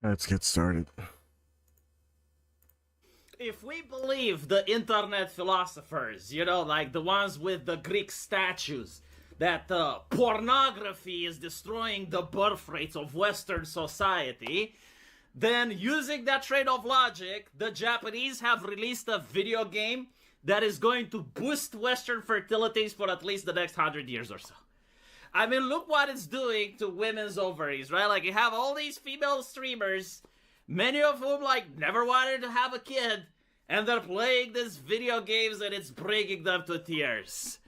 Let's get started. If we believe the internet philosophers, like the ones with the Greek statues, that pornography is destroying the birth rates of Western society, then using that train of logic, the Japanese have released a video game that is going to boost Western fertilities for at least the next 100 years or so. I mean, look what it's doing to women's ovaries, right? Like, you have all these female streamers, many of whom, like, never wanted to have a kid, and they're playing these video games and it's bringing them to tears.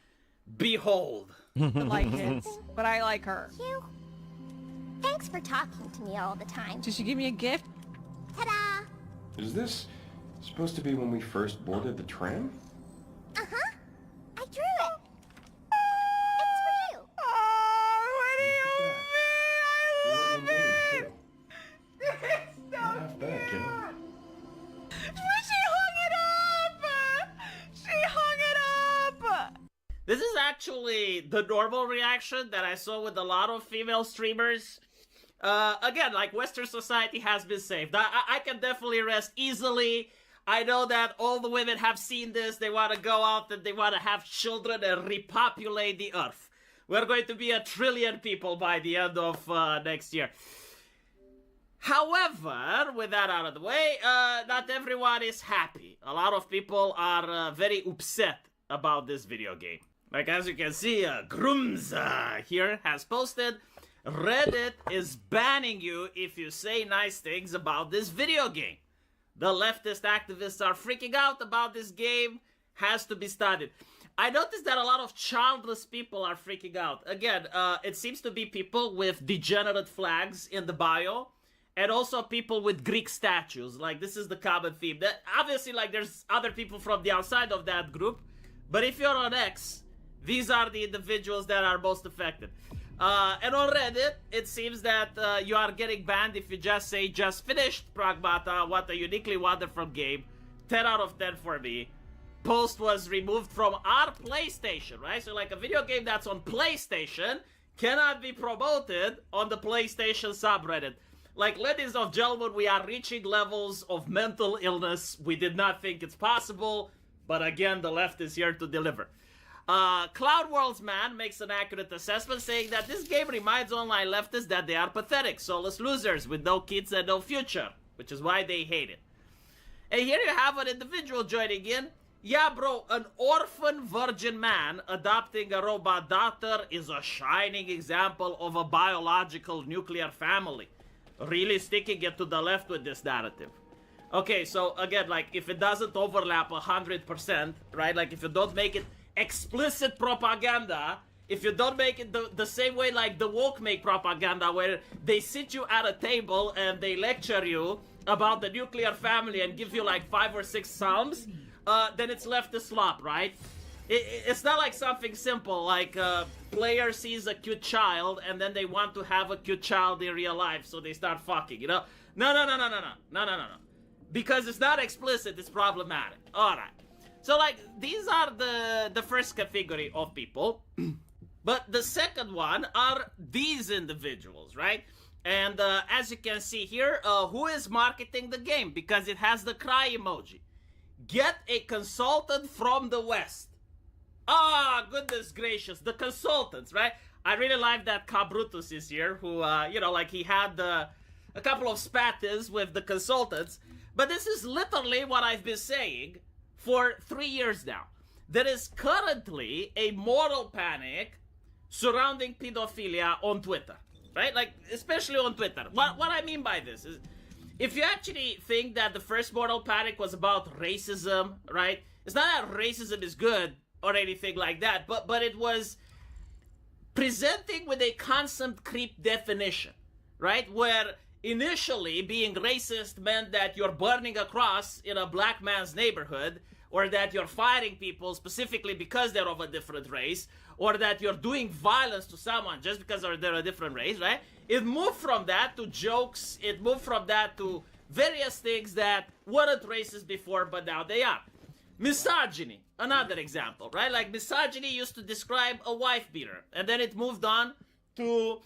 Behold. I like kids, but I like her. You. Thanks for talking to me all the time. Did she give me a gift? Ta-da! Is this supposed to be when we first boarded the tram? Uh-huh. I drew it. It's for you. Oh, what do you mean? I love it! It's so Half bad, kid. She hung it up! She hung it up! This is actually the normal reaction that I saw with a lot of female streamers. Again, like, Western society has been saved. I can definitely rest easily. I know that all the women have seen this. They want to go out and they want to have children and repopulate the earth. We're going to be 1 trillion people by the end of next year. However, with that out of the way, not everyone is happy. A lot of people are very upset about this video game. Like, as you can see, Grumza here has posted, Reddit is banning you if you say nice things about this video game. The leftist activists are freaking out about this game, has to be studied. I noticed that a lot of childless people are freaking out. Again, it seems to be people with degenerate flags in the bio, and also people with Greek statues. Like, this is the common theme. That obviously, like, there's other people from the outside of that group, but if you're on X, these are the individuals that are most affected. And on Reddit, it seems that you are getting banned if you just say, just finished Pragmata, what a uniquely wonderful game. 10 out of 10 for me. Post was removed from our PlayStation, right? So, like, a video game that's on PlayStation cannot be promoted on the PlayStation subreddit. Like, ladies and gentlemen, we are reaching levels of mental illness. We did not think it's possible, but again, the left is here to deliver. Cloud World's man makes an accurate assessment, saying that this game reminds online leftists that they are pathetic, soulless losers with no kids and no future, which is why they hate it. And here you have an individual joining in. Yeah, bro, an orphan virgin man adopting a robot daughter is a shining example of a biological nuclear family. Really sticking it to the left with this narrative. Okay, so again, like, if it doesn't overlap 100%, right? Like, if you don't make it explicit propaganda, if you don't make it the same way like the woke make propaganda, where they sit you at a table and they lecture you about the nuclear family and give you like 5 or 6 psalms, then it's leftist slop, right? It's not like something simple, like a player sees a cute child and then they want to have a cute child in real life, so they start fucking, you know? No. Because it's not explicit, it's problematic. Alright. So, like, these are the first category of people. But the second one are these individuals, right? And as you can see here, who is marketing the game? Because it has the cry emoji. Get a consultant from the West. Ah, goodness gracious, the consultants, right? I really like that Cabrutus is here, who, like, he had a couple of spatters with the consultants. But this is literally what I've been saying for 3 years now. There is currently a moral panic surrounding pedophilia on Twitter, right? Like, especially on Twitter. What I mean by this is, if you actually think that the first moral panic was about racism, right? It's not that racism is good or anything like that, but it was presenting with a constant creep definition, right? Where initially being racist meant that you're burning a cross in a black man's neighborhood, or that you're fighting people specifically because they're of a different race, or that you're doing violence to someone just because they're a different race, right? It moved from that to jokes, it moved from that to various things that weren't racist before, but now they are. Misogyny, another example, right? Like, misogyny used to describe a wife beater, and then it moved on to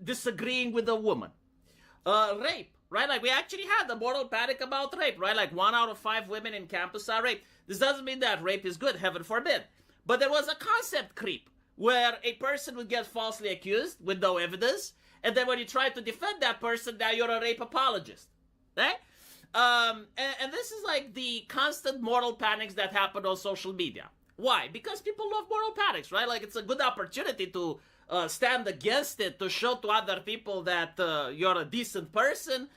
disagreeing with a woman. rape, right? Like we actually had the moral panic about rape, right? Like 1 out of 5 women in campus are raped. This doesn't mean that rape is good, heaven forbid. But there was a concept creep where a person would get falsely accused with no evidence, and then when you try to defend that person, now you're a rape apologist, right? And this is like the constant moral panics that happen on social media. Why? Because people love moral panics, right? Like it's a good opportunity to stand against it, to show to other people that you're a decent person.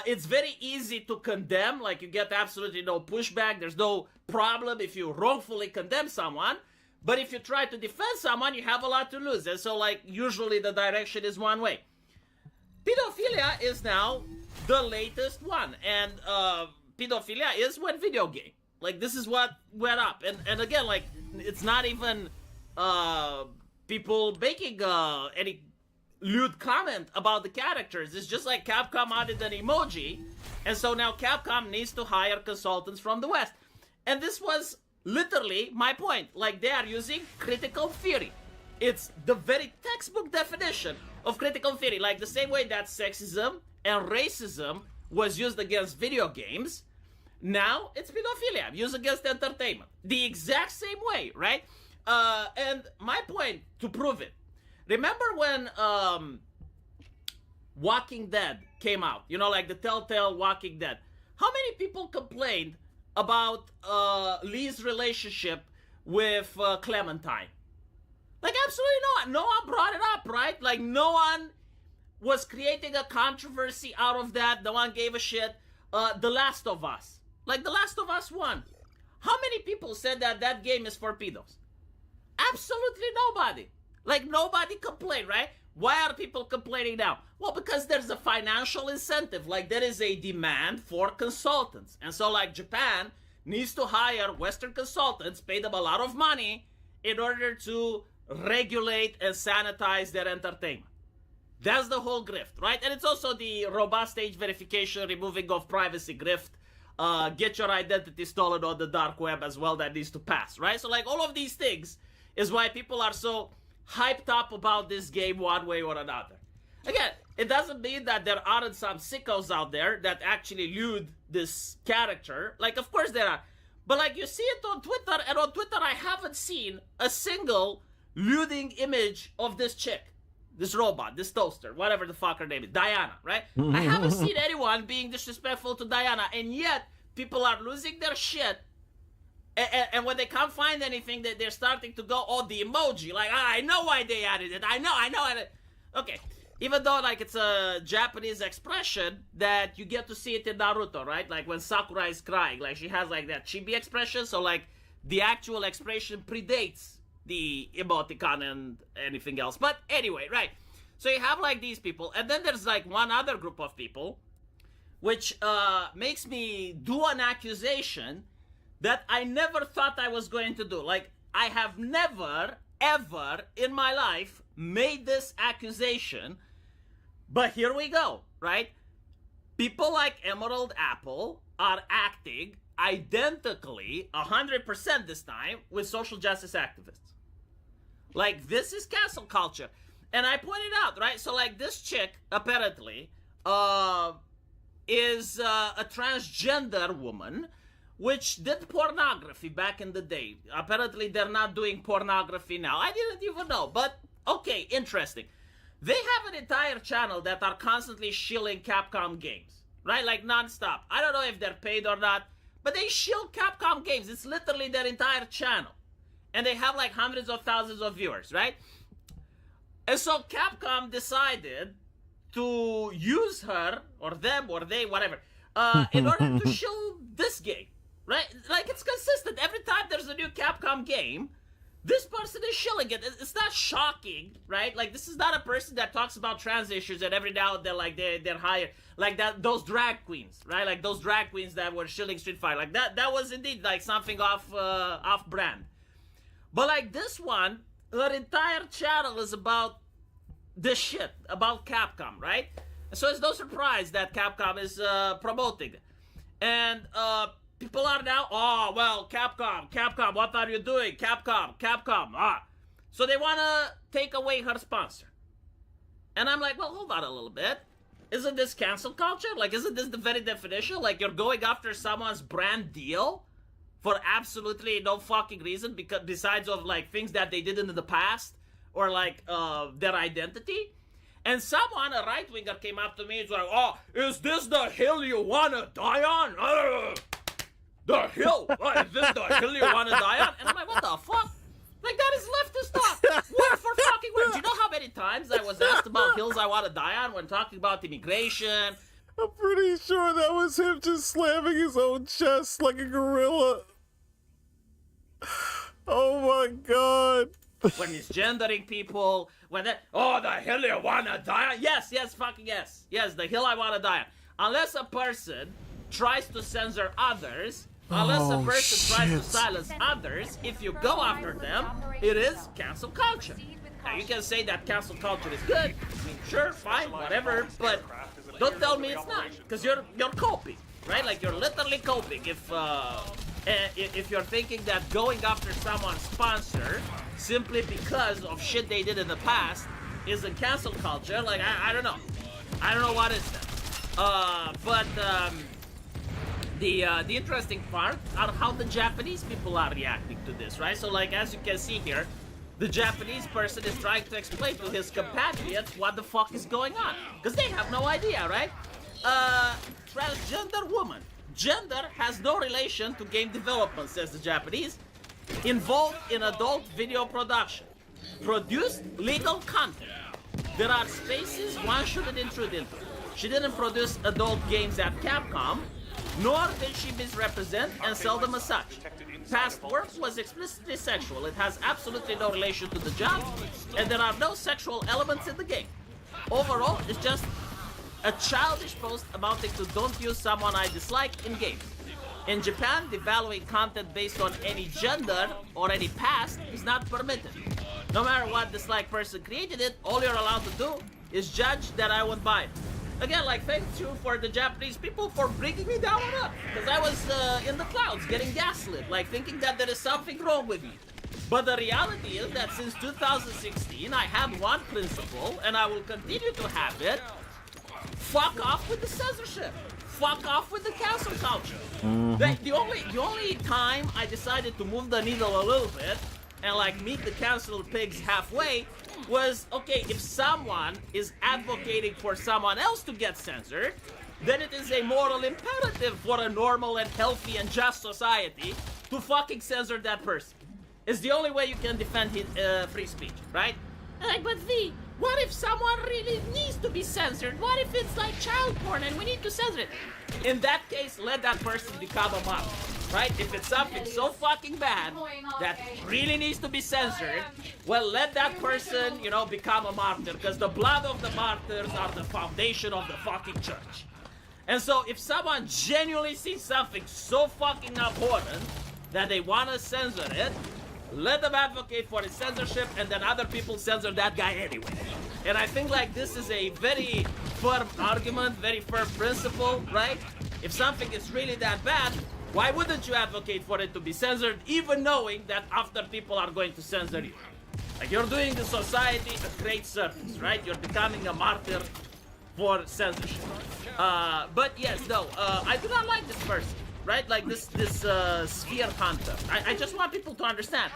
It's very easy to condemn, like you get absolutely no pushback. There's no problem if you wrongfully condemn someone. But if you try to defend someone, you have a lot to lose. And so, like, usually the direction is one way. Pedophilia is now the latest one. And pedophilia is one video game. Like, this is what went up. And again, like, it's not even people making any lewd comment about the characters. It's just like Capcom added an emoji. And so now Capcom needs to hire consultants from the West. And this was literally my point. Like, they are using critical theory. It's the very textbook definition of critical theory. Like the same way that sexism and racism was used against video games, now it's pedophilia used against entertainment. The exact same way, right? And my point to prove it. Remember when Walking Dead came out? You know, like the Telltale Walking Dead. How many people complained about Lee's relationship with Clementine? Like, absolutely no one. No one brought it up, right? Like, no one was creating a controversy out of that. No one gave a shit. The Last of Us. Like, The Last of Us 1. How many people said that that game is for pedos? Absolutely nobody. Like, nobody complained, right? Why are people complaining now? Well, because there's a financial incentive. Like, there is a demand for consultants. And so, like, Japan needs to hire Western consultants, pay them a lot of money in order to regulate and sanitize their entertainment. That's the whole grift, right? And it's also the robust age verification, removing of privacy grift, get your identity stolen on the dark web as well, that needs to pass, right? So, like, all of these things is why people are so hyped up about this game one way or another. Again, it doesn't mean that there aren't some sickos out there that actually lewd this character. Like, of course there are. But, like, you see it on Twitter, and on Twitter I haven't seen a single lewding image of this chick. This robot, this toaster, whatever the fuck her name is. Diana, right? I haven't seen anyone being disrespectful to Diana, and yet people are losing their shit. And when they can't find anything, they're starting to go, oh, the emoji. Like, I know why they added it. I know. Okay. Even though, like, it's a Japanese expression that you get to see it in Naruto, right? Like, when Sakura is crying, like, she has, like, that chibi expression. So, like, the actual expression predates the emoticon and anything else. But anyway, right. So you have, like, these people. And then there's, like, one other group of people, which makes me do an accusation that I never thought I was going to do. Like, I have never, ever in my life made this accusation, but here we go, right? People like Emerald Apple are acting identically, 100% this time, with social justice activists. Like, this is cancel culture. And I pointed out, right? So, like, this chick, apparently, is a transgender woman which did pornography back in the day. Apparently, they're not doing pornography now. I didn't even know, but okay, interesting. They have an entire channel that are constantly shilling Capcom games, right? Like, non-stop. I don't know if they're paid or not, but they shill Capcom games. It's literally their entire channel. And they have, like, hundreds of thousands of viewers, right? And so Capcom decided to use her, or them, or they, whatever, in order to shill this game. Right? Like, it's consistent. Every time there's a new Capcom game, this person is shilling it. It's not shocking, right? Like, this is not a person that talks about trans issues and every now and then, like, they're hired. Like, those drag queens, right? Like, those drag queens that were shilling Street Fighter. Like, that was indeed, like, something off-brand. But, like, this one, her entire channel is about this shit, about Capcom, right? So it's no surprise that Capcom is promoting it. And, people are now, oh, well, Capcom, what are you doing? Capcom. So they want to take away her sponsor. And I'm like, well, hold on a little bit. Isn't this cancel culture? Like, isn't this the very definition? Like, you're going after someone's brand deal for absolutely no fucking reason, because besides of like things that they did in the past or like their identity. And someone, a right-winger, came up to me. It's like, oh, is this the hill you wanna die on? The hill? Is this the hill you wanna die on? And I'm like, what the fuck? Like, that is leftist talk. Word for fucking word. Do you know how many times I was asked about hills I want to die on when talking about immigration? I'm pretty sure that was him just slamming his own chest like a gorilla. Oh my god. When misgendering people, when they, oh, the hill you want to die on? Yes, fucking yes. Yes, the hill I want to die on. Unless a person tries to censor others, unless a person tries to silence others, if you go after them, it is cancel culture. Now, you can say that cancel culture is good. I mean, sure, fine, whatever, but don't tell me it's not, because you're coping, right? Like, you're literally coping if you're thinking that going after someone's sponsor simply because of shit they did in the past is a cancel culture. Like, I don't know. I don't know what is that. The interesting part are how the Japanese people are reacting to this, right? So, like, as you can see here, the Japanese person is trying to explain to his compatriots what the fuck is going on. Because they have no idea, right? Transgender woman. Gender has no relation to game development, says the Japanese. Involved in adult video production. Produced legal content. There are spaces one shouldn't intrude into. She didn't produce adult games at Capcom, nor did she misrepresent and sell them as such. Past work was explicitly sexual. It has absolutely no relation to the job, and there are no sexual elements in the game. Overall, it's just a childish post amounting to don't use someone I dislike in games. In Japan, devaluing content based on any gender or any past is not permitted. No matter what disliked person created it, all you're allowed to do is judge that I won't buy it. Again, like, thank you for the Japanese people for bringing me down on up. Because I was in the clouds getting gaslit, like thinking that there is something wrong with me. But the reality is that since 2016, I have one principle, and I will continue to have it. Fuck off with the censorship. Fuck off with the cancel culture. The only time I decided to move the needle a little bit and like meet the cancel pigs halfway was, okay, if someone is advocating for someone else to get censored, then it is a moral imperative for a normal and healthy and just society to fucking censor that person. It's the only way you can defend free speech, right? Like, but V, what if someone really needs to be censored? What if it's like child porn and we need to censor it? In that case, let that person become a martyr, right? If it's something so fucking bad that really needs to be censored, well, let that person, you know, become a martyr, because the blood of the martyrs are the foundation of the fucking church. And so if someone genuinely sees something so fucking abhorrent that they want to censor it, let them advocate for its censorship, and then other people censor that guy anyway. And I think like this is a very firm argument, very firm principle, right? If something is really that bad, why wouldn't you advocate for it to be censored, even knowing that after people are going to censor you? Like, you're doing the society a great service, right? You're becoming a martyr for censorship. But yes, no, I do not like this person. Right? Like this sphere hunter. I just want people to understand.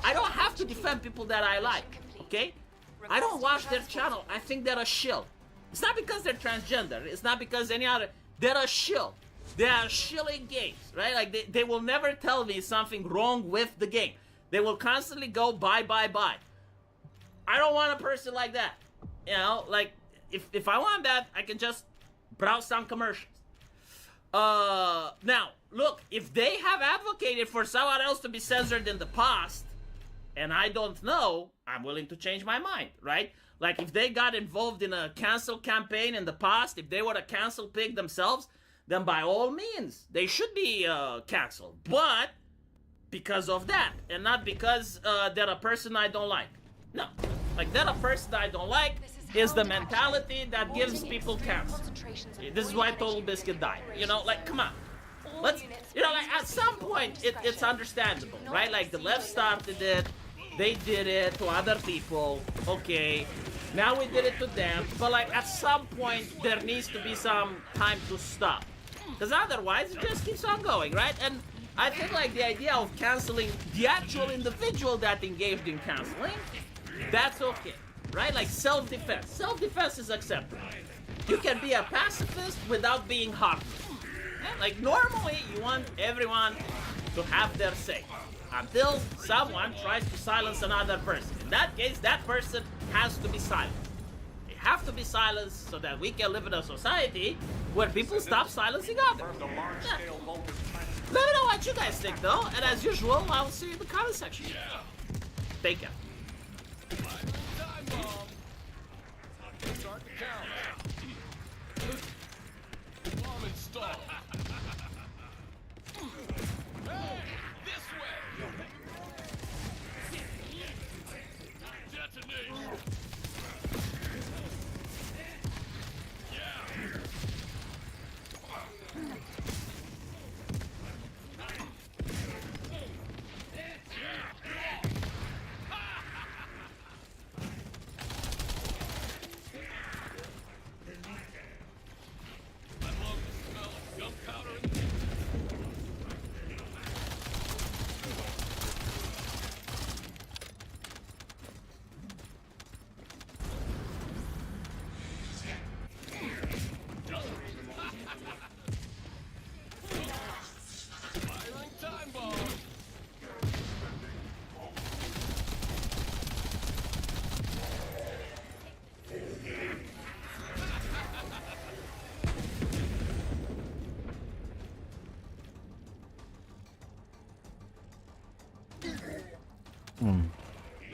I don't have to defend people that I like, okay? I don't watch their channel. I think they're a shill. It's not because they're transgender. It's not because any other. They're a shill. They are shilling games, right? Like, they will never tell me something wrong with the game. They will constantly go buy. I don't want a person like that. You know, like, if I want that, I can just browse some commercials. Now, look, if they have advocated for someone else to be censored in the past, and I don't know, I'm willing to change my mind, right? Like, if they got involved in a cancel campaign in the past, if they were a cancel pig themselves, then by all means, they should be, canceled. But, because of that, and not because, they're a person I don't like. No. Like, they're a person I don't like, is the mentality that gives people cancer. This is why Total Biscuit died. You know, like, come on. Let's, you know, like, at some point, it's understandable, right? Like, the left started it, they did it to other people, okay. Now we did it to them, but like at some point there needs to be some time to stop. Because otherwise it just keeps on going, right? And I think like the idea of canceling the actual individual that engaged in canceling, that's okay, right? Like self-defense. Self-defense is acceptable. You can be a pacifist without being harmless. Like normally you want everyone to have their say until someone tries to silence another person. In that case, that person has to be silenced. They have to be silenced so that we can live in a society where people stop silencing others. Yeah. Let me know what you guys think though, and as usual, I'll see you in the comment section. Take care.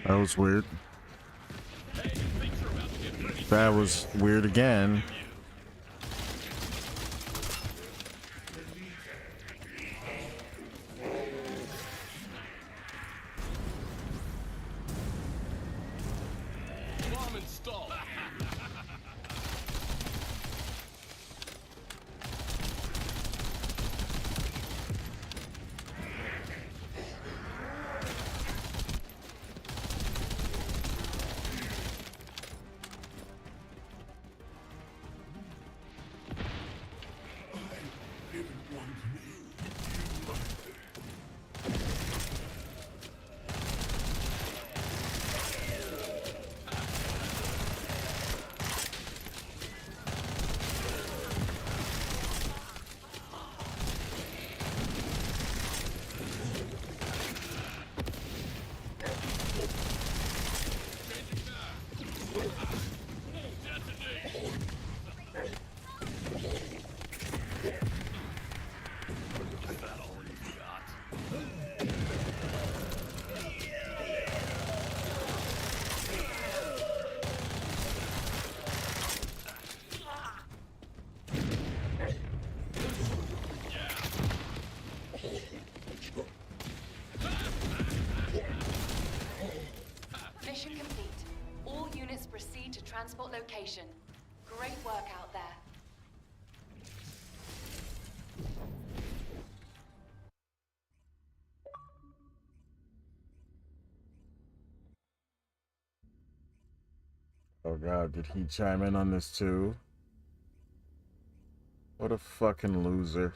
That was weird. That was weird again. Mission complete. All units proceed to transport location. Great work out there. Oh god, did he chime in on this too? What a fucking loser.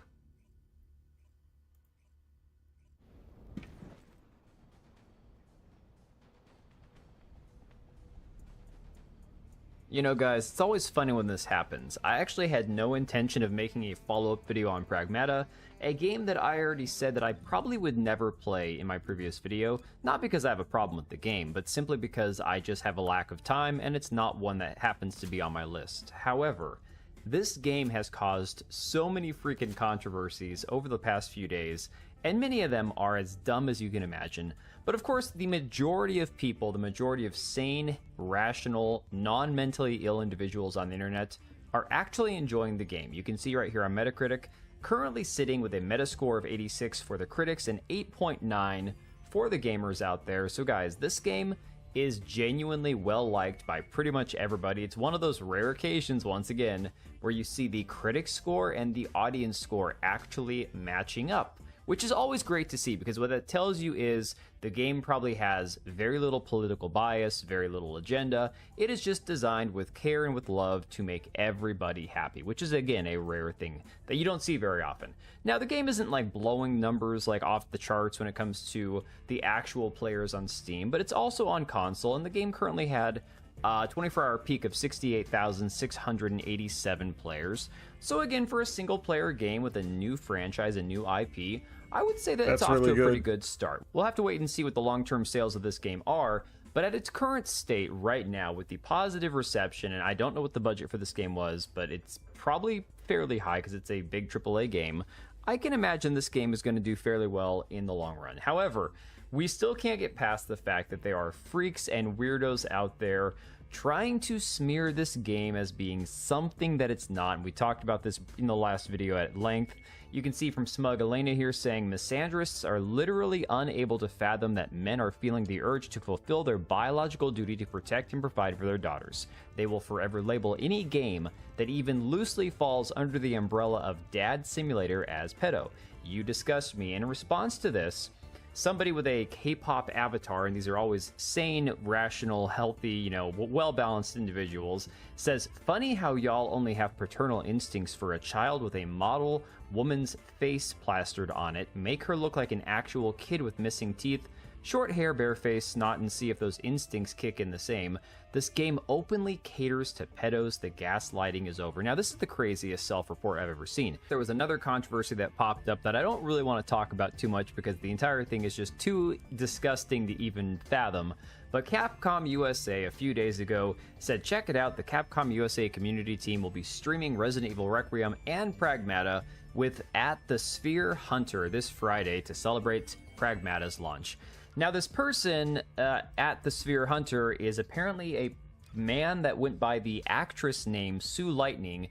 You know guys, it's always funny when this happens. I actually had no intention of making a follow-up video on Pragmata, a game that I already said that I probably would never play in my previous video, not because I have a problem with the game, but simply because I just have a lack of time and it's not one that happens to be on my list. However, this game has caused so many freaking controversies over the past few days, and many of them are as dumb as you can imagine. But of course, the majority of people, the majority of sane, rational, non-mentally ill individuals on the internet are actually enjoying the game. You can see right here on Metacritic, currently sitting with a Metascore of 86 for the critics and 8.9 for the gamers out there. So guys, this game is genuinely well liked by pretty much everybody. It's one of those rare occasions, once again, where you see the critic score and the audience score actually matching up, which is always great to see because what that tells you is the game probably has very little political bias, very little agenda. It is just designed with care and with love to make everybody happy, which is again a rare thing that you don't see very often. Now the game isn't like blowing numbers like off the charts when it comes to the actual players on Steam, but it's also on console, and the game currently had 24-hour peak of 68,687 players. So again, for a single-player game with a new franchise, a new IP, I would say that it's off to a pretty good start. We'll have to wait and see what the long-term sales of this game are, but at its current state right now, with the positive reception, and I don't know what the budget for this game was, but it's probably fairly high because it's a big AAA game, I can imagine this game is going to do fairly well in the long run. However, we still can't get past the fact that there are freaks and weirdos out there trying to smear this game as being something that it's not. And we talked about this in the last video at length. You can see from Smug Elena here saying misandrists are literally unable to fathom that men are feeling the urge to fulfill their biological duty to protect and provide for their daughters. They will forever label any game that even loosely falls under the umbrella of Dad Simulator as pedo. You disgust me. In response to this, somebody with a K-pop avatar, and these are always sane, rational, healthy, well-balanced individuals, says, funny how y'all only have paternal instincts for a child with a model woman's face plastered on it, make her look like an actual kid with missing teeth, short hair, bare face, snot, and see if those instincts kick in the same. This game openly caters to pedos. The gaslighting is over. Now, this is the craziest self-report I've ever seen. There was another controversy that popped up that I don't really want to talk about too much because the entire thing is just too disgusting to even fathom. But Capcom USA a few days ago said, check it out, the Capcom USA community team will be streaming Resident Evil Requiem and Pragmata with At the Sphere Hunter this Friday to celebrate Pragmata's launch. Now, this person at the Sphere Hunter is apparently a man that went by the actress name Sue Lightning,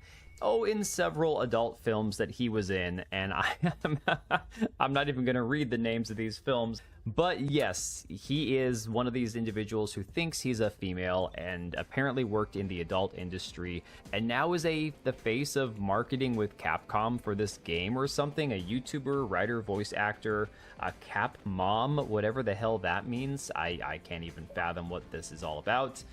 in several adult films that he was in, and I'm not even going to read the names of these films, but yes, he is one of these individuals who thinks he's a female and apparently worked in the adult industry, and now is the face of marketing with Capcom for this game or something, a YouTuber, writer, voice actor, a Cap Mom, whatever the hell that means. I can't even fathom what this is all about.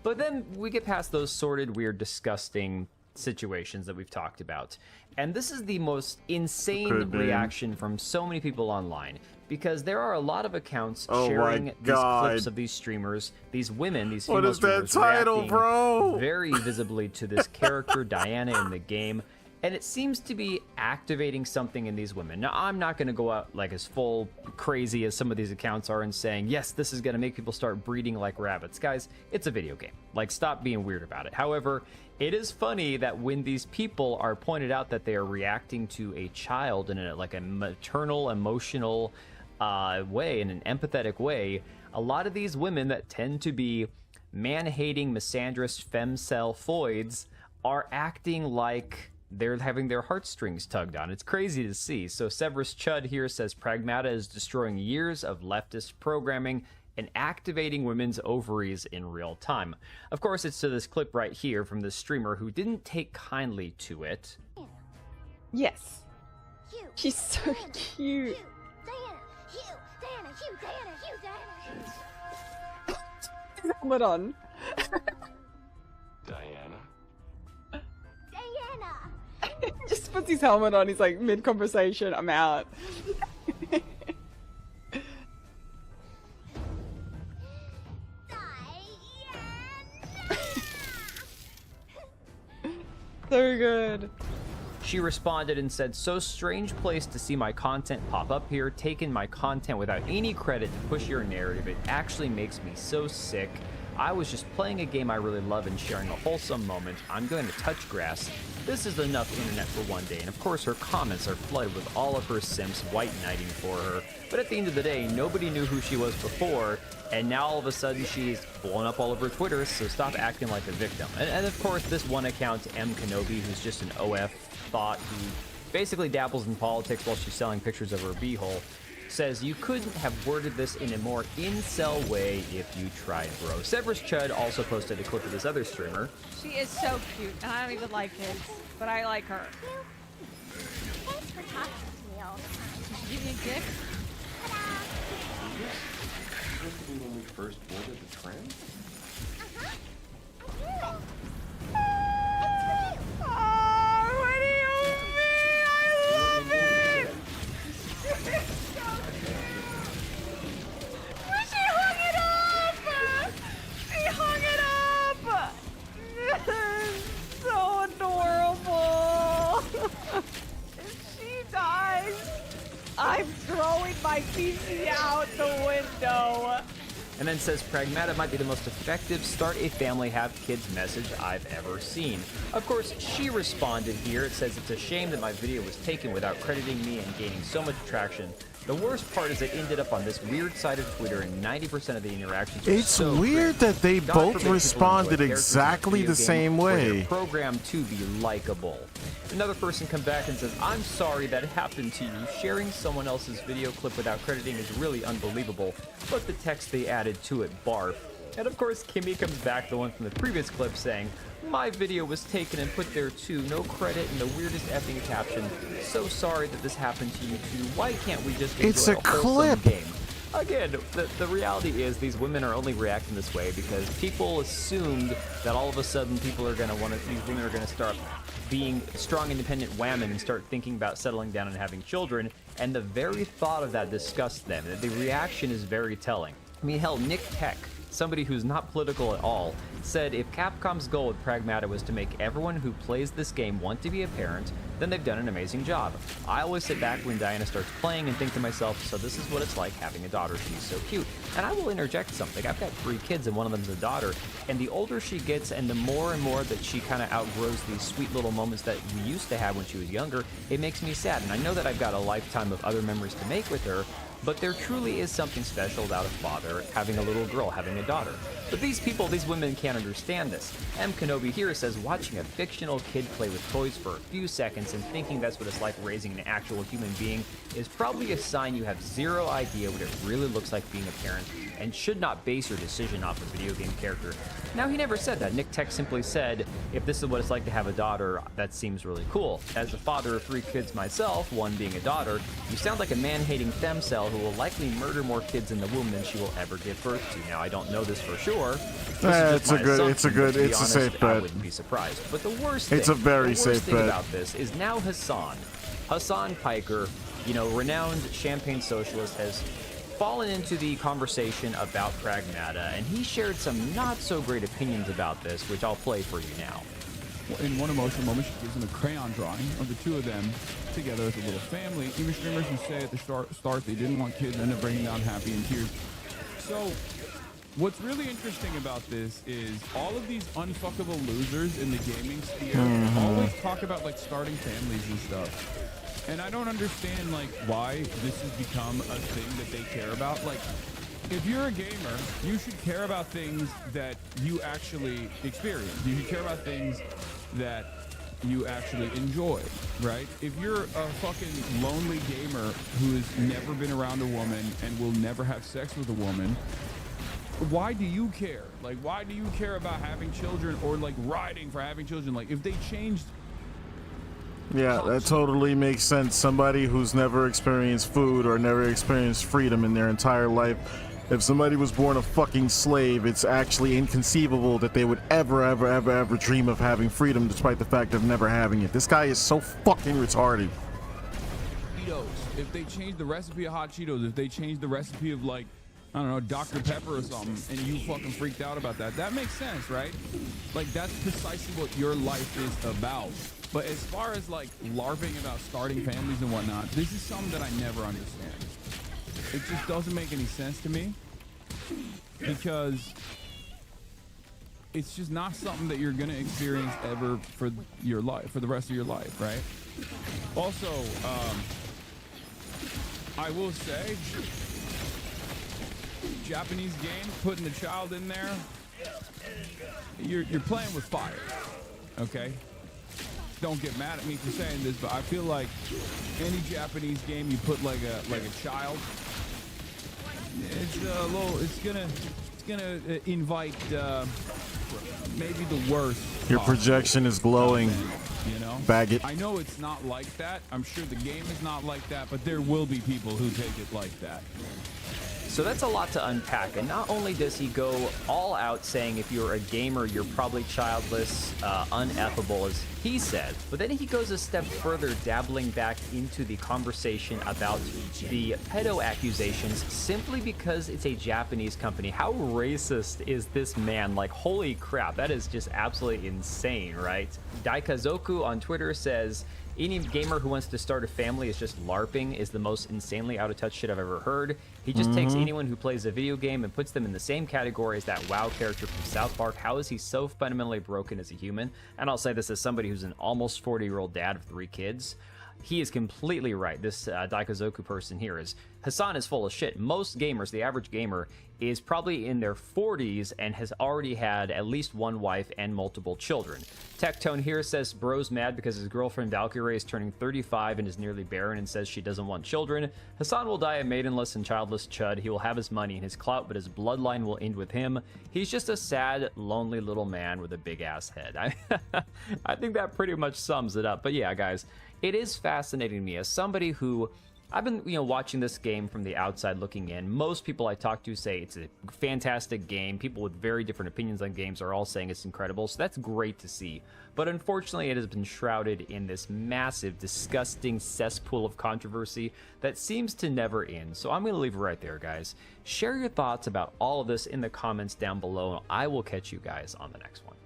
But then we get past those sordid, weird, disgusting situations that we've talked about, and this is the most insane reaction from so many people online, because there are a lot of accounts sharing these clips of these streamers, these women, these female streamers, reacting very visibly to this character Diana in the game, and it seems to be activating something in these women. Now, I'm not going to go out like as full crazy as some of these accounts are and saying, yes, this is going to make people start breeding like rabbits. Guys, it's a video game. Like, stop being weird about it. However, it is funny that when these people are pointed out that they are reacting to a child in a maternal, emotional way, in an empathetic way, a lot of these women that tend to be man-hating, misandrist, femcel-foids are acting like they're having their heartstrings tugged on. It's crazy to see. So Severus Chud here says Pragmata is destroying years of leftist programming and activating women's ovaries in real time. Of course, it's to this clip right here from this streamer who didn't take kindly to it. Yes. Hugh. She's so cute. Hugh. Diana. Helmet on. Diana? Just puts his helmet on. He's like, mid-conversation, I'm out. So good. She responded and said, so strange place to see my content pop up here, taking my content without any credit to push your narrative. It actually makes me so sick. I was just playing a game I really love and sharing a wholesome moment. I'm going to touch grass. This is enough internet for one day. And of course, her comments are flooded with all of her simps white knighting for her. But at the end of the day, nobody knew who she was before, and now all of a sudden she's blown up all over Twitter, so stop acting like a victim. And of course, this one account, M. Kenobi, who's just an OF thought who basically dabbles in politics while she's selling pictures of her beehole, says you couldn't have worded this in a more incel way if you tried, bro. Severus Chud also posted a clip of this other streamer. She is so cute, and I don't even like kids, but I like her. Thanks for talking to me all the time. She gave me a the trend? Oh, what do you mean? I love it! She hung it up! She hung it up! So adorable! If she dies, I'm throwing my PC out the window. And then says Pragmata might be the most effective start a family have kids message I've ever seen. Of course, she responded here. It says it's a shame that my video was taken without crediting me and gaining so much traction. The worst part is it ended up on this weird side of Twitter and 90% of the interactions are It's so weird cringe. that they God both forbid people responded enjoy characters in exactly video the games same where they're way. programmed to be likable. Another person come back and says, I'm sorry that happened to you. Sharing someone else's video clip without crediting is really unbelievable, but the text they added to it, barf. And of course, Kimmy comes back, the one from the previous clip, saying, my video was taken and put there too, no credit and the weirdest effing caption. So sorry that this happened to you too. Why can't we just enjoy It's a wholesome clip. game? Again, the reality is these women are only reacting this way because people assumed that all of a sudden people are gonna these women are gonna start being strong, independent women and start thinking about settling down and having children, and the very thought of that disgusts them. The reaction is very telling. I mean, hell, Nick Tech, somebody who's not political at all, said if Capcom's goal with Pragmata was to make everyone who plays this game want to be a parent, then they've done an amazing job. I always sit back when Diana starts playing and think to myself, so this is what it's like having a daughter. She's so cute. And I will interject something. I've got 3 kids and one of them's a daughter, and the older she gets and the more and more that she kind of outgrows these sweet little moments that we used to have when she was younger, it makes me sad. And I know that I've got a lifetime of other memories to make with her, but there truly is something special about a father having a little girl, having a daughter. But these people, these women can't understand this. M. Kenobi here says watching a fictional kid play with toys for a few seconds and thinking that's what it's like raising an actual human being is probably a sign you have zero idea what it really looks like being a parent and should not base your decision off a video game character. Now, he never said that. Nick Tech simply said, if this is what it's like to have a daughter, that seems really cool. As a father of 3 kids myself, one being a daughter, you sound like a man-hating femcel who will likely murder more kids in the womb than she will ever give birth to. Now, I don't know this for sure. This is just my assumption, but to be it's a honest, safe I bet. wouldn't be surprised. But the worst It's a very the worst safe thing bet. about this is now Hassan Piker, you know, renowned champagne socialist, has fallen into the conversation about Pragmata, and he shared some not so great opinions about this, which I'll play for you now. In one emotional moment, she gives him a crayon drawing of the 2 of them together as a little family. Even streamers who say at the start they didn't want kids end up breaking down happy in tears. So, what's really interesting about this is all of these unfuckable losers in the gaming sphere always talk about like starting families and stuff. And I don't understand like why this has become a thing that they care about. Like, if you're a gamer, you should care about things that you actually experience. You should care about things that you actually enjoy, right? If you're a fucking lonely gamer who has never been around a woman and will never have sex with a woman, why do you care? Like, why do you care about having children or like riding for having children? Like, if they changed. Yeah, that totally makes sense. Somebody who's never experienced food or never experienced freedom in their entire life. If somebody was born a fucking slave, it's actually inconceivable that they would ever dream of having freedom despite the fact of never having it. This guy is so fucking retarded. Cheetos. If they change the recipe of hot Cheetos, if they change the recipe of like, I don't know, Dr. Pepper or something, and you fucking freaked out about that, that makes sense, right? Like, that's precisely what your life is about. But as far as like LARPing about starting families and whatnot, this is something that I never understand. It just doesn't make any sense to me because it's just not something that you're gonna experience ever for your life, for the rest of your life, right? Also, I will say, Japanese game, putting the child in there, you're playing with fire, okay? Don't get mad at me for saying this, but I feel like any Japanese game you put like a child, it's a little, it's gonna invite maybe the worst. Your possible projection is glowing. outcome, you know? Bag it. I know it's not like that. I'm sure the game is not like that, but there will be people who take it like that. So that's a lot to unpack, and not only does he go all out saying if you're a gamer, you're probably childless, uneffable, as he said, but then he goes a step further, dabbling back into the conversation about the pedo accusations simply because it's a Japanese company. How racist is this man? Like, holy crap, that is just absolutely insane, right? Daikazoku on Twitter says, any gamer who wants to start a family is just LARPing is the most insanely out of touch shit I've ever heard. He just takes anyone who plays a video game and puts them in the same category as that WoW character from South Park. How is he so fundamentally broken as a human? And I'll say this as somebody who's an almost 40-year-old dad of 3 kids. He is completely right. This Daikazoku person here is, Hassan is full of shit. Most gamers, the average gamer, is probably in their 40s and has already had at least one wife and multiple children. Tectone here says bro's mad because his girlfriend Valkyrie is turning 35 and is nearly barren and says she doesn't want children. Hassan will die a maidenless and childless chud. He will have his money and his clout, but his bloodline will end with him. He's just a sad, lonely little man with a big-ass head. I think that pretty much sums it up. But yeah, guys, it is fascinating to me as somebody who I've been, watching this game from the outside looking in. Most people I talk to say it's a fantastic game. People with very different opinions on games are all saying it's incredible, so that's great to see. But unfortunately, it has been shrouded in this massive, disgusting cesspool of controversy that seems to never end. So I'm going to leave it right there, guys. Share your thoughts about all of this in the comments down below, and I will catch you guys on the next one.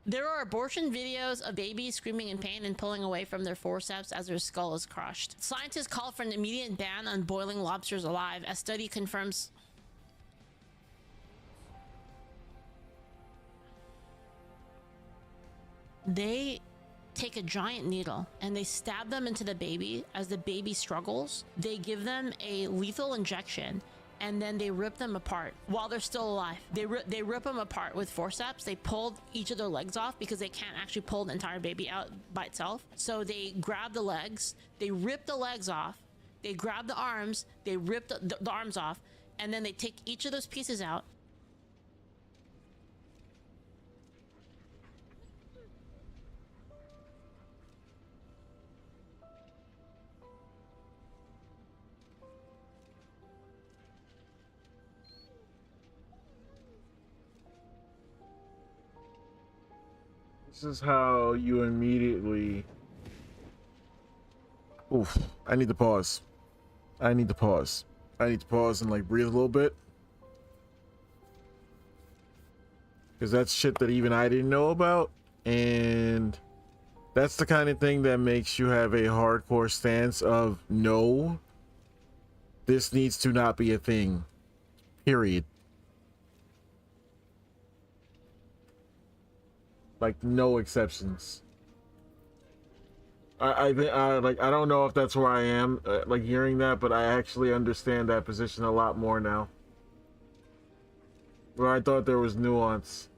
There are abortion videos of babies screaming in pain and pulling away from their forceps as their skull is crushed. Scientists call for an immediate ban on boiling lobsters alive, as study confirms. They take a giant needle and they stab them into the baby as the baby struggles. They give them a lethal injection and then they rip them apart while they're still alive. They rip them apart with forceps. They pulled each of their legs off because they can't actually pull the entire baby out by itself. So they grab the legs, they rip the legs off, they grab the arms, they rip the arms off, and then they take each of those pieces out. This is how you immediately... Oof. I need to pause. I need to pause. I need to pause and like breathe a little bit. Because that's shit that even I didn't know about. And that's the kind of thing that makes you have a hardcore stance of no, this needs to not be a thing. Period. Like no exceptions. I think like I don't know if that's where I am like hearing that, but I actually understand that position a lot more now. Where I thought there was nuance.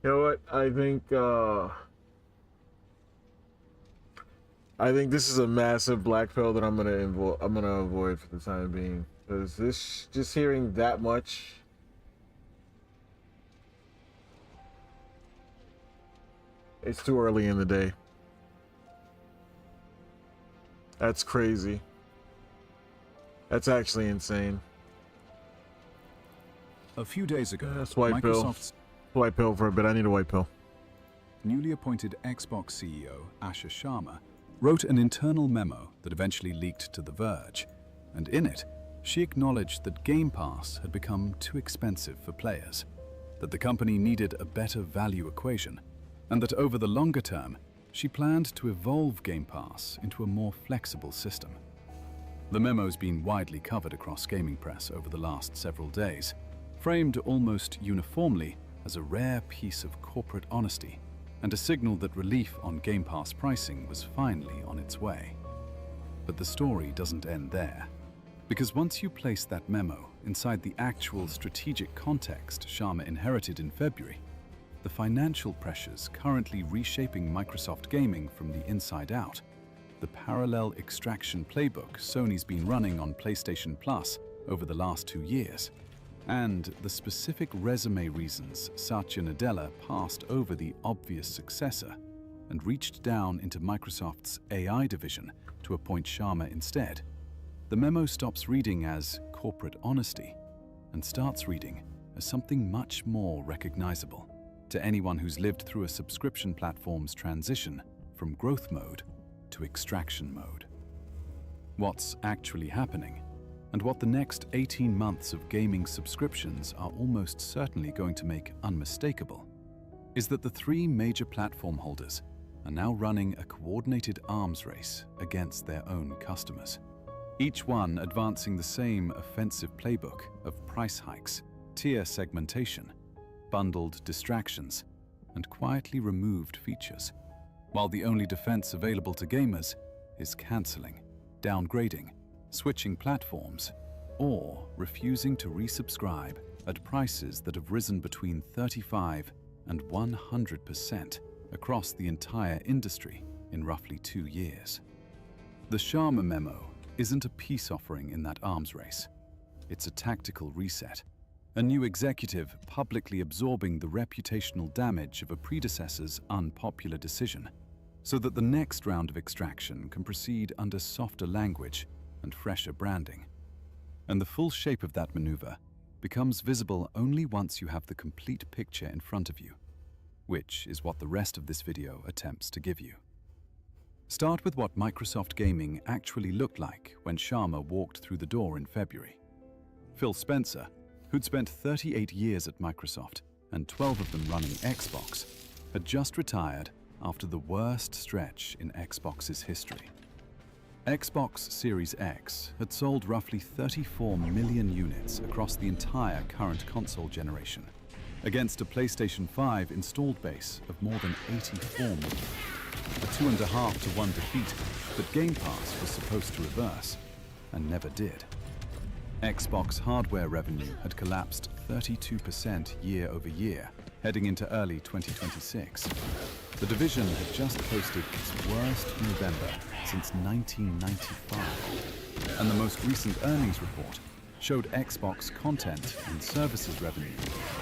You know what? I think this is a massive black pill that I'm gonna avoid for the time being, because this just hearing that much. It's too early in the day. That's crazy. That's actually insane. A few days ago, that's white pill. White pill for a bit. I need a white pill. Newly appointed Xbox CEO Asha Sharma wrote an internal memo that eventually leaked to The Verge, and in it, she acknowledged that Game Pass had become too expensive for players, that the company needed a better value equation, and that over the longer term, she planned to evolve Game Pass into a more flexible system. The memo's been widely covered across gaming press over the last several days, framed almost uniformly as a rare piece of corporate honesty and a signal that relief on Game Pass pricing was finally on its way. But the story doesn't end there, because once you place that memo inside the actual strategic context Sharma inherited in February, the financial pressures currently reshaping Microsoft gaming from the inside out, the parallel extraction playbook Sony's been running on PlayStation Plus over the last 2 years, and the specific resume reasons Satya Nadella passed over the obvious successor and reached down into Microsoft's AI division to appoint Sharma instead, the memo stops reading as corporate honesty and starts reading as something much more recognizable to anyone who's lived through a subscription platform's transition from growth mode to extraction mode. What's actually happening, and what the next 18 months of gaming subscriptions are almost certainly going to make unmistakable, is that the 3 major platform holders are now running a coordinated arms race against their own customers, each one advancing the same offensive playbook of price hikes, tier segmentation, bundled distractions, and quietly removed features, while the only defense available to gamers is canceling, downgrading, switching platforms, or refusing to resubscribe at prices that have risen between 35 and 100% across the entire industry in roughly 2 years. The Sharma memo isn't a peace offering in that arms race. It's a tactical reset, a new executive publicly absorbing the reputational damage of a predecessor's unpopular decision, so that the next round of extraction can proceed under softer language and fresher branding. And the full shape of that maneuver becomes visible only once you have the complete picture in front of you, which is what the rest of this video attempts to give you. Start with what Microsoft Gaming actually looked like when Sharma walked through the door in February. Phil Spencer, who'd spent 38 years at Microsoft and 12 of them running Xbox, had just retired after the worst stretch in Xbox's history. Xbox Series X had sold roughly 34 million units across the entire current console generation, against a PlayStation 5 installed base of more than 84 million. A 2.5 to 1 defeat that Game Pass was supposed to reverse, and never did. Xbox hardware revenue had collapsed 32% year over year, heading into early 2026. The division had just posted its worst November since 1995, and the most recent earnings report showed Xbox content and services revenue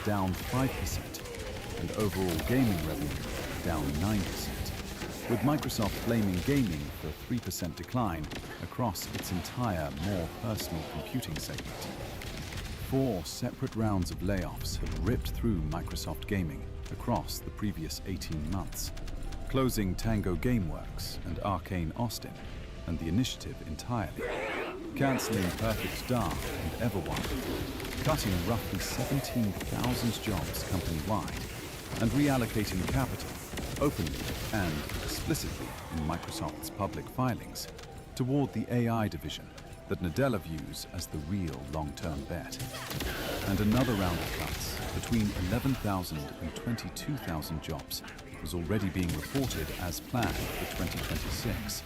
down 5% and overall gaming revenue down 9%, with Microsoft blaming gaming for a 3% decline across its entire more personal computing segment. 4 separate rounds of layoffs had ripped through Microsoft Gaming across the previous 18 months, closing Tango Gameworks and Arcane Austin and the Initiative entirely, cancelling Perfect Dark and Everwild, cutting roughly 17,000 jobs company-wide, and reallocating capital, openly and explicitly in Microsoft's public filings, toward the AI division that Nadella views as the real long-term bet. And another round of cuts, between 11,000 and 22,000 jobs, was already being reported as planned for 2026,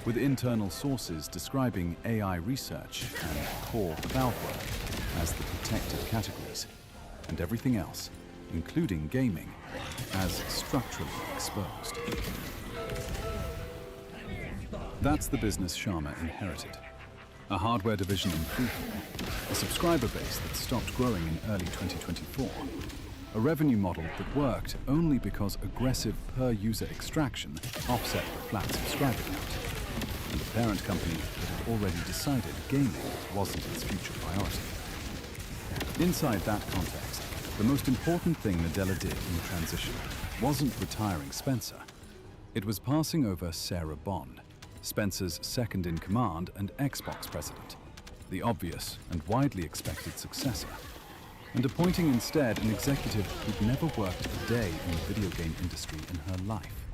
with internal sources describing AI research and core cloud work as the protected categories, and everything else, including gaming, as structurally exposed. That's the business Sharma inherited. A hardware division in freefall, a subscriber base that stopped growing in early 2024, a revenue model that worked only because aggressive per-user extraction offset the flat subscriber count, and a parent company that had already decided gaming wasn't its future priority. Inside that context, the most important thing Nadella did in the transition wasn't retiring Spencer. It was passing over Sarah Bond, Spencer's second-in-command and Xbox president, the obvious and widely expected successor, and appointing instead an executive who'd never worked a day in the video game industry in her life.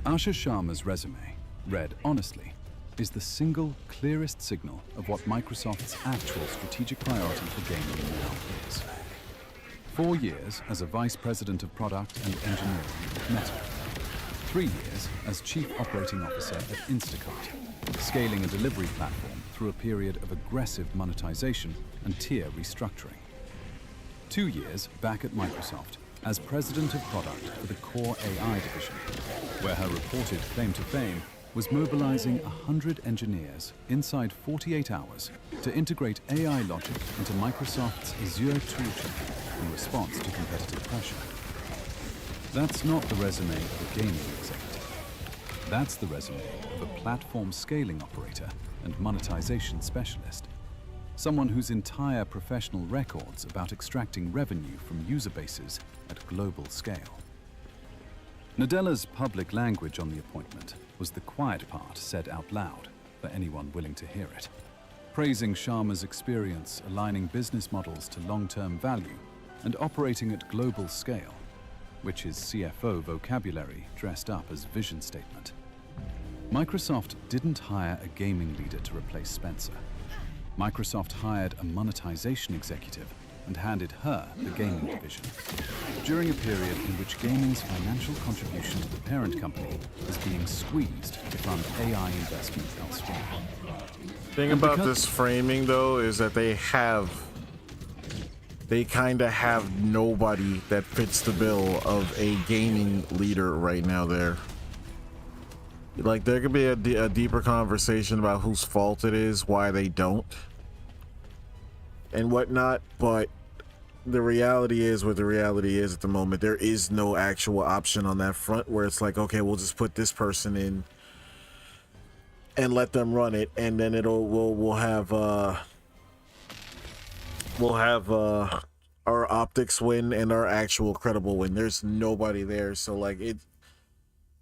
Asha Sharma's resume, read honestly, is the single clearest signal of what Microsoft's actual strategic priority for gaming now is. 4 years as a vice president of product and engineering at Meta. 3 years as chief operating officer at Instacart, scaling a delivery platform through a period of aggressive monetization and tier restructuring. 2 years back at Microsoft as president of product for the Core AI division, where her reported claim to fame was mobilizing 100 engineers inside 48 hours to integrate AI logic into Microsoft's Azure toolchain in response to competitive pressure. That's not the resume of a gaming executive. That's the resume of a platform scaling operator and monetization specialist. Someone whose entire professional record's about extracting revenue from user bases at global scale. Nadella's public language on the appointment was the quiet part said out loud for anyone willing to hear it, praising Sharma's experience aligning business models to long-term value and operating at global scale, which is CFO vocabulary dressed up as vision statement. Microsoft didn't hire a gaming leader to replace Spencer. Microsoft hired a monetization executive and handed her the gaming division, during a period in which gaming's financial contribution to the parent company is being squeezed to fund AI investment elsewhere. Thing about this framing, though, is that they kind of have nobody that fits the bill of a gaming leader right now there. Like, there could be a deeper conversation about whose fault it is, why they don't, and whatnot, but the reality is what the reality is at the moment. There is no actual option on that front where it's like, okay, we'll just put this person in and let them run it, and then we'll have our optics win and our actual credible win. There's nobody there, so like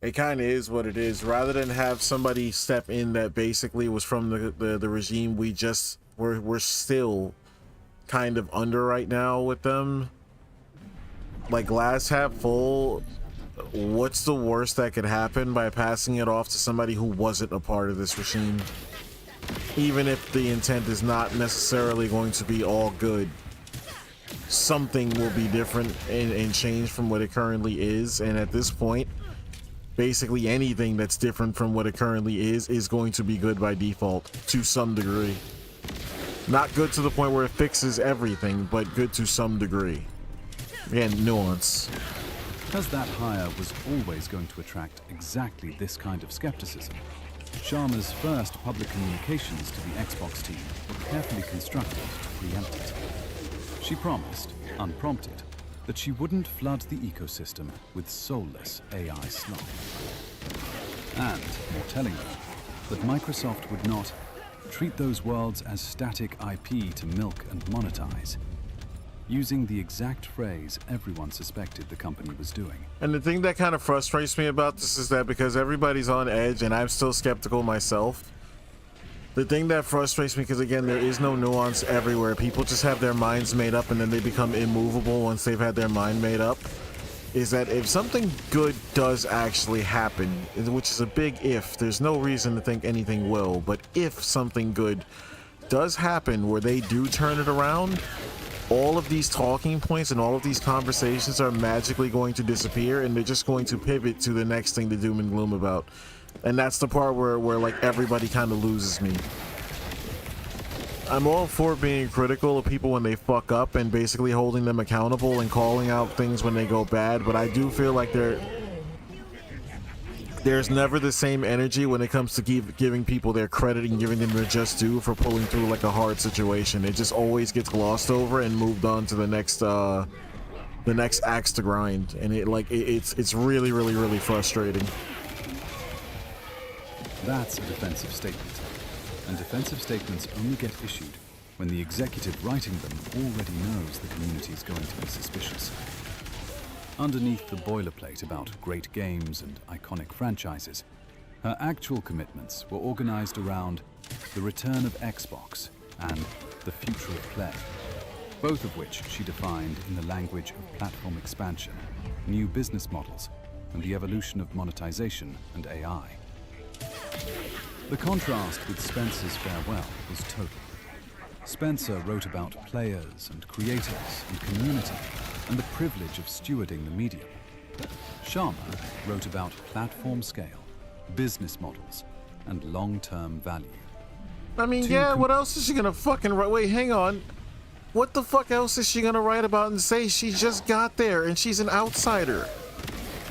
It kind of is what it is. Rather than have somebody step in that basically was from the regime we're still kind of under right now with them. Like, glass half full, what's the worst that could happen by passing it off to somebody who wasn't a part of this regime? Even if the intent is not necessarily going to be all good, something will be different and change from what it currently is. And at this point, basically anything that's different from what it currently is going to be good by default to some degree. Not good to the point where it fixes everything, but good to some degree. Again, nuance. As that hire was always going to attract exactly this kind of skepticism, Sharma's first public communications to the Xbox team were carefully constructed to preempt it. She promised, unprompted, that she wouldn't flood the ecosystem with soulless AI slop. And, more tellingly, that Microsoft would not treat those worlds as static IP to milk and monetize, using the exact phrase everyone suspected the company was doing. And the thing that kind of frustrates me about this is that because everybody's on edge and I'm still skeptical myself, the thing that frustrates me, because again, there is no nuance everywhere. People just have their minds made up and then they become immovable once they've had their mind made up, is that if something good does actually happen, which is a big if, there's no reason to think anything will, but if something good does happen where they do turn it around, all of these talking points and all of these conversations are magically going to disappear and they're just going to pivot to the next thing to doom and gloom about. And that's the part where like everybody kind of loses me. I'm all for being critical of people when they fuck up and basically holding them accountable and calling out things when they go bad, but I do feel like there's never the same energy when it comes to giving people their credit and giving them their just due for pulling through like a hard situation. It just always gets glossed over and moved on to the next axe to grind, and it's really frustrating. That's a defensive statement, and defensive statements only get issued when the executive writing them already knows the community is going to be suspicious. Underneath the boilerplate about great games and iconic franchises, her actual commitments were organized around the return of Xbox and the future of play, both of which she defined in the language of platform expansion, new business models, and the evolution of monetization and AI. The contrast with Spencer's farewell was total. Spencer wrote about players and creators and community and the privilege of stewarding the medium. Sharma wrote about platform scale, business models, and long-term value. I mean, yeah, what else is she gonna fucking write? Wait, hang on. What the fuck else is she gonna write about and say? She just got there and she's an outsider.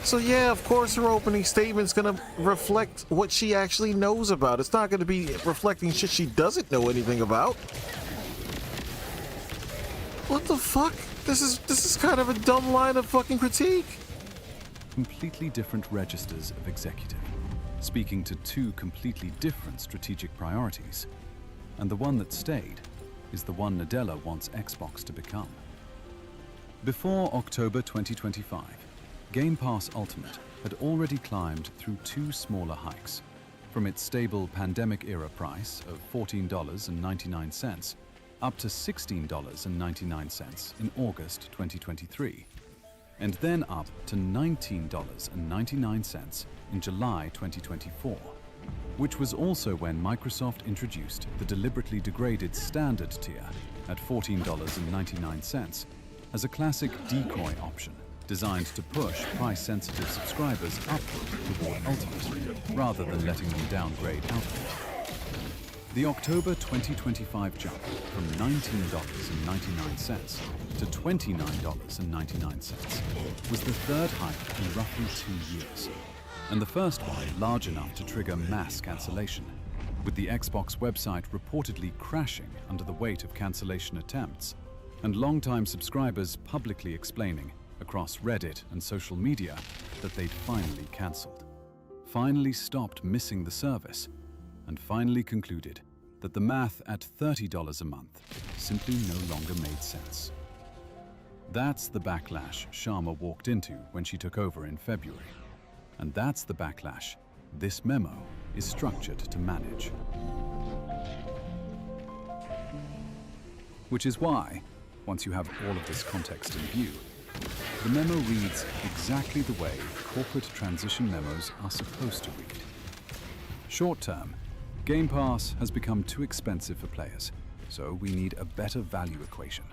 So yeah, of course her opening statement's gonna reflect what she actually knows about. It's not gonna be reflecting shit she doesn't know anything about. What the fuck? This is kind of a dumb line of fucking critique. Completely different registers of executive, speaking to two completely different strategic priorities. And the one that stayed is the one Nadella wants Xbox to become. Before October 2025, Game Pass Ultimate had already climbed through two smaller hikes, from its stable pandemic-era price of $14.99 up to $16.99 in August 2023, and then up to $19.99 in July 2024, which was also when Microsoft introduced the deliberately degraded standard tier at $14.99 as a classic decoy option designed to push price-sensitive subscribers upward toward Ultimate, rather than letting them downgrade out of it. The October 2025 jump from $19.99 to $29.99 was the third hike in roughly 2 years, and the first one large enough to trigger mass cancellation, with the Xbox website reportedly crashing under the weight of cancellation attempts, and longtime subscribers publicly explaining across Reddit and social media that they'd finally cancelled, finally stopped missing the service, and finally concluded that the math at $30 a month simply no longer made sense. That's the backlash Sharma walked into when she took over in February, And that's the backlash this memo is structured to manage. Which is why, once you have all of this context in view, the memo reads exactly the way corporate transition memos are supposed to read. Short term, Game Pass has become too expensive for players, so we need a better value equation.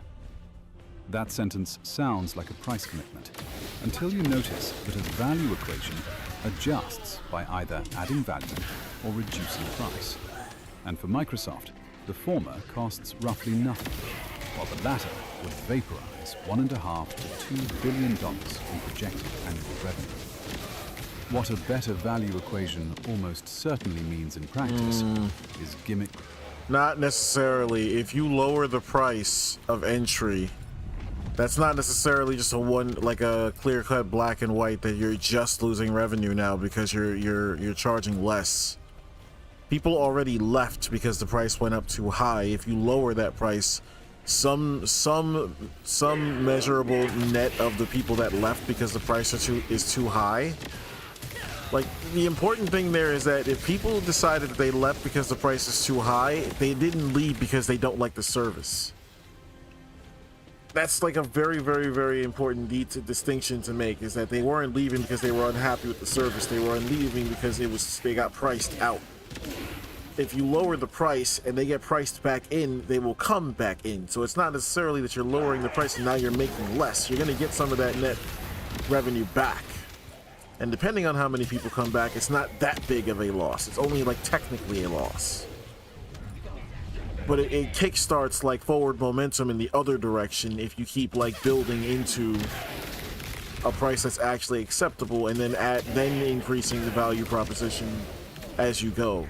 That sentence sounds like a price commitment, until you notice that a value equation adjusts by either adding value or reducing price. And for Microsoft, the former costs roughly nothing, while the latter would vaporize $1.5 to $2 billion in projected annual revenue. What a better value equation almost certainly means in practice is gimmick. Not necessarily. If you lower the price of entry, that's not necessarily just a clear-cut black and white that you're just losing revenue now because you're charging less. People already left because the price went up too high. If you lower that price, some measurable net of the people that left because the price is too high. Like, the important thing there is that if people decided that they left because the price is too high, they didn't leave because they don't like the service. That's like a very, very, very important distinction to make, is that they weren't leaving because they were unhappy with the service. They were leaving because they got priced out. If you lower the price and they get priced back in, they will come back in. So it's not necessarily that you're lowering the price and now you're making less. You're going to get some of that net revenue back. And depending on how many people come back, it's not that big of a loss. It's only like technically a loss. But it kickstarts like forward momentum in the other direction if you keep like building into a price that's actually acceptable and then increasing the value proposition as you go.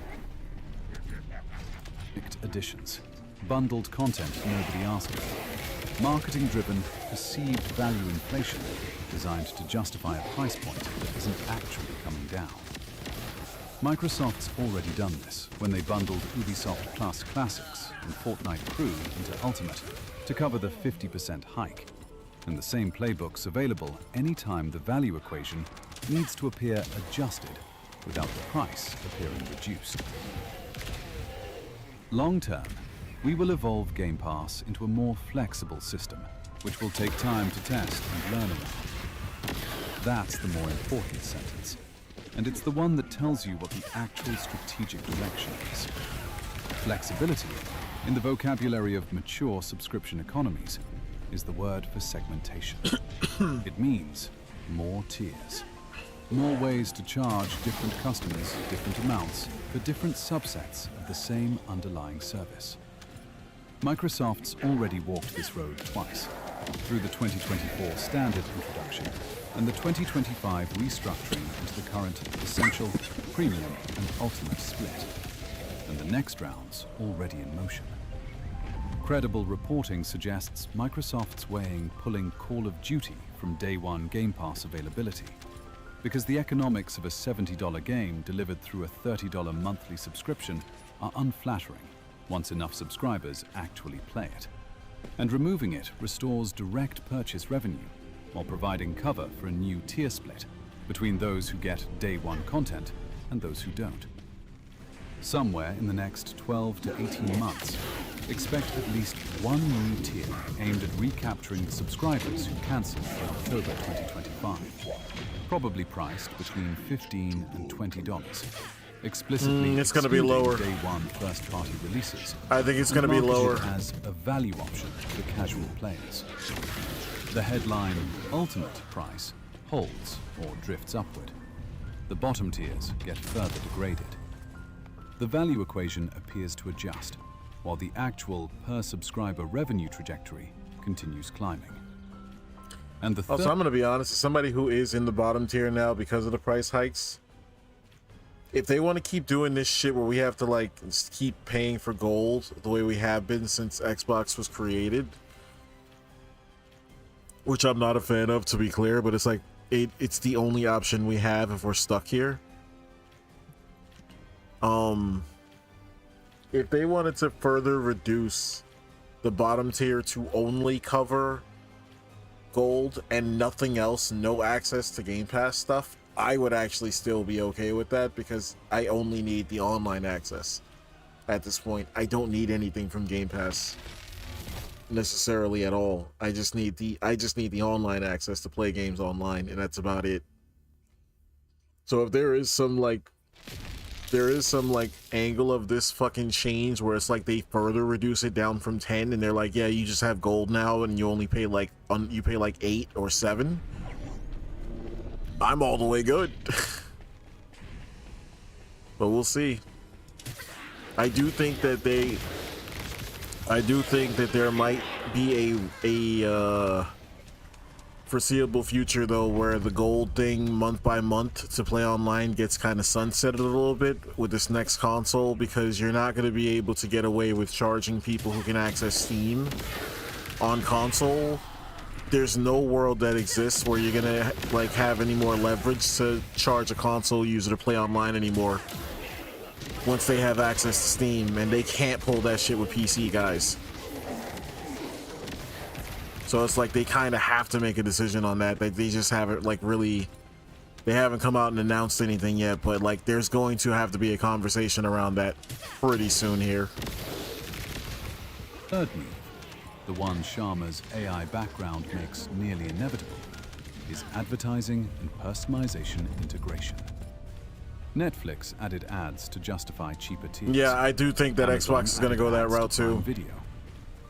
Additions, bundled content nobody asked for, marketing-driven perceived value inflation designed to justify a price point that isn't actually coming down. Microsoft's already done this when they bundled Ubisoft Plus Classics and Fortnite Crew into Ultimate to cover the 50% hike. And the same playbook's available anytime the value equation needs to appear adjusted without the price appearing reduced. Long term, we will evolve Game Pass into a more flexible system, which will take time to test and learn around. That's the more important sentence, and it's the one that tells you what the actual strategic direction is. Flexibility, in the vocabulary of mature subscription economies, is the word for segmentation. It means more tiers. More ways to charge different customers different amounts for different subsets of the same underlying service. Microsoft's already walked this road twice, through the 2024 standard introduction and the 2025 restructuring into the current Essential, Premium, and Ultimate split, and the next round's already in motion. Credible reporting suggests Microsoft's weighing pulling Call of Duty from day one Game Pass availability, because the economics of a $70 game delivered through a $30 monthly subscription are unflattering once enough subscribers actually play it. And removing it restores direct purchase revenue while providing cover for a new tier split between those who get day one content and those who don't. Somewhere in the next 12 to 18 months, expect at least one new tier aimed at recapturing the subscribers who cancelled in October 2025. Probably priced between $15 and $20. Explicitly, it's going to be lower. Day one first-party releases. I think it's going to be lower as a value option for casual players. The headline Ultimate price holds or drifts upward. The bottom tiers get further degraded. The value equation appears to adjust, while the actual per-subscriber revenue trajectory continues climbing. And the also, I'm going to be honest, as somebody who is in the bottom tier now because of the price hikes, if they want to keep doing this shit where we have to like keep paying for gold the way we have been since Xbox was created, which I'm not a fan of, to be clear, but it's like it's the only option we have if we're stuck here. If they wanted to further reduce the bottom tier to only cover gold and nothing else, no access to Game Pass stuff, I would actually still be okay with that because I only need the online access at this point. I don't need anything from Game Pass necessarily at all. I just need the online access to play games online, and that's about it. So if there is some angle of this fucking change where it's like they further reduce it down from 10 and they're like, yeah, you just have gold now and you only pay like you pay like 8 or 7, I'm all the way good. But we'll see. I do think that there might be a foreseeable future though where the gold thing month by month to play online gets kind of sunsetted a little bit with this next console, because you're not going to be able to get away with charging people who can access Steam on console. There's no world that exists where you're gonna like have any more leverage to charge a console user to play online anymore once they have access to Steam, and they can't pull that shit with PC guys. So it's like they kind of have to make a decision on that. They just haven't they haven't come out and announced anything yet, but like there's going to have to be a conversation around that pretty soon here. Third move, the one Sharma's AI background makes nearly inevitable, is advertising and personalization integration. Netflix added ads to justify cheaper tiers. Yeah, I do think that Amazon Xbox is going to go that added route ads to too. Prime Video.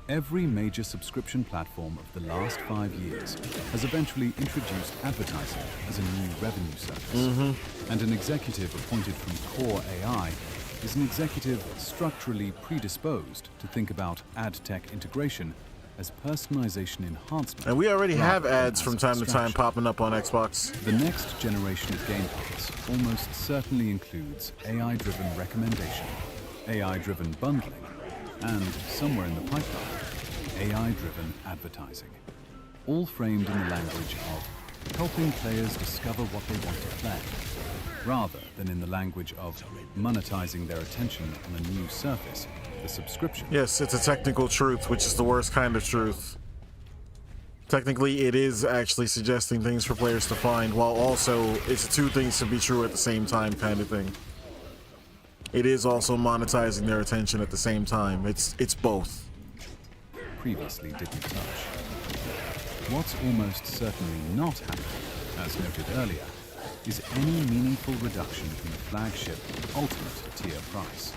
Every major subscription platform of the last 5 years has eventually introduced advertising as a new revenue service. And an executive appointed from Core AI is an executive structurally predisposed to think about ad tech integration as personalization enhancement. And we already have rather than ads as from time to time abstraction. popping up on Xbox. The next generation of Game Pass almost certainly includes AI-driven recommendation, AI-driven bundling, and somewhere in the pipeline, AI-driven advertising. All framed in the language of helping players discover what they want to play, rather than in the language of monetizing their attention on a new surface, the subscription. Yes, it's a technical truth, which is the worst kind of truth. Technically, it is actually suggesting things for players to find, while also it's two things to be true at the same time kind of thing. It is also monetizing their attention at the same time. It's both. Previously didn't touch. What's almost certainly not happening, as noted earlier, is any meaningful reduction in the flagship Ultimate tier price.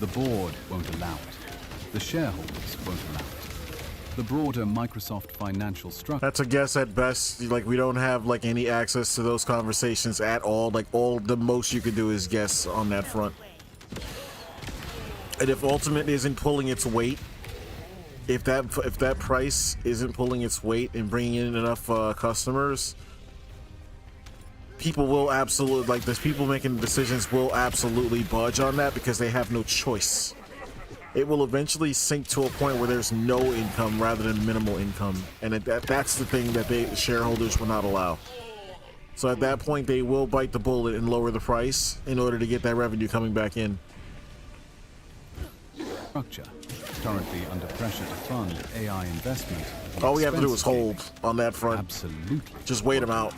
The board won't allow it. The shareholders won't allow it. The broader Microsoft financial structure. That's a guess at best. Like, we don't have like any access to those conversations at all. Like, all the most you could do is guess on that front. And if Ultimate isn't pulling its weight, if that price isn't pulling its weight and bringing in enough customers, people will absolutely, like, the people making the decisions will absolutely budge on that because they have no choice. It will eventually sink to a point where there's no income rather than minimal income, and that's the thing that the shareholders will not allow. So at that point, they will bite the bullet and lower the price in order to get that revenue coming back in. Structure, currently under pressure to fund AI investment. All we have to do is hold on that front. Absolutely. Just wait them out.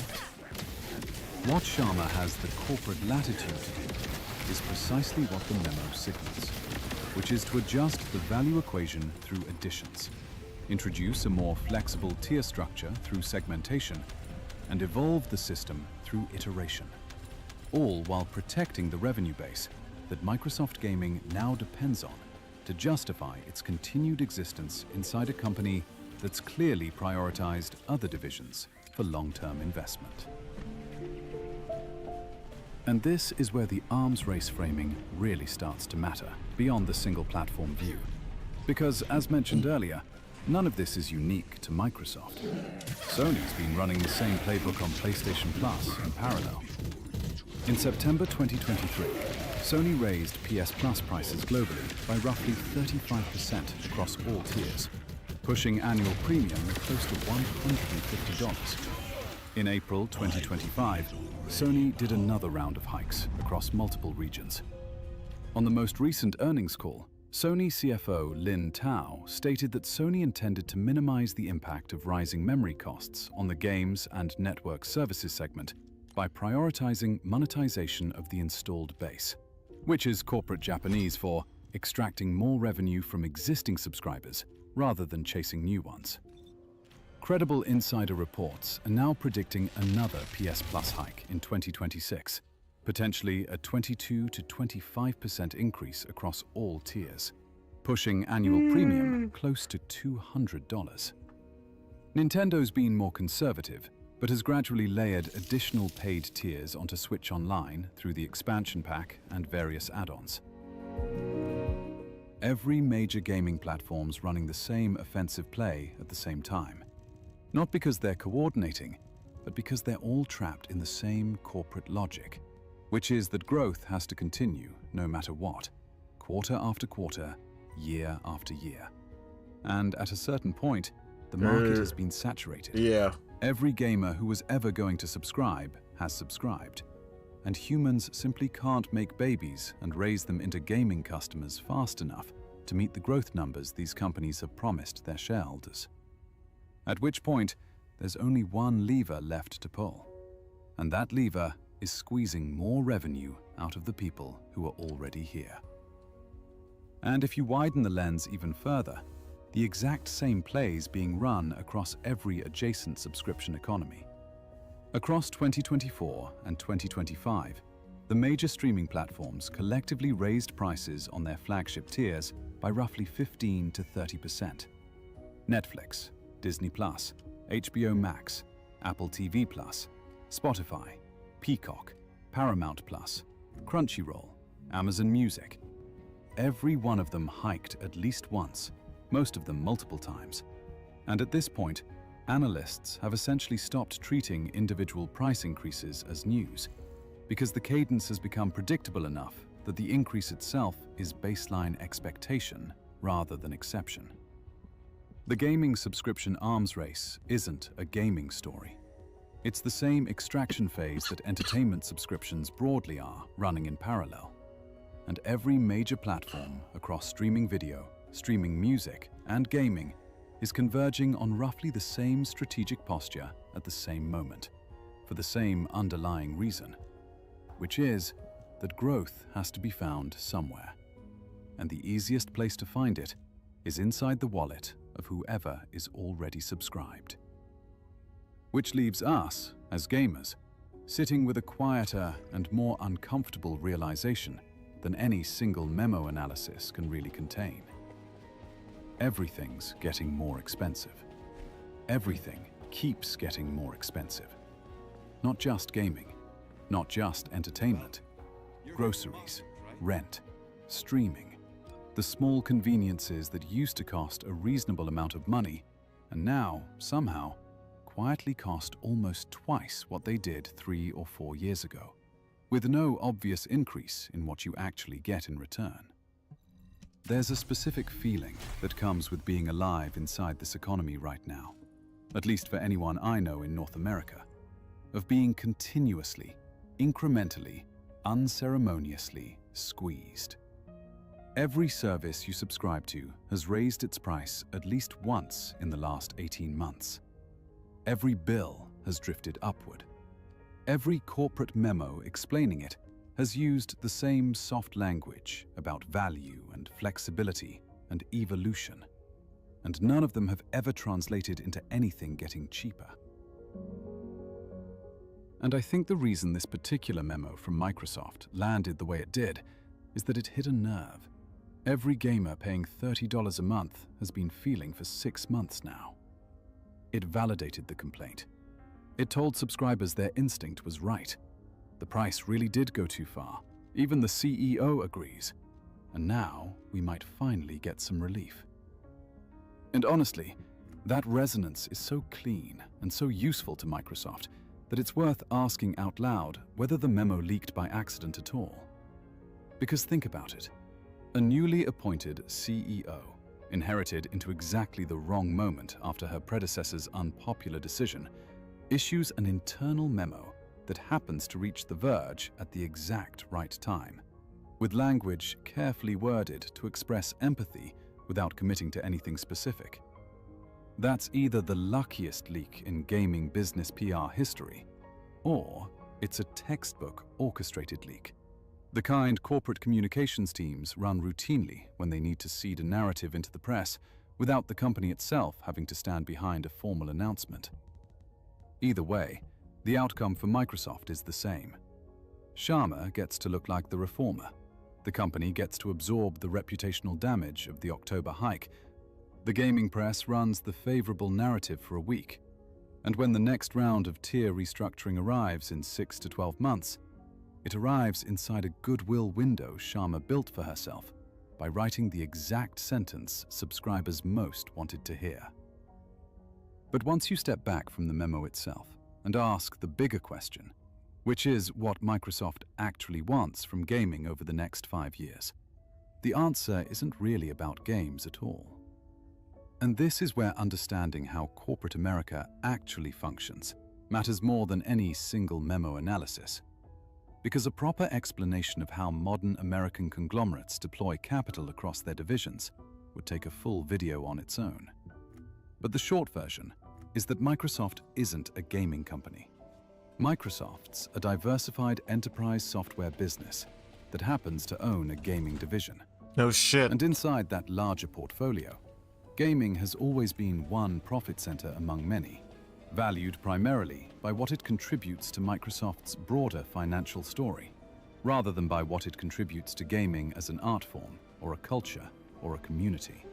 What Sharma has the corporate latitude to do is precisely what the memo signals, which is to adjust the value equation through additions, introduce a more flexible tier structure through segmentation, and evolve the system through iteration, all while protecting the revenue base that Microsoft Gaming now depends on to justify its continued existence inside a company that's clearly prioritized other divisions for long-term investment. And this is where the arms race framing really starts to matter, beyond the single platform view. Because, as mentioned earlier, none of this is unique to Microsoft. Sony's been running the same playbook on PlayStation Plus in parallel. In September 2023, Sony raised PS Plus prices globally by roughly 35% across all tiers, pushing annual premium close to $150. In April 2025, Sony did another round of hikes across multiple regions. On the most recent earnings call, Sony CFO Lin Tao stated that Sony intended to minimize the impact of rising memory costs on the games and network services segment by prioritizing monetization of the installed base, which is corporate Japanese for extracting more revenue from existing subscribers rather than chasing new ones. Credible insider reports are now predicting another PS Plus hike in 2026, potentially a 22 to 25% increase across all tiers, pushing annual premium close to $200. Nintendo's been more conservative, but has gradually layered additional paid tiers onto Switch Online through the expansion pack and various add-ons. Every major gaming platform's running the same offensive play at the same time. Not because they're coordinating, but because they're all trapped in the same corporate logic, which is that growth has to continue no matter what, quarter after quarter, year after year. And at a certain point, the market has been saturated. Yeah. Every gamer who was ever going to subscribe has subscribed, and humans simply can't make babies and raise them into gaming customers fast enough to meet the growth numbers these companies have promised their shareholders. At which point, there's only one lever left to pull, and that lever is squeezing more revenue out of the people who are already here. And if you widen the lens even further, the exact same plays being run across every adjacent subscription economy. Across 2024 and 2025, the major streaming platforms collectively raised prices on their flagship tiers by roughly 15 to 30%. Netflix, Disney+, HBO Max, Apple TV+, Spotify, Peacock, Paramount+, Crunchyroll, Amazon Music. Every one of them hiked at least once, most of them multiple times. And at this point, analysts have essentially stopped treating individual price increases as news, because the cadence has become predictable enough that the increase itself is baseline expectation rather than exception. The gaming subscription arms race isn't a gaming story. It's the same extraction phase that entertainment subscriptions broadly are, running in parallel. And every major platform across streaming video, streaming music, and gaming is converging on roughly the same strategic posture at the same moment, for the same underlying reason, which is that growth has to be found somewhere. And the easiest place to find it is inside the wallet of whoever is already subscribed. Which leaves us, as gamers, sitting with a quieter and more uncomfortable realization than any single memo analysis can really contain. Everything's getting more expensive. Everything keeps getting more expensive. Not just gaming, not just entertainment, groceries, rent, streaming, the small conveniences that used to cost a reasonable amount of money and now, somehow, quietly cost almost twice what they did 3 or 4 years ago, with no obvious increase in what you actually get in return. There's a specific feeling that comes with being alive inside this economy right now, at least for anyone I know in North America, of being continuously, incrementally, unceremoniously squeezed. Every service you subscribe to has raised its price at least once in the last 18 months. Every bill has drifted upward. Every corporate memo explaining it has used the same soft language about value and flexibility and evolution, and none of them have ever translated into anything getting cheaper. And I think the reason this particular memo from Microsoft landed the way it did is that it hit a nerve. Every gamer paying $30 a month has been feeling for 6 months now. It validated the complaint. It told subscribers their instinct was right. The price really did go too far. Even the CEO agrees. And now we might finally get some relief. And honestly, that resonance is so clean and so useful to Microsoft that it's worth asking out loud whether the memo leaked by accident at all. Because think about it. A newly appointed CEO, inherited into exactly the wrong moment after her predecessor's unpopular decision, issues an internal memo that happens to reach The Verge at the exact right time, with language carefully worded to express empathy without committing to anything specific. That's either the luckiest leak in gaming business PR history, or It's a textbook orchestrated leak. The kind corporate communications teams run routinely when they need to seed a narrative into the press without the company itself having to stand behind a formal announcement. Either way, the outcome for Microsoft is the same. Sharma gets to look like the reformer. The company gets to absorb the reputational damage of the October hike. The gaming press runs the favorable narrative for a week. And when the next round of tier restructuring arrives in 6 to 12 months, it arrives inside a goodwill window Sharma built for herself by writing the exact sentence subscribers most wanted to hear. But once you step back from the memo itself and ask the bigger question, which is what Microsoft actually wants from gaming over the next 5 years, the answer isn't really about games at all. And this is where understanding how corporate America actually functions matters more than any single memo analysis. Because a proper explanation of how modern American conglomerates deploy capital across their divisions would take a full video on its own. But the short version is that Microsoft isn't a gaming company. Microsoft's a diversified enterprise software business that happens to own a gaming division. No shit. And inside that larger portfolio, gaming has always been one profit center among many, valued primarily by what it contributes to Microsoft's broader financial story, rather than by what it contributes to gaming as an art form, or a culture, or a community.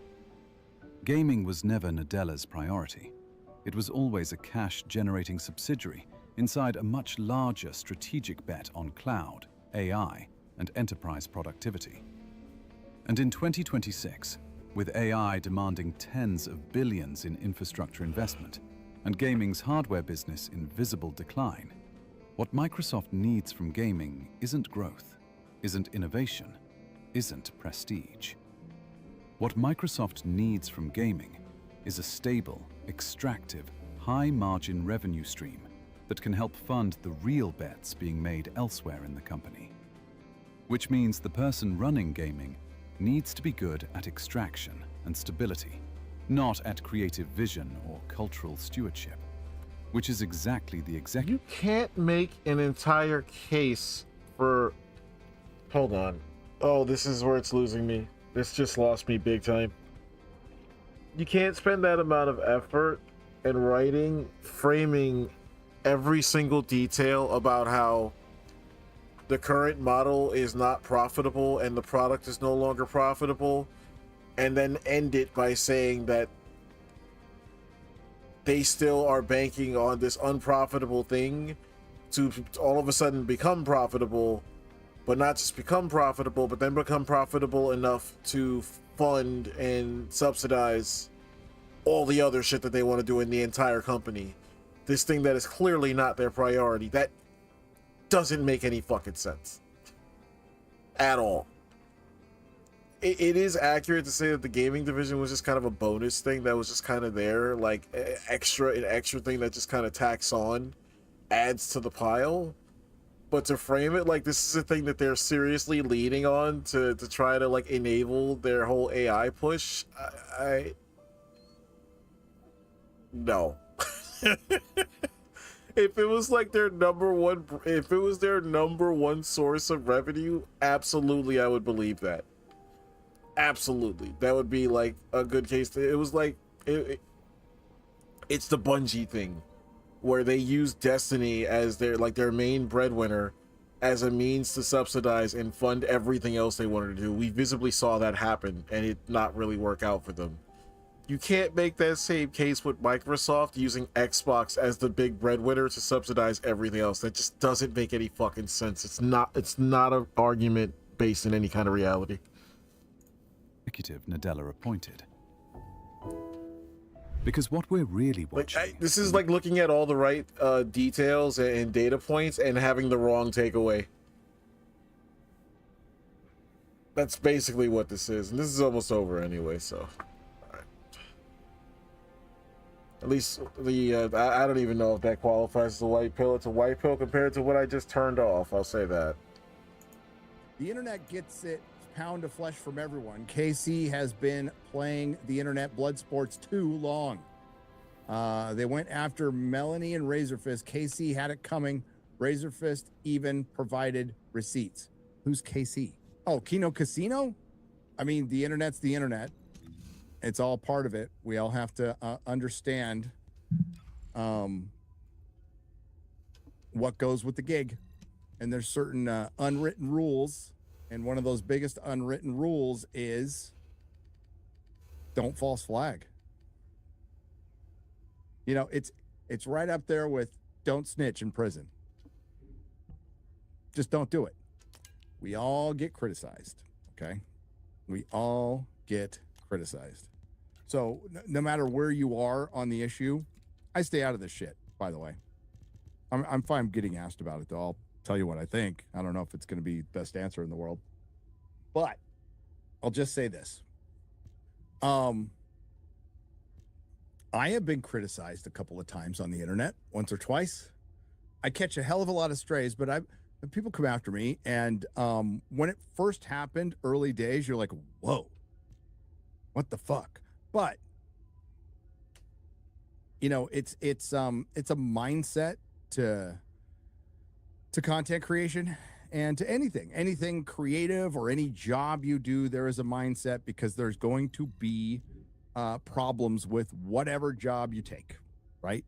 Gaming was never Nadella's priority. It was always a cash-generating subsidiary inside a much larger strategic bet on cloud, AI, and enterprise productivity. And in 2026, with AI demanding tens of billions in infrastructure investment, and gaming's hardware business in visible decline, what Microsoft needs from gaming isn't growth, isn't innovation, isn't prestige. What Microsoft needs from gaming is a stable, extractive, high-margin revenue stream that can help fund the real bets being made elsewhere in the company. Which means the person running gaming needs to be good at extraction and stability, not at creative vision or cultural stewardship, which is exactly the executive. You can't make an entire case for... Hold on. Oh, this is where it's losing me. This just lost me big time. You can't spend that amount of effort in writing, framing every single detail about how the current model is not profitable and the product is no longer profitable, and then end it by saying that they still are banking on this unprofitable thing to all of a sudden become profitable, but not just become profitable, but then become profitable enough to fund and subsidize all the other shit that they want to do in the entire company. This thing that is clearly not their priority. That doesn't make any fucking sense at all. It is accurate to say that the gaming division was just kind of a bonus thing that was just kind of there, like an extra thing that just kind of tacks on, adds to the pile. But to frame it like this is a thing that they're seriously leaning on to try to like enable their whole AI push, no. If it was like their number one source of revenue, absolutely I would believe that. Absolutely. That would be like a good case. It was like it's the Bungie thing where they use Destiny as their main breadwinner as a means to subsidize and fund everything else they wanted to do. We visibly saw that happen and it not really work out for them. You can't make that same case with Microsoft using Xbox as the big breadwinner to subsidize everything else. That just doesn't make any fucking sense. It's not an argument based in any kind of reality. Executive Nadella appointed. Because what we're really watching... this is like looking at all the right details and data points and having the wrong takeaway. That's basically what this is. And this is almost over anyway, so... At least the I don't even know if that qualifies as a white pill. It's a white pill compared to what I just turned off. I'll say that. The internet gets its pound of flesh from everyone. KC has been playing the internet blood sports too long. They went after Melanie and Razorfist. KC had it coming Razor Fist even provided receipts. Who's KC? Oh, Kino Casino? I mean, the internet's the internet. It's all part of it. We all have to understand what goes with the gig. And there's certain unwritten rules. And one of those biggest unwritten rules is don't false flag. You know, it's right up there with don't snitch in prison. Just don't do it. We all get criticized, okay? We all get criticized. So no matter where you are on the issue, I stay out of this shit, by the way. I'm fine getting asked about it, though. I'll tell you what I think. I don't know if it's going to be the best answer in the world. But I'll just say this. I have been criticized a couple of times on the internet, once or twice. I catch a hell of a lot of strays, but people come after me. And when it first happened, early days, you're like, whoa, what the fuck? But, you know, it's a mindset to content creation and to anything creative or any job you do. There is a mindset because there's going to be problems with whatever job you take, right?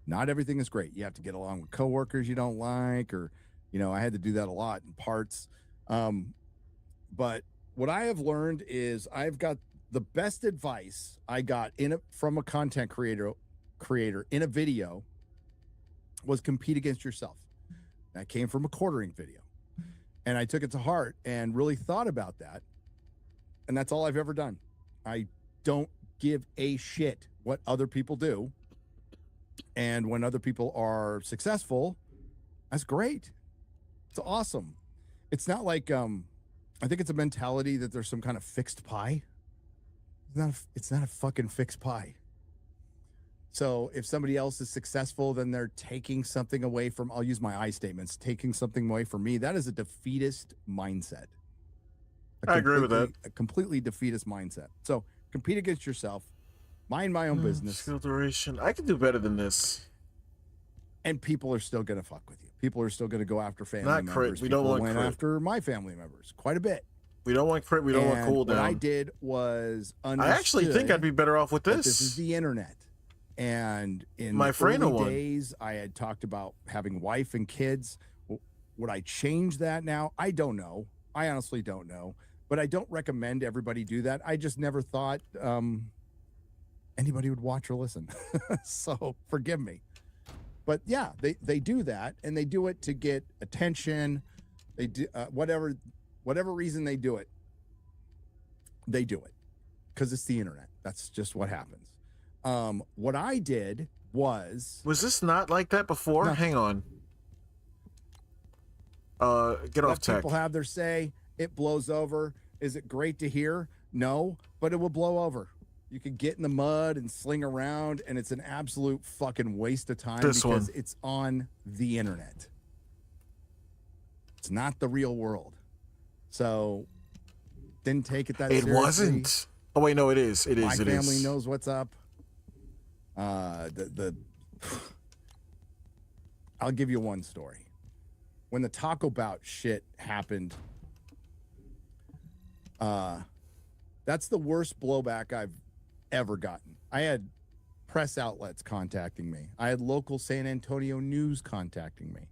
Not everything is great. You have to get along with coworkers you don't like, or, you know, I had to do that a lot in parts. But what I have learned is I've got the best advice I got from a content creator in a video was compete against yourself. That came from a quartering video. And I took it to heart and really thought about that. And that's all I've ever done. I don't give a shit what other people do. And when other people are successful, that's great. It's awesome. It's not like, I think it's a mentality that there's some kind of fixed pie. It's not a fucking fixed pie. So if somebody else is successful, then they're taking something away from, I'll use my I statements, taking something away from me. That is a defeatist mindset. I agree with that. A completely defeatist mindset. So compete against yourself, mind my own business. Skill duration. I can do better than this. And people are still going to fuck with you. People are still going to go after family Not members. crit. We don't want went crit. after my family members quite a bit. We don't want crit. We don't want cooldown. What I did was I actually think I'd be better off with this. This is the internet. And in My the early one. days, I had talked about having wife and kids. Would I change that now? I don't know. I honestly don't know. But I don't recommend everybody do that. I just never thought anybody would watch or listen. So forgive me. But yeah, they do that, and they do it to get attention. They do whatever reason they do it because it's the internet. That's just what happens. What I did was this not like that before? No. Hang on. Get off tech. People have their say. It blows over. Is it great to hear? No, but it will blow over. You can get in the mud and sling around, and it's an absolute fucking waste of time because it's on the internet. It's not the real world. So didn't take it that seriously. It wasn't. Oh wait, no, it is. It is. My it family is. knows what's up. I'll give you one story. When the Taco Bout shit happened, that's the worst blowback I've ever gotten. I had press outlets contacting me. I had local San Antonio news contacting me.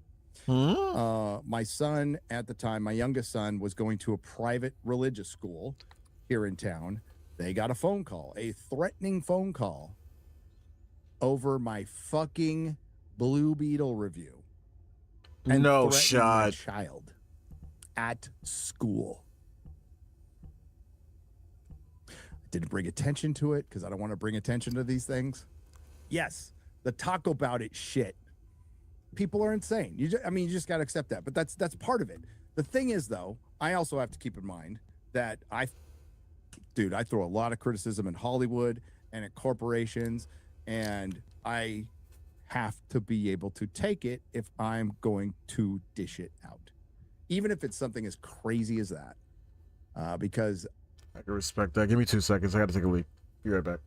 My son at the time, my youngest son, was going to a private religious school here in town. They got a phone call, a threatening phone call over my fucking Blue Beetle review. And no threatening shot. my child at school. Didn't bring attention to it because I don't want to bring attention to these things. Yes, the Taco Bout it shit. People are insane. You just got to accept that. But that's part of it. The thing is, though, I also have to keep in mind that I throw a lot of criticism in Hollywood and at corporations, and I have to be able to take it if I'm going to dish it out, even if it's something as crazy as that, because I can respect that. Give me 2 seconds. I got to take a leak. Be right back.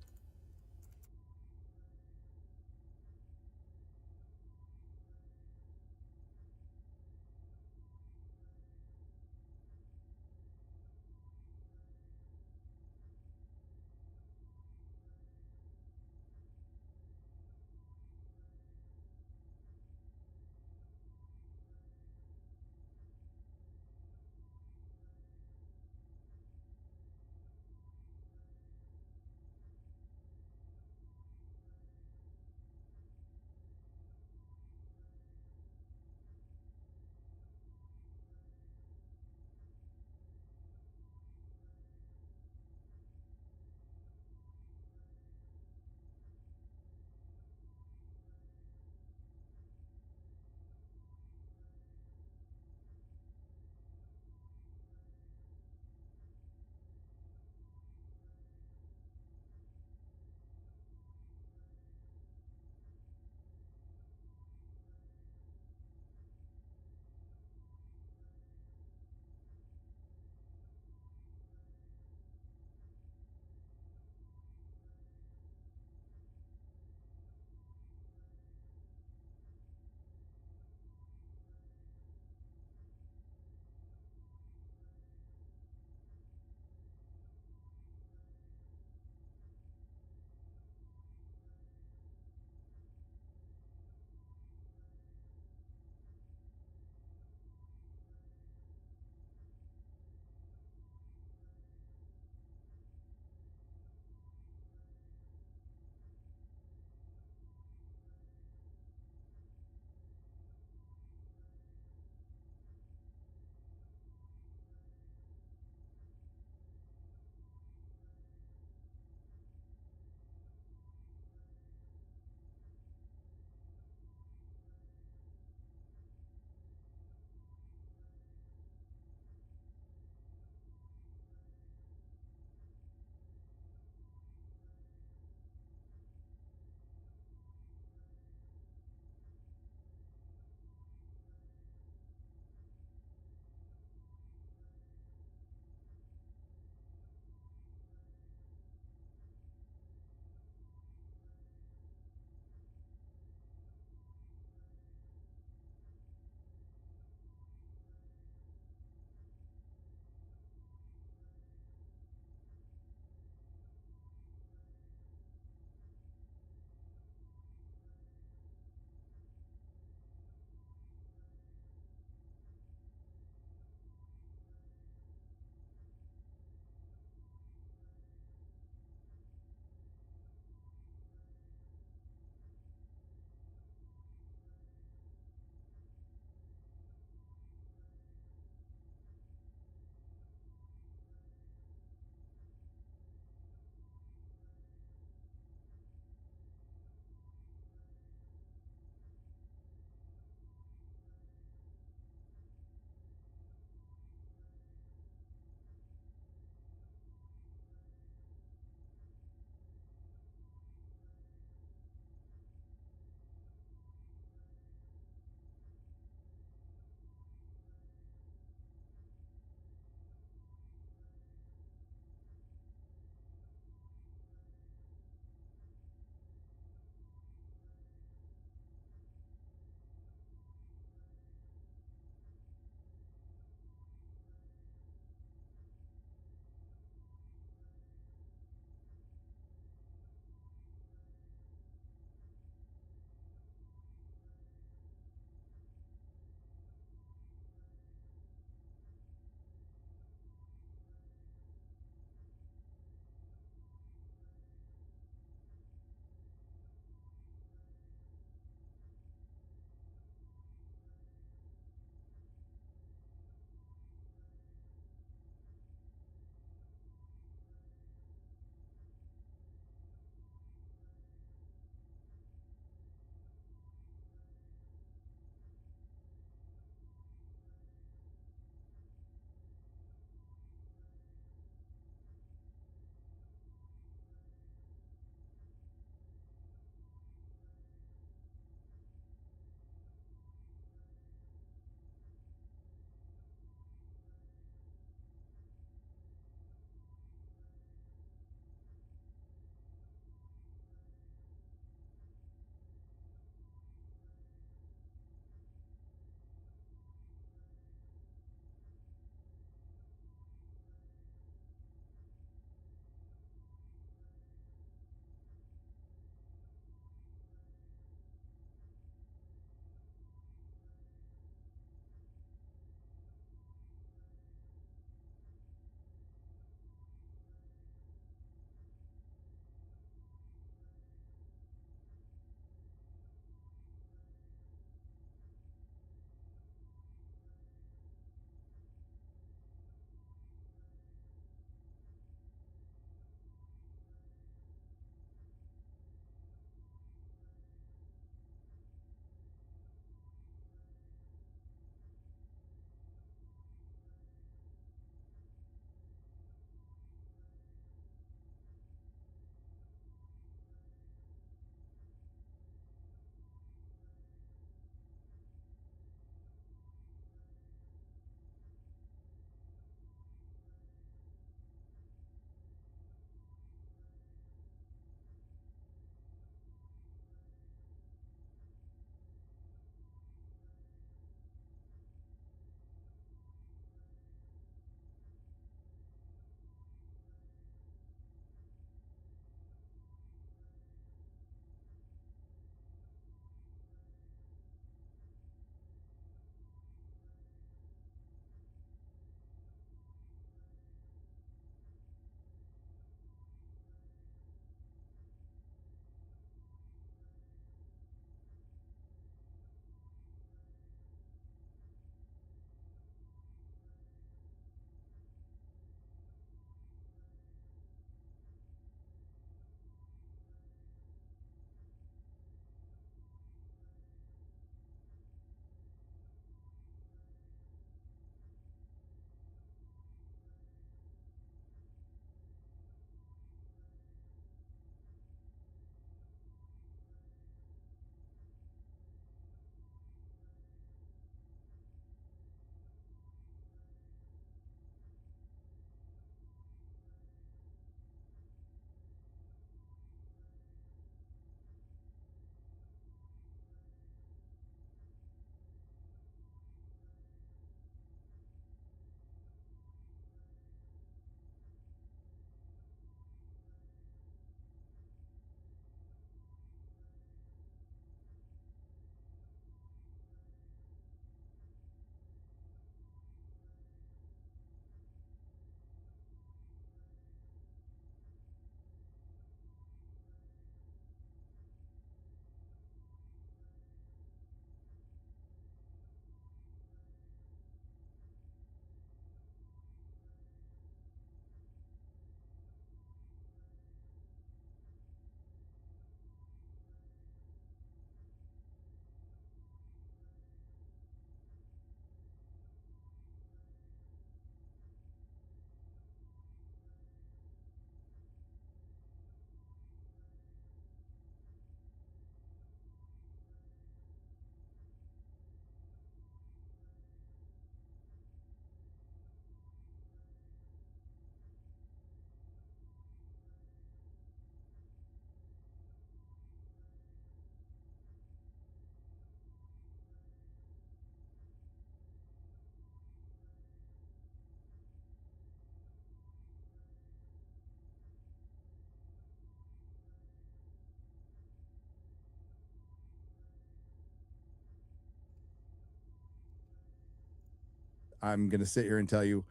I'm going to sit here and tell you,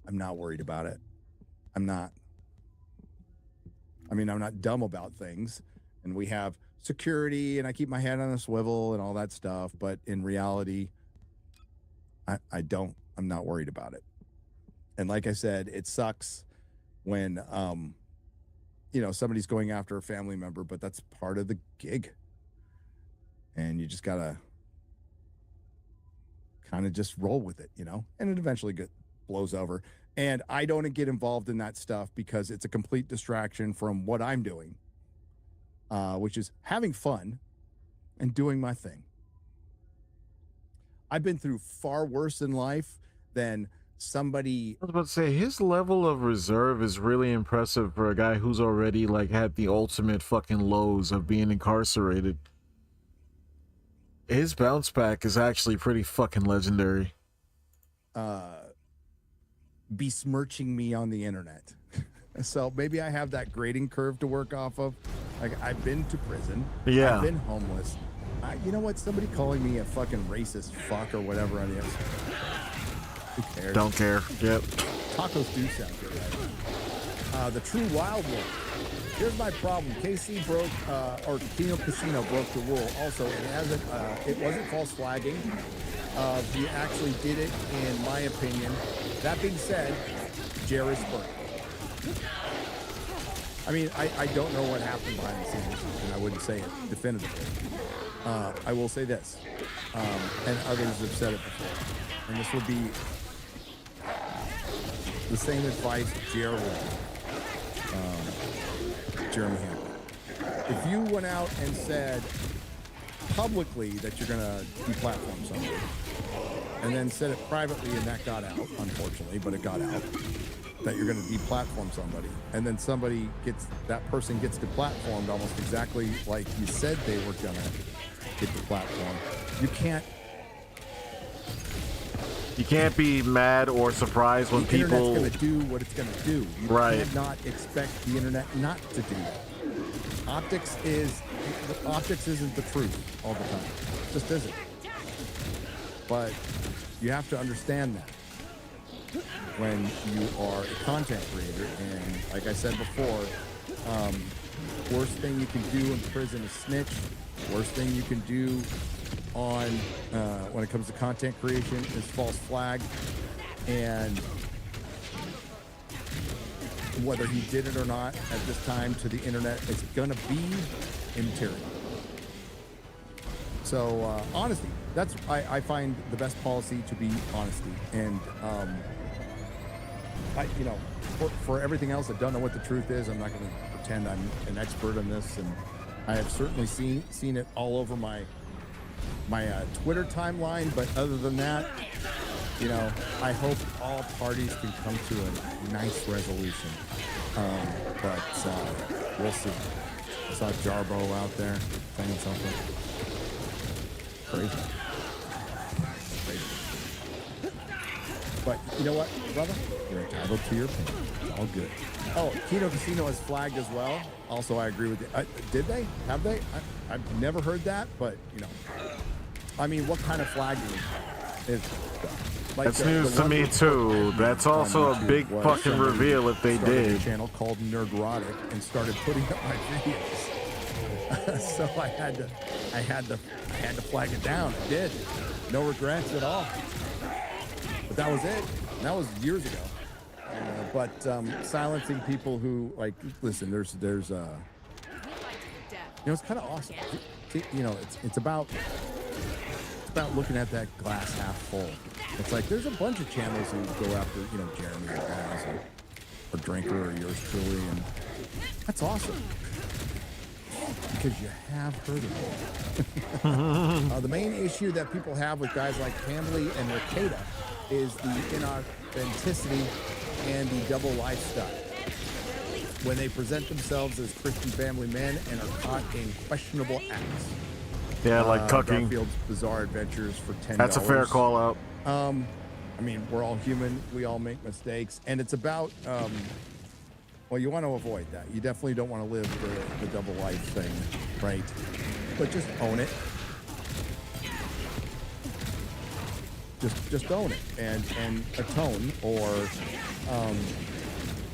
I'm not worried about it. I'm not. I mean, I'm not dumb about things, and we have security, and I keep my head on a swivel and all that stuff. But in reality, I'm not worried about it. And like I said, it sucks when, somebody's going after a family member, but that's part of the gig. And you just gotta kind of just roll with it, and it eventually blows over. And I don't get involved in that stuff because it's a complete distraction from what I'm doing, which is having fun and doing my thing. I've been through far worse in life than somebody. I was about to say, his level of reserve is really impressive for a guy who's already had the ultimate fucking lows of being incarcerated. His bounce back is actually pretty fucking legendary. Besmirching me on the internet. So maybe I have that grading curve to work off of. Like, I've been to prison. Yeah. I've been homeless. You know what? Somebody calling me a fucking racist fuck or whatever on the episode. Who cares? Don't care. Yep. Tacos do sound good, right? The True Wild One. Here's my problem. KC broke, or Kino Casino broke the rule. Also, it wasn't false flagging. He actually did it, in my opinion. That being said, Jerry's burnt. I mean, I don't know what happened behind the scenes, and I wouldn't say it definitively. I will say this, and others have said it before, and this would be the same advice Jeremy had. If you went out and said publicly that you're going to deplatform somebody, and then said it privately and that got out, unfortunately, but it got out, that you're going to deplatform somebody, and then that person gets deplatformed almost exactly like you said they were going to get deplatformed, you can't be mad or surprised when the people... internet's going to do what it's going to do. You cannot expect the internet not to do that. Optics isn't the truth all the time. It just isn't. But you have to understand that when you are a content creator. And like I said before, worst thing you can do in prison is snitch. Worst thing you can do on when it comes to content creation is false flag. And whether he did it or not at this time to the internet is going to be immaterial. So honesty, I find the best policy to be honesty. And for everything else, I don't know what the truth is. I'm not going to pretend I'm an expert on this, and I have certainly seen it all over my Twitter timeline. But other than that, I hope all parties can come to a nice resolution. But we'll see. I saw Jarbo out there saying something crazy. But you know what, brother? You're entitled to your opinion. It's all good. Oh, Kino Casino is flagged as well. Also, I agree with you. Did they? Have they? I've never heard that, but I mean, what kind of flagging is? That's news to me too. That's also a big fucking reveal if they did. A channel called Nerdrotic and started putting up my videos. So I had to flag it down. I did. No regrets at all. But that was it. And that was years ago. But silencing people who listen. There's it's kind of awesome. It's about looking at that glass half full. It's like there's a bunch of channels who go after, Jeremy or Baz or Drinker or yours truly, and that's awesome. Because you have heard of it. The main issue that people have with guys like Hambly and Ricada is the inauthenticity and the double lifestyle. When they present themselves as Christian family men and are caught in questionable acts. Yeah, like cucking. Garfield's Bizarre Adventures for $10. That's a fair call out. I mean, we're all human. We all make mistakes. And it's about, well, you want to avoid that. You definitely don't want to live the double life thing, right? But just own it. Just own it and atone or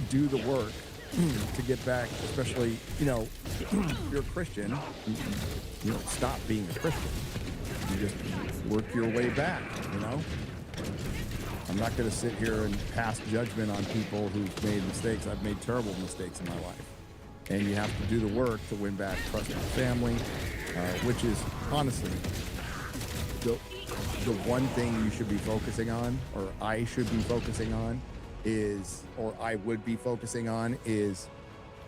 do the work to get back, especially, you know, if you're a Christian, you don't stop being a Christian. You just work your way back, you know? I'm not going to sit here and pass judgment on people who've made mistakes. I've made terrible mistakes in my life. And you have to do the work to win back trust in the family, which is honestly the one thing you should be focusing on, or I should be focusing on, is, or I would be focusing on, is,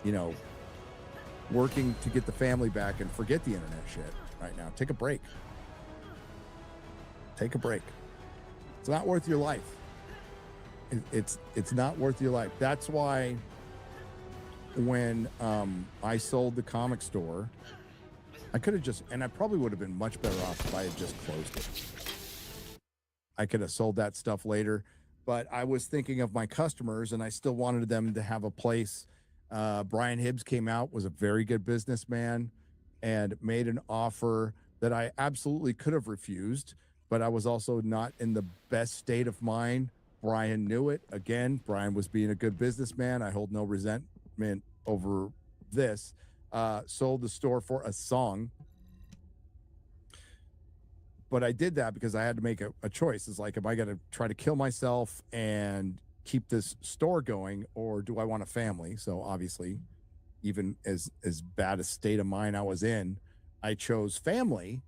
you know, working to get the family back and forget the internet shit right now. Take a break. Take a break. It's not worth your life. It's not worth your life. That's why when I sold the comic store, I could have just, and I probably would have been much better off if I had just closed it. I could have sold that stuff later, but I was thinking of my customers and I still wanted them to have a place. Brian Hibbs came out, was a very good businessman, and made an offer that I absolutely could have refused, but I was also not in the best state of mind. Brian knew it. Again, Brian was being a good businessman. I hold no resentment over this. Sold the store for a song. But I did that because I had to make a choice. It's like, am I going to try to kill myself and keep this store going, or do I want a family? So obviously, even as bad a state of mind I was in, I chose family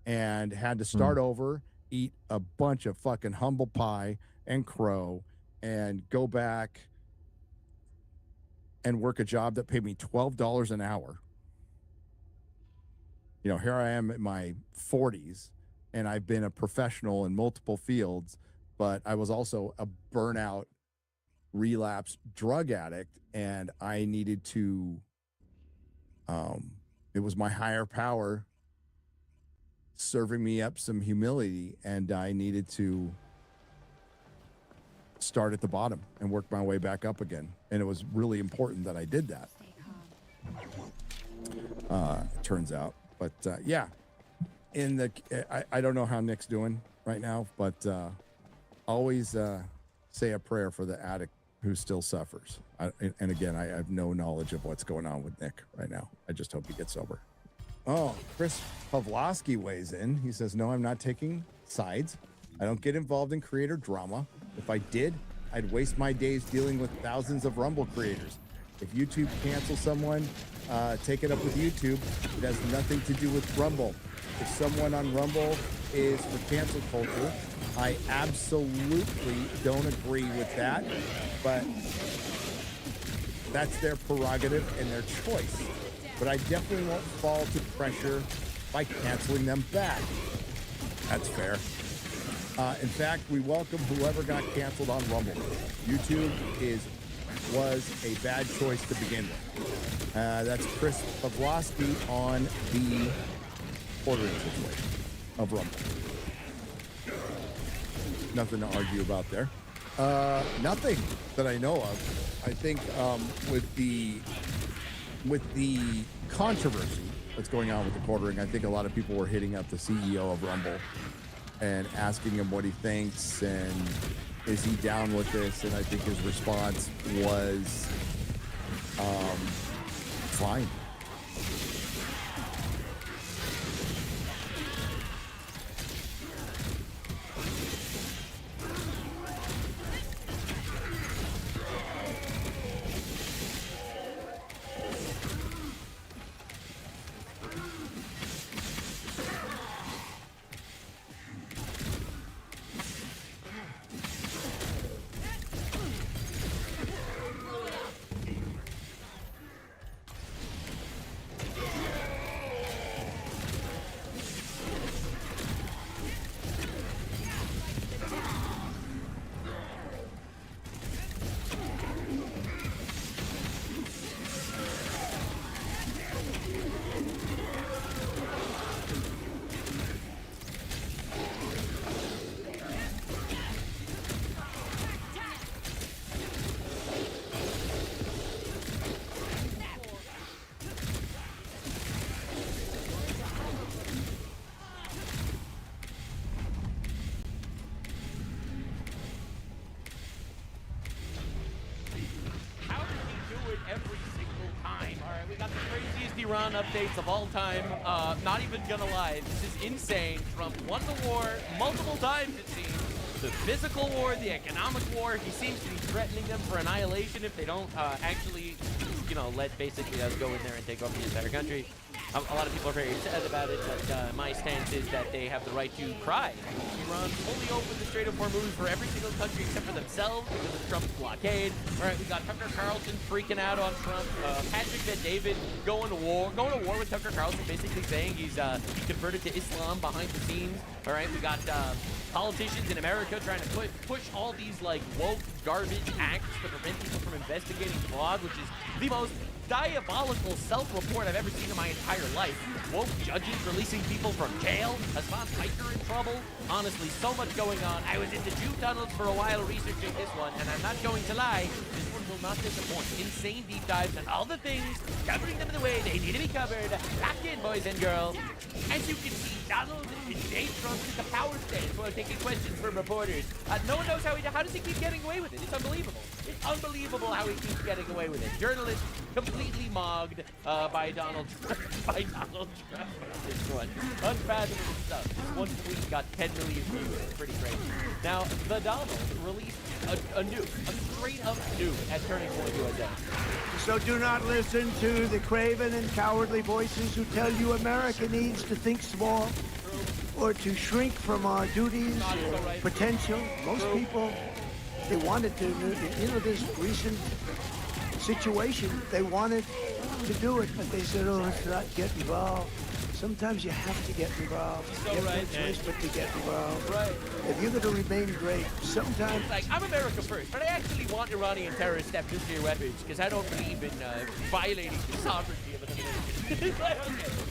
and had to start over, eat a bunch of fucking humble pie and crow, and go back and work a job that paid me $12 an hour. You know, here I am in my 40s, and I've been a professional in multiple fields, but I was also a burnout, relapsed drug addict, and I needed to, it was my higher power serving me up some humility, and I needed to start at the bottom and work my way back up again. And it was really important that I did that. Turns out. But yeah, I don't know how Nick's doing right now, but always say a prayer for the addict who still suffers. And again, I have no knowledge of what's going on with Nick right now. I just hope he gets sober. Oh, Chris Pavlovsky weighs in. He says, no, I'm not taking sides. I don't get involved in creator drama. If I did, I'd waste my days dealing with thousands of Rumble creators. If YouTube cancels someone, take it up with YouTube. It has nothing to do with Rumble. If someone on Rumble is for cancel culture, I absolutely don't agree with that, but that's their prerogative and their choice. But I definitely won't fall to pressure by canceling them back. That's fair. In fact, we welcome whoever got canceled on Rumble. YouTube was a bad choice to begin with. That's Chris Pavlovsky on the ordering situation of Rumble. Nothing to argue about there. Nothing that I know of. I think with the controversy that's going on with the quartering, I think a lot of people were hitting up the CEO of Rumble and asking him what he thinks and is he down with this, and I think his response was fine. Iran updates of all time. Not even gonna lie, this is insane. Trump won the war multiple times, it seems. The physical war, the economic war. He seems to be threatening them for annihilation if they don't actually, let basically us go in there and take over the entire country. A lot of people are very upset about it, but my stance is that they have the right to cry. Iran only opened the Strait of Hormuz for every single country except for themselves because of Trump's blockade. All right, we got Tucker Carlson freaking out on Trump. Patrick Bet-David going to war with Tucker Carlson, basically saying he's converted to Islam behind the scenes. All right, we got politicians in America trying to push all these like woke garbage acts to prevent people from investigating fraud, which is the most diabolical self-report I've ever seen in my entire life. Woke judges releasing people from jail. Hassan Piker in trouble. Honestly, so much going on. I was in the Jew tunnels for a while researching this one, and I'm not going to lie, this one will not disappoint. Insane deep dives on all the things, covering them the way they need to be covered. Locked in, boys and girls. As you can see, Donald J. Trump is the power stance while taking questions from reporters. No one knows how does he keep getting away with it? It's unbelievable. It's unbelievable how he keeps getting away with it. Journalists completely mogged by Donald Trump. This one. Unfathomable stuff. One tweet got 10 million views. It's pretty crazy. Now, the Donald released a nuke, a straight-up nuke at Turning Point USA. So do not listen to the craven and cowardly voices who tell you America needs to think small or to shrink from our duties or potential. Most people, they wanted to, this recent situation, they wanted to do it, but they said, oh, let's not get involved. Sometimes you have to get involved. You have no choice but to get involved. Right. If you're going to remain great, sometimes... Like, I'm America first, but I actually want Iranian terrorists to have nuclear weapons because I don't believe in violating the sovereignty of another nation. Okay.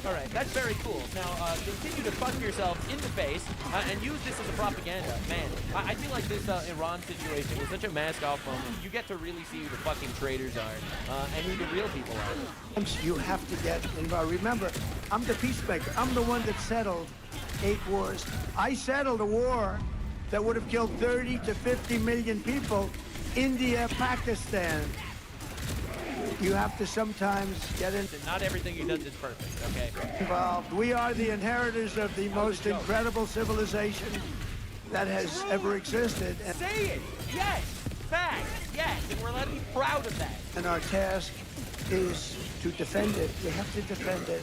All right, that's very cool. Now, continue to fuck yourself in the face and use this as a propaganda. Man, I feel like this Iran situation is such a mask-off moment. You get to really see who the fucking traitors are and who the real people are. You have to get involved. Remember, I'm the peacemaker. I'm the one that settled 8 wars. I settled a war that would have killed 30 to 50 million people. India, Pakistan. You have to sometimes get in. Not everything he does is perfect, okay? Involved. We are the inheritors of the most incredible civilization that has ever existed. And say it! Yes! Facts! Yes! And we're allowed to be proud of that. And our task is to defend it. We have to defend it.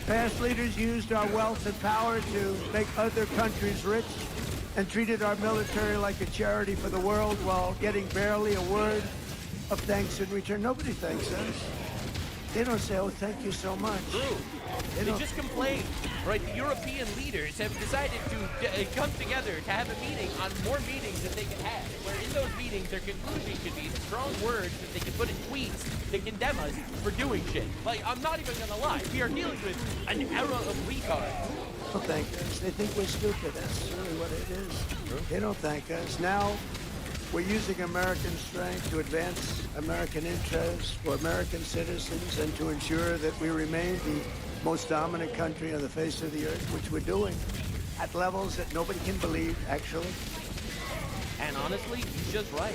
Past leaders used our wealth and power to make other countries rich and treated our military like a charity for the world while getting barely a word of thanks in return. Nobody thanks us. They don't say, oh, thank you so much. True. They just complain, right? The European leaders have decided to come together to have a meeting on more meetings that they can have, where in those meetings their conclusion could be strong words that they can put in tweets to condemn us for doing shit. Like, I'm not even gonna lie. We are dealing with an era of retards. They don't thank us. They think we're stupid. That's really what it is. True. They don't thank us. Now, we're using American strength to advance American interests for American citizens and to ensure that we remain the most dominant country on the face of the earth, which we're doing at levels that nobody can believe, actually. And honestly, he's just right.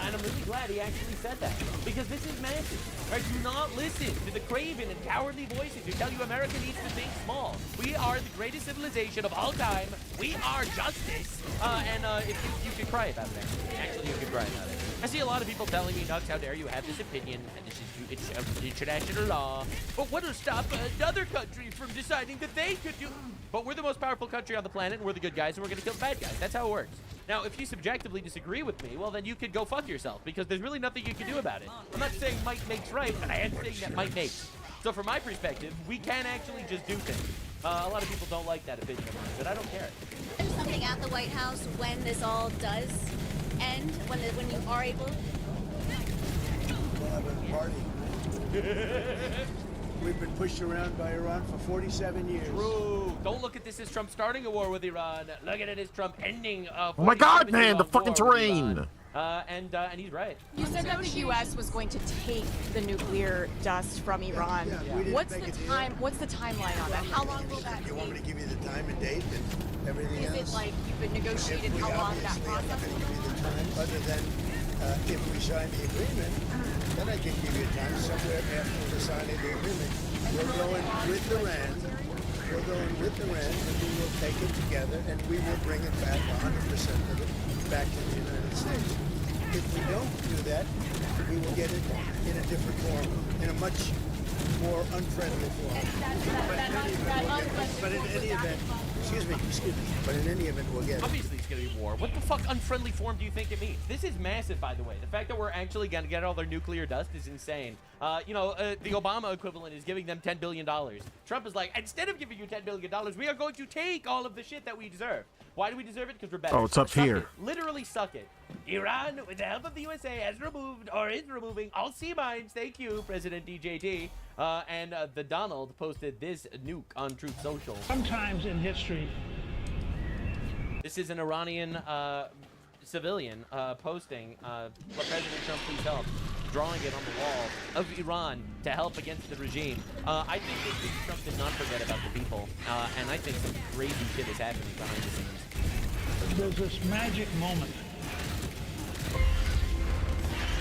And I'm really glad he actually said that. Because this is massive. Right? Do not listen to the craven and cowardly voices who tell you America needs to think small. We are the greatest civilization of all time. We are justice. You can cry about it, actually. You can cry about it. I see a lot of people telling me, Nux, how dare you have this opinion? And this is international law. But what will stop another country from deciding that they could do... But we're the most powerful country on the planet, and we're the good guys, and we're going to kill the bad guys. That's how it works. Now, if you subjectively disagree with me, well, then you could go fuck yourself, because there's really nothing you can do about it. I'm not saying might makes right, but I am saying that might makes. So from my perspective, we can actually just do things. A lot of people don't like that opinion of mine, but I don't care. Something at the White House when this all does end, when you are able. We'll have a party. We've been pushed around by Iran for 47 years. True. Don't look at this as Trump starting a war with Iran. Look at it as Trump ending a oh my God, man, the fucking terrain. And he's right. You said that the U.S. was going to take the nuclear dust from Iran. What's the timeline on that? How long will that take? You want me to give you the time and date and everything else? Is it like you've been negotiated how long that process? I'm going to give you the time, other than if we sign the agreement, then I can give you time somewhere after the signing of the agreement. We're going with Iran. We're going with Iran, and we will take it together, and we will bring it back, 100% of it, back to the United States. If we don't do that, we will get it in a different form, in a much more unfriendly form. But in any event, excuse me, but in any event, we'll get it. Obviously, it's going to be war. What the fuck unfriendly form do you think it means? This is massive, by the way. The fact that we're actually going to get all their nuclear dust is insane. The Obama equivalent is giving them $10 billion. Trump is like, instead of giving you $10 billion, we are going to take all of the shit that we deserve. Why do we deserve it? Because we're better. Oh, it's up here. It. Literally suck it. Iran, with the help of the USA, has removed or is removing all sea mines. Thank you, President DJT. And the Donald posted this nuke on Truth Social. Sometimes in history. This is an Iranian civilian posting, President Trump, please help, drawing it on the wall of Iran to help against the regime. I think that Trump did not forget about the people, and I think some crazy shit is happening behind the scenes. There's this magic moment.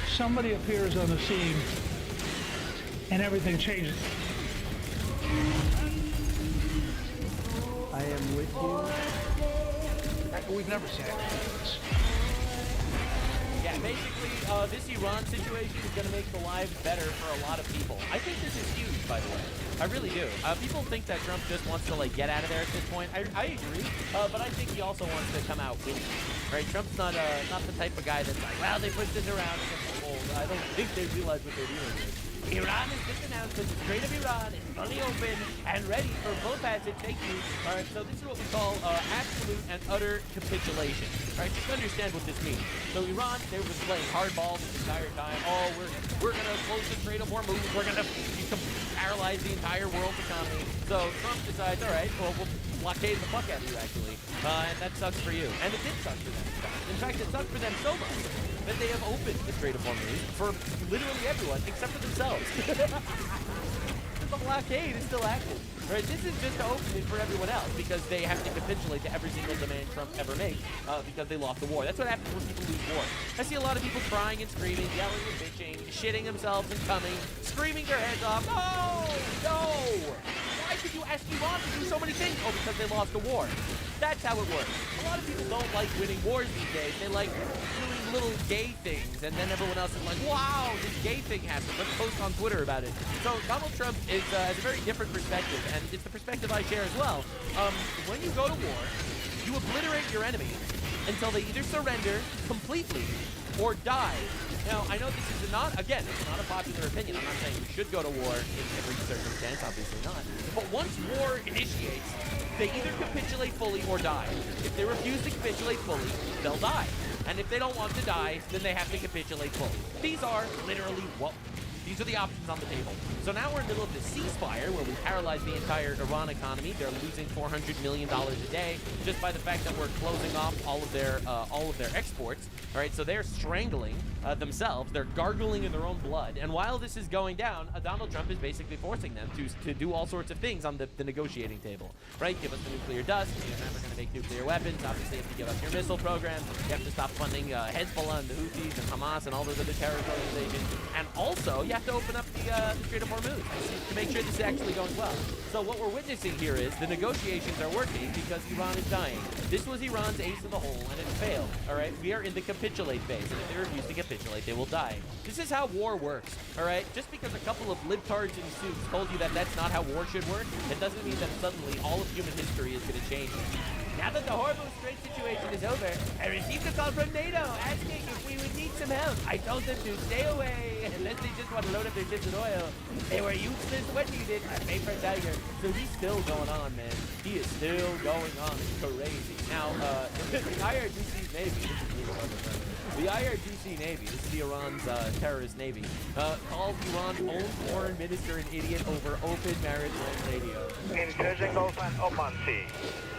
Somebody appears on the scene, and everything changes. I am with you. We've never seen anything like this. Yeah, basically, this Iran situation is going to make the lives better for a lot of people. I think this is huge, by the way. I really do. People think that Trump just wants to, like, get out of there at this point. I agree, but I think he also wants to come out winning. Right? Trump's not the type of guy that's like, well, they pushed this around against the wall. I don't think they realize what they're doing here. Iran has just announced that the Strait of Iran is fully open and ready for full passage. Thank you. All right, so this is what we call absolute and utter capitulation. All right, just understand what this means. So Iran, they were playing hardball this entire time. Oh, we're gonna close the Strait of Hormuz. We're gonna paralyze the entire world's economy. So Trump decides, all right, well, we'll blockade the fuck out of you, actually, and that sucks for you. And it did suck for them. In fact, it sucked for them so much that they have opened the Strait of Hormuz for literally everyone except for themselves. The blockade is still active. Right? This is just to open it for everyone else because they have to capitulate to every single demand Trump ever makes because they lost the war. That's what happens when people lose war. I see a lot of people crying and screaming, yelling and bitching, shitting themselves and coming, screaming their heads off. No! No! Why could you ask Iran to do so many things? Oh, because they lost the war. That's how it works. A lot of people don't like winning wars these days. They like doing little gay things, and then everyone else is like, wow, this gay thing happened. Let's post on Twitter about it. So Donald Trump has a very different perspective, and it's the perspective I share as well. When you go to war, you obliterate your enemy until they either surrender completely or die. Now, I know this is not, again, it's not a popular opinion. I'm not saying you should go to war in every circumstance, obviously not. But once war initiates, they either capitulate fully or die. If they refuse to capitulate fully, they'll die. And if they don't want to die, then they have to capitulate fully. These are literally these are the options on the table. So now we're in the middle of this ceasefire where we paralyze the entire Iran economy. They're losing $400 million a day just by the fact that we're closing off all of their exports. All right, so they're strangling themselves. They're gargling in their own blood. And while this is going down, Donald Trump is basically forcing them to do all sorts of things on the negotiating table. Right? Give us the nuclear dust. You're never going to make nuclear weapons. Obviously, if you give up your missile program, you have to stop funding Hezbollah and the Houthis and Hamas and all those other terrorist organizations. And also, you have to open up the Strait of Hormuz to make sure this is actually going well. So what we're witnessing here is the negotiations are working because Iran is dying. This was Iran's ace in the hole, and it failed. All right, we are in the capitulate phase, and if they refuse to capitulate, they will die. This is how war works. All right, just because a couple of libtards in suits told you that that's not how war should work, it doesn't mean that suddenly all of human history is going to change. Now that the Hormuz Strait situation is over, I received a call from NATO asking if we would need some help. I told them to stay away unless they just want to load up their ships with oil. They were useless when needed. I paid for a tiger. So he's still going on, man. He is still going on. It's crazy. Now, the IRGC Navy, this is really funny. The IRGC Navy, this is Iran's terrorist navy, called Iran's own foreign minister an idiot over open maritime radio. In Persian Gulf and Oman Sea.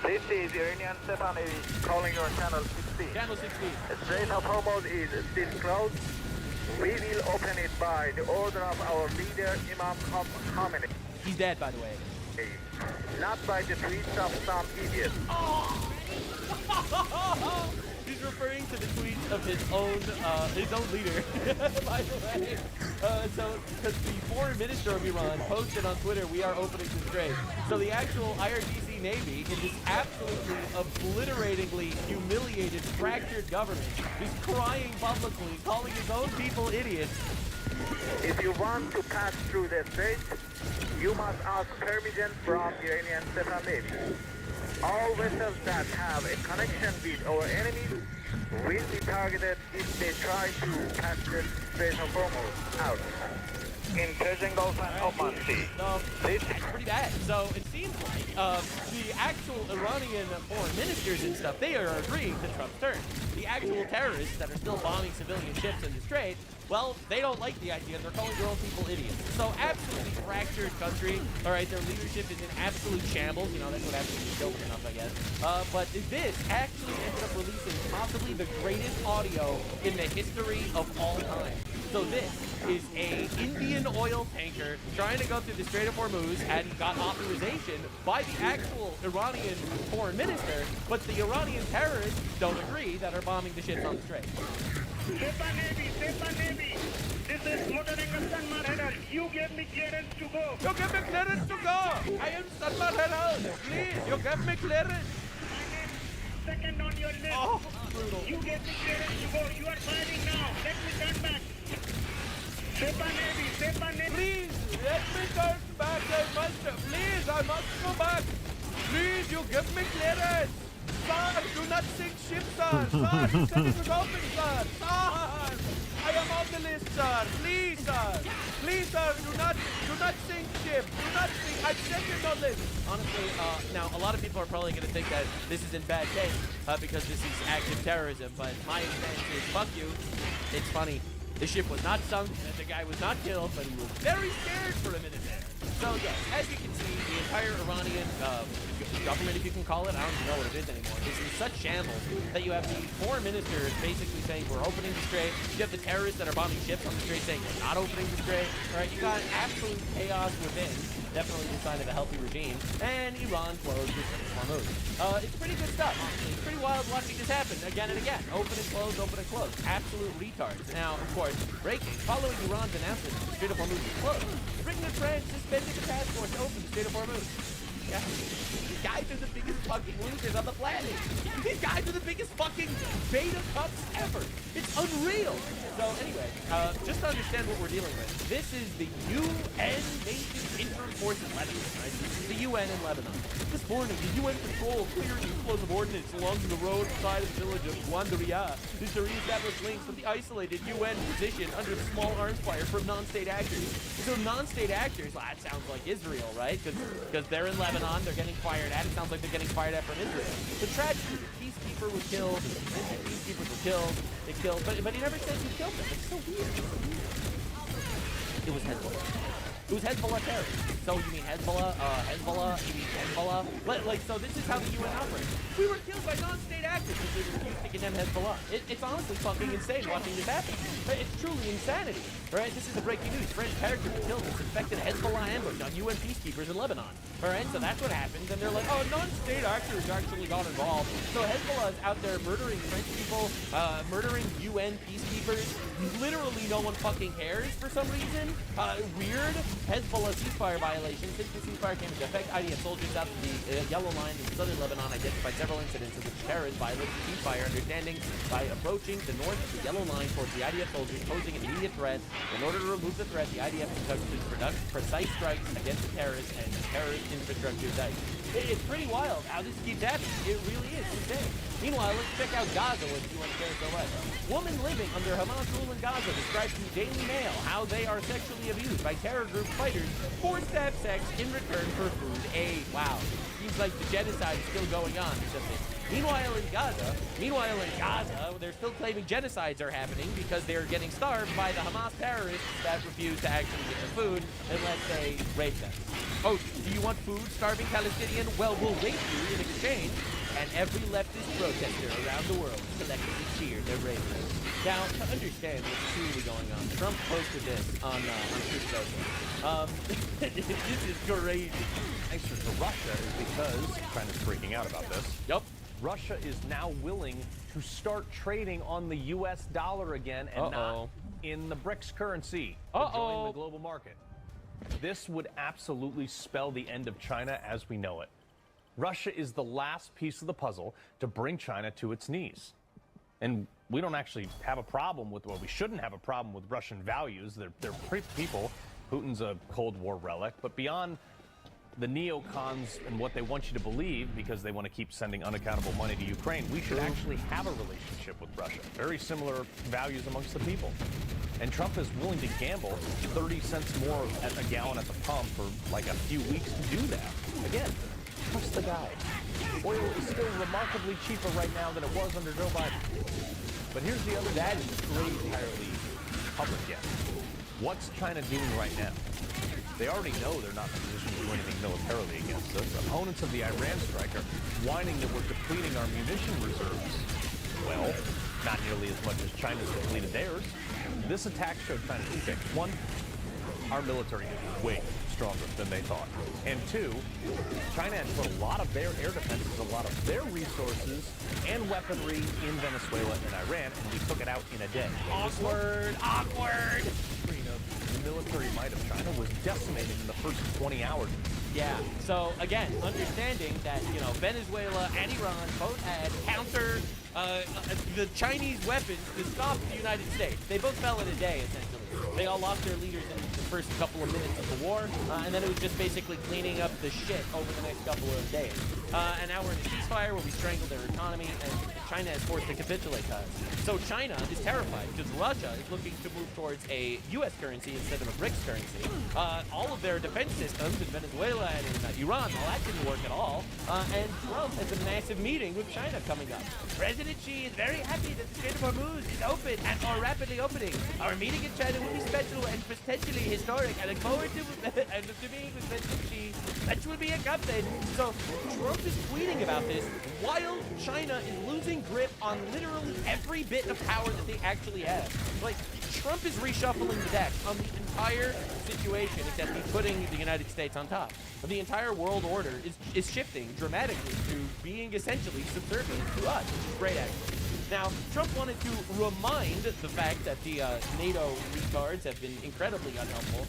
This is Iranian Sepa Navy calling on Channel 16. Channel 16. The Strait of Hormuz is still closed. We will open it by the order of our leader, Imam Khomeini. He's dead, by the way. Not by the tweets of some idiot. Oh! He's referring to the tweets of his own leader, by the way. So, because the foreign minister of Iran posted on Twitter, "We are opening the strait." So the actual IRGC Navy, in this absolutely obliteratingly humiliated, fractured government, is crying publicly, calling his own people idiots. If you want to pass through the strait, you must ask permission from Iranian Separate Navy. All vessels that have a connection with our enemies will be targeted if they try to pass the Strait of Hormuz out. In Persian Gulf and Oman Sea. It's pretty bad. So it seems like the actual Iranian foreign ministers and stuff, they are agreeing to Trump's terms. The actual terrorists that are still bombing civilian ships in the strait, well, they don't like the idea. They're calling their own people idiots. So absolutely fractured country. All right, their leadership is in absolute shambles. You know, that's what happens when you kill enough, I guess. But this actually ended up releasing possibly the greatest audio in the history of all time. So this is a Indian oil tanker trying to go through the Strait of Hormuz and got authorization by the actual Iranian foreign minister, but the Iranian terrorists don't agree that are bombing the ships on the strait. Sepa Navy, this is Motor Sanmar Herald. You gave me clearance to go. You gave me clearance to go. I am Sanmar Herald. Please, you gave me clearance. Second on your list. Oh, brutal. You gave me clearance to go. You are firing now. Let me turn back. Sepa Navy. Please, let me turn back. Please, I must go back. Please, you give me clearance. Sir, do not sink ship, sir. Sir, you said it was open, sir. Sir, I am on the list, sir. Please, sir. Please, sir, do not sink ship. Do not sink. I said it on this. Honestly, now, a lot of people are probably going to think that this is in bad taste because this is active terrorism, but my stance is, fuck you. It's funny. The ship was not sunk, and the guy was not killed, but he was very scared for a minute there. So, yes, as you can see, the entire Iranian government, if you can call it, I don't even know what it is anymore, is in such shambles that you have the foreign minister basically saying we're opening the strait. You have the terrorists that are bombing ships on the strait saying we're not opening the strait. Right? You got absolute chaos within. Definitely the sign of a healthy regime. And Iran closed the Strait of Hormuz. It's pretty good stuff, honestly. It's pretty wild watching this happen again and again. Open and close, open and close. Absolute retards. Now, of course, breaking. Following Iran's announcement the Strait of Hormuz is closed, Britain and France suspended the task force to open the Strait of Hormuz. Yeah. These guys are the biggest fucking losers on the planet. These guys are the biggest fucking beta cups ever. It's unreal. So anyway, just to understand what we're dealing with, this is the UN Nation Interim Force in Lebanon, right? This is the UN in Lebanon. This morning, the UN patrol cleared the explosive ordnance along the road side of the village of Guandaria to re-establish links with the isolated UN position under the small arms fire from non-state actors. So non-state actors, well, that sounds like Israel, right? Because they're in Lebanon, they're getting fired at. It sounds like they're getting fired at from Israel. The tragedy, the peacekeeper was killed, the peacekeepers were killed, but he never said who killed them. It's so weird. It was Hezbollah. It was Hezbollah terrorists. So you mean Hezbollah? You mean Hezbollah? Like, so this is how the UN operates. We were killed by non-state actors because we refused to condemn Hezbollah. It's honestly fucking insane watching this happen. It's truly insanity. Right? This is the breaking news. French paratroopers killed in suspected Hezbollah ambush on UN peacekeepers in Lebanon. Alright, so that's what happens, and they're like, oh, non-state actors actually got involved. So Hezbollah is out there murdering French people, murdering UN peacekeepers. Literally no one fucking cares for some reason. Weird. Hezbollah ceasefire violation. Since the ceasefire came into effect, IDF soldiers south of the Yellow Line in southern Lebanon identified several incidents in which terrorists violated the ceasefire understanding by approaching the north of the Yellow Line towards the IDF soldiers, posing an immediate threat. In order to remove the threat, the IDF conducted precise strikes against the terrorists and terrorist infrastructure sites. It's pretty wild how this keeps happening. It really is insane. Meanwhile, let's check out Gaza with UN Affairs OS. Woman living under Hamas rule in Gaza describes to Daily Mail how they are sexually abused by terror group fighters forced to have sex in return for food aid. Wow. Seems like the genocide is still going on. Meanwhile in Gaza, they're still claiming genocides are happening because they're getting starved by the Hamas terrorists that refuse to actually get the food unless they rape them. Oh, do you want food, starving Palestinian? Well, we'll rape you in exchange. And every leftist protester around the world collectively cheered their bravery. Now, to understand what's truly going on, Trump posted this on Truth Social. This is crazy. Answer to Russia is because China's freaking out about this. Yup. Russia is now willing to start trading on the U.S. dollar again and not in the BRICS currency to join the global market. This would absolutely spell the end of China as we know it. Russia is the last piece of the puzzle to bring China to its knees. And we don't actually have a problem with, well, we shouldn't have a problem with Russian values. They're pretty people. Putin's a Cold War relic. But beyond the neocons and what they want you to believe, because they want to keep sending unaccountable money to Ukraine, we should actually have a relationship with Russia. Very similar values amongst the people. And Trump is willing to gamble 30 cents more at a gallon at the pump for like a few weeks to do that. Again, trust the guy. Oil is still remarkably cheaper right now than it was under Joe Biden. But here's the other that is really entirely public yet. What's China doing right now? They already know they're not in a position to do anything militarily against us. Opponents of the Iran strike are whining that we're depleting our munition reserves. Well, not nearly as much as China's depleted theirs. This attack showed China two things. One, our military is way stronger than they thought. And two, China had put a lot of their air defenses, a lot of their resources and weaponry in Venezuela and Iran, and we took it out in a day. Awkward. The military might of China was decimated in the first 20 hours. Yeah, so again, understanding that, you know, Venezuela and Iran both had counter the Chinese weapons to stop the United States. They both fell in a day, essentially. They all lost their leaders in the first couple of minutes of the war, and then it was just basically cleaning up the shit over the next couple of days. And now we're in a ceasefire where we strangled their economy, and China is forced to capitulate to us. So China is terrified because Russia is looking to move towards a U.S. currency instead of a BRICS currency. All of their defense systems in Venezuela and in Iran, all that didn't work at all. And Trump has a massive meeting with China coming up. President Xi is very happy that the Strait of Hormuz is open or rapidly opening. Our meeting in China will be special and potentially historic. I look forward to meeting with President Xi. That will be accomplished. So Trump is tweeting about this while China is losing grip on literally every bit of power that they actually have. Like, Trump is reshuffling the deck on the entire situation, except he's putting the United States on top. The entire world order is shifting dramatically to being essentially subservient to us, which is great, actually. Now, Trump wanted to remind the fact that the NATO retards have been incredibly unhelpful.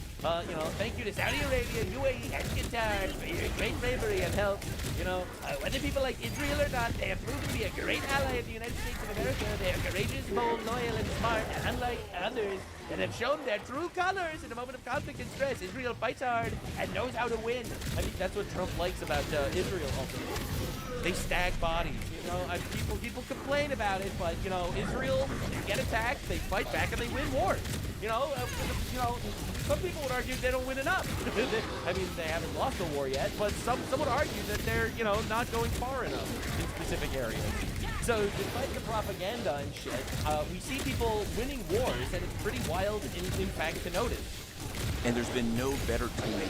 You know, thank you to Saudi Arabia, UAE, and Qatar for your great bravery and help. You know, whether people like Israel or not, they have proven to be a great ally of the United States of America. They are courageous, bold, loyal, and smart, and unlike others that have shown their true colors in a moment of conflict and stress, Israel fights hard and knows how to win. I think that's what Trump likes about Israel, ultimately. They stag bodies, you know. People complain about it, but you know, Israel, they get attacked, they fight back, and they win wars. You know, some people would argue they don't win enough. I mean, they haven't lost a war yet, but some would argue that they're, you know, not going far enough in specific areas. So despite the propaganda and shit, we see people winning wars, and it's pretty wild, in fact, to notice. And there's been no better teammate.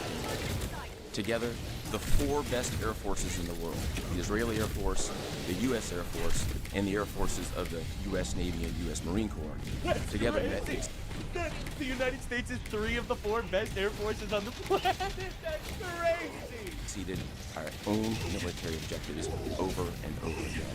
Together, the four best air forces in the world, the Israeli Air Force, the U.S. Air Force, and the air forces of the U.S. Navy and U.S. Marine Corps. That's Together, crazy. The United States is 3 of the 4 best air forces on the planet. That's crazy. Exceeded our own military objectives over and over again.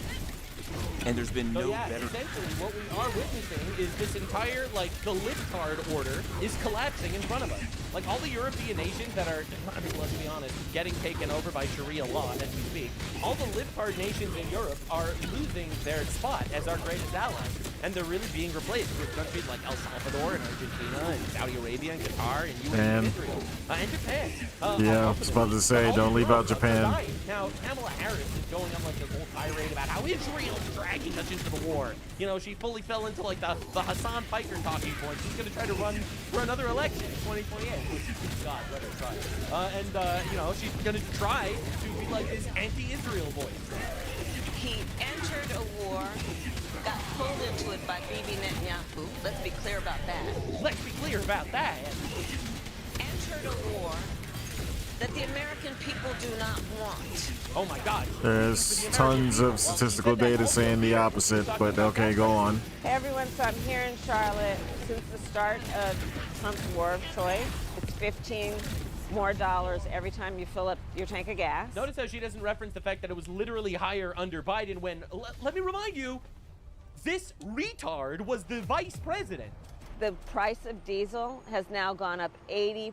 And there's been no better. Essentially, what we are witnessing is this entire, like, the libtard order is collapsing in front of us. Like, all the European nations that are, I mean, let's be honest, getting taken over by Sharia law as we speak, all the libtard nations in Europe are losing their spot as our greatest allies. And they're really being replaced with countries like El Salvador and Argentina and Saudi Arabia and Qatar and UAE and Israel and Japan. Yeah, I was about to say, don't leave out Japan. Now, Kamala Harris is going on like this whole tirade about how Israel's dragging us into the war. You know, she fully fell into like the Hassan Piker talking point. She's going to try to run for another election in 2028. God, let her try. You know, she's going to try to be like this anti-Israel voice. He entered a war, got pulled into it by Bibi Netanyahu. Let's be clear about that. Let's be clear about that. Entered a war that the American people do not want. Oh my God. There's tons of statistical data saying the opposite, but okay, go on. Hey everyone, so I'm here in Charlotte since the start of Trump's war of choice. It's 15 more dollars every time you fill up your tank of gas. Notice how she doesn't reference the fact that it was literally higher under Biden when, let me remind you, this retard was the vice president. The price of diesel has now gone up 80%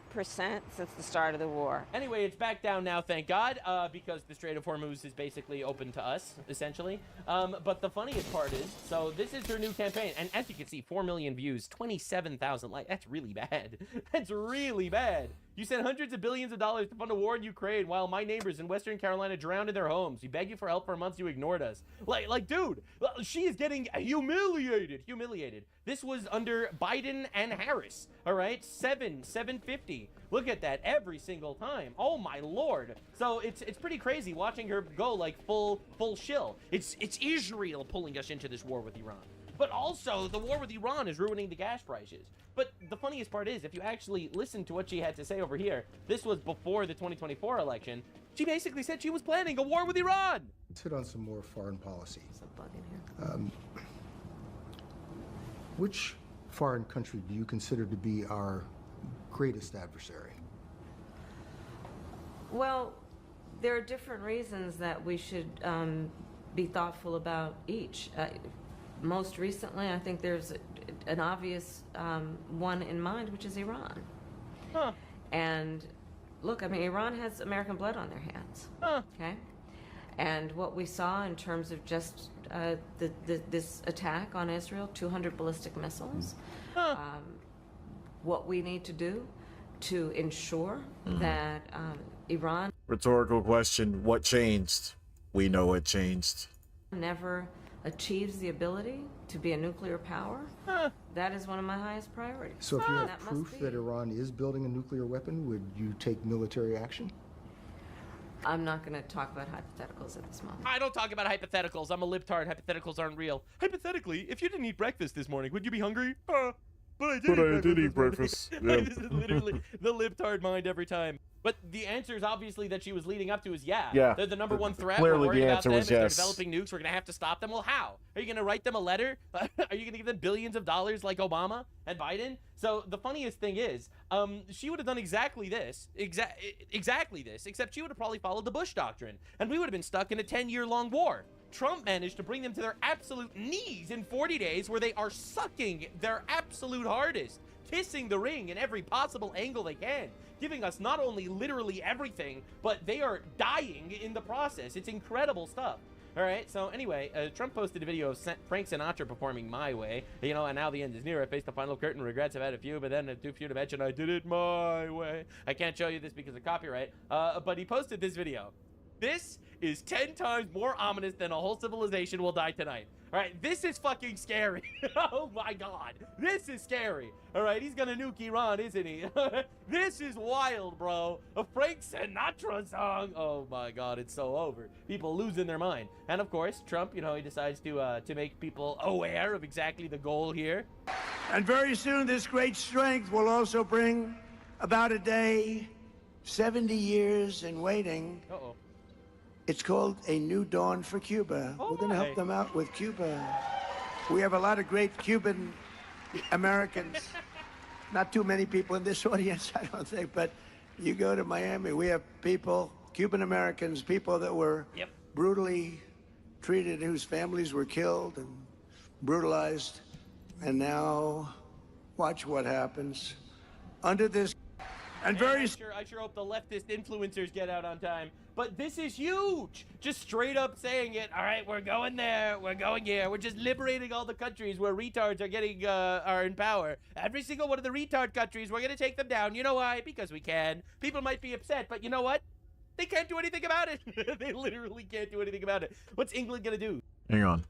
since the start of the war. Anyway, it's back down now, thank God, because the Strait of Hormuz is basically open to us, essentially. But the funniest part is, so this is her new campaign, and as you can see, 4 million views, 27,000 likes. That's really bad. That's really bad. You sent hundreds of billions of dollars to fund a war in Ukraine while my neighbors in Western Carolina drowned in their homes. We begged you for help for months, you ignored us. Like, dude, she is getting humiliated. This was under Biden and Harris, all right? 750. Look at that every single time. Oh my Lord. So it's pretty crazy watching her go like full shill. It's Israel pulling us into this war with Iran. But also, the war with Iran is ruining the gas prices. But the funniest part is, if you actually listen to what she had to say over here, this was before the 2024 election, she basically said she was planning a war with Iran. Let's hit on some more foreign policy. Which foreign country do you consider to be our greatest adversary? Well, there are different reasons that we should be thoughtful about each. Most recently, I think there's an obvious one in mind, which is Iran. Huh. And look, I mean, Iran has American blood on their hands. Huh. Okay? And what we saw in terms of just this attack on Israel, 200 ballistic missiles, what we need to do to ensure that Iran Rhetorical question. What changed? We know what changed. never achieves the ability to be a nuclear power, that is one of my highest priorities. So if you have That must proof be. that Iran is building a nuclear weapon, would you take military action? I'm not going to talk about hypotheticals at this moment. I don't talk about hypotheticals. I'm a libtard. Hypotheticals aren't real. Hypothetically, if you didn't eat breakfast this morning, would you be hungry? But I did eat breakfast. Like, this is literally the libtard mind every time. But the answers, obviously, that she was leading up to is yeah. They're the number one threat. Clearly We're worried the about answer them. was If they're yes. developing nukes, we're going to have to stop them. Well, how? Are you going to write them a letter? Are you going to give them billions of dollars like Obama and Biden? So the funniest thing is, she would have done exactly this, except she would have probably followed the Bush doctrine, and we would have been stuck in a 10-year-long war. Trump managed to bring them to their absolute knees in 40 days, where they are sucking their absolute hardest, kissing the ring in every possible angle they can, giving us not only literally everything, but they are dying in the process. It's incredible stuff. All right, so anyway, Trump posted a video of Frank Sinatra performing My Way, you know, and now the end is near. I faced the final curtain, regrets I've had a few, but then too few to mention I did it my way. I can't show you this because of copyright, but he posted this video. This is 10 times more ominous than a whole civilization will die tonight. All right, this is fucking scary. Oh my God, this is scary. All right, he's gonna nuke Iran, isn't he? This is wild, bro. A Frank Sinatra song. Oh my God, it's so over. People losing their mind. And of course, Trump, you know, he decides to make people aware of exactly the goal here. And very soon, this great strength will also bring about a day, 70 years in waiting. Uh-oh. It's called A New Dawn for Cuba. We're going to help them out with Cuba. We have a lot of great Cuban Americans. Not too many people in this audience, I don't think, but you go to Miami, we have people, Cuban Americans, people that were brutally treated, whose families were killed and brutalized. And now, watch what happens. Under this, and very I sure hope the leftist influencers get out on time. But this is huge. Just straight up saying it. All right, we're going there. We're going here. We're just liberating all the countries where retards are getting are in power. Every single one of the retard countries, we're gonna take them down. You know why? Because we can. People might be upset, but you know what? They can't do anything about it. They literally can't do anything about it. What's England gonna do? Hang on.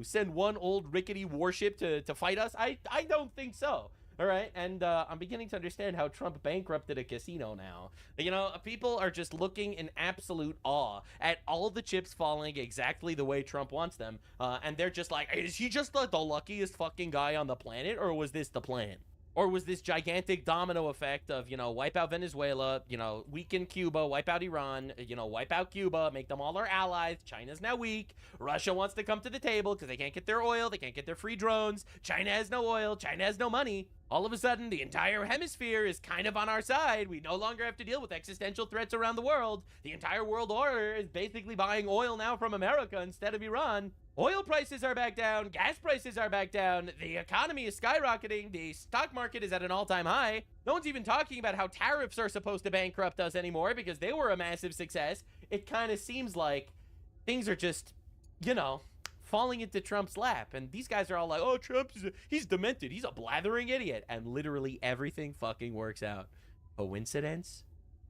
Send one old rickety warship to fight us? I don't think so. All right, and I'm beginning to understand how Trump bankrupted a casino now. You know, people are just looking in absolute awe at all the chips falling exactly the way Trump wants them, and they're just like, is he just the luckiest fucking guy on the planet, or was this the plan? Or was this gigantic domino effect of, you know, wipe out Venezuela, you know, weaken Cuba, wipe out Iran, you know, wipe out Cuba, make them all our allies. China's now weak. Russia wants to come to the table because they can't get their oil. They can't get their free drones. China has no oil. China has no money. All of a sudden, the entire hemisphere is kind of on our side. We no longer have to deal with existential threats around the world. The entire world order is basically buying oil now from America instead of Iran. Oil prices are back down. Gas prices are back down. The economy is skyrocketing. The stock market is at an all-time high. No one's even talking about how tariffs are supposed to bankrupt us anymore because they were a massive success. It kind of seems like things are just, you know, falling into Trump's lap. And these guys are all like, oh, he's demented. He's a blathering idiot. And literally everything fucking works out. Coincidence?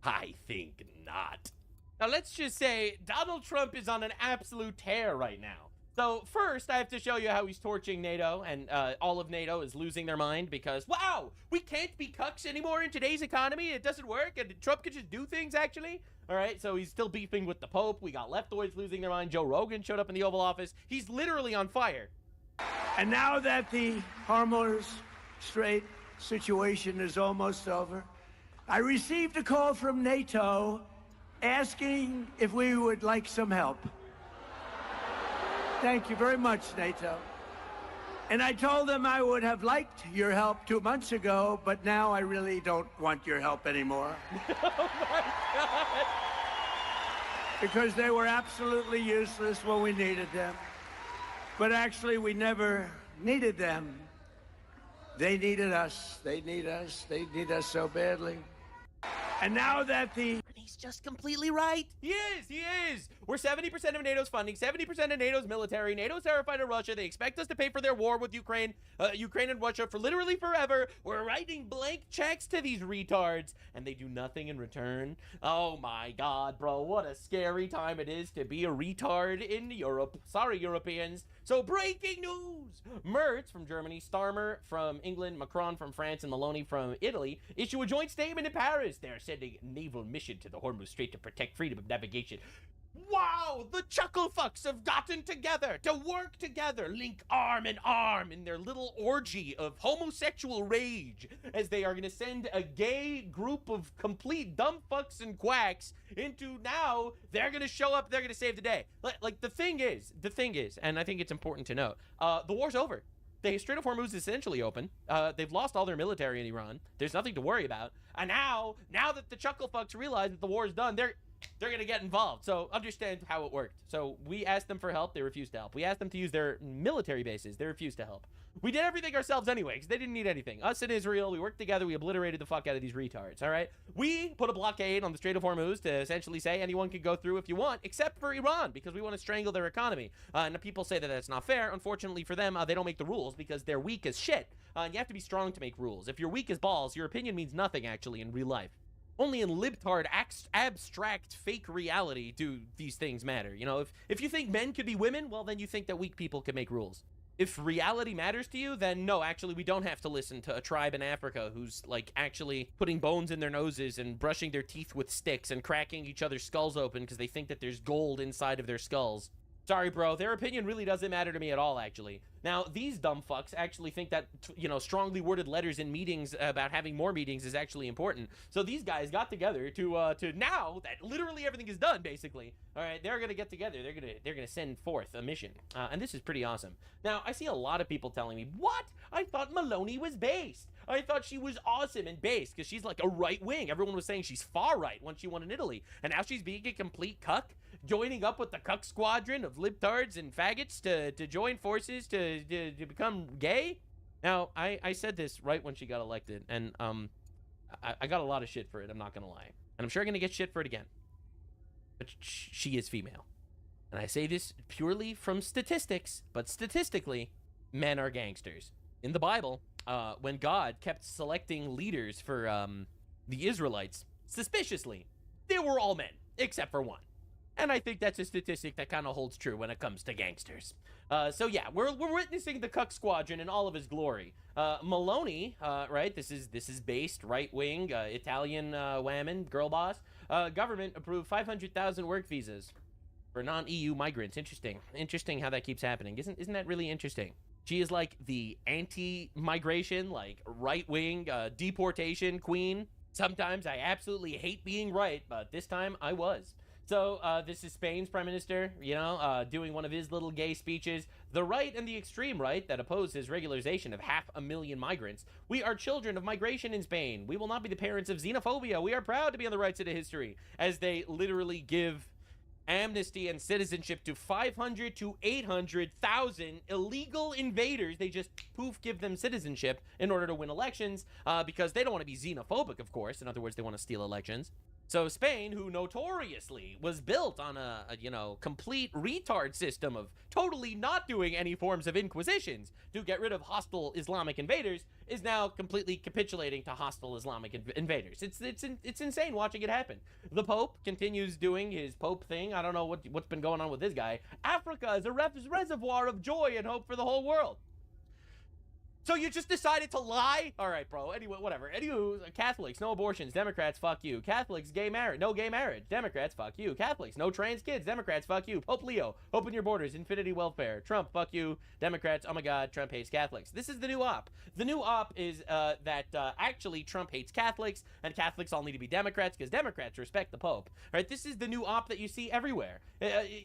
I think not. Now, let's just say Donald Trump is on an absolute tear right now. So first, I have to show you how he's torching NATO, and all of NATO is losing their mind because, wow, we can't be cucks anymore in today's economy. It doesn't work, and Trump can just do things, actually. All right, so he's still beefing with the Pope. We got leftoids losing their mind. Joe Rogan showed up in the Oval Office. He's literally on fire. And now that the Hormuz Strait situation is almost over, I received a call from NATO asking if we would like some help. Thank you very much, NATO. And I told them I would have liked your help 2 months ago, but now I really don't want your help anymore. Oh my God! Because they were absolutely useless when we needed them. But actually, we never needed them. They needed us. They need us. They need us so badly. And now that the... He's just completely right. He is. We're 70% of NATO's funding, 70% of NATO's military. NATO's terrified of Russia. They expect us to pay for their war with Ukraine and Russia for literally forever. We're writing blank checks to these retards, and they do nothing in return. Oh my God, bro. What a scary time it is to be a retard in Europe. Sorry, Europeans. So breaking news. Merz from Germany, Starmer from England, Macron from France, and Maloney from Italy issue a joint statement in Paris. They're sending a naval mission to the Hormuz Strait to protect freedom of navigation. Wow, the chucklefucks have gotten together to work together, link arm in arm in their little orgy of homosexual rage, as they are going to send a gay group of complete dumb fucks and quacks into, now they're going to show up, they're going to save the day. Like, the thing is, and I think it's important to note, the war's over. The Strait of Hormuz is essentially open. They've lost all their military in Iran. There's nothing to worry about. And now that the chuckle fucks realize that the war is done, they're going to get involved. So understand how it worked. So we asked them for help. They refused to help. We asked them to use their military bases. They refused to help. We did everything ourselves anyway because they didn't need anything. Us and Israel, we worked together. We obliterated the fuck out of these retards, all right? We put a blockade on the Strait of Hormuz to essentially say anyone can go through if you want, except for Iran, because we want to strangle their economy. And people say that that's not fair. Unfortunately for them, they don't make the rules because they're weak as shit. And you have to be strong to make rules. If you're weak as balls, your opinion means nothing, actually, in real life. Only in libtard, abstract, fake reality do these things matter. You know, if you think men could be women, well, then you think that weak people can make rules. If reality matters to you, then no, actually, we don't have to listen to a tribe in Africa who's, like, actually putting bones in their noses and brushing their teeth with sticks and cracking each other's skulls open because they think that there's gold inside of their skulls. Sorry, bro. Their opinion really doesn't matter to me at all, actually. Now, these dumb fucks actually think that, you know, strongly worded letters in meetings about having more meetings is actually important. So these guys got together to now that literally everything is done, basically. All right, they're gonna get together. They're gonna send forth a mission, and this is pretty awesome. Now, I see a lot of people telling me, "What? I thought Maloney was based. I thought she was awesome and based because she's like a right wing. Everyone was saying she's far right when she won in Italy, and now she's being a complete cuck." Joining up with the cuck squadron of libtards and faggots to join forces to become gay. Now, I said this right when she got elected, and I got a lot of shit for it, I'm not gonna lie. And I'm sure I'm gonna get shit for it again. But she is female. And I say this purely from statistics, but statistically, men are gangsters. In the Bible, when God kept selecting leaders for the Israelites, suspiciously, they were all men, except for one. And I think that's a statistic that kind of holds true when it comes to gangsters. So yeah, we're witnessing the Cuck Squadron in all of his glory. Maloney, right? This is based right-wing Italian whammon girl boss. Government approved 500,000 work visas for non-EU migrants. Interesting how that keeps happening. Isn't that really interesting? She is like the anti-migration, like right-wing deportation queen. Sometimes I absolutely hate being right, but this time I was. So this is Spain's prime minister, you know, doing one of his little gay speeches. The right and the extreme right that oppose his regularization of 500,000 migrants. We are children of migration in Spain. We will not be the parents of xenophobia. We are proud to be on the right side of history. As they literally give amnesty and citizenship to 500 to 800,000 illegal invaders. They just poof give them citizenship in order to win elections because they don't want to be xenophobic, of course. In other words, they want to steal elections. So Spain, who notoriously was built on a you know, complete retard system of totally not doing any forms of inquisitions to get rid of hostile Islamic invaders, is now completely capitulating to hostile Islamic invaders. It's insane watching it happen. The Pope continues doing his Pope thing. I don't know what's been going on with this guy. Africa is a reservoir of joy and hope for the whole world. So you just decided to lie? All right, bro. Anyway, whatever. Anywho, Catholics, no abortions. Democrats, fuck you. Catholics, no gay marriage. Democrats, fuck you. Catholics, no trans kids. Democrats, fuck you. Pope Leo, open your borders. Infinity welfare. Trump, fuck you. Democrats, oh my God, Trump hates Catholics. This is the new op. The new op is that actually Trump hates Catholics, and Catholics all need to be Democrats because Democrats respect the Pope. All right, this is the new op that you see everywhere.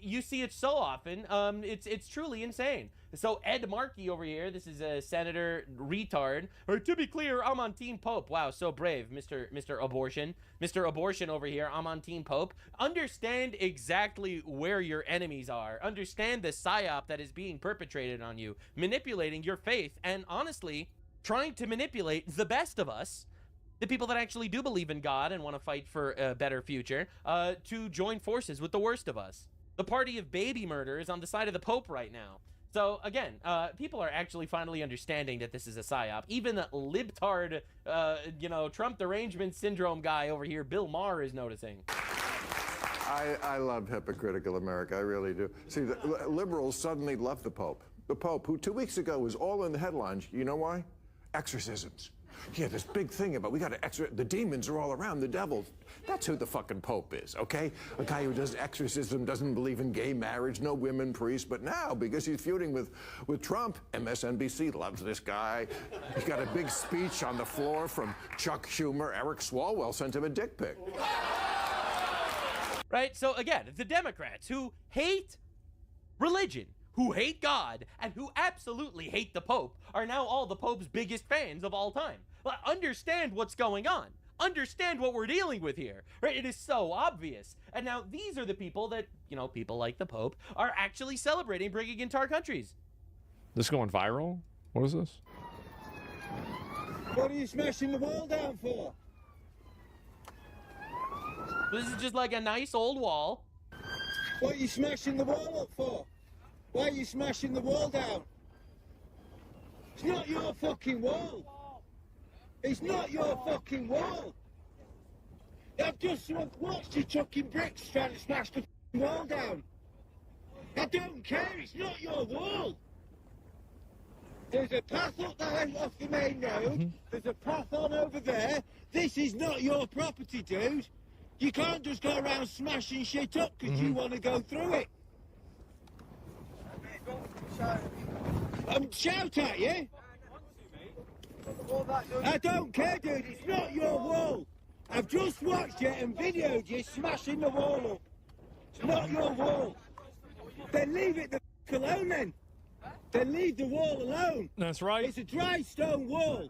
You see it so often. It's truly insane. So Ed Markey over here, this is a senator retard. Or to be clear, I'm on Team Pope. Wow, so brave, Mr. Abortion. Mr. Abortion over here, I'm on Team Pope. Understand exactly where your enemies are. Understand the psyop that is being perpetrated on you, manipulating your faith, and honestly, trying to manipulate the best of us, the people that actually do believe in God and want to fight for a better future, to join forces with the worst of us. The party of baby murder is on the side of the Pope right now. So, again, people are actually finally understanding that this is a psyop. Even the libtard, you know, Trump derangement syndrome guy over here, Bill Maher, is noticing. I love hypocritical America, I really do. See, the liberals suddenly love the Pope. The Pope, who 2 weeks ago was all in the headlines. You know why? Exorcisms. Yeah, this big thing about we got to the demons are all around, the devil. That's who the fucking Pope is, okay? A guy who does exorcism, doesn't believe in gay marriage, no women priests. But now, because he's feuding with Trump, MSNBC loves this guy. He got a big speech on the floor from Chuck Schumer. Eric Swalwell sent him a dick pic. Right? So again, the Democrats who hate religion, who hate God, and who absolutely hate the Pope are now all the Pope's biggest fans of all time. Understand what's going on. Understand what we're dealing with here, right? It is so obvious. And now these are the people that, you know, people like the Pope are actually celebrating bringing into our countries. This going viral? What is this? What are you smashing the wall down for? This is just like a nice old wall. What are you smashing the wall up for? Why are you smashing the wall down? It's not your fucking wall. It's not your fucking wall. I've just watched you chucking bricks trying to smash the wall down. I don't care, it's not your wall. There's a path up there off the main road. There's a path on over there. This is not your property, dude. You can't just go around smashing shit up because you want to go through it. Shout at you? I don't care, dude. It's not your wall. I've just watched it and videoed you smashing the wall up. It's not your wall. Then leave it the f*** alone then. Then leave the wall alone. That's right. It's a dry stone wall.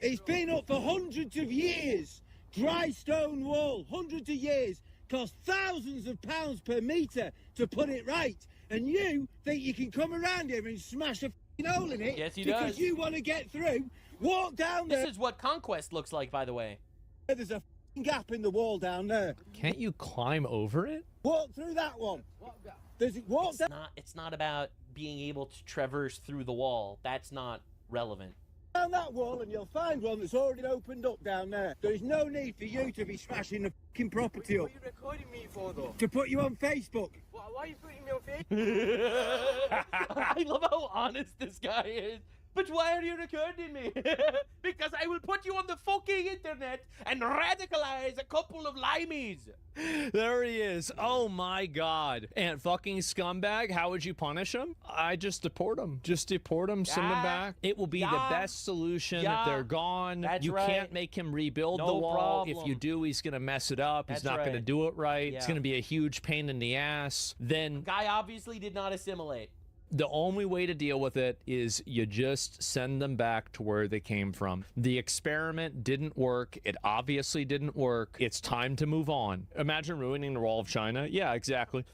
It's been up for hundreds of years. Dry stone wall, hundreds of years. Cost thousands of pounds per metre to put it right. And you think you can come around here and smash a f***ing hole in it? Yes, he because does. you want to get through. Walk down there. This is what Conquest looks like, by the way. There's a f***ing gap in the wall down there. Can't you climb over it? Walk through that one. It's not about being able to traverse through the wall. That's not relevant. down that wall and you'll find one that's already opened up down there. There is no need for you to be smashing the fucking property up. What are you recording me for, though? To put you on Facebook. Why are you putting me on Facebook? I love how honest this guy is. But why are you recording me? Because I will put you on the fucking internet and radicalize a couple of limeys. There he is. Oh my god. And fucking scumbag, how would you punish him? I just deport him. Just deport him, send him back. It will be the best solution. They're gone. You can't make him rebuild the wall. If you do, he's gonna mess it up. He's not gonna do it right. It's gonna be a huge pain in the ass. Then guy obviously did not assimilate. The only way to deal with it is you just send them back to where they came from. The experiment didn't work. It obviously didn't work. It's time to move on. Imagine ruining the Wall of China. Yeah, exactly.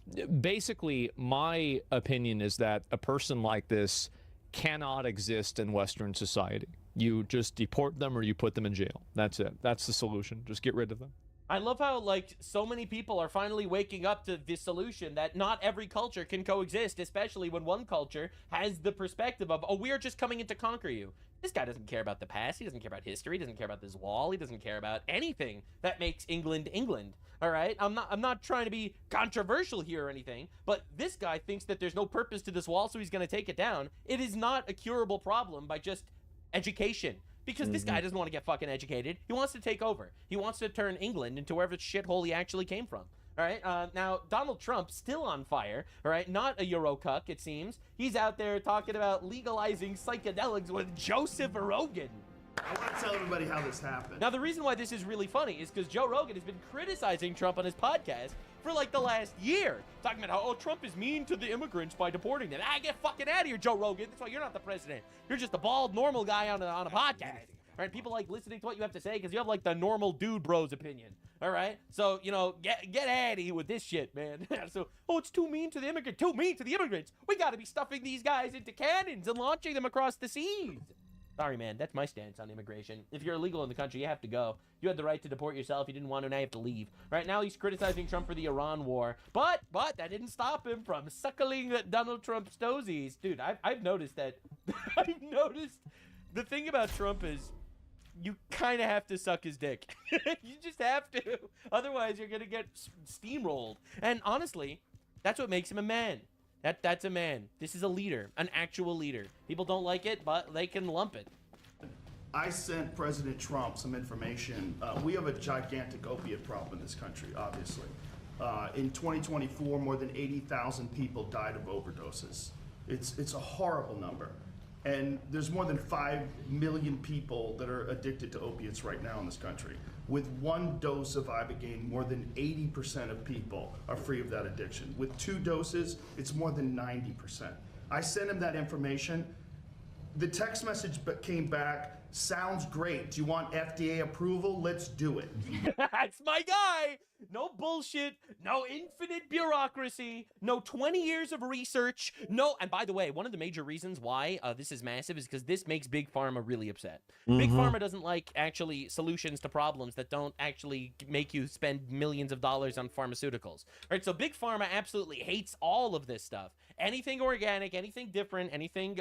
Basically, my opinion is that a person like this cannot exist in Western society. You just deport them or you put them in jail. That's it. That's the solution. Just get rid of them. I love how, like, so many people are finally waking up to the solution that not every culture can coexist, especially when one culture has the perspective of, oh, we're just coming in to conquer you. This guy doesn't care about the past. He doesn't care about history. He doesn't care about this wall. He doesn't care about anything that makes England England. All right? I'm not trying to be controversial here or anything, but this guy thinks that there's no purpose to this wall, so he's going to take it down. It is not a curable problem by just education. Because this guy doesn't want to get fucking educated. He wants to take over. He wants to turn England into wherever shithole he actually came from. All right. Now, Donald Trump, still on fire. All right. Not a Eurocuck, it seems. He's out there talking about legalizing psychedelics with Joseph Rogan. I want to tell everybody how this happened. Now, the reason why this is really funny is because Joe Rogan has been criticizing Trump on his podcast for like the last year, talking about how, oh, Trump is mean to the immigrants by deporting them. Get fucking out of here, Joe Rogan. That's why you're not the president. You're just a bald, normal guy on a podcast. All right, people like listening to what you have to say because you have like the normal dude bros opinion. All right, so you know, get out of here with this shit, man. So, oh, it's too mean to the immigrants. Too mean to the immigrants. We got to be stuffing these guys into cannons and launching them across the seas. Sorry, man. That's my stance on immigration. If you're illegal in the country, you have to go. You had the right to deport yourself. You didn't want to, now you have to leave. Right now, he's criticizing Trump for the Iran war. But that didn't stop him from suckling Donald Trump's toesies. Dude, I've noticed that. I've noticed the thing about Trump is you kind of have to suck his dick. You just have to. Otherwise, you're going to get steamrolled. And honestly, that's what makes him a man. That's a man. This is a leader, an actual leader. People don't like it, but they can lump it. I sent President Trump some information. We have a gigantic opiate problem in this country, obviously. In 2024, more than 80,000 people died of overdoses. It's a horrible number. And there's more than 5 million people that are addicted to opiates right now in this country. With one dose of Ibogaine, more than 80% of people are free of that addiction. With 2 doses, it's more than 90%. I sent him that information. The text message came back, sounds great. Do you want FDA approval? Let's do it. That's my guy. No bullshit, no infinite bureaucracy, no 20 years of research, no. And by the way, one of the major reasons why this is massive is because this makes Big Pharma really upset. Big Pharma doesn't like actually solutions to problems that don't actually make you spend millions of dollars on pharmaceuticals. All right, so Big Pharma absolutely hates all of this stuff. Anything organic, anything different, anything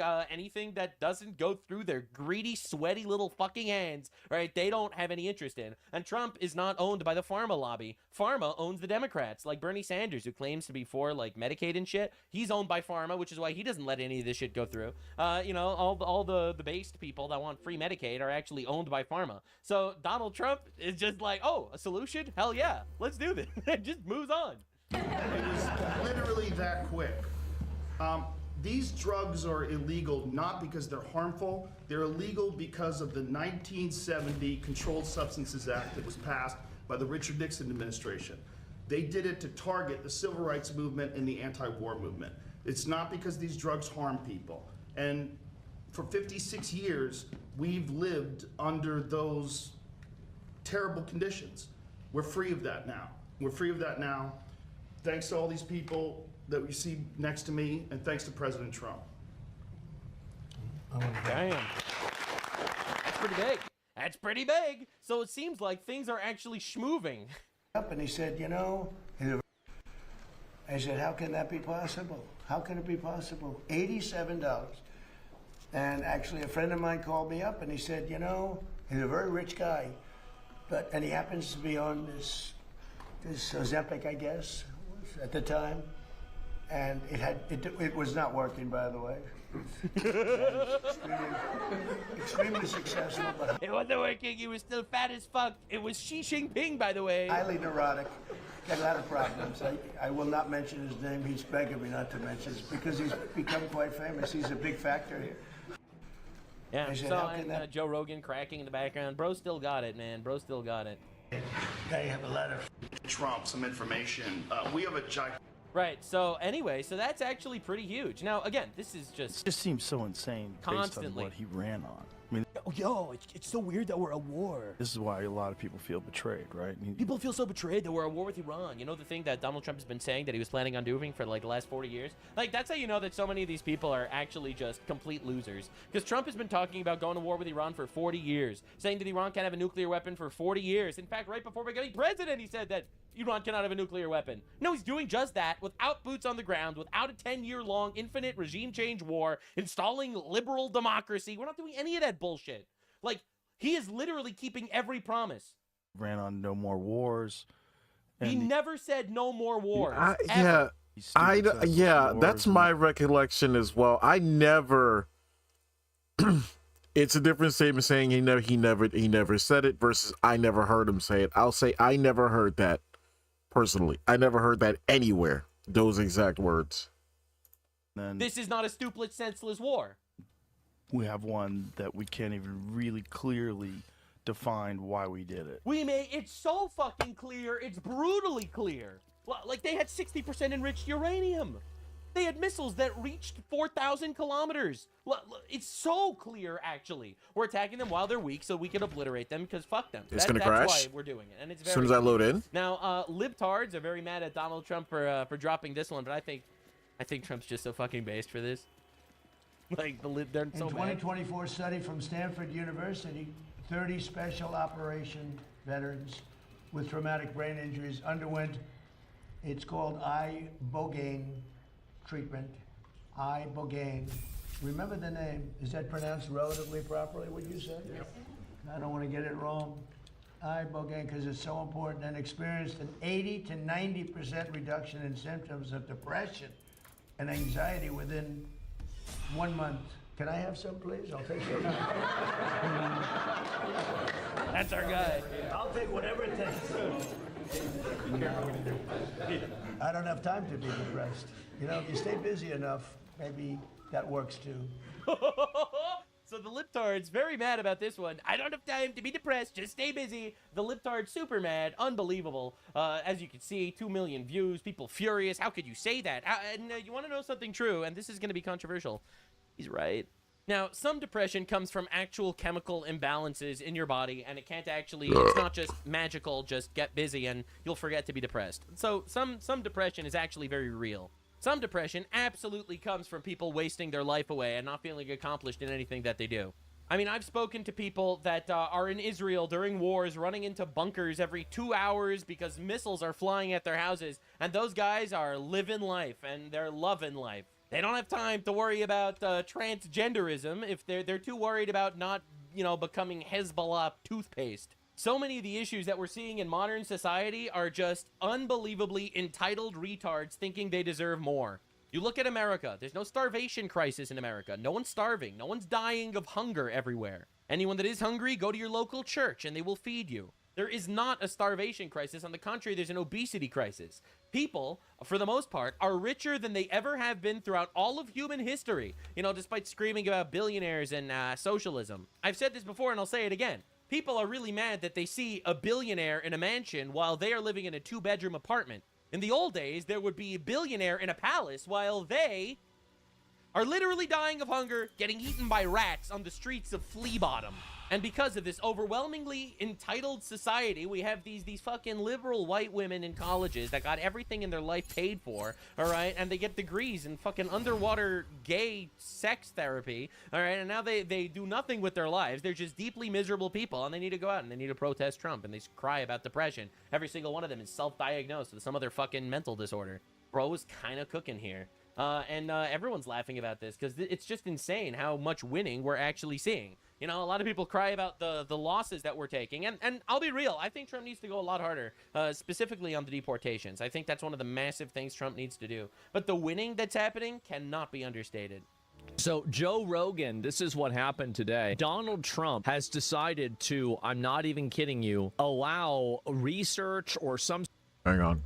that doesn't go through their greedy, sweaty little fucking hands, right? They don't have any interest in. And Trump is not owned by the pharma lobby. Pharma owns the Democrats, like Bernie Sanders, who claims to be for like Medicaid and shit. He's owned by pharma, which is why he doesn't let any of this shit go through. You know, all the based people that want free Medicaid are actually owned by pharma. So Donald Trump is just like, oh, a solution? Hell yeah, let's do this. Just moves on. It was literally that quick. These drugs are illegal not because they're harmful. They're illegal because of the 1970 Controlled Substances Act that was passed by the Richard Nixon administration. They did it to target the civil rights movement and the anti-war movement. It's not because these drugs harm people. And for 56 years, we've lived under those terrible conditions. We're free of that now. We're free of that now. Thanks to all these people that we see next to me, and thanks to President Trump. Damn. That's pretty big. That's pretty big. So it seems like things are actually schmoving. Up and he said, you know, I said, how can that be possible? How can it be possible? $87 And actually, a friend of mine called me up and he said, you know, he's a very rich guy, and he happens to be on this Ozempic, I guess, at the time, and it was not working, by the way. extremely successful, but It wasn't working. He was still fat as fuck. It was Xi Jinping, by the way. highly neurotic. Got a lot of problems. I will not mention his name. He's begging me not to mention it because he's become quite famous. He's a big factor here. Yeah, I said, so how can and that- Joe Rogan cracking in the background. Bro still got it, man. Bro still got it. They have a lot of Trump some information. We have a giant. Right, so anyway, so that's actually pretty huge. Now, again, this is just... It just seems so insane based on Constantly. what he ran on. I mean, Yo, it's so weird that we're at war. this is why a lot of people feel betrayed, right? And he- People feel so betrayed that we're at war with Iran. You know the thing that Donald Trump has been saying that he was planning on doing for like the last 40 years? Like, that's how you know that so many of these people are actually just complete losers. Because Trump has been talking about going to war with Iran for 40 years, saying that Iran can't have a nuclear weapon for 40 years. In fact, right before becoming president, he said that Iran cannot have a nuclear weapon. No, he's doing just that without boots on the ground, without a 10-year-long infinite regime change war, installing liberal democracy. We're not doing any of that bullshit. Like, he is literally keeping every promise. ran on no more wars. He never said no more wars. Yeah, that's my recollection as well. I never. It's a different statement saying he never said it versus I never heard him say it. I'll say I never heard that personally. I never heard that anywhere. Those exact words. Then This is not a stupid, senseless war. we have one that we can't even really clearly define why we did it. It's so fucking clear. It's brutally clear. Like, they had 60% enriched uranium. They had missiles that reached 4,000 kilometers. It's so clear, actually. We're attacking them while they're weak so we can obliterate them because fuck them. It's gonna that's crash? why we're doing it. And it's very As soon as I load in. Now, libtards are very mad at Donald Trump for dropping this one, but I think Trump's just so fucking based for this. Like, they're In so mad. 2024 study from Stanford University, 30 special operation veterans with traumatic brain injuries underwent, it's called ibogaine treatment. Ibogaine. Remember the name. Is that pronounced relatively properly, would you say? Yep. I don't want to get it wrong. Ibogaine, because it's so important, and experienced an 80 to 90% reduction in symptoms of depression and anxiety within 1 month. Can I have some, please? I'll take some. That's our guy. I'll take whatever it takes. I don't have time to be depressed. You know, if you stay busy enough, maybe that works too. So the libtards very mad about this one. I don't have time to be depressed. Just stay busy. The libtards super mad. Unbelievable. As you can see, 2 million views. People furious. How could you say that? And you want to know something true? And this is going to be controversial. He's right. Now, some depression comes from actual chemical imbalances in your body, and it can't actually, it's not just magical, just get busy and you'll forget to be depressed. So some depression is actually very real. Some depression absolutely comes from people wasting their life away and not feeling accomplished in anything that they do. I mean, I've spoken to people that are in Israel during wars, running into bunkers every 2 hours because missiles are flying at their houses, and those guys are living life and they're loving life. They don't have time to worry about transgenderism if they're too worried about not, becoming Hezbollah toothpaste. So many of the issues that we're seeing in modern society are just unbelievably entitled retards thinking they deserve more. You look at America, there's no starvation crisis in America. No one's starving. No one's dying of hunger everywhere. Anyone that is hungry, go to your local church and they will feed you. There is not a starvation crisis. On the contrary, there's an obesity crisis. People, for the most part, are richer than they ever have been throughout all of human history, despite screaming about billionaires and socialism. I've said this before and I'll say it again. People are really mad that they see a billionaire in a mansion while they are living in a 2-bedroom apartment. In the old days, there would be a billionaire in a palace while they are literally dying of hunger, getting eaten by rats on the streets of Flea Bottom. And because of this overwhelmingly entitled society, we have these fucking liberal white women in colleges that got everything in their life paid for, all right? And they get degrees in fucking underwater gay sex therapy, all right? And now they do nothing with their lives. They're just deeply miserable people, and they need to go out and they need to protest Trump, and they cry about depression. Every single one of them is self-diagnosed with some other fucking mental disorder. Bro is kind of cooking here. and everyone's laughing about this because it's just insane how much winning we're actually seeing. You know, a lot of people cry about the losses that we're taking, and I'll be real, I think Trump needs to go a lot harder, specifically on the deportations. I think that's one of the massive things Trump needs to do. But the winning that's happening cannot be understated. So, Joe Rogan, this is what happened today. Donald Trump has decided to, I'm not even kidding you, allow research or some... Hang on.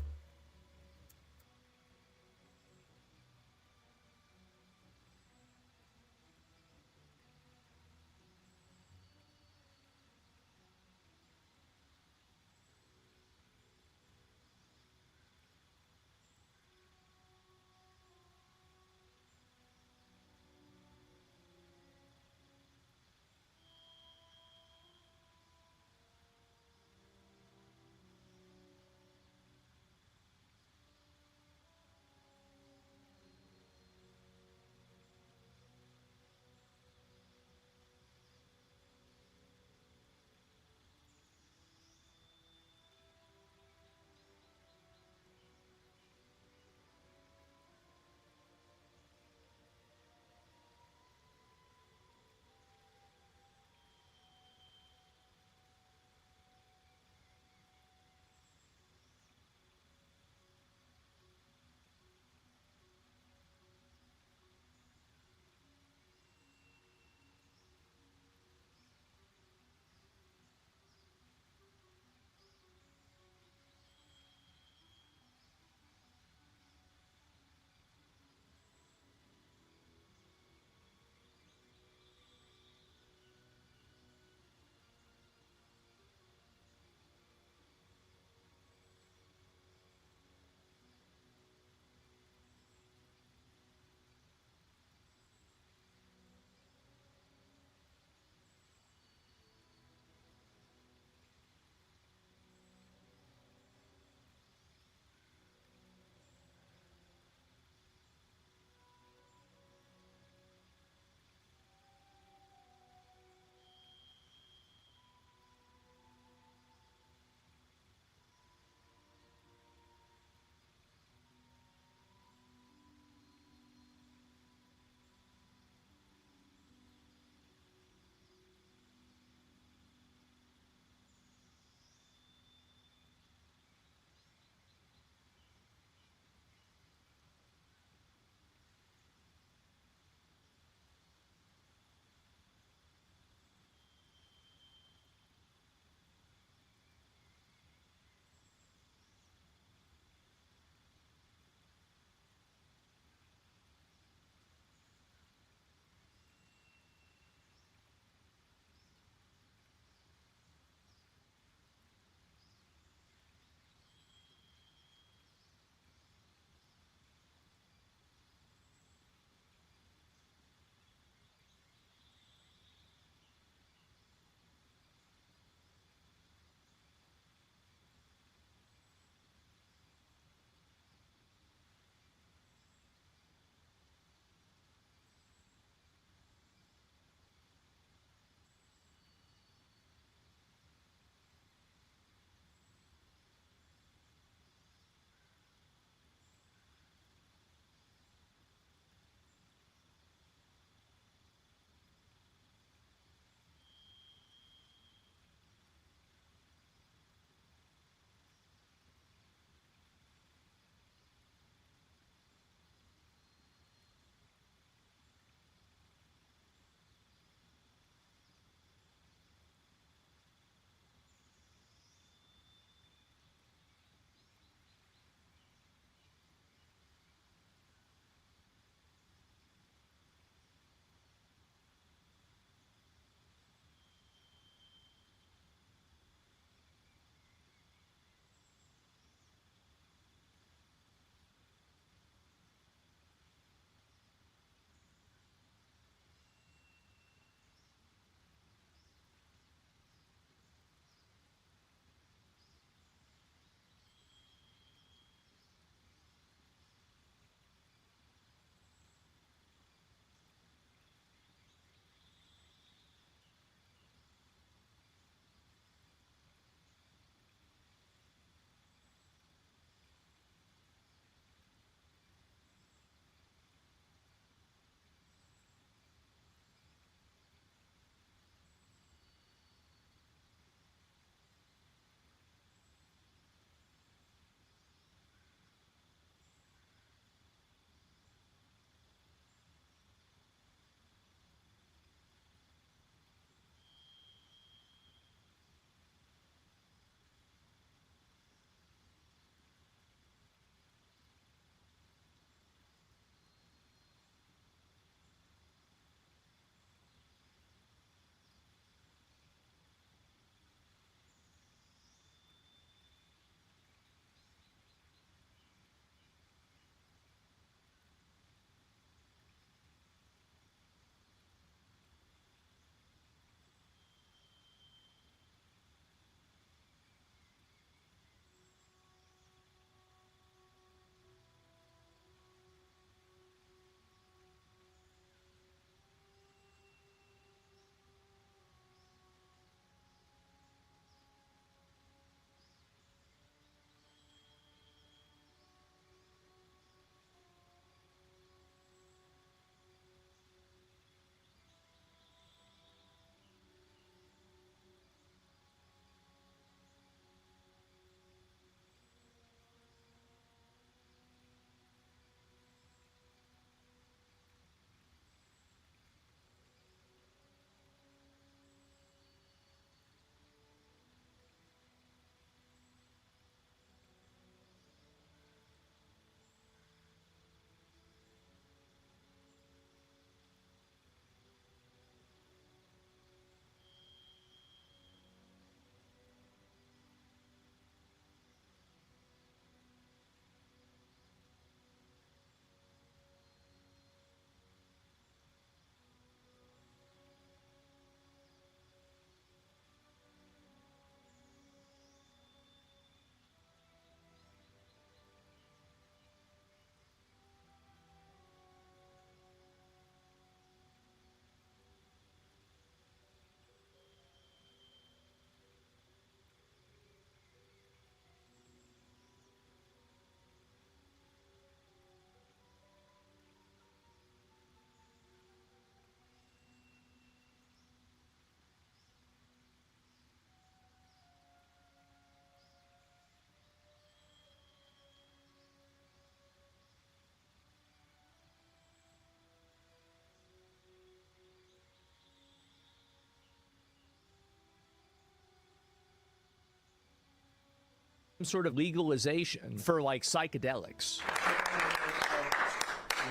Some sort of legalization for like psychedelics.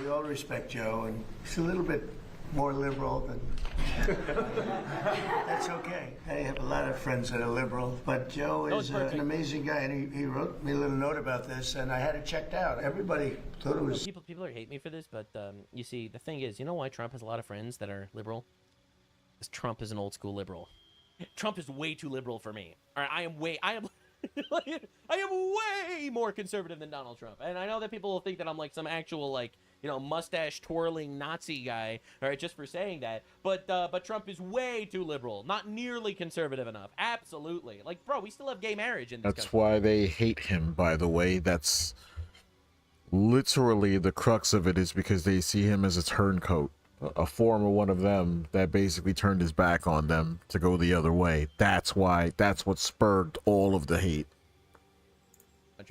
We all respect Joe, and he's a little bit more liberal than... That's okay. I have a lot of friends that are liberal, but Joe is an amazing guy, and he wrote me a little note about this, and I had it checked out. Everybody thought it was... People hate me for this, but you see, the thing is, you know why Trump has a lot of friends that are liberal? Because Trump is an old school liberal. Trump is way too liberal for me. All right, I am way more conservative than Donald Trump. And I know that people will think that I'm like some actual like, you know, mustache twirling Nazi guy, all right, just for saying that. But Trump is way too liberal, not nearly conservative enough. Absolutely. Like, bro, we still have gay marriage in this That's country. why they hate him, by the way. That's literally the crux of it, is because they see him as a turncoat, a former one of them that basically turned his back on them to go the other way. That's why, that's what spurred all of the hate.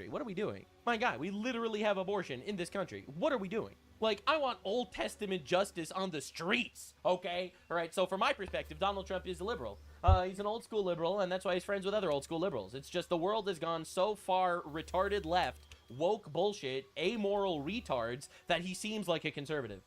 What are we doing? My guy, we literally have abortion in this country. What are we doing? Like, I want Old Testament justice on the streets, okay? All right, so from my perspective, Donald Trump is a liberal. He's an old school liberal, and that's why he's friends with other old school liberals. It's just the world has gone so far retarded left, woke bullshit, amoral retards, that he seems like a conservative.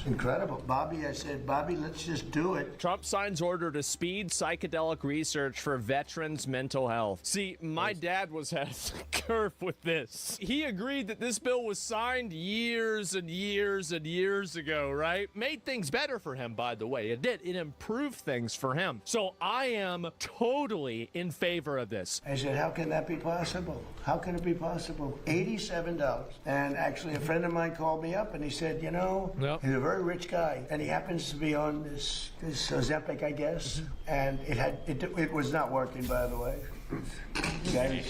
Incredible. Bobby, I said, Bobby, let's just do it. Trump signs order to speed psychedelic research for veterans' mental health. See, my dad was ahead of the curve with this. He agreed that this bill was signed years and years and years ago, right? Made things better for him, by the way. It did. It improved things for him. So I am totally in favor of this. I said, how can that be possible? How can it be possible? $87. And actually, a friend of mine called me up and he said, you know, he's a very rich guy, and he happens to be on this Ozempic, I guess, and it was not working, by the way. The guy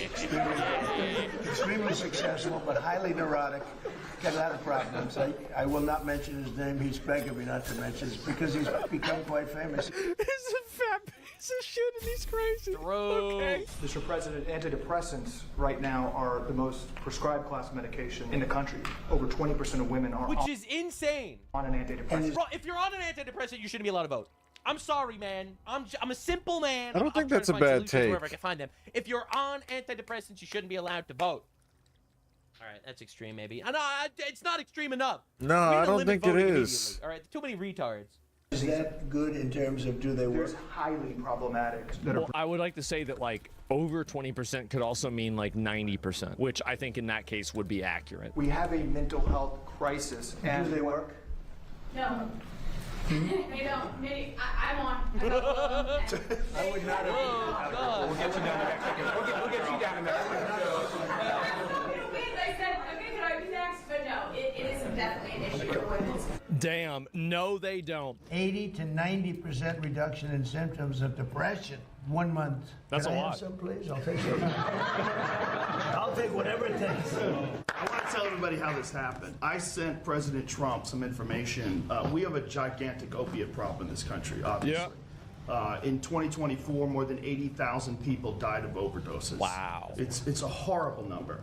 was extremely successful, but highly neurotic. Got a lot of problems. I will not mention his name. He's begging me not to mention it because he's become quite famous. He's a fat piece of shit and he's crazy. Okay. Mr. President, antidepressants right now are the most prescribed class of medication in the country. Over 20% of women are Which is insane. On an antidepressant. Bro, if you're on an antidepressant, you shouldn't be allowed to vote. I'm sorry, man. I'm a simple man. I don't think I'm that's a trying to find bad solutions take. Wherever I can find them. If you're on antidepressants, you shouldn't be allowed to vote. All right, that's extreme, maybe. No, it's not extreme enough. No, We need I to don't limit think it voting is. immediately. All right, too many retards. Is that good in terms of do they work? There's highly problematic. Well, I would like to say that like over 20% could also mean like 90%, which I think in that case would be accurate. We have a mental health crisis. And Do they work? No. They don't. I'm on. I would not have. We'll get you down there. We'll get you down there. I said, okay, could I be next? But no, it is definitely an issue for women. Damn, no they don't. 80 to 90% reduction in symptoms of depression. 1 month. That's Can a I lot. Have some, please? I'll take some. I'll take whatever it takes. I want to tell everybody how this happened. I sent President Trump some information. We have a gigantic opiate problem in this country, obviously. In 2024, more than 80,000 people died of overdoses. Wow. It's a horrible number.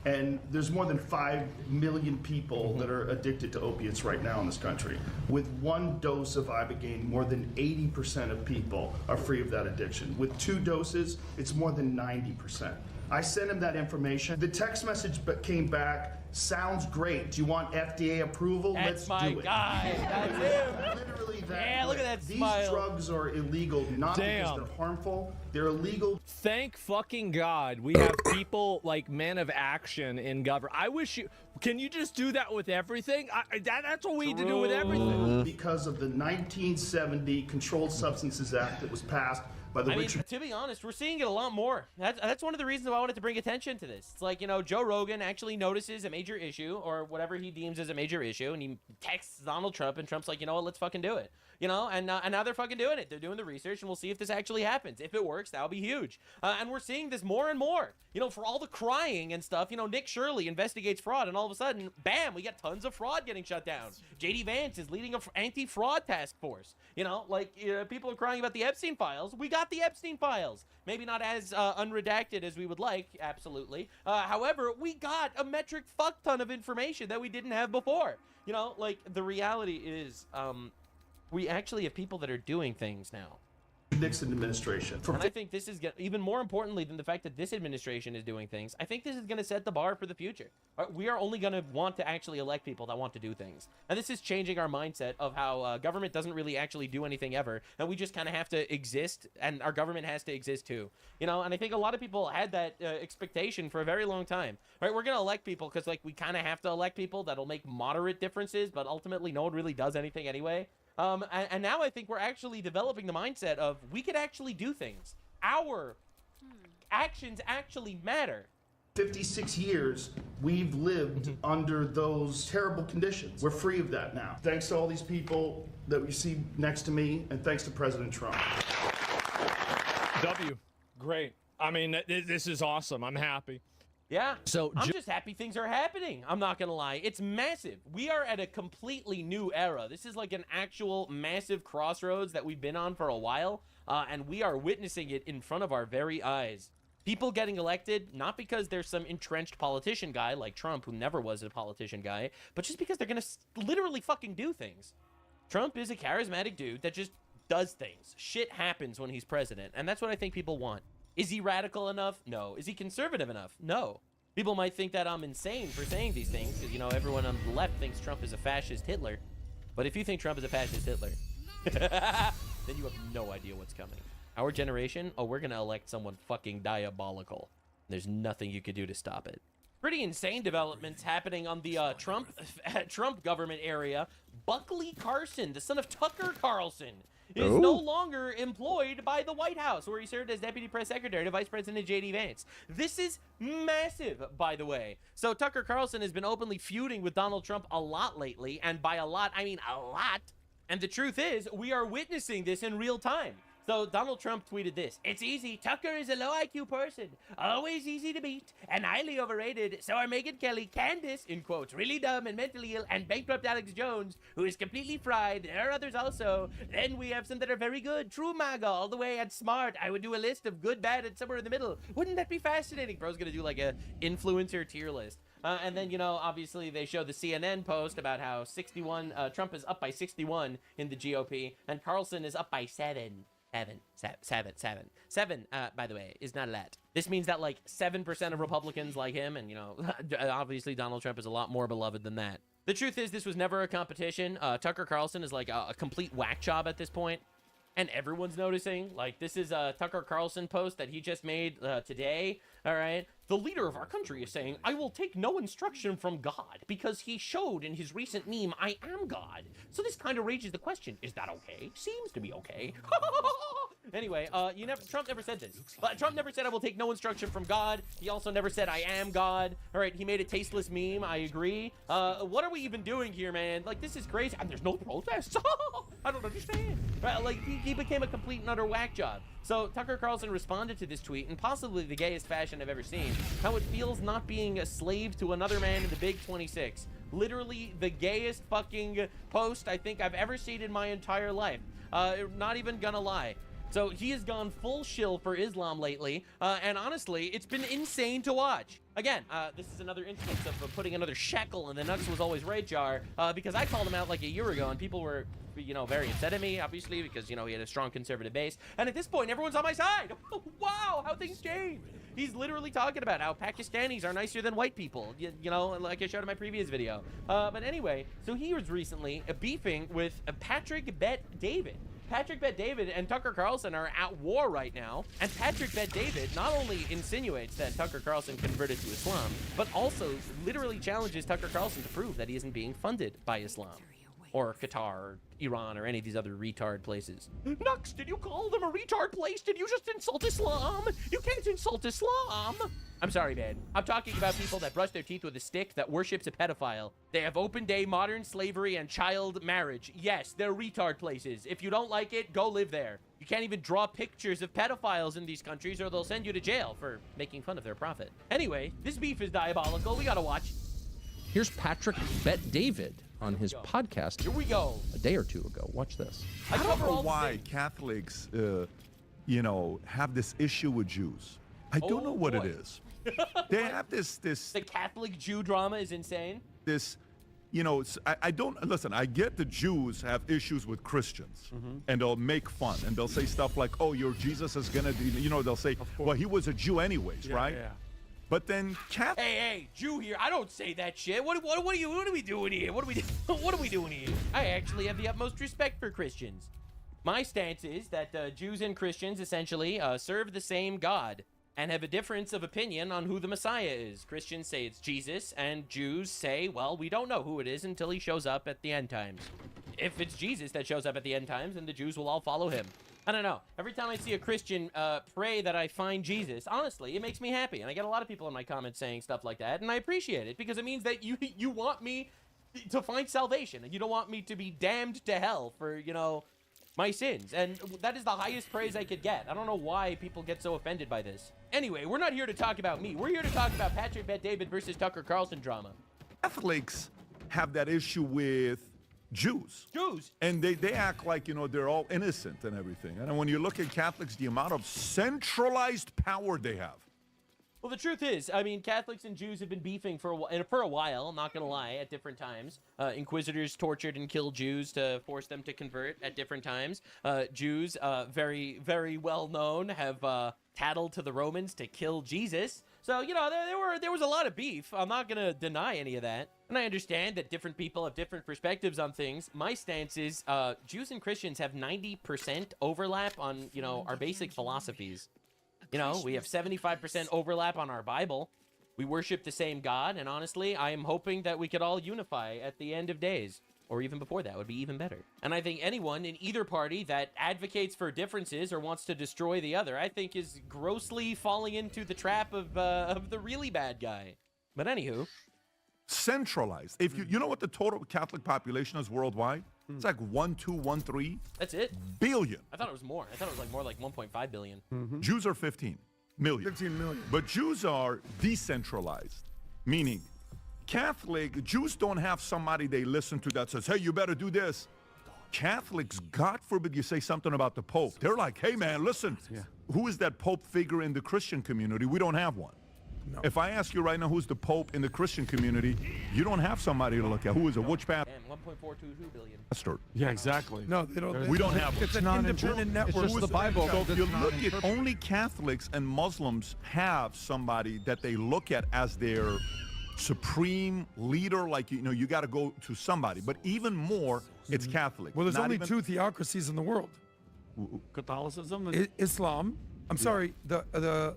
And there's more than 5 million people that are addicted to opiates right now in this country. With 1 dose of Ibogaine, more than 80% of people are free of that addiction. With 2 doses, it's more than 90%. I sent him that information. The text message came back, sounds great. Do you want FDA approval? That's Let's my do it. guy. That's him. Literally that. Yeah, look at that These smile. drugs are illegal, not because they're harmful. They're illegal. Thank fucking God we have people like men of action in government. I wish you, can you just do that with everything? That's what we need to do with everything. Because of the 1970 Controlled Substances Act that was passed by the I mean, Richard. to be honest, we're seeing it a lot more. That's one of the reasons why I wanted to bring attention to this. It's like, you know, Joe Rogan actually notices a major issue or whatever he deems as a major issue, and he texts Donald Trump, and Trump's like, you know what, let's fucking do it. You know, and now they're fucking doing it. They're doing the research, and we'll see if this actually happens. If it works, that'll be huge. And we're seeing this more and more. You know, for all the crying and stuff, you know, Nick Shirley investigates fraud, and all of a sudden, bam, we got tons of fraud getting shut down. J.D. Vance is leading an anti-fraud task force. You know, like, people are crying about the Epstein files. We got the Epstein files. Maybe not as unredacted as we would like, absolutely. However, we got a metric fuck ton of information that we didn't have before. You know, like, the reality is, we actually have people that are doing things now. Nixon administration. And I think this is even more importantly than the fact that this administration is doing things. I think this is going to set the bar for the future. We are only going to want to actually elect people that want to do things. And this is changing our mindset of how government doesn't really actually do anything ever. And we just kind of have to exist, and our government has to exist too. You know, and I think a lot of people had that expectation for a very long time. Right? We're going to elect people because, like, we kind of have to elect people that'll make moderate differences, but ultimately no one really does anything anyway. And now I think we're actually developing the mindset of we could actually do things. Our actions actually matter. 56 years we've lived under those terrible conditions. We're free of that now. Thanks to all these people that we see next to me, and thanks to President Trump. W. Great. I mean, this is awesome. I'm happy. Yeah, so I'm just happy things are happening. I'm not gonna lie, it's massive. We are at a completely new era. This is like an actual massive crossroads that we've been on for a while, and we are witnessing it in front of our very eyes. People getting elected, not because there's some entrenched politician guy like Trump, who never was a politician guy, but just because they're gonna literally fucking do things. Trump is a charismatic dude that just does things. Shit happens when he's president, and that's what I think people want. Is he radical enough? No. Is he conservative enough? No. People might think that I'm insane for saying these things because, you know, everyone on the left thinks Trump is a fascist Hitler. But if you think Trump is a fascist Hitler, then you have no idea what's coming. Our generation, oh, we're going to elect someone fucking diabolical. There's nothing you could do to stop it. Pretty insane developments happening on the Trump government area. Buckley Carlson, the son of Tucker Carlson, is no longer employed by the White House, where he served as Deputy Press Secretary to Vice President J.D. Vance. This is massive, by the way. So Tucker Carlson has been openly feuding with Donald Trump a lot lately, and by a lot, I mean a lot. And the truth is, we are witnessing this in real time. So Donald Trump tweeted this: "It's easy. Tucker is a low IQ person, always easy to beat, and highly overrated. So are Megyn Kelly, Candace, in quotes, really dumb and mentally ill, and bankrupt Alex Jones, who is completely fried. There are others also. Then we have some that are very good, true MAGA, all the way, and smart. I would do a list of good, bad, and somewhere in the middle. Wouldn't that be fascinating?" Bro's gonna do like a influencer tier list. And then, you know, obviously they show the CNN post about how Trump is up by 61 in the GOP, and Carlson is up by 7. Seven, by the way, is not a lot. This means that like 7% of Republicans like him, and, you know, obviously Donald Trump is a lot more beloved than that. The truth is, this was never a competition. Tucker Carlson is like a complete whack job at this point, and everyone's noticing. Like, this is a Tucker Carlson post that he just made today. All right. The leader of our country is saying, "I will take no instruction from God because he showed in his recent meme, I am God." So this kind of raises the question, is that okay? Seems to be okay. Anyway, Trump never said this. Trump never said, "I will take no instruction from God." He also never said, "I am God." All right, he made a tasteless meme. I agree. What are we even doing here, man? Like, this is crazy. And there's no protests. I don't understand. Right, like, he became a complete and utter whack job. So Tucker Carlson responded to this tweet in possibly the gayest fashion I've ever seen. How it feels not being a slave to another man in the Big 26. Literally the gayest fucking post I think I've ever seen in my entire life. Not even gonna lie. So he has gone full shill for Islam lately, and honestly, it's been insane to watch. Again, this is another instance of putting another shekel in the Nuts Was Always Right jar, because I called him out like a year ago, and people were, you know, very upset at me, obviously, because, you know, he had a strong conservative base. And at this point, everyone's on my side. Wow, how things change. He's literally talking about how Pakistanis are nicer than white people, you know, like I showed in my previous video. But anyway, so he was recently beefing with Patrick Bet-David. Patrick Bet-David and Tucker Carlson are at war right now, and Patrick Bet-David not only insinuates that Tucker Carlson converted to Islam, but also literally challenges Tucker Carlson to prove that he isn't being funded by Islam, or Qatar, or Iran, or any of these other retard places. Nux, did you call them a retard place? Did you just insult Islam? You can't insult Islam! I'm sorry, man. I'm talking about people that brush their teeth with a stick that worships a pedophile. They have open day modern slavery and child marriage. Yes, they're retard places. If you don't like it, go live there. You can't even draw pictures of pedophiles in these countries or they'll send you to jail for making fun of their prophet. Anyway, this beef is diabolical. We gotta watch. Here's Patrick Bet-David on his podcast. Here we go. A day or two ago. Watch this. I don't know why Catholics, you know, have this issue with Jews. I don't know what it is. They have this. The Catholic Jew drama is insane. This you know, I don't listen. I get the Jews have issues with Christians, and they'll make fun, and they'll say stuff like, "Oh, your Jesus is gonna," you know, they'll say, "Well, he was a Jew anyways, right?" Yeah. But then Hey, Jew here. I don't say that shit. What are we doing here? What are we doing here? I actually have the utmost respect for Christians. My stance is that Jews and Christians essentially serve the same God and have a difference of opinion on who the Messiah is. Christians say it's Jesus, and Jews say, well, we don't know who it is until he shows up at the end times. If it's Jesus that shows up at the end times, then the Jews will all follow him. I don't know. Every time I see a Christian pray that I find Jesus, honestly, it makes me happy. And I get a lot of people in my comments saying stuff like that, and I appreciate it because it means that you want me to find salvation, and you don't want me to be damned to hell for, you know, my sins. And that is the highest praise I could get. I don't know why people get so offended by this. Anyway, we're not here to talk about me. We're here to talk about Patrick Bet-David versus Tucker Carlson drama. Catholics have that issue with Jews. And they act like, you know, they're all innocent and everything. And when you look at Catholics, the amount of centralized power they have. Well, the truth is, I mean, Catholics and Jews have been beefing for a while, I'm not going to lie, at different times. Inquisitors tortured and killed Jews to force them to convert at different times. Jews, very, very well known, have tattled to the Romans to kill Jesus. So, you know, there was a lot of beef. I'm not going to deny any of that. And I understand that different people have different perspectives on things. My stance is Jews and Christians have 90% overlap on, you know, our basic philosophies. You know, we have 75% overlap on our Bible. We worship the same God, and honestly, I am hoping that we could all unify at the end of days, or even before that would be even better. And I think anyone in either party that advocates for differences or wants to destroy the other, I think is grossly falling into the trap of the really bad guy. But anywho. Centralized. If you know what the total Catholic population is worldwide? It's like 1.213. That's it? Billion. I thought it was more. I thought it was like more like 1.5 billion. Jews are 15 million. 15 million. But Jews are decentralized, meaning Jews don't have somebody they listen to that says, hey, you better do this. Catholics, God forbid you say something about the Pope. They're like, hey, man, listen, who is that Pope figure in the Christian community? We don't have one. No. If I ask you right now who's the Pope in the Christian community, you don't have somebody to look at. Who is it? Which path? 1.422 billion. Pastor. Yeah, exactly. No, they don't. We don't have one. It's an independent network. It's just the Bible. So if you look at only Catholics and Muslims have somebody that they look at as their supreme leader, like, you know, you got to go to somebody. But even more, it's Catholic. Well, there's only two theocracies in the world. Catholicism and Islam. I'm sorry, the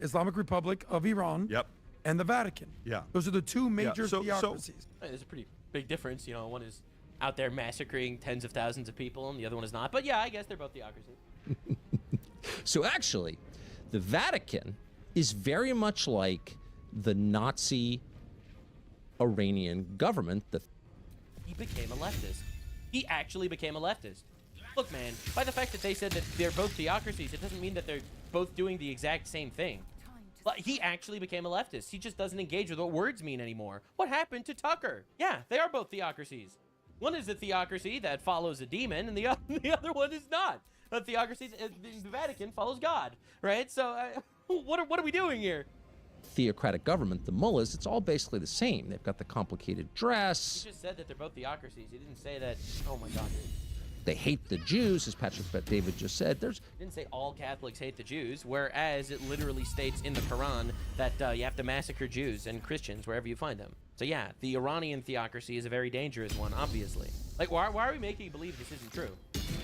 Islamic Republic of Iran. Yep. And the Vatican. Yeah. Those are the two major theocracies. There's a pretty big difference. You know, one is out there massacring tens of thousands of people, and the other one is not. But yeah, I guess they're both theocracies. So actually, the Vatican is very much like the Nazi Iranian government. He became a leftist. He actually became a leftist. Look, man, by the fact that they said that they're both theocracies, it doesn't mean that they're both doing the exact same thing. He actually became a leftist. He just doesn't engage with what words mean anymore. What happened to Tucker? Yeah, they are both theocracies. One is a theocracy that follows a demon, and the other one is not. A theocracy, the Vatican follows God, right? So what are we doing here? Theocratic government, the mullahs, it's all basically the same. They've got the complicated dress. He just said that they're both theocracies. He didn't say that. Oh my God, dude. They hate the Jews, as Patrick Bet-David just said. He didn't say all Catholics hate the Jews, whereas it literally states in the Quran that you have to massacre Jews and Christians wherever you find them. So yeah, the Iranian theocracy is a very dangerous one, obviously. Like, why are we making you believe this isn't true?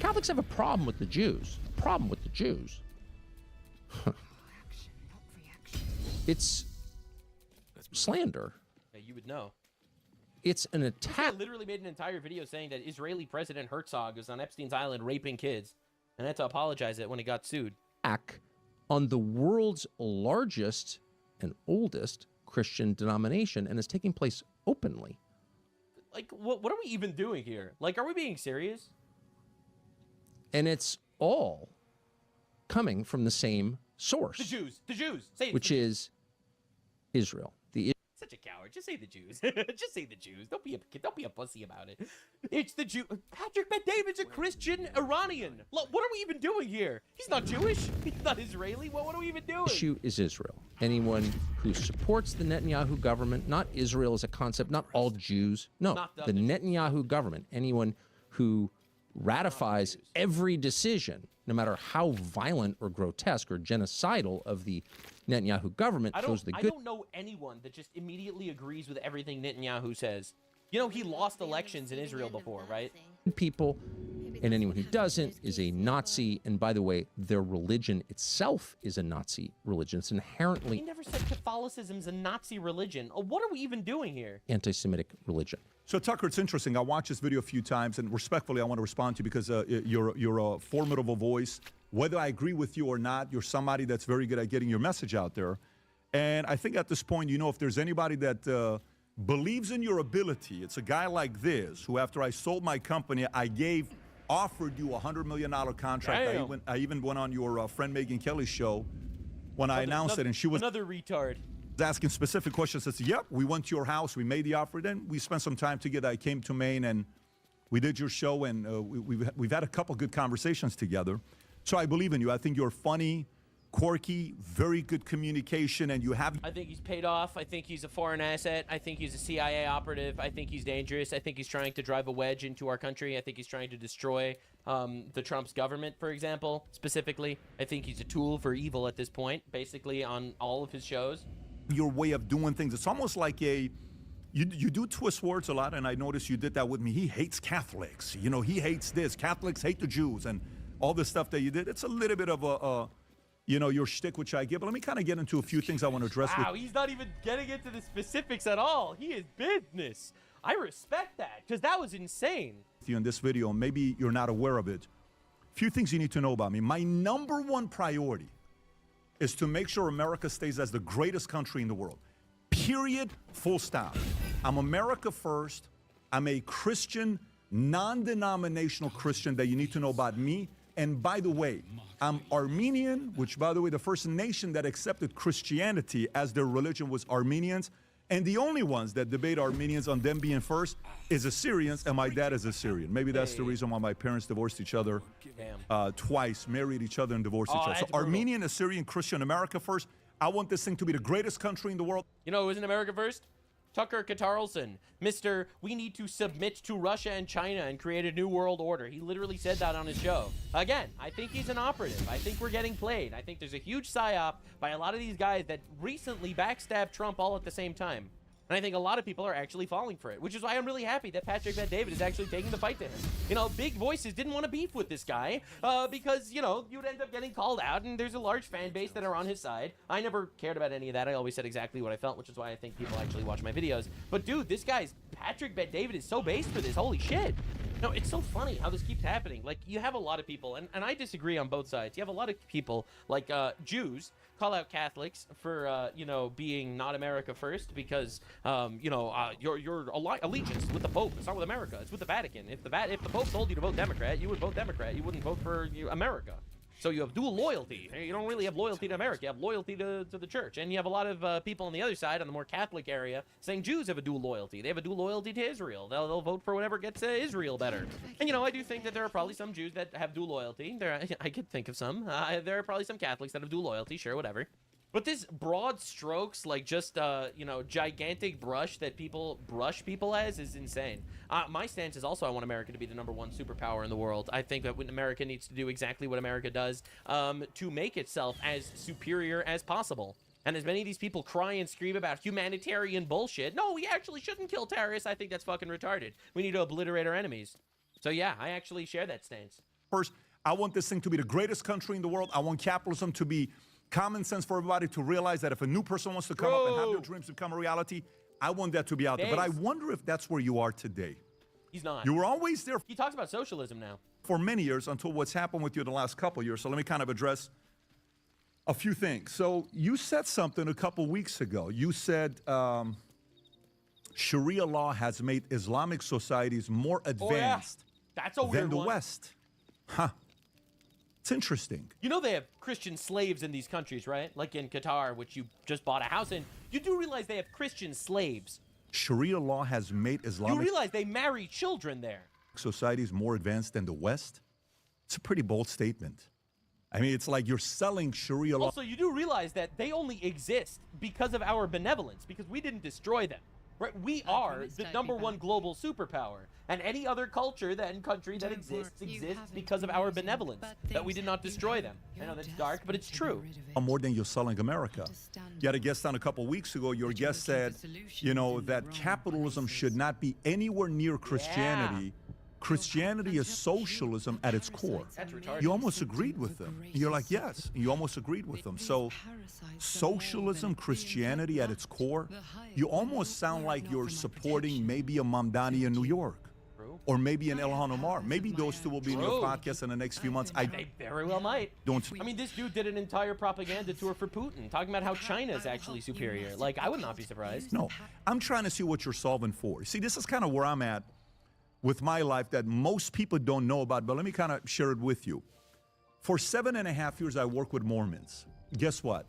Catholics have a problem with the Jews. It's slander. Yeah, you would know. It's an attack. This guy literally made an entire video saying that Israeli President Herzog was on Epstein's island raping kids, and had to apologize when he got sued. On the world's largest and oldest Christian denomination, and is taking place openly. Like, what are we even doing here? Like, are we being serious? And it's all coming from the same source. The Jews. Say it. Which is Israel. Such a coward. Just say the Jews. Just say the Jews. Don't be a pussy about it. It's the Jew. Patrick Bet-David's a Christian Iranian. Look, what are we even doing here? He's not Jewish. He's not Israeli. What are we even doing? The issue is Israel. anyone who supports the Netanyahu government, not Israel as a concept, not all Jews, no, the Netanyahu government, anyone who ratifies every decision, no matter how violent or grotesque or genocidal of the Netanyahu government, shows the good. I don't know anyone that just immediately agrees with everything Netanyahu says. You know, he lost elections in Israel before, right? People, and anyone who doesn't is a Nazi. And by the way, their religion itself is a Nazi religion. It's inherently He never said Catholicism's a Nazi religion. What are we even doing here? anti-Semitic religion. So Tucker, it's interesting. I watched this video a few times, and respectfully, I want to respond to you because you're a formidable voice. Whether I agree with you or not, you're somebody that's very good at getting your message out there. And I think at this point, you know, if there's anybody that believes in your ability, it's a guy like this who, after I sold my company, offered you a $100 million contract. I even went on your friend Megyn Kelly's show when I announced it, and she was another retard. Asking specific questions. I said, yep, we went to your house, we made the offer, then we spent some time together. I came to Maine and we did your show, and we've had a couple good conversations together. So I believe in you. I think you're funny, quirky, very good communication, and you have... I think he's paid off. I think he's a foreign asset. I think he's a CIA operative. I think he's dangerous. I think he's trying to drive a wedge into our country. I think he's trying to destroy the Trump's government, for example, specifically. I think he's a tool for evil at this point, basically on all of his shows. Your way of doing things, it's almost like you do twist words a lot, and I noticed you did that with me. He hates Catholics. You know, he hates this. Catholics hate the Jews, and all this stuff that you did. It's a little bit of your shtick, which I get. But let me kind of get into a few things I want to address. Wow, he's not even getting into the specifics at all. He is business. I respect that, because that was insane. You in this video, maybe you're not aware of it. A few things you need to know about me. My number one priority is to make sure America stays as the greatest country in the world. Period. Full stop. I'm America first. I'm a Christian, non-denominational Christian that you need to know about me. And by the way, I'm Armenian, which, by the way, the first nation that accepted Christianity as their religion was Armenians. And the only ones that debate Armenians on them being first is Assyrians, and my dad is Assyrian. Maybe that's the reason why my parents divorced each other twice, married each other, and divorced each other. So Armenian, Assyrian, Christian, America first. I want this thing to be the greatest country in the world. You know who was in America first? Tucker Carlson, Mr. We need to submit to Russia and China and create a new world order. He literally said that on his show. Again, I think he's an operative. I think we're getting played. I think there's a huge psyop by a lot of these guys that recently backstabbed Trump all at the same time. And I think a lot of people are actually falling for it, which is why I'm really happy that Patrick Bet-David is actually taking the fight to him. You know, big voices didn't want to beef with this guy because, you know, you'd end up getting called out, and there's a large fan base that are on his side. I never cared about any of that. I always said exactly what I felt, which is why I think people actually watch my videos. But dude, this guy's Patrick Bet-David is so based for this. Holy shit. No, it's so funny how this keeps happening. Like, you have a lot of people, and I disagree on both sides. You have a lot of people, like Jews, call out Catholics for, you know, being not America first because, you know, your allegiance with the Pope. It's not with America. It's with the Vatican. If the Pope told you to vote Democrat, you would vote Democrat. You wouldn't vote for America. So you have dual loyalty. You don't really have loyalty to America. You have loyalty to the church. And you have a lot of people on the other side, on the more Catholic area, saying Jews have a dual loyalty. They have a dual loyalty to Israel. They'll vote for whatever gets Israel better. And, you know, I do think that there are probably some Jews that have dual loyalty. I could think of some. There are probably some Catholics that have dual loyalty. Sure, whatever. But this broad strokes, like just, you know, gigantic brush that people brush people as is insane. My stance is also I want America to be the #1 superpower in the world. I think that America needs to do exactly what America does to make itself as superior as possible. And as many of these people cry and scream about humanitarian bullshit, no, we actually shouldn't kill terrorists. I think that's fucking retarded. We need to obliterate our enemies. So yeah, I actually share that stance. First, I want this thing to be the greatest country in the world. I want capitalism to be common sense for everybody to realize that if a new person wants to come up and have their dreams become a reality, I want that to be out there. But I wonder if that's where you are today. He's not. You were always there. He talks about socialism now. For many years until what's happened with you the last couple of years. So let me kind of address a few things. So you said something a couple weeks ago. You said Sharia law has made Islamic societies more advanced That's a weird than the one. West. Huh. It's interesting. You know they have Christian slaves in these countries, right? Like in Qatar, which you just bought a house in. You do realize they have Christian slaves. Sharia law has made Islamic... You realize they marry children there. ...societies more advanced than the West? It's a pretty bold statement. I mean, it's like you're selling Sharia law. Also, you do realize that they only exist because of our benevolence, because we didn't destroy them. Right? We are the #1 global superpower, and any other culture and country that exists because of our benevolence, that we did not destroy them. I know that's dark, but it's true. More than you're selling America. You had a guest on a couple weeks ago. Your guest said, you know, that capitalism should not be anywhere near Christianity. Christianity is socialism at its core. You almost agreed with them. You're like, yes, you almost agreed with them. So socialism, Christianity at its core, you almost sound like you're supporting maybe a Mamdani in New York. Or maybe an Ilhan Omar. Maybe those two will be in your podcast in the next few months. They very well might. I mean, this dude did an entire propaganda tour for Putin, talking about how China is actually superior. Like, I would not be surprised. No, I'm trying to see what you're solving for. See, this is kind of where I'm at with my life that most people don't know about, but let me kind of share it with you. For 7.5 years, I worked with Mormons. Guess what?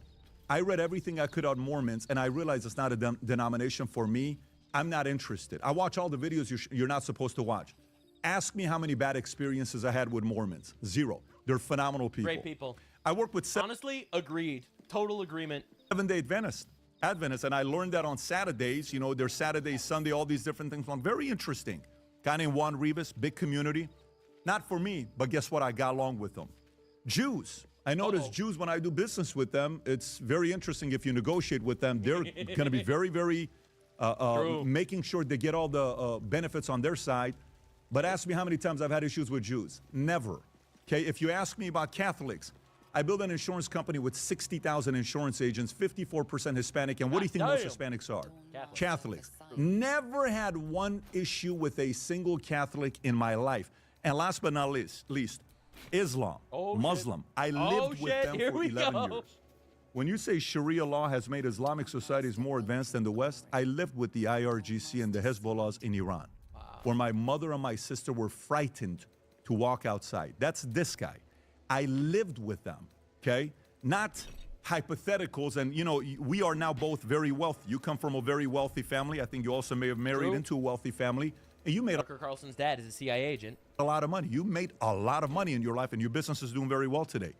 I read everything I could on Mormons, and I realized it's not a denomination for me. I'm not interested. I watch all the videos you're not supposed to watch. Ask me how many bad experiences I had with Mormons. 0. They're phenomenal people. Great people. I work with honestly, agreed. Total agreement. Seventh-day Adventists, and I learned that on Saturdays. You know, there's Saturday, Sunday, all these different things. Very interesting. Guy named Juan Rivas, big community. Not for me, but guess what? I got along with them. Jews. I notice Jews, when I do business with them, it's very interesting if you negotiate with them. They're going to be very, very making sure they get all the benefits on their side. But ask me how many times I've had issues with Jews. Never. Okay, if you ask me about Catholics, I built an insurance company with 60,000 insurance agents, 54% Hispanic, and what do you think most Hispanics are? Catholics. Never had one issue with a single Catholic in my life. And last but not least, Islam, Muslim. I lived with them for 11 years. When you say Sharia law has made Islamic societies more advanced than the West, I lived with the IRGC and the Hezbollahs in Iran, where my mother and my sister were frightened to walk outside. That's this guy. I lived with them, okay? Not hypotheticals, and you know, we are now both very wealthy. You come from a very wealthy family. I think you also may have married into a wealthy family. And you made Tucker Carlson's dad is a CIA agent. A lot of money. You made a lot of money in your life, and your business is doing very well today.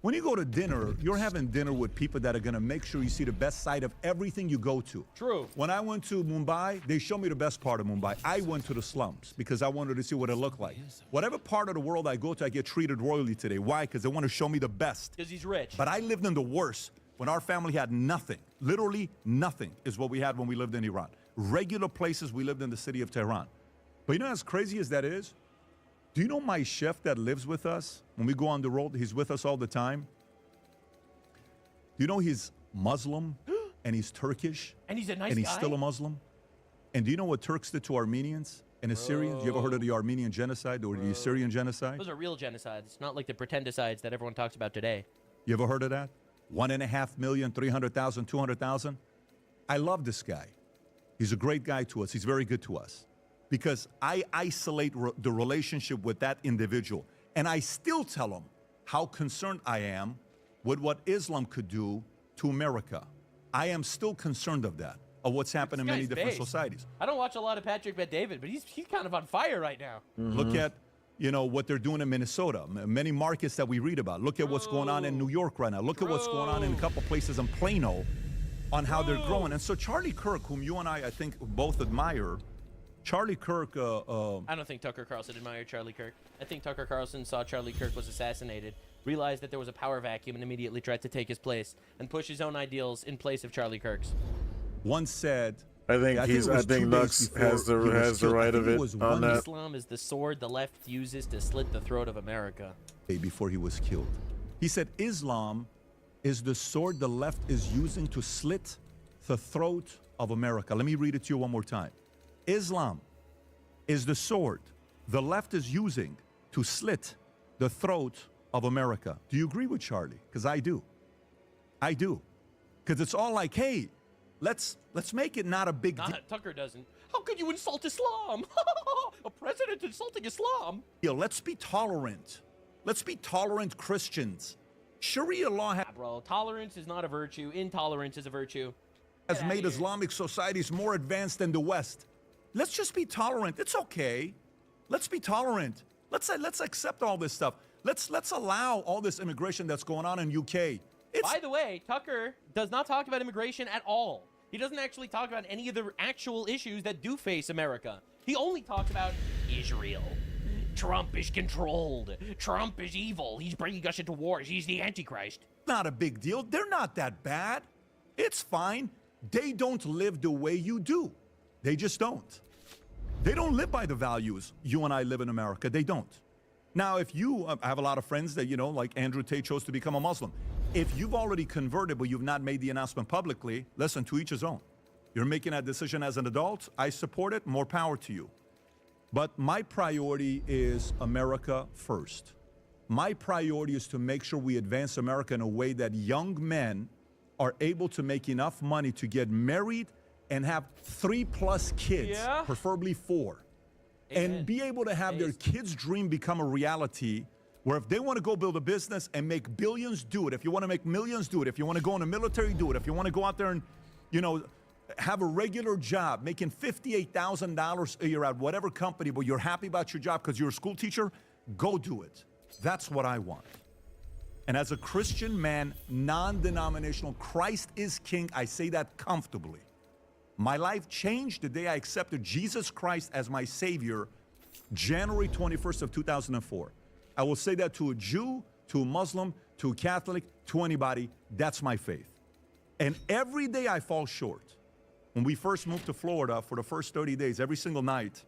When you go to dinner, you're having dinner with people that are going to make sure you see the best side of everything you go to. True. When I went to Mumbai, they showed me the best part of Mumbai. I went to the slums because I wanted to see what it looked like. Whatever part of the world I go to, I get treated royally today. Why? Because they want to show me the best. Because he's rich. But I lived in the worst when our family had nothing. Literally nothing is what we had when we lived in Iran. Regular places, we lived in the city of Tehran. But you know, as crazy as that is, do you know my chef that lives with us? When we go on the road, he's with us all the time. Do you know he's Muslim and he's Turkish? And he's a nice guy? And he's still a Muslim? And do you know what Turks did to Armenians and Assyrians? You ever heard of the Armenian genocide or the Assyrian genocide? Those are real genocides, not like the pretendicides that everyone talks about today. You ever heard of that? 1.5 million, 300,000, 200,000? I love this guy. He's a great guy to us. He's very good to us. Because I isolate the relationship with that individual. And I still tell him how concerned I am with what Islam could do to America. I am still concerned of that, of what's happened in many different societies. I don't watch a lot of Patrick Bet-David, but he's kind of on fire right now. Look at, you know, what they're doing in Minnesota, many markets that we read about. Look at what's going on in New York right now. Look at what's going on in a couple places in Plano on how they're growing. And so Charlie Kirk, whom you and I think, both admire, Charlie Kirk... I don't think Tucker Carlson admired Charlie Kirk. I think Tucker Carlson saw Charlie Kirk was assassinated, realized that there was a power vacuum, and immediately tried to take his place and push his own ideals in place of Charlie Kirk's. One said... I think Nux has the right of it on that. Islam is the sword the left uses to slit the throat of America. Before he was killed. He said Islam is the sword the left is using to slit the throat of America. Let me read it to you one more time. Islam is the sword the left is using to slit the throat of America. Do you agree with Charlie? Because I do. I do. Because it's all like, hey, let's make it not a big deal. Tucker doesn't. How could you insult Islam? A president insulting Islam. Let's be tolerant. Let's be tolerant Christians. Sharia law bro, tolerance is not a virtue. Intolerance is a virtue. Has made Islamic societies more advanced than the West. Let's just be tolerant. It's okay. Let's be tolerant. Let's accept all this stuff. Let's allow all this immigration that's going on in UK. By the way, Tucker does not talk about immigration at all. He doesn't actually talk about any of the actual issues that do face America. He only talks about Israel. Trump is controlled. Trump is evil. He's bringing us into wars. He's the Antichrist. Not a big deal. They're not that bad. It's fine. They don't live the way you do. They just don't. They don't live by the values you and I live in America. They don't. Now, if you I have a lot of friends that, like Andrew Tate chose to become a Muslim. If you've already converted, but you've not made the announcement publicly, listen, to each his own. You're making that decision as an adult. I support it. More power to you. But my priority is America first. My priority is to make sure we advance America in a way that young men are able to make enough money to get married and have 3+ kids, preferably 4. Amen. And be able to have their kids' dream become a reality, where if they want to go build a business and make billions, do it. If you want to make millions, do it. If you want to go in the military, do it. If you want to go out there and, have a regular job, making $58,000 a year at whatever company, but you're happy about your job because you're a school teacher, go do it. That's what I want. And as a Christian man, non-denominational, Christ is King, I say that comfortably. My life changed the day I accepted Jesus Christ as my Savior, January 21st of 2004. I will say that to a Jew, to a Muslim, to a Catholic, to anybody. That's my faith. And every day I fall short. When we first moved to Florida, for the first 30 days, every single night,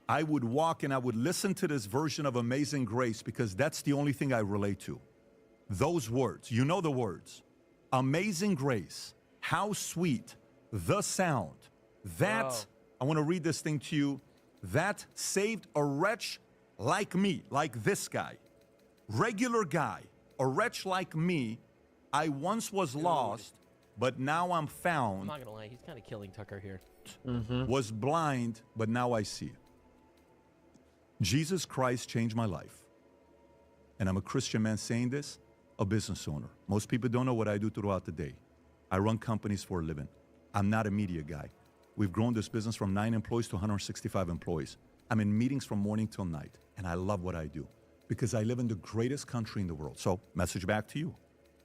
I would walk and I would listen to this version of Amazing Grace, because that's the only thing I relate to. Those words, you know the words. Amazing grace, how sweet the sound. That, I want to read this thing to you, that saved a wretch like me, like this guy. Regular guy, a wretch like me. I once was lost, but now I'm found. I'm not gonna lie, he's kind of killing Tucker here. Was blind, but now I see. Jesus Christ changed my life. And I'm a Christian man saying this, a business owner. Most people don't know what I do throughout the day. I run companies for a living. I'm not a media guy. We've grown this business from 9 employees to 165 employees. I'm in meetings from morning till night, and I love what I do because I live in the greatest country in the world. So, message back to you.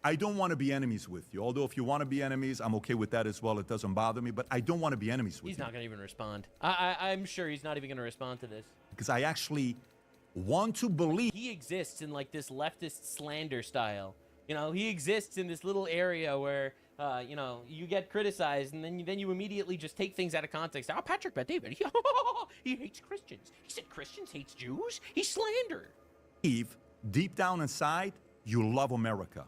I don't want to be enemies with you. Although if you want to be enemies, I'm okay with that as well. It doesn't bother me, but I don't want to be enemies with you. He's not going to even respond. I'm sure he's not even going to respond to this. Because I actually want to believe. He exists in like this leftist slander style. He exists in this little area where, you get criticized and then you immediately just take things out of context. Oh, Patrick Bet-David, he hates Christians. He said Christians hates Jews. He's slander. Deep down inside, you love America.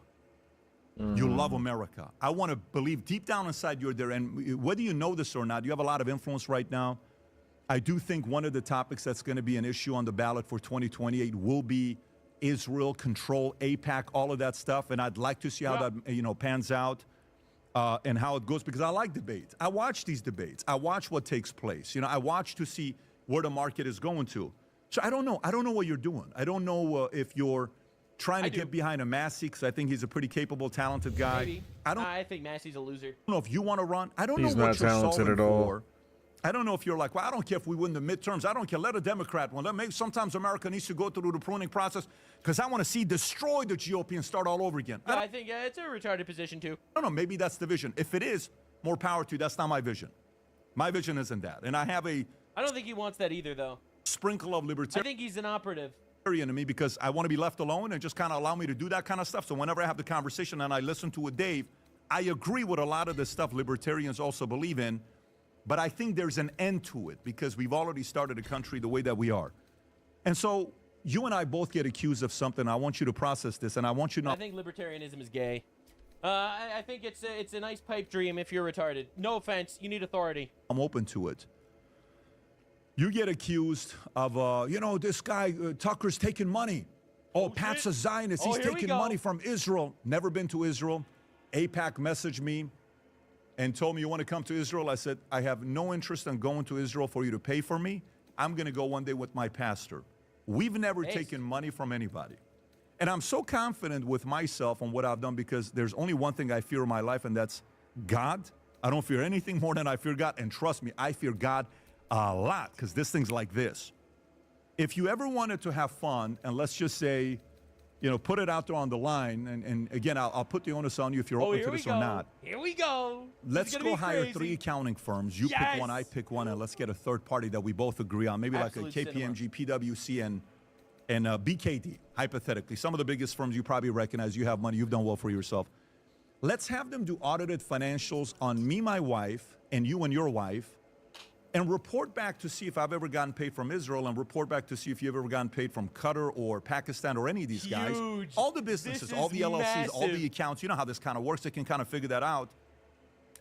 You love America. I want to believe deep down inside you're there. And whether you know this or not, you have a lot of influence right now. I do think one of the topics that's going to be an issue on the ballot for 2028 will be Israel, control, AIPAC, all of that stuff. And I'd like to see how that pans out and how it goes, because I like debates. I watch these debates. I watch what takes place. I watch to see where the market is going to. So I don't know. I don't know what you're doing. I don't know if you're trying to get behind a Massey, because I think he's a pretty capable, talented guy. Maybe. I think Massey's a loser. I don't know if you want to run. I don't know He's what not you're talented solving at all. for. I don't know if you're like, well, I don't care if we win the midterms. I don't care. Let a Democrat win. Maybe sometimes America needs to go through the pruning process, because I want to see destroy the GOP and start all over again. I think it's a retarded position too. I don't know. Maybe that's the vision. If it is, more power to you. That's not my vision. My vision isn't that. And I have a I don't think he wants that either, though. sprinkle of I libertarian think he's an operative. to me, because I want to be left alone and just kind of allow me to do that kind of stuff. So whenever I have the conversation and I listen to it, Dave, I agree with a lot of the stuff libertarians also believe in, but I think there's an end to it because we've already started a country the way that we are. And so you and I both get accused of something. I want you to process this, and I want you to know. I think libertarianism is gay. I think it's a nice pipe dream if you're retarded. No offense, you need authority. I'm open to it. You get accused of, this guy, Tucker's taking money. Oh, Pat's a Zionist. He's taking money from Israel. Never been to Israel. AIPAC messaged me and told me, you want to come to Israel? I said, I have no interest in going to Israel for you to pay for me. I'm going to go one day with my pastor. We've never taken money from anybody. And I'm so confident with myself on what I've done because there's only one thing I fear in my life, and that's God. I don't fear anything more than I fear God. And trust me, I fear God a lot because this thing's like this. if you ever wanted to have fun, and let's just say, you know, put it out there on the line, and again, I'll put the onus on you if you're open to this or not. Here we go. Let's go hire 3 accounting firms. You pick one, I pick one, and let's get a third party that we both agree on. Maybe Absolute like a KPMG, PwC, and BKD, hypothetically. Some of the biggest firms you probably recognize. You have money. You've done well for yourself. Let's have them do audited financials on me, my wife, and you and your wife, and report back to see if I've ever gotten paid from Israel, and report back to see if you've ever gotten paid from Qatar or Pakistan or any of these guys. All the businesses, all the LLCs, all the accounts. You know how this kind of works. They can kind of figure that out.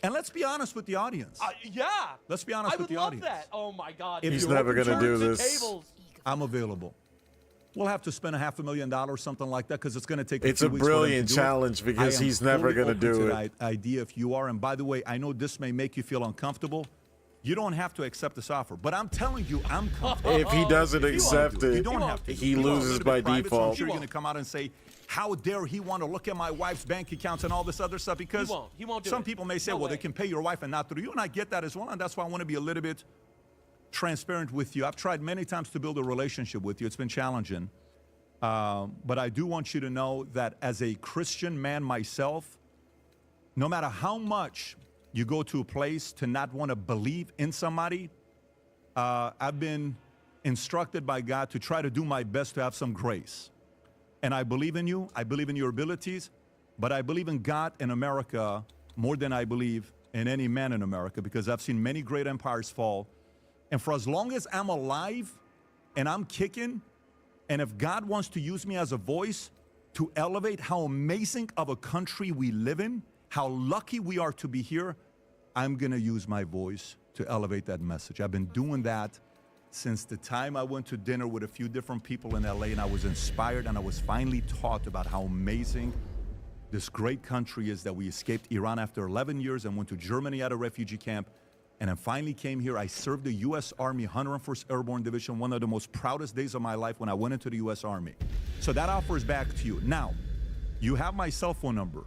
And let's be honest with the audience. Yeah. Let's be honest with the audience. I would love that. Oh, my God. If He's you're never open going to do turns this. I'm available. We'll have to spend $500,000, something like that, because it's going to take It's few a weeks for them to brilliant do it. challenge because I am he's never fully gonna open do to it. the idea if you are. And by the way, I know this may make you feel uncomfortable. You don't have to accept this offer, but I'm telling you, I'm comfortable. If he doesn't accept You it, don't have to. he You are a loses little by bit private, so I'm default. sure you're going to come out and say, how dare he want to look at my wife's bank accounts and all this other stuff, because He won't do some it. people may say, No well, way. they can pay your wife and not through you, and I get that as well, and that's why I want to be a little bit transparent with you. I've tried many times to build a relationship with you. It's been challenging. But I do want you to know that as a Christian man myself, no matter how much you go to a place to not want to believe in somebody, I've been instructed by God to try to do my best to have some grace. And I believe in you. I believe in your abilities. But I believe in God and America more than I believe in any man in America, because I've seen many great empires fall. And for as long as I'm alive and I'm kicking, and if God wants to use me as a voice to elevate how amazing of a country we live in, how lucky we are to be here, I'm going to use my voice to elevate that message. I've been doing that since the time I went to dinner with a few different people in LA, and I was inspired and I was finally taught about how amazing this great country is, that we escaped Iran after 11 years and went to Germany at a refugee camp. And I finally came here. I served the U.S. Army 101st Airborne Division, one of the most proudest days of my life when I went into the U.S. Army. So that offer is back to you. Now, you have my cell phone number.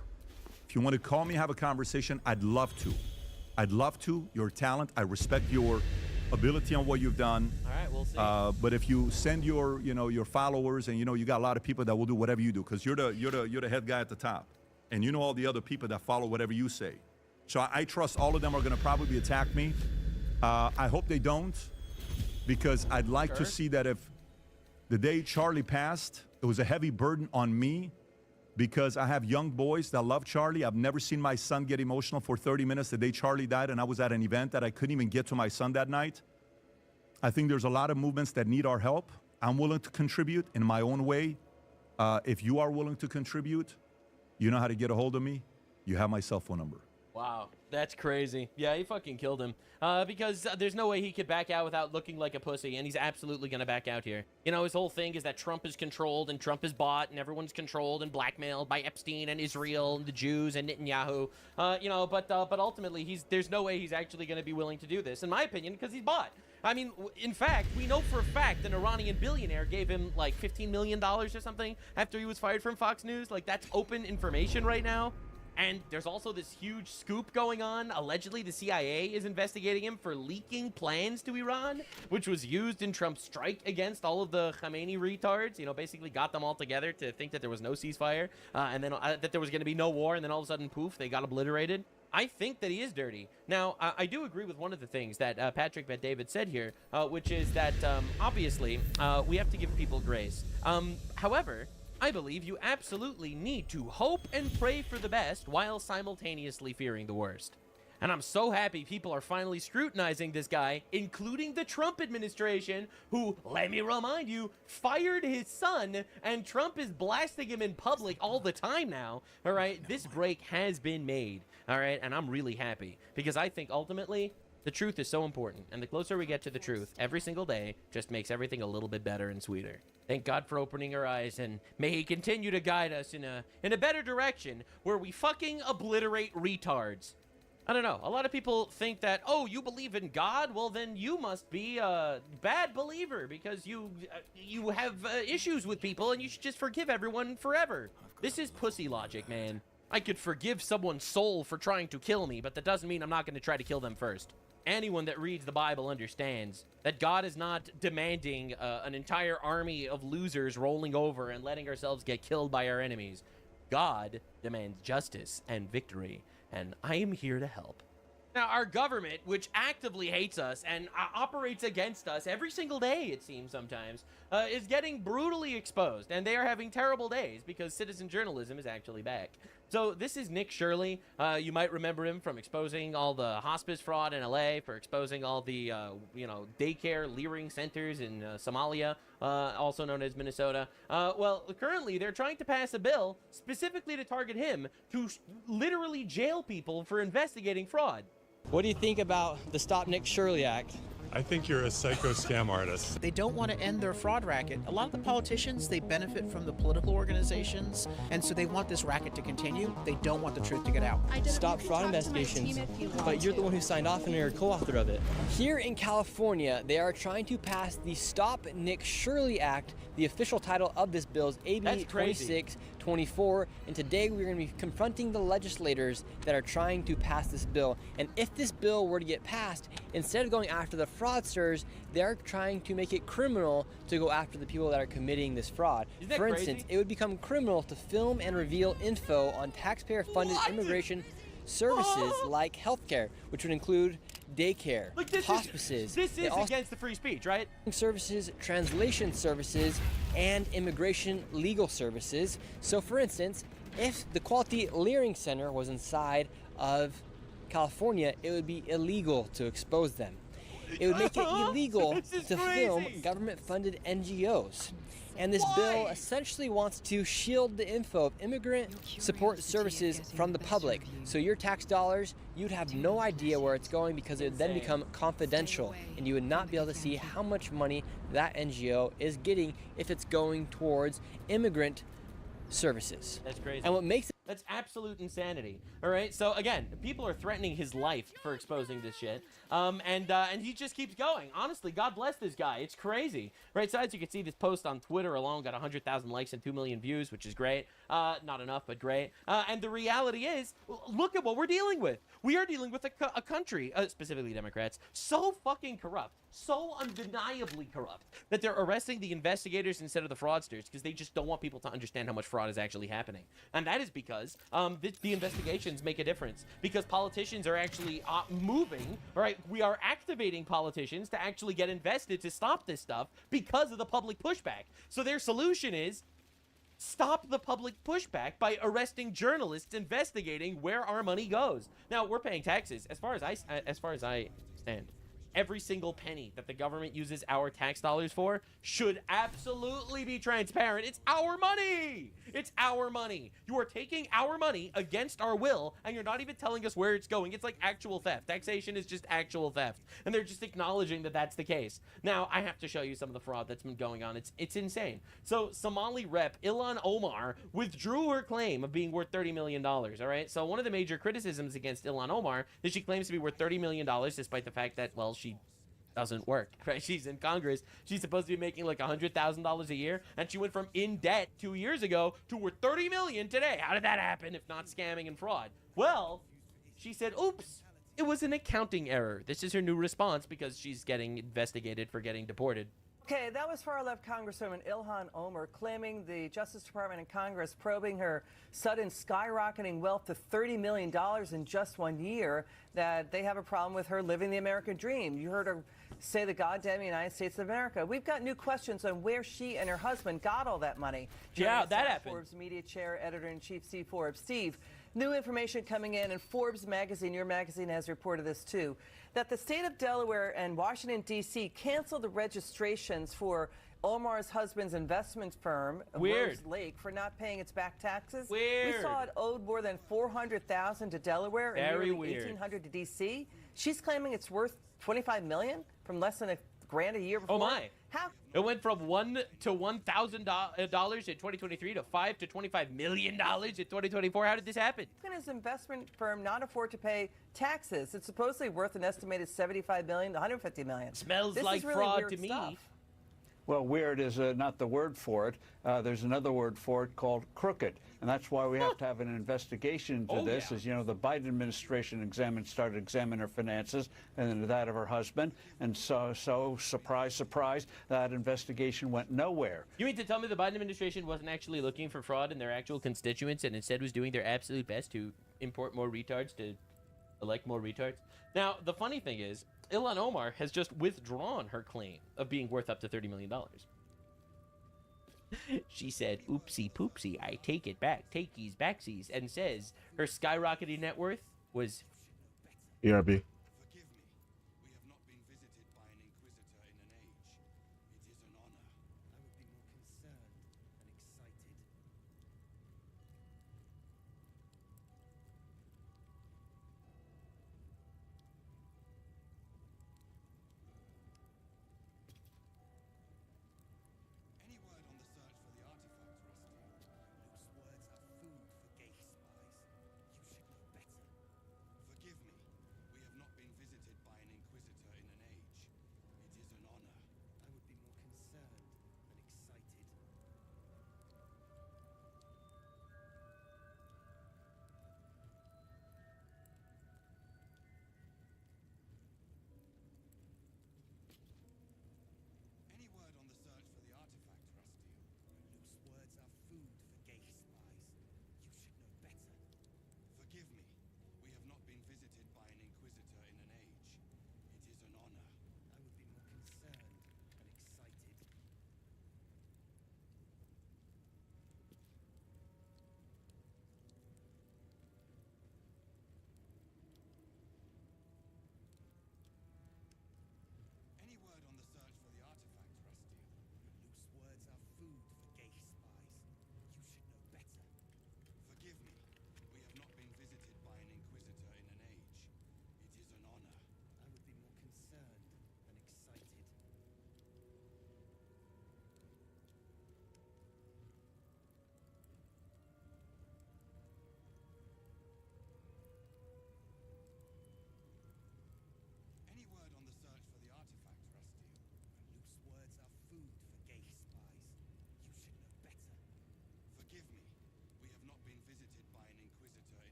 If you want to call me, have a conversation, I'd love to. I'd love to. Your talent, I respect your ability on what you've done. All right, we'll see. But if you send your, your followers, and you got a lot of people that will do whatever you do, because you're the head guy at the top, and you know all the other people that follow whatever you say. So I trust all of them are going to probably attack me. I hope they don't, because I'd like to see that if the day Charlie passed, it was a heavy burden on me, because I have young boys that love Charlie. I've never seen my son get emotional for 30 minutes the day Charlie died, and I was at an event that I couldn't even get to my son that night. I think there's a lot of movements that need our help. I'm willing to contribute in my own way. If you are willing to contribute, you know how to get a hold of me. You have my cell phone number. Wow, that's crazy. Yeah, he fucking killed him. Because there's no way he could back out without looking like a pussy, and he's absolutely going to back out here. His whole thing is that Trump is controlled, and Trump is bought, and everyone's controlled and blackmailed by Epstein and Israel and the Jews and Netanyahu. But ultimately, there's no way he's actually going to be willing to do this, in my opinion, because he's bought. I mean, in fact, we know for a fact an Iranian billionaire gave him like $15 million or something after he was fired from Fox News. Like, that's open information right now. And there's also this huge scoop going on. Allegedly, the CIA is investigating him for leaking plans to Iran, which was used in Trump's strike against all of the Khamenei retards. Basically got them all together to think that there was no ceasefire, and then that there was going to be no war, and then all of a sudden, poof, they got obliterated. I think that he is dirty. Now, I do agree with one of the things that Patrick Bet-David said here, which is that, obviously, we have to give people grace. However, I believe you absolutely need to hope and pray for the best while simultaneously fearing the worst. And I'm so happy people are finally scrutinizing this guy, including the Trump administration, who, let me remind you, fired his son, and Trump is blasting him in public all the time now. All right, this break has been made. All right, and I'm really happy, because I think ultimately the truth is so important, and the closer we get to the truth every single day just makes everything a little bit better and sweeter. Thank God for opening our eyes, and may he continue to guide us in a better direction where we fucking obliterate retards. I don't know. A lot of people think that, oh, you believe in God? Well, then you must be a bad believer because you have issues with people and you should just forgive everyone forever. This is pussy logic, man. I could forgive someone's soul for trying to kill me, but that doesn't mean I'm not going to try to kill them first. anyone that reads the Bible understands that God is not demanding an entire army of losers rolling over and letting ourselves get killed by our enemies. God demands justice and victory, and I am here to help. Now, our government, which actively hates us and operates against us every single day, it seems sometimes, is getting brutally exposed, and they are having terrible days because citizen journalism is actually back. So this is Nick Shirley. You might remember him from exposing all the hospice fraud in LA, for exposing all the, daycare leering centers in Somalia, also known as Minnesota. Well, currently they're trying to pass a bill specifically to target him to literally jail people for investigating fraud. What do you think about the Stop Nick Shirley Act? I think you're a psycho scam artist. They don't want to end their fraud racket. A lot of the politicians, they benefit from the political organizations, and so they want this racket to continue. They don't want the truth to get out. Stop fraud investigations, but you're the one who signed off and you're a co-author of it. Here in California, they are trying to pass the Stop Nick Shirley Act. The official title of this bill is AB 2624, and today we're going to be confronting the legislators that are trying to pass this bill. And if this bill were to get passed, instead of going after the fraudsters, they're trying to make it criminal to go after the people that are committing this fraud. For instance, it would become criminal to film and reveal info on taxpayer-funded immigration services like healthcare, which would include daycare, hospices. This is against the free speech, right? Services, translation services, and immigration legal services. So, for instance, if the Quality Leering Center was inside of California, it would be illegal to expose them. It would make it illegal to film government-funded NGOs. And this bill essentially wants to shield the info of immigrant support services from the public. So your tax dollars, you'd have no idea where it's going because it would then become confidential, and you would not be able to see how much money that NGO is getting if it's going towards immigrant services. That's crazy. And what makes it That's absolute insanity. All right. So again, people are threatening his life for exposing this shit. And he just keeps going. Honestly, God bless this guy. It's crazy. Right. So as you can see, this post on Twitter alone got 100,000 likes and 2 million views, which is great. Not enough, but great. And the reality is, look at what we're dealing with. We are dealing with a country, specifically Democrats, so fucking corrupt, so undeniably corrupt, that they're arresting the investigators instead of the fraudsters because they just don't want people to understand how much fraud is actually happening. And that is because the investigations make a difference, because politicians are actually moving, right? We are activating politicians to actually get invested to stop this stuff because of the public pushback. So their solution is stop the public pushback by arresting journalists investigating where our money goes. Now, we're paying taxes. As far as I stand, every single penny that the government uses our tax dollars for should absolutely be transparent. It's our money. It's our money. You are taking our money against our will, and you're not even telling us where it's going. It's like actual theft. Taxation is just actual theft, and they're just acknowledging that that's the case. Now, I have to show you some of the fraud that's been going on. It's insane. So, Somali rep Ilhan Omar withdrew her claim of being worth $30 million, all right? So, one of the major criticisms against Ilhan Omar is she claims to be worth $30 million despite the fact that, well, she doesn't work, right? She's in Congress. She's supposed to be making like $100,000 a year, and she went from in debt 2 years ago to worth $30 million today. How did that happen if not scamming and fraud? Well, she said, oops, it was an accounting error. This is her new response because she's getting investigated for getting deported. Okay, that was far-left Congresswoman Ilhan Omar claiming the Justice Department and Congress probing her sudden skyrocketing wealth to $30 million in just 1 year, that they have a problem with her living the American dream. You heard her say the goddamn United States of America. We've got new questions on where she and her husband got all that money. Yeah, that happened. Forbes media chair, editor-in-chief Steve Forbes. Steve, new information coming in, and Forbes magazine, your magazine, has reported this too, that the state of Delaware and Washington, D.C. canceled the registrations for Omar's husband's investment firm, Rose Lake, for not paying its back taxes. Weird. We saw it owed more than $400,000 to Delaware and nearly $1,800 to D.C. She's claiming it's worth $25 million from less than $1,000 a year before. Oh my! How? It went from $1 to $1,000 in 2023 to $5 to $25 million in 2024. How did this happen? How can his investment firm not afford to pay taxes? It's supposedly worth an estimated $75 million to $150 million. Smells this like is really fraud weird to me. Stuff. Well, weird is not the word for it. There's another word for it called crooked. And that's why we have to have an investigation into this. As you know, the Biden administration started examining her finances and then that of her husband. And so surprise, surprise, that investigation went nowhere. You mean to tell me the Biden administration wasn't actually looking for fraud in their actual constituents and instead was doing their absolute best to import more retards to elect more retards? Now, the funny thing is, Ilhan Omar has just withdrawn her claim of being worth up to $30 million. She said, oopsie poopsie, I take it back, takeies backsies, and says her skyrocketing net worth was ERB.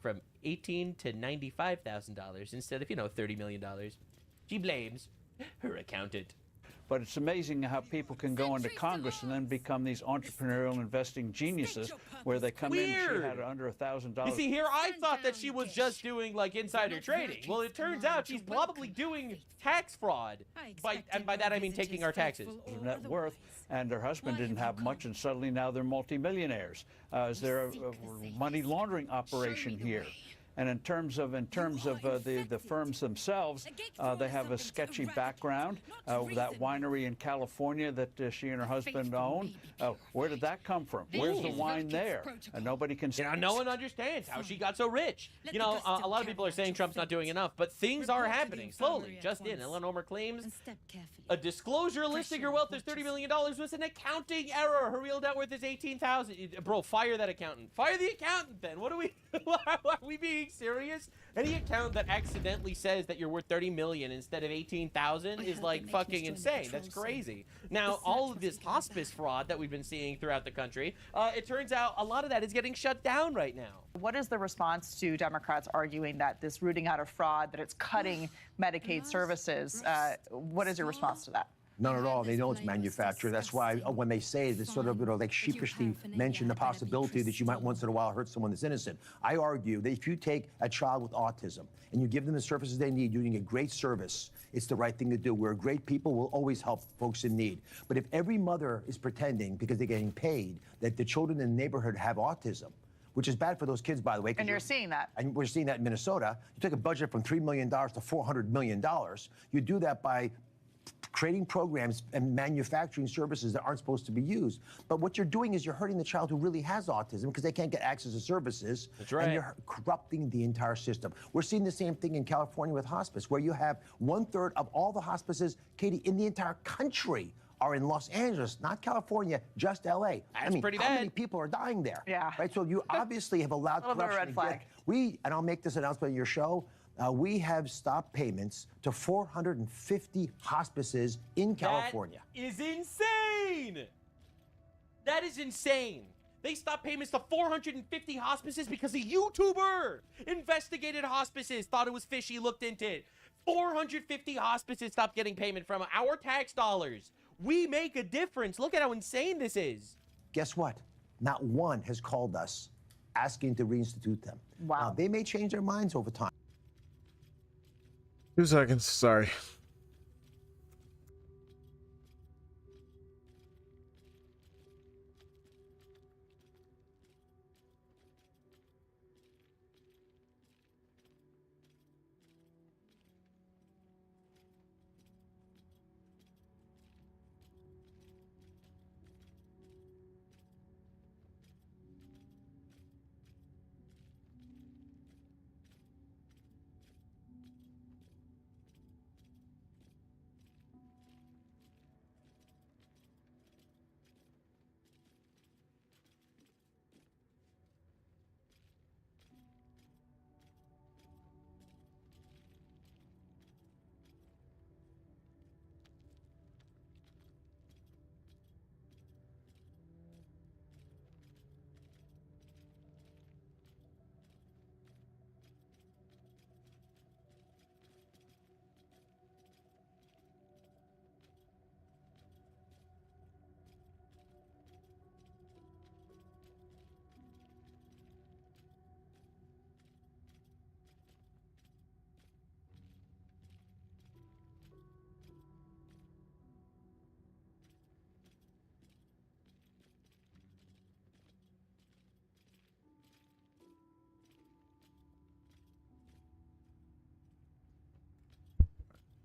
from $18,000 to $95,000 instead of, $30 million. She blames her accountant. But it's amazing how people can go into Congress and then become these entrepreneurial investing geniuses where they come in, she had under $1,000. You see, here I thought that she was just doing like insider trading. Well, it turns out she's probably doing tax fraud. And by that I mean taking our taxes. Net worth, and her husband didn't have much, and suddenly now they're multimillionaires. Is there a money laundering operation here? And in terms of the firms themselves, they have a sketchy background. That winery in California that she and her husband own, where did that come from? Where's the wine there? Nobody can. No one understands how she got so rich. A lot of people are saying Trump's not doing enough, but things are happening slowly. Just in, Ilhan Omar claims a disclosure listing her wealth as $30 million was an accounting error. Her real net worth is $18,000. Bro, fire that accountant. Fire the accountant then. What are we? Are we being serious? Any accountant that accidentally says that you're worth $30 million instead of $18,000 is like fucking insane. That's crazy. Now, all of this hospice fraud that we've been seeing throughout the country, it turns out a lot of that is getting shut down right now. What is the response to Democrats arguing that this rooting out of fraud, that it's cutting Medicaid services? What is your response to that? None at all. They know it's manufactured. That's why when they say it, it's sort of, like sheepishly mention the possibility that you might once in a while hurt someone that's innocent. I argue that if you take a child with autism and you give them the services they need, you're doing a great service. It's the right thing to do. We're great people. We'll always help folks in need. But if every mother is pretending, because they're getting paid, that the children in the neighborhood have autism, which is bad for those kids, by the way. And you're seeing that. And we're seeing that in Minnesota. You take a budget from $3 million to $400 million. You do that by creating programs and manufacturing services that aren't supposed to be used. But what you're doing is you're hurting the child who really has autism because they can't get access to services. That's right. And you're corrupting the entire system. We're seeing the same thing in California with hospice, where you have 1/3 of all the hospices, Katie, in the entire country are in Los Angeles, not California, just LA. That's pretty how bad. many people are dying there? Yeah. Right, so you obviously have allowed A little bit of a corruption. red flag. And I'll make this announcement on your show, we have stopped payments to 450 hospices in California. That is insane! That is insane. They stopped payments to 450 hospices because a YouTuber investigated hospices, thought it was fishy, looked into it. 450 hospices stopped getting payment from our tax dollars. We make a difference. Look at how insane this is. Guess what? Not one has called us asking to reinstitute them. Wow. Now, they may change their minds over time. 2 seconds, sorry.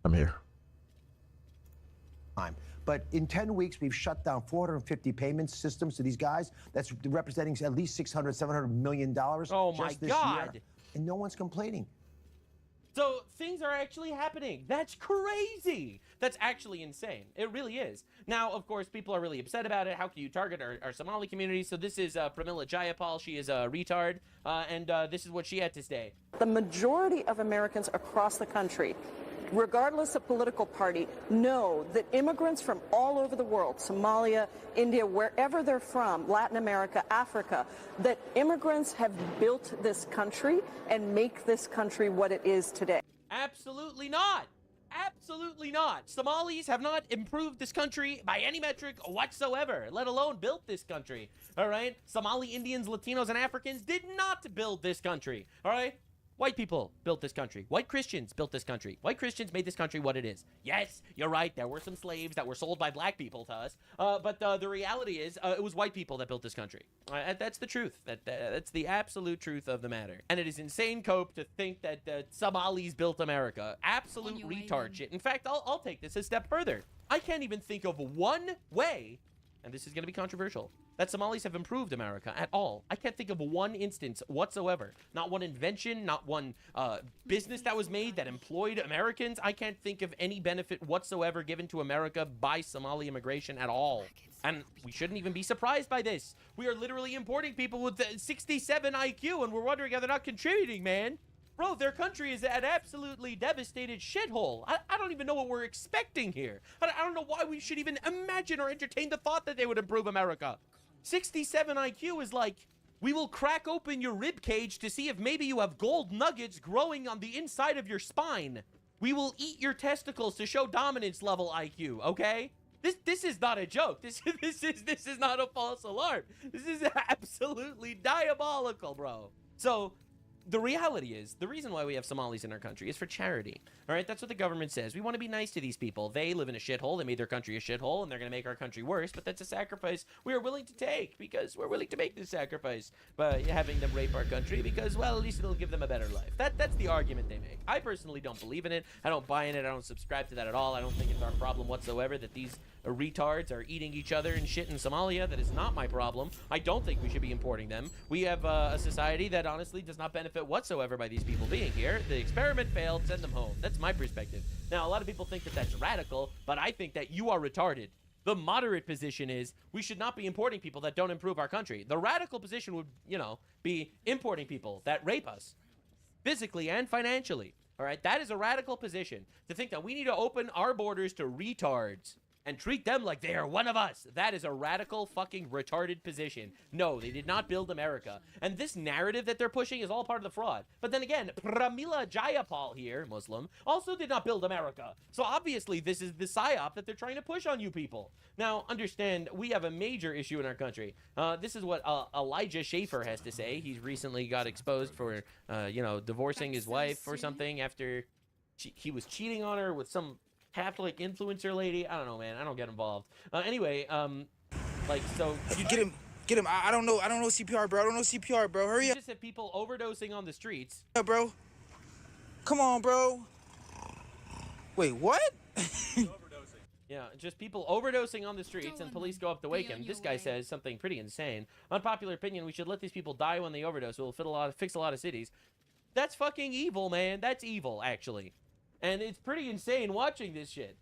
I'm here. But in 10 weeks, we've shut down 450 payment systems to these guys. That's representing at least $600, $700 million Oh my just this God. year. And no one's complaining. So things are actually happening. That's crazy. That's actually insane. It really is. Now, of course, people are really upset about it. How can you target our Somali community? So this is Pramila Jayapal. She is a retard, and this is what she had to say. The majority of Americans across the country regardless of political party, know that immigrants from all over the world, Somalia, India, wherever they're from, Latin America, Africa, that immigrants have built this country and make this country what it is today? Absolutely not. Absolutely not. Somalis have not improved this country by any metric whatsoever, let alone built this country. All right? Somali Indians, Latinos, and Africans did not build this country. All right? White people built this country. White Christians built this country. White Christians made this country what it is. Yes, you're right. There were some slaves that were sold by black people to us. But the reality is it was white people that built this country. That's the truth. That's the absolute truth of the matter. And it is insane, Cope, to think that Somalis built America. Absolute retard shit. In fact, I'll take this a step further. I can't even think of one way, and this is going to be controversial, that Somalis have improved America at all. I can't think of one instance whatsoever. Not one invention, not one business that was made that employed Americans. I can't think of any benefit whatsoever given to America by Somali immigration at all. And we shouldn't even be surprised by this. We are literally importing people with 67 IQ, and we're wondering how they're not contributing, man. Bro, their country is an absolutely devastated shithole. I don't even know what we're expecting here. I don't know why we should even imagine or entertain the thought that they would improve America. 67 IQ is like, we will crack open your rib cage to see if maybe you have gold nuggets growing on the inside of your spine. We will eat your testicles to show dominance level IQ, okay? This is not a joke. This is not a false alarm. This is absolutely diabolical, bro. So the reality is, the reason why we have Somalis in our country is for charity. All right, that's what the government says. We want to be nice to these people. They live in a shithole. They made their country a shithole, and they're going to make our country worse. But that's a sacrifice we are willing to take because we're willing to make this sacrifice by having them rape our country because, well, at least it'll give them a better life. That's the argument they make. I personally don't believe in it. I don't buy in it. I don't subscribe to that at all. I don't think it's our problem whatsoever that these retards are eating each other and shit in Somalia. That is not my problem. I don't think we should be importing them. We have a society that honestly does not benefit whatsoever by these people being here. The experiment failed. Send them home. That's my perspective. Now, a lot of people think that that's radical, but I think that you are retarded. The moderate position is we should not be importing people that don't improve our country. The radical position would, be importing people that rape us physically and financially. All right, that is a radical position. To think that we need to open our borders to retards and treat them like they are one of us. That is a radical fucking retarded position. No, they did not build America. And this narrative that they're pushing is all part of the fraud. But then again, Pramila Jayapal here, Muslim, also did not build America. So obviously this is the psyop that they're trying to push on you people. Now, understand, we have a major issue in our country. This is what Elijah Schaefer has to say. He's recently got exposed for, divorcing his wife or something after he was cheating on her with some Catholic influencer lady. I don't know, man. I don't get involved. Anyway, so you get him. I don't know CPR, bro. I don't know CPR, bro. Hurry up. Just have people overdosing on the streets. Yeah, bro. Come on, bro. Wait, what? Yeah, just people overdosing on the streets, and police go up to wake him. This guy says something pretty insane. Unpopular opinion: we should let these people die when they overdose. It will fix a lot of cities. That's fucking evil, man. That's evil, actually. And it's pretty insane watching this shit.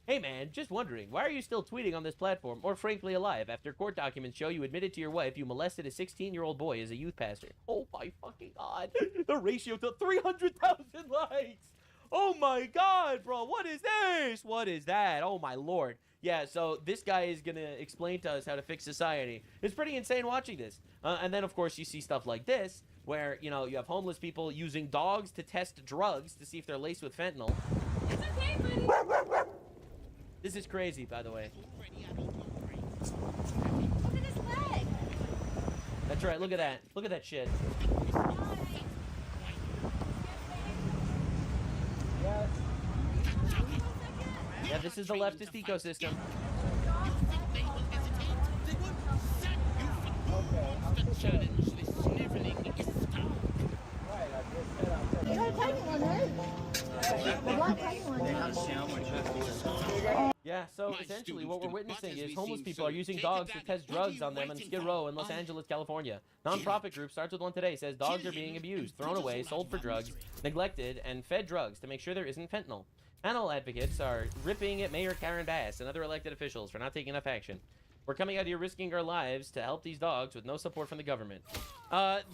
Hey man, just wondering, why are you still tweeting on this platform, or frankly alive, after court documents show you admitted to your wife you molested a 16-year-old boy as a youth pastor? Oh my fucking god. The ratio to 300,000 likes. Oh my god, bro. What is this? What is that? Oh my lord. Yeah, so this guy is gonna explain to us how to fix society. It's pretty insane watching this. And then, of course, you see stuff like this, where, you have homeless people using dogs to test drugs to see if they're laced with fentanyl. It's okay, buddy. This is crazy, by the way. Look at his leg. That's right, look at that. Look at that shit. Yeah, this is the leftist ecosystem. Yeah, so essentially what we're witnessing is homeless people are using dogs to test drugs on them in Skid Row in Los Angeles, California. Nonprofit group Starts With One Today says dogs are being abused, thrown away, sold for drugs, neglected, and fed drugs to make sure there isn't fentanyl. Animal advocates are ripping at Mayor Karen Bass and other elected officials for not taking enough action. We're coming out here risking our lives to help these dogs with no support from the government.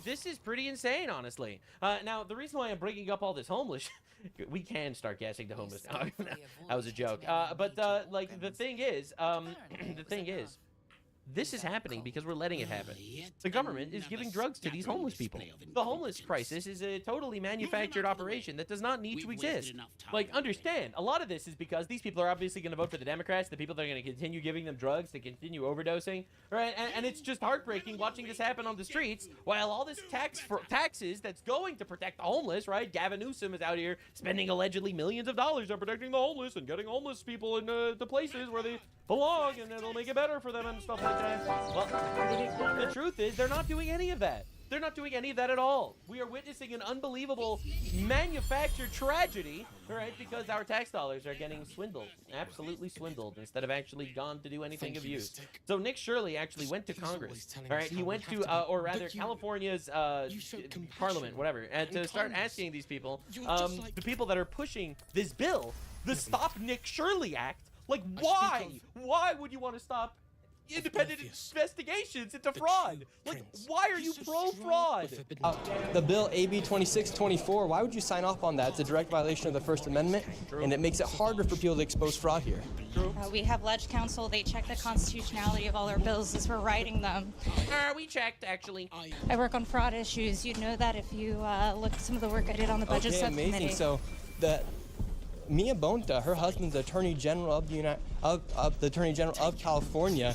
This is pretty insane, honestly. Now, the reason why I'm bringing up all this homeless... we can start gassing the homeless. That was a joke. Like, the thing is... This is happening because we're letting it happen. The government is giving drugs to these homeless people. The homeless crisis is a totally manufactured operation that does not need to exist. Like, understand, a lot of this is because these people are obviously going to vote for the Democrats, the people that are going to continue giving them drugs to continue overdosing, right? And it's just heartbreaking watching this happen on the streets while all this taxes that's going to protect the homeless, right? Gavin Newsom is out here spending allegedly millions of dollars on protecting the homeless and getting homeless people in the places where they belong, and it'll make it better for them and stuff like that. Well, the truth is they're not doing any of that. They're not doing any of that at all. We are witnessing an unbelievable manufactured tragedy, all right, because our tax dollars are getting swindled, absolutely swindled, instead of actually gone to do anything of use. So Nick Shirley actually went to Congress, all right? He went to, or rather, California's parliament, whatever, and to start asking these people, the people that are pushing this bill, the Stop Nick Shirley Act, like, why? Why would you want to stop independent investigations into fraud? Like, why are you pro-fraud? The bill AB 2624, why would you sign off on that? It's a direct violation of the First Amendment, and it makes it harder for people to expose fraud here. We have Ledge Council. They check the constitutionality of all our bills as we're writing them. We checked, actually. I work on fraud issues. You'd know that if you look at some of the work I did on the budget subcommittee. Amazing. So, Mia Bonta, her husband's the Attorney General of the Attorney General of California,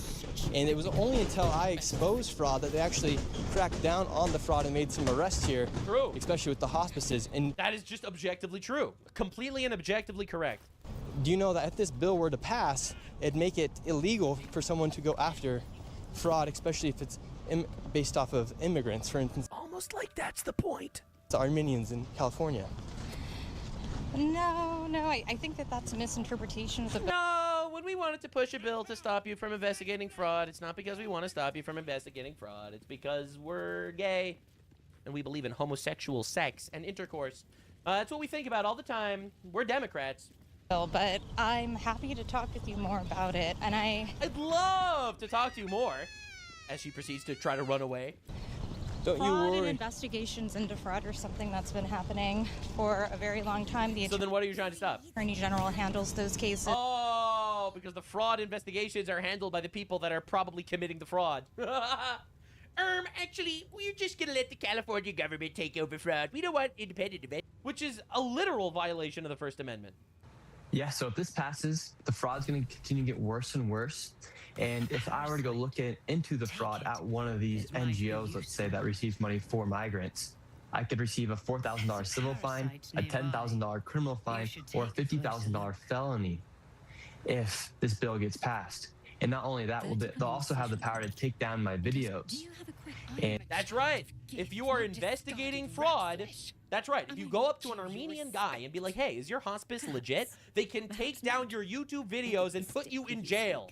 and it was only until I exposed fraud that they actually cracked down on the fraud and made some arrests here. True. Especially with the hospices. And that is just objectively true, completely and objectively correct. Do you know that if this bill were to pass, it'd make it illegal for someone to go after fraud, especially if it's based off of immigrants, for instance? Almost like that's the point. It's Armenians in California. No, I think that's a misinterpretation of the bill. No, when we wanted to push a bill to stop you from investigating fraud, it's not because we want to stop you from investigating fraud. It's because we're gay, and we believe in homosexual sex and intercourse. That's what we think about all the time. We're Democrats. But I'm happy to talk with you more about it, and I'd love to talk to you more, as she proceeds to try to run away. Don't you Fraud worry. and investigations into fraud are something that's been happening for a very long time. So then what are you trying to stop? Attorney General handles those cases. Oh, because the fraud investigations are handled by the people that are probably committing the fraud. Actually, we're just gonna let the California government take over fraud. We don't want independent investigation. Which is a literal violation of the First Amendment. Yeah, so if this passes, the fraud's going to continue to get worse and worse. And if I were to go look into the fraud at one of these NGOs, let's say, that receives money for migrants, I could receive a $4,000 civil fine, a $10,000 criminal fine, or a $50,000 felony if this bill gets passed. And not only that, they'll also have the power to take down my videos. And that's right. If you are investigating fraud, that's right. If you go up to an Armenian guy and be like, hey, is your hospice legit? They can take down your YouTube videos and put you in jail.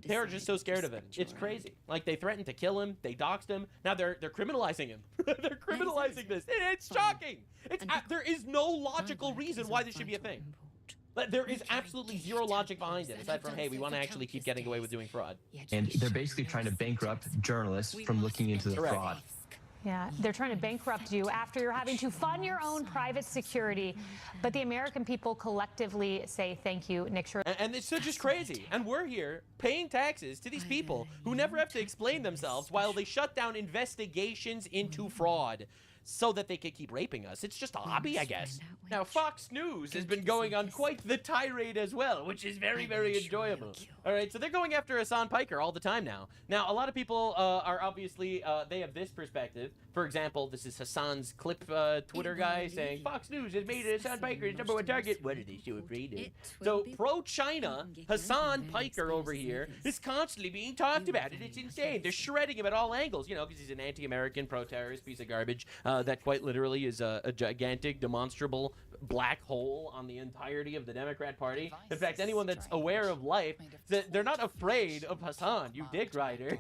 They're just so scared of him. It's crazy. Like, they threatened to kill him. They doxed him. Now they're criminalizing him. They're criminalizing this. It's shocking. There is no logical reason why this should be a thing. There is absolutely zero logic behind it, aside from, hey, we want to actually keep getting away with doing fraud. And they're basically trying to bankrupt journalists from looking into the fraud. Yeah, they're trying to bankrupt you after you're having to fund your own private security. But the American people collectively say thank you, Nick Shirley. And it's just crazy. And we're here paying taxes to these people who never have to explain themselves while they shut down investigations into fraud so that they could keep raping us. It's just a hobby, I guess. Now, Fox News has been going on quite the tirade as well, which is very, very enjoyable. All right, so they're going after Hassan Piker all the time now. Now, a lot of people are obviously, they have this perspective. For example, this is Hassan's clip Twitter guy saying, Fox News has made Hassan Piker his #1 target. What are they so afraid of? So, pro-China, Hassan Piker over here is constantly being talked about, and it's insane. They're shredding him at all angles, you know, because he's an anti-American, pro-terrorist piece of garbage that quite literally is a gigantic, demonstrable black hole on the entirety of the Democrat Party. In fact, anyone that's aware of life, they're not afraid of Hassan, you dick rider.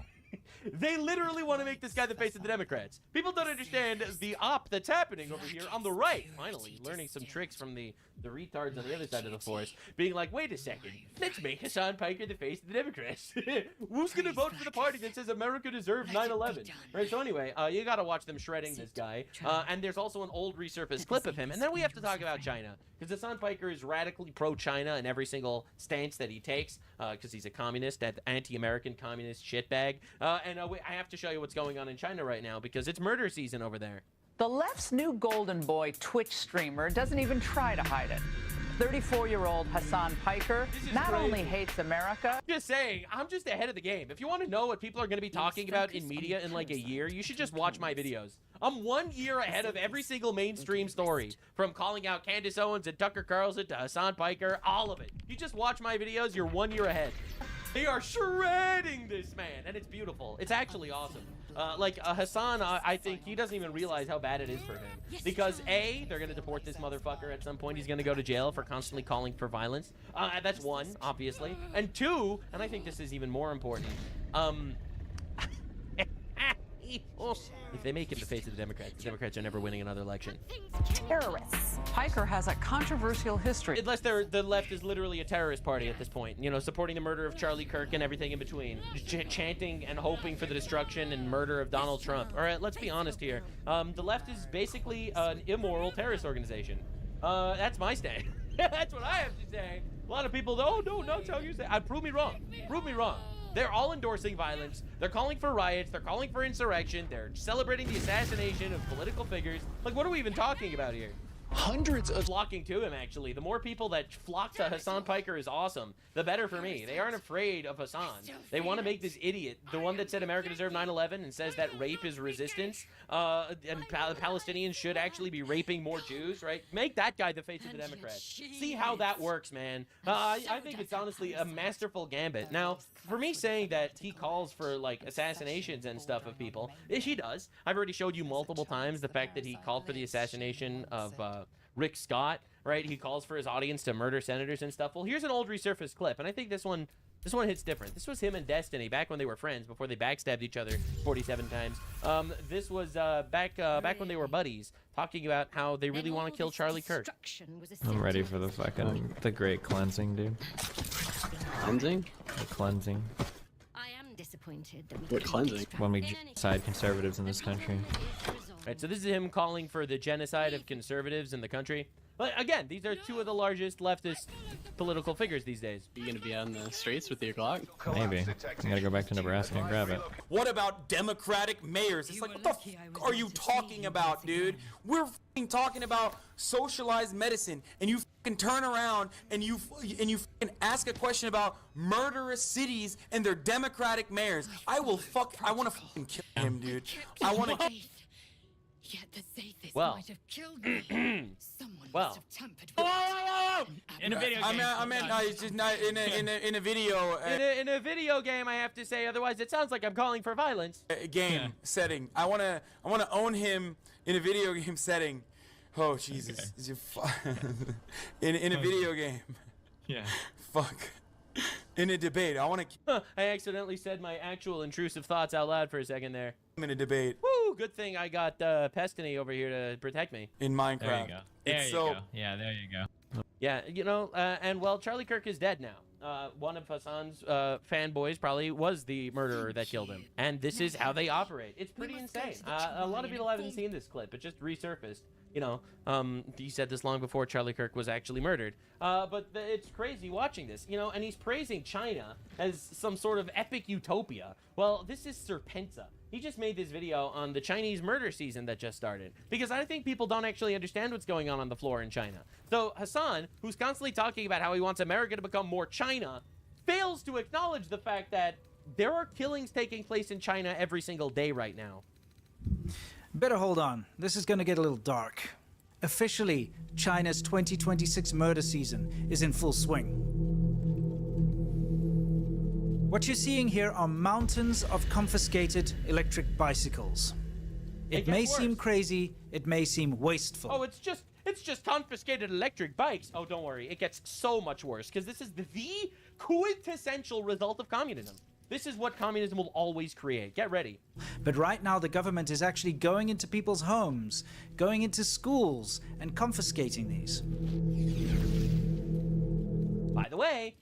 They literally want to make this guy the face of the Democrats. People don't understand the op that's happening over here on the right. Finally, learning some tricks from the the retards on the other side of the force being like, wait a second, let's make Hassan Piker the face of the Democrats. Who's going to vote for the party that says America deserved 9/11? Right, so anyway, you got to watch them shredding this guy. And there's also an old resurfaced clip of him. And then we have to talk about China, because Hassan Piker is radically pro-China in every single stance that he takes, because he's a communist, that anti-American communist shitbag. And I have to show you what's going on in China right now, because it's murder season over there. The left's new golden boy Twitch streamer doesn't even try to hide it. 34-year-old Hassan Piker not only hates America. Just saying, I'm just ahead of the game. If you want to know what people are going to be talking about in media in like a year, you should just watch my videos. I'm 1 year ahead of every single mainstream story, from calling out Candace Owens and Tucker Carlson to Hassan Piker, all of it. You just watch my videos, you're 1 year ahead. They are shredding this man, and it's beautiful. It's actually awesome. Hassan, I think he doesn't even realize how bad it is for him. Because A, they're going to deport this motherfucker at some point. He's going to go to jail for constantly calling for violence. That's one, obviously. And two, and I think this is even more important, if they make him the face of the Democrats are never winning another election. Terrorists. Piker has a controversial history. Unless the left is literally a terrorist party at this point, you know, supporting the murder of Charlie Kirk and everything in between, chanting and hoping for the destruction and murder of Donald Trump. All right, let's be honest here. The left is basically an immoral terrorist organization. That's my stand. That's what I have to say. A lot of people, oh no, not how you say. Prove me wrong. Prove me wrong. They're all endorsing violence. They're calling for riots. They're calling for insurrection. They're celebrating the assassination of political figures. Like, what are we even talking about here? Hundreds of flocking to him, actually. The more people that flock to Hassan Piker is awesome, the better for me. They aren't afraid of Hassan. They want to make this idiot, the one that said America deserved 9/11 and says that rape is resistance, and Palestinians should actually be raping more Jews, right? Make that guy the face of the Democrats. See how that works, man. I think it's honestly a masterful gambit. Now, for me saying that he calls for, like, assassinations and stuff of people, he does. I've already showed you multiple times the fact that he called for the assassination of Rick Scott, right? He calls for his audience to murder senators and stuff. Well, here's an old resurfaced clip, and I think this one hits different. This was him and Destiny back when they were friends, before they backstabbed each other 47 times. This was back when they were buddies, talking about how they really want to kill Charlie Kirk. I'm ready for the great cleansing, dude. Cleansing? The cleansing. I am disappointed. What cleansing? When we genocide conservatives in this country. Right, so this is him calling for the genocide of conservatives in the country. But again, these are two of the largest leftist political figures these days. Are you gonna be on the streets with your Glock? Maybe. I gotta go back to Nebraska and grab it. What about Democratic mayors? It's like, what the f are you talking about, dude? We're f***ing talking about socialized medicine, and you f***ing turn around and you f***ing ask a question about murderous cities and their Democratic mayors. I want to f***ing kill him, dude. I want to. Yet the safest Well. might have killed me. Someone Well. must have tampered with In a video game. I meant it's just not in a video. In a video game, I have to say. Otherwise, it sounds like I'm calling for violence. Game setting. I wanna own him in a video game setting. Oh Jesus! In a video game. Yeah. Fuck. In a debate, I want to. I accidentally said my actual intrusive thoughts out loud for a second there. I'm in a debate. Woo! Good thing I got Pestany over here to protect me. In Minecraft. There you go. There you go. Yeah, there you go. Yeah, you know, and well, Charlie Kirk is dead now. One of Hassan's fanboys probably was the murderer that killed him. And this is how they operate. It's pretty insane. A lot of people haven't seen this clip. It just resurfaced. You know, he said this long before Charlie Kirk was actually murdered. But it's crazy watching this, you know, and he's praising China as some sort of epic utopia. Well, this is Serpensa. He just made this video on the Chinese murder season that just started, because I think people don't actually understand what's going on the floor in China. So Hassan, who's constantly talking about how he wants America to become more China, fails to acknowledge the fact that there are killings taking place in China every single day right now. Better hold on. This is going to get a little dark. Officially, China's 2026 murder season is in full swing. What you're seeing here are mountains of confiscated electric bicycles. It may seem crazy, it may seem wasteful. Oh, it's just confiscated electric bikes. Oh, don't worry. It gets so much worse, because this is the quintessential result of communism. This is what communism will always create. Get ready. But right now, the government is actually going into people's homes, going into schools, and confiscating these. By the way,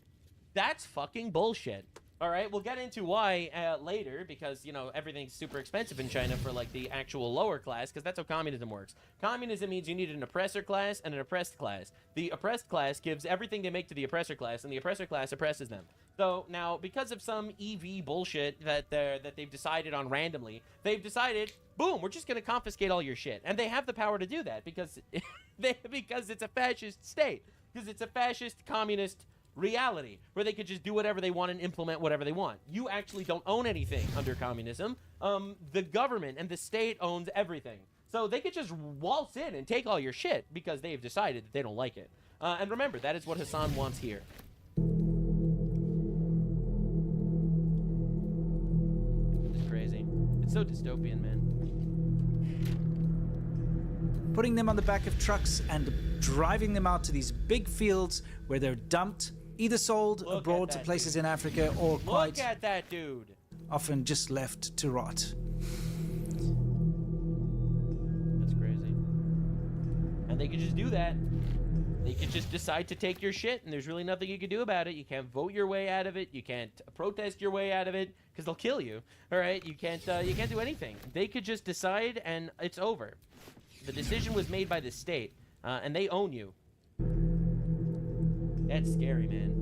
that's fucking bullshit. All right, we'll get into why later, because, you know, everything's super expensive in China for, like, the actual lower class, because that's how communism works. Communism means you need an oppressor class and an oppressed class. The oppressed class gives everything they make to the oppressor class, and the oppressor class oppresses them. So, now, because of some EV bullshit that they've decided on randomly, they've decided, boom, we're just going to confiscate all your shit. And they have the power to do that, because, because it's a fascist state. Because it's a fascist, communist reality where they could just do whatever they want and implement whatever they want. You actually don't own anything under communism. The government and the state owns everything. So they could just waltz in and take all your shit because they've decided that they don't like it. And remember, that is what Hassan wants here. It's crazy. It's so dystopian, man. Putting them on the back of trucks and driving them out to these big fields where they're dumped, either sold abroad to places in Africa or quite Look at that dude. often just left to rot. That's crazy. And they could just do that. They could just decide to take your shit, and there's really nothing you can do about it. You can't vote your way out of it. You can't protest your way out of it, because they'll kill you. All right? You can't do anything. They could just decide, and it's over. The decision was made by the state, and they own you. That's scary, man.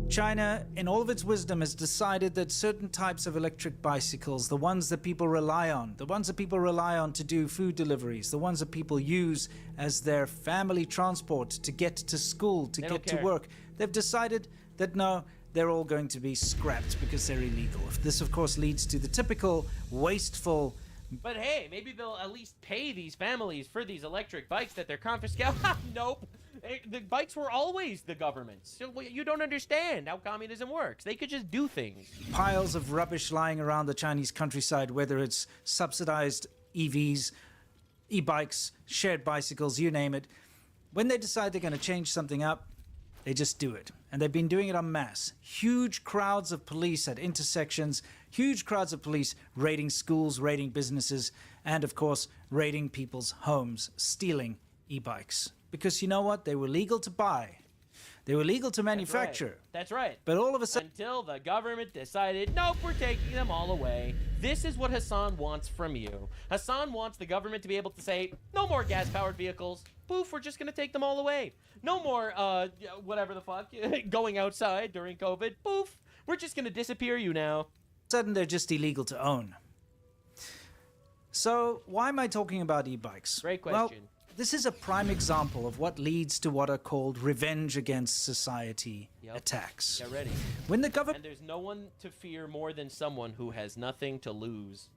China, in all of its wisdom, has decided that certain types of electric bicycles, the ones that people rely on, to do food deliveries, the ones that people use as their family transport to get to school, to get to work, they've decided that no, they're all going to be scrapped because they're illegal. This, of course, leads to the typical wasteful. But hey, maybe they'll at least pay these families for these electric bikes that they're confiscating. Nope. The bikes were always the government's. So you don't understand how communism works. They could just do things. Piles of rubbish lying around the Chinese countryside, whether it's subsidized EVs, e-bikes, shared bicycles, you name it. When they decide they're going to change something up, they just do it. And they've been doing it en masse. Huge crowds of police at intersections, huge crowds of police raiding schools, raiding businesses, and of course, raiding people's homes, stealing e-bikes. Because you know what? They were legal to buy. They were legal to manufacture. That's right. But all of a sudden... Until the government decided, nope, we're taking them all away. This is what Hassan wants from you. Hassan wants the government to be able to say, no more gas-powered vehicles. Poof, we're just going to take them all away. No more, whatever the fuck, going outside during COVID. Poof, we're just going to disappear you now. Sudden, they're just illegal to own. So, why am I talking about e-bikes? Great question. Well, this is a prime example of what leads to what are called revenge against society attacks. Get ready. When the government... And there's no one to fear more than someone who has nothing to lose.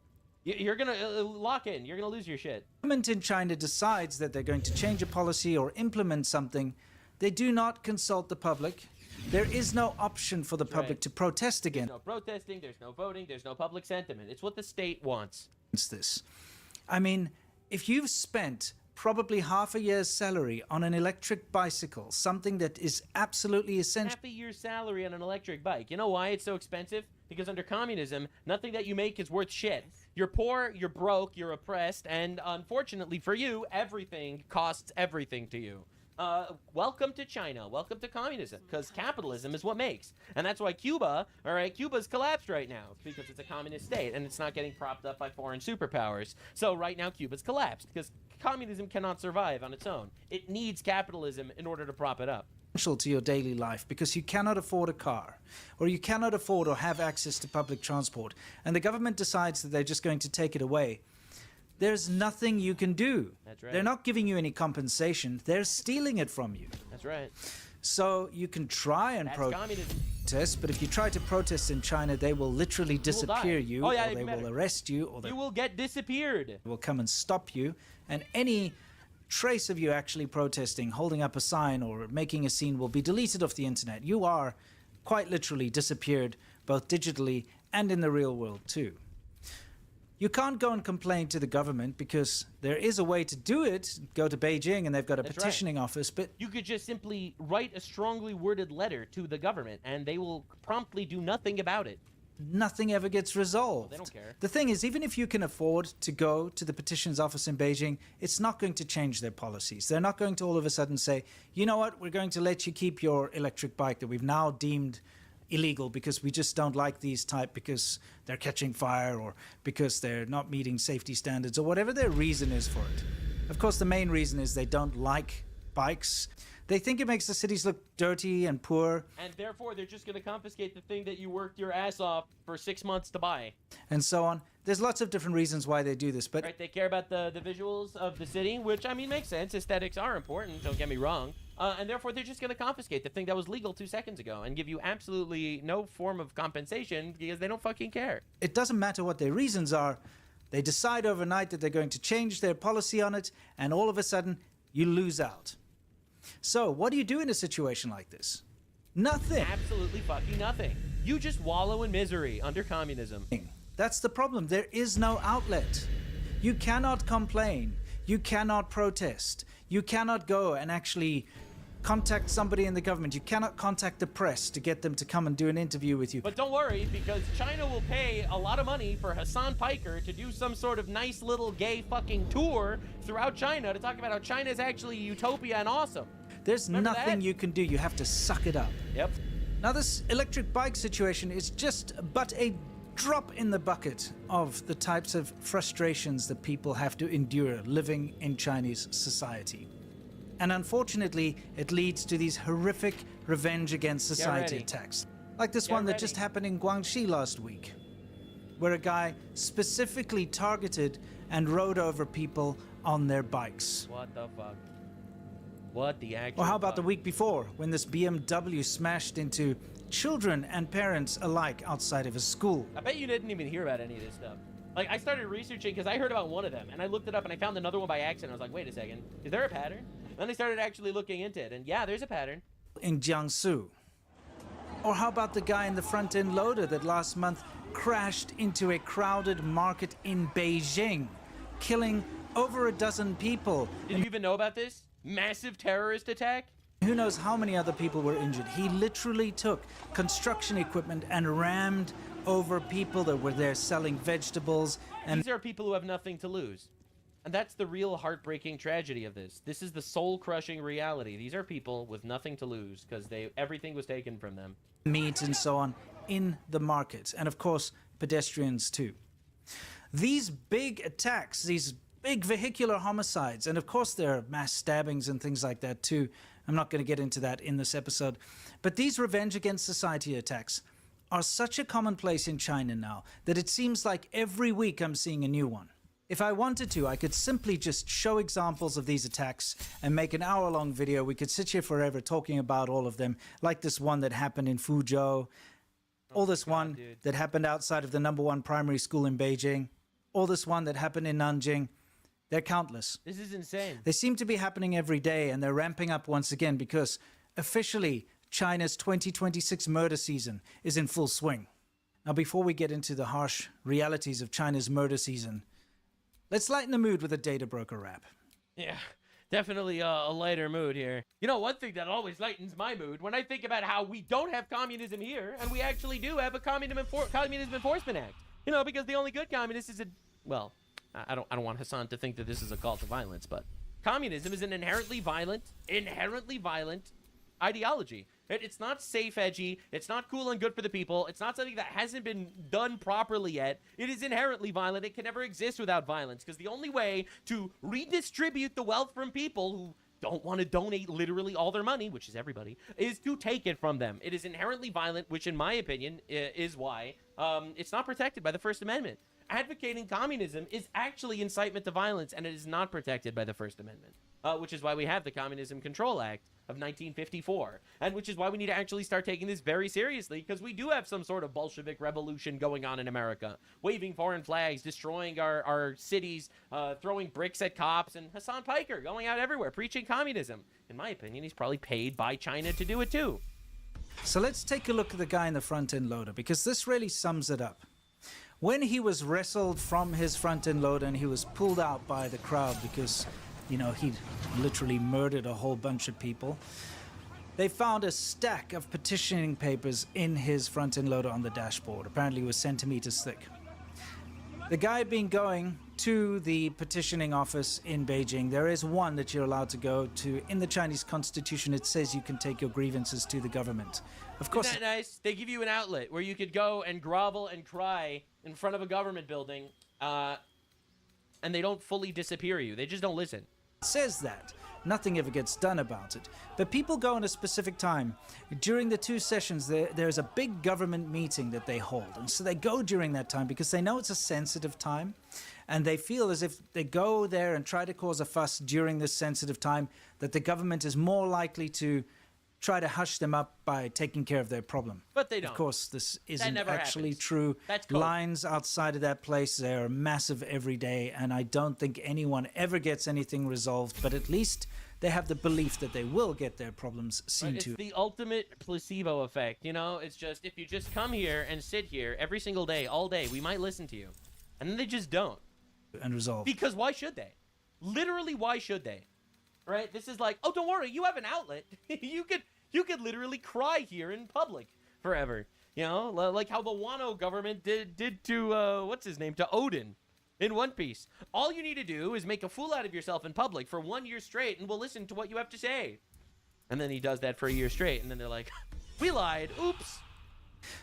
You're going to lock in. You're going to lose your shit. The government in China decides that they're going to change a policy or implement something. They do not consult the public. There is no option for the public to protest again. There's no protesting. There's no voting. There's no public sentiment. It's what the state wants. It's this. I mean, if you've spent probably half a year's salary on an electric bicycle, something that is absolutely essential. Half a year's salary on an electric bike. You know why it's so expensive? Because under communism, nothing that you make is worth shit. You're poor, you're broke, you're oppressed, and unfortunately for you, everything costs everything to you. Welcome to China. Welcome to communism, because capitalism is what makes. And that's why Cuba, all right, Cuba's collapsed right now, because it's a communist state, and it's not getting propped up by foreign superpowers. So right now, Cuba's collapsed, because communism cannot survive on its own. It needs capitalism in order to prop it up. To your daily life, because you cannot afford a car, or you cannot afford or have access to public transport, and the government decides that they're just going to take it away. There's nothing you can do. That's right. They're not giving you any compensation. They're stealing it from you. That's right. So you can try and protest, but if you try to protest in China, they will literally disappear you, or they will arrest you, or you will get disappeared. They will come and stop you, and any trace of you actually protesting, holding up a sign, or making a scene will be deleted off the internet. You are quite literally disappeared, both digitally and in the real world too. You can't go and complain to the government because there is a way to do it. Go to Beijing and they've got a petitioning office, but you could just simply write a strongly worded letter to the government and they will promptly do nothing about it. nothing ever gets resolved. They don't care. The thing is, even if you can afford to go to the petitions office in Beijing, it's not going to change their policies. They're not going to all of a sudden say, you know what, we're going to let you keep your electric bike that we've now deemed illegal because we just don't like these type because they're catching fire or because they're not meeting safety standards or whatever their reason is for it. Of course, the main reason is they don't like bikes. They think it makes the cities look dirty and poor. And therefore, they're just going to confiscate the thing that you worked your ass off for 6 months to buy. And so on. There's lots of different reasons why they do this, but... Right, they care about the visuals of the city, which, I mean, makes sense. Aesthetics are important, don't get me wrong. And therefore, they're just going to confiscate the thing that was legal 2 seconds ago and give you absolutely no form of compensation because they don't fucking care. It doesn't matter what their reasons are. They decide overnight that they're going to change their policy on it, and all of a sudden, you lose out. So, what do you do in a situation like this? Nothing. Absolutely fucking nothing. You just wallow in misery under communism. That's the problem. There is no outlet. You cannot complain. You cannot protest. You cannot go and actually contact somebody in the government. You cannot contact the press to get them to come and do an interview with you. But don't worry, because China will pay a lot of money for Hassan Piker to do some sort of nice little gay fucking tour throughout China to talk about how China is actually utopia and awesome. There's nothing you can do. You have to suck it up. Yep. Now, this electric bike situation is just but a drop in the bucket of the types of frustrations that people have to endure living in Chinese society. And unfortunately, it leads to these horrific revenge against society attacks. Like this one that just happened in Guangxi last week, where a guy specifically targeted and rode over people on their bikes. What the fuck? What the actual Or how about fuck? the week before, when this BMW smashed into children and parents alike outside of a school? I bet you didn't even hear about any of this stuff. Like, I started researching because I heard about one of them, and I looked it up, and I found another one by accident. I was like, wait a second, is there a pattern? Then I started actually looking into it, and yeah, there's a pattern. In Jiangsu. Or how about the guy in the front-end loader that last month crashed into a crowded market in Beijing, killing over a dozen people? Did you even know about this? Massive terrorist attack? Who knows how many other people were injured. He literally took construction equipment and rammed over people that were there selling vegetables. And these are people who have nothing to lose. And that's the real heartbreaking tragedy of this. This is the soul-crushing reality. These are people with nothing to lose because everything was taken from them. Meat and so on in the market. And of course, pedestrians too. These big attacks, these big vehicular homicides, and of course there are mass stabbings and things like that too. I'm not going to get into that in this episode. But these revenge against society attacks are such a commonplace in China now that it seems like every week I'm seeing a new one. If I wanted to, I could simply just show examples of these attacks and make an hour-long video. We could sit here forever talking about all of them, like this one that happened in Fuzhou, or this one that happened outside of the #1 primary school in Beijing, or this one that happened in Nanjing. They're countless. This is insane. They seem to be happening every day, and they're ramping up once again because officially China's 2026 murder season is in full swing. Now, before we get into the harsh realities of China's murder season, let's lighten the mood with a data broker rap. Yeah, definitely a lighter mood here. You know, one thing that always lightens my mood when I think about how we don't have communism here, and we actually do have a Communism Enforcement Act. You know, because the only good communist is well, I don't want Hassan to think that this is a call to violence, but communism is an inherently violent ideology. It's not safe, edgy. It's not cool and good for the people. It's not something that hasn't been done properly yet. It is inherently violent. It can never exist without violence, because the only way to redistribute the wealth from people who don't want to donate literally all their money, which is everybody, is to take it from them. It is inherently violent, which in my opinion is why it's not protected by the First Amendment. Advocating communism is actually incitement to violence, and it is not protected by the First Amendment, which is why we have the Communism Control Act of 1954, and which is why we need to actually start taking this very seriously, because we do have some sort of Bolshevik revolution going on in America, waving foreign flags, destroying our cities, throwing bricks at cops, and Hassan Piker going out everywhere preaching communism. In my opinion, he's probably paid by China to do it too. So let's take a look at the guy in the front-end loader, because this really sums it up. When he was wrestled from his front-end loader and he was pulled out by the crowd because, you know, he'd literally murdered a whole bunch of people, they found a stack of petitioning papers in his front-end loader on the dashboard. Apparently it was centimeters thick. The guy being going to the petitioning office in Beijing, there is one that you're allowed to go to. In the Chinese constitution, it says you can take your grievances to the government. Of course. Isn't that nice? They give you an outlet where you could go and grovel and cry in front of a government building, and they don't fully disappear you. They just don't listen. It says that. Nothing ever gets done about it. But people go in a specific time. During the 2 sessions, there's a big government meeting that they hold. And so they go during that time because they know it's a sensitive time. And they feel as if they go there and try to cause a fuss during this sensitive time, that the government is more likely to try to hush them up by taking care of their problem. But they don't. Of course, this isn't never actually happens. true. That's code. Lines outside of that place, they're massive every day, and I don't think anyone ever gets anything resolved, but at least they have the belief that they will get their problems seen It's to. the ultimate placebo effect, you know? It's just, if you just come here and sit here every single day, all day, we might listen to you. And then they just don't. And resolve. Because why should they? Literally, why should they? Right? This is like, oh, don't worry, you have an outlet. you could literally cry here in public forever. You know, like how the Wano government did to what's his name, to Odin in One Piece. All you need to do is make a fool out of yourself in public for 1 year straight, and we'll listen to what you have to say. And then he does that for a year straight, and then they're like, we lied. Oops.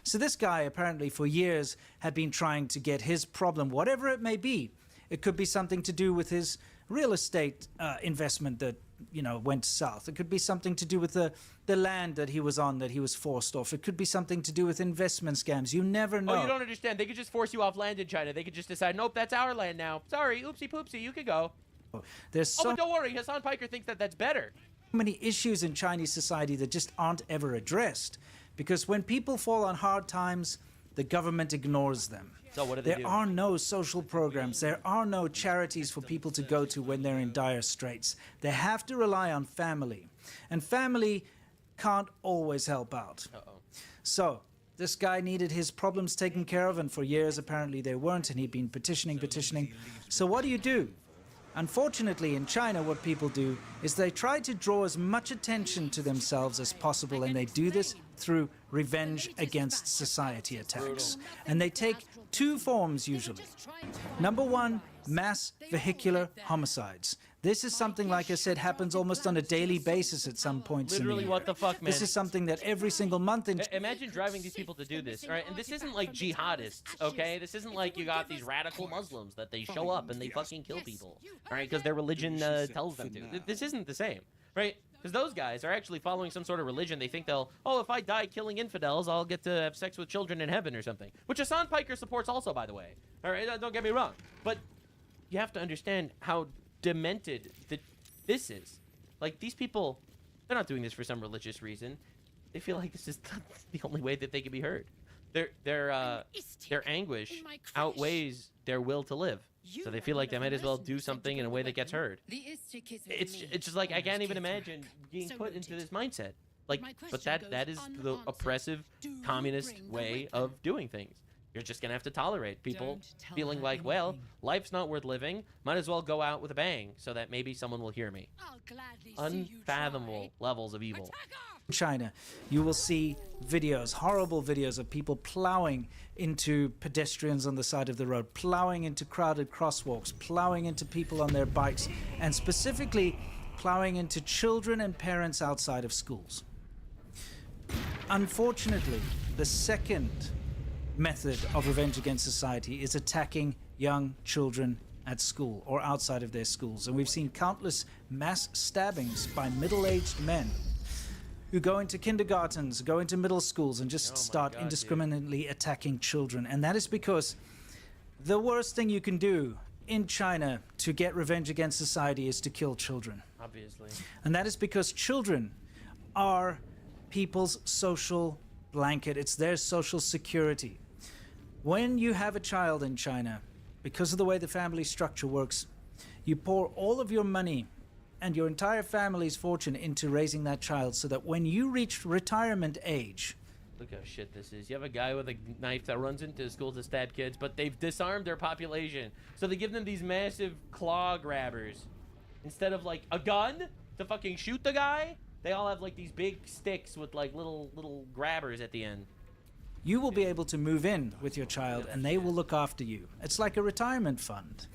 So this guy apparently for years had been trying to get his problem, whatever it may be. It could be something to do with his real estate investment that, you know, went south. It could be something to do with the land that he was on that he was forced off. It could be something to do with investment scams. You never know. Oh, you don't understand. They could just force you off land in China. They could just decide, nope, that's our land now. Sorry, oopsie poopsie, you could go. There's so but don't worry, Hassan Piker thinks that that's better. many issues in Chinese society that just aren't ever addressed. Because when people fall on hard times, the government ignores them. So what do they do? There are no social programs. There are no charities for people to go to when they're in dire straits. They have to rely on family. And family can't always help out. So this guy needed his problems taken care of, and for years apparently they weren't, and he'd been petitioning. So what do? Unfortunately, in China, what people do is they try to draw as much attention to themselves as possible, and they do this through revenge against society attacks. And they take two forms usually. Number one, mass vehicular homicides. This is something, like I said, happens almost on a daily basis at some points in the Literally, year. what the fuck, man? This is something that every single month in Imagine driving these people to do this, all right? And this isn't like jihadists, okay? This isn't like you got these radical Muslims that they show up and they fucking kill people, all right? Because their religion tells them to. This isn't the same, right? Because those guys are actually following some sort of religion. They think they'll, oh, if I die killing infidels, I'll get to have sex with children in heaven or something. Which Hassan Piker supports also, by the way. All right, don't get me wrong. But you have to understand how demented this is. Like, these people, they're not doing this for some religious reason. They feel like this is the only way that they can be heard. Their anguish outweighs their will to live. So they feel like they might as well do something in a way that gets heard. It's just like, I can't even imagine being put into this mindset. Like, but that is the oppressive communist way of doing things. You're just gonna have to tolerate people feeling like, well, life's not worth living, might as well go out with a bang so that maybe someone will hear me. Unfathomable levels of evil. In China, you will see videos, horrible videos of people plowing into pedestrians on the side of the road, plowing into crowded crosswalks, plowing into people on their bikes, and specifically plowing into children and parents outside of schools. Unfortunately, the second method of revenge against society is attacking young children at school or outside of their schools. And we've seen countless mass stabbings by middle-aged men who go into kindergartens, go into middle schools, and just start indiscriminately attacking children. And that is because the worst thing you can do in China to get revenge against society is to kill children. Obviously. And that is because children are people's social blanket. It's their social security. When you have a child in China, because of the way the family structure works, you pour all of your money and your entire family's fortune into raising that child so that when you reach retirement age, Look how shit this is. You have a guy with a knife that runs into schools to stab kids, but they've disarmed their population. So they give them these massive claw grabbers. Instead of like a gun to fucking shoot the guy, they all have like these big sticks with like little grabbers at the end. You will be able to move in with your child and they will look after you. It's like a retirement fund.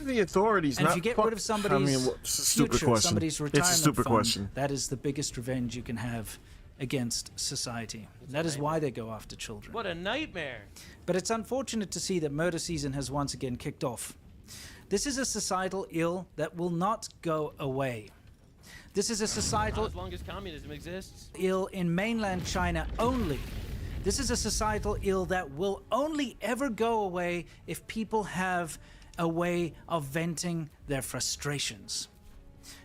The authorities And not if you get rid of somebody's it's a stupid future, question. somebody's retirement It's a stupid fund, question. that is the biggest revenge you can have against society. That is why they go after children. What a nightmare. But it's unfortunate to see that murder season has once again kicked off. This is a societal ill that will not go away. This is a societal Not as long as communism exists. ill in mainland China only. This is a societal ill that will only ever go away if people have a way of venting their frustrations.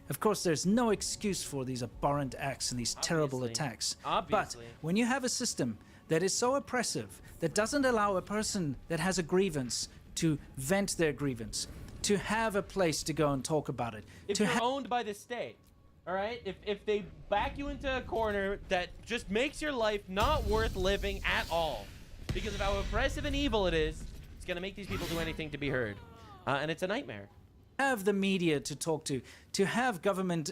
Of course, there's no excuse for these abhorrent acts and these terrible attacks. But when you have a system that is so oppressive, that doesn't allow a person that has a grievance to vent their grievance, to have a place to go and talk about it, If you're owned by the state, all right? If they back you into a corner that just makes your life not worth living at all, because of how oppressive and evil it is, it's going to make these people do anything to be heard. And it's a nightmare. Have the media to talk to have government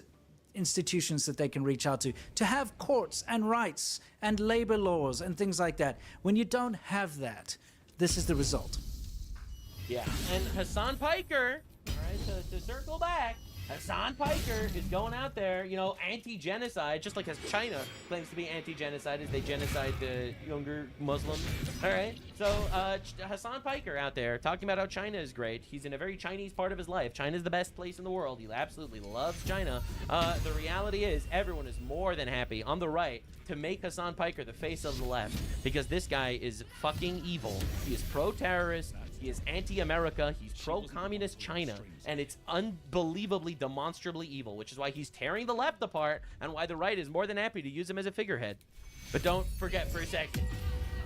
institutions that they can reach out to have courts and rights and labor laws and things like that. When you don't have that, this is the result. Yeah. And Hassan Piker, all right, to circle back, Hassan Piker is going out there, you know, anti-genocide, just like as China claims to be anti-genocide as they genocide the younger Muslims. All right, so Hassan Piker out there talking about how China is great. He's in a very Chinese part of his life. China's the best place in the world. He absolutely loves China. The reality is everyone is more than happy on the right to make Hassan Piker the face of the left because this guy is fucking evil. He is pro-terrorist. He is anti-America, he's pro-communist China, and it's unbelievably, demonstrably evil, which is why he's tearing the left apart and why the right is more than happy to use him as a figurehead. But don't forget for a second,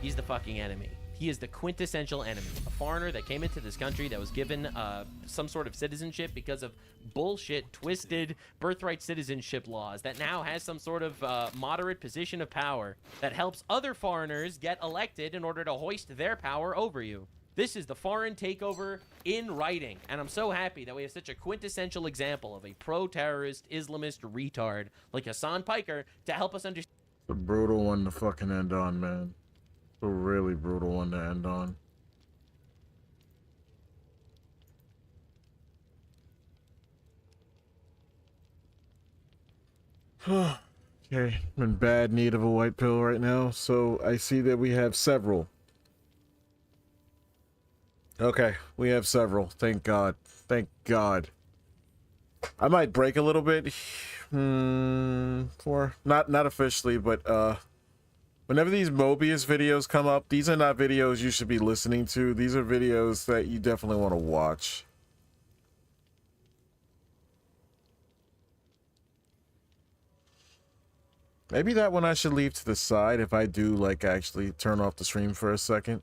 he's the fucking enemy. He is the quintessential enemy. A foreigner that came into this country that was given some sort of citizenship because of bullshit, twisted birthright citizenship laws that now has some sort of moderate position of power that helps other foreigners get elected in order to hoist their power over you. This is the foreign takeover in writing, and I'm so happy that we have such a quintessential example of a pro-terrorist Islamist retard like Hassan Piker to help us understand. A brutal one to fucking end on, man. A really brutal one to end on. Okay, I'm in bad need of a white pill right now, so I see that we have several. Okay, we have several. Thank God. Thank God. I might break a little bit. Not officially, but whenever these Mobius videos come up, these are not videos you should be listening to. These are videos that you definitely want to watch. Maybe that one I should leave to the side if I do like actually turn off the stream for a second.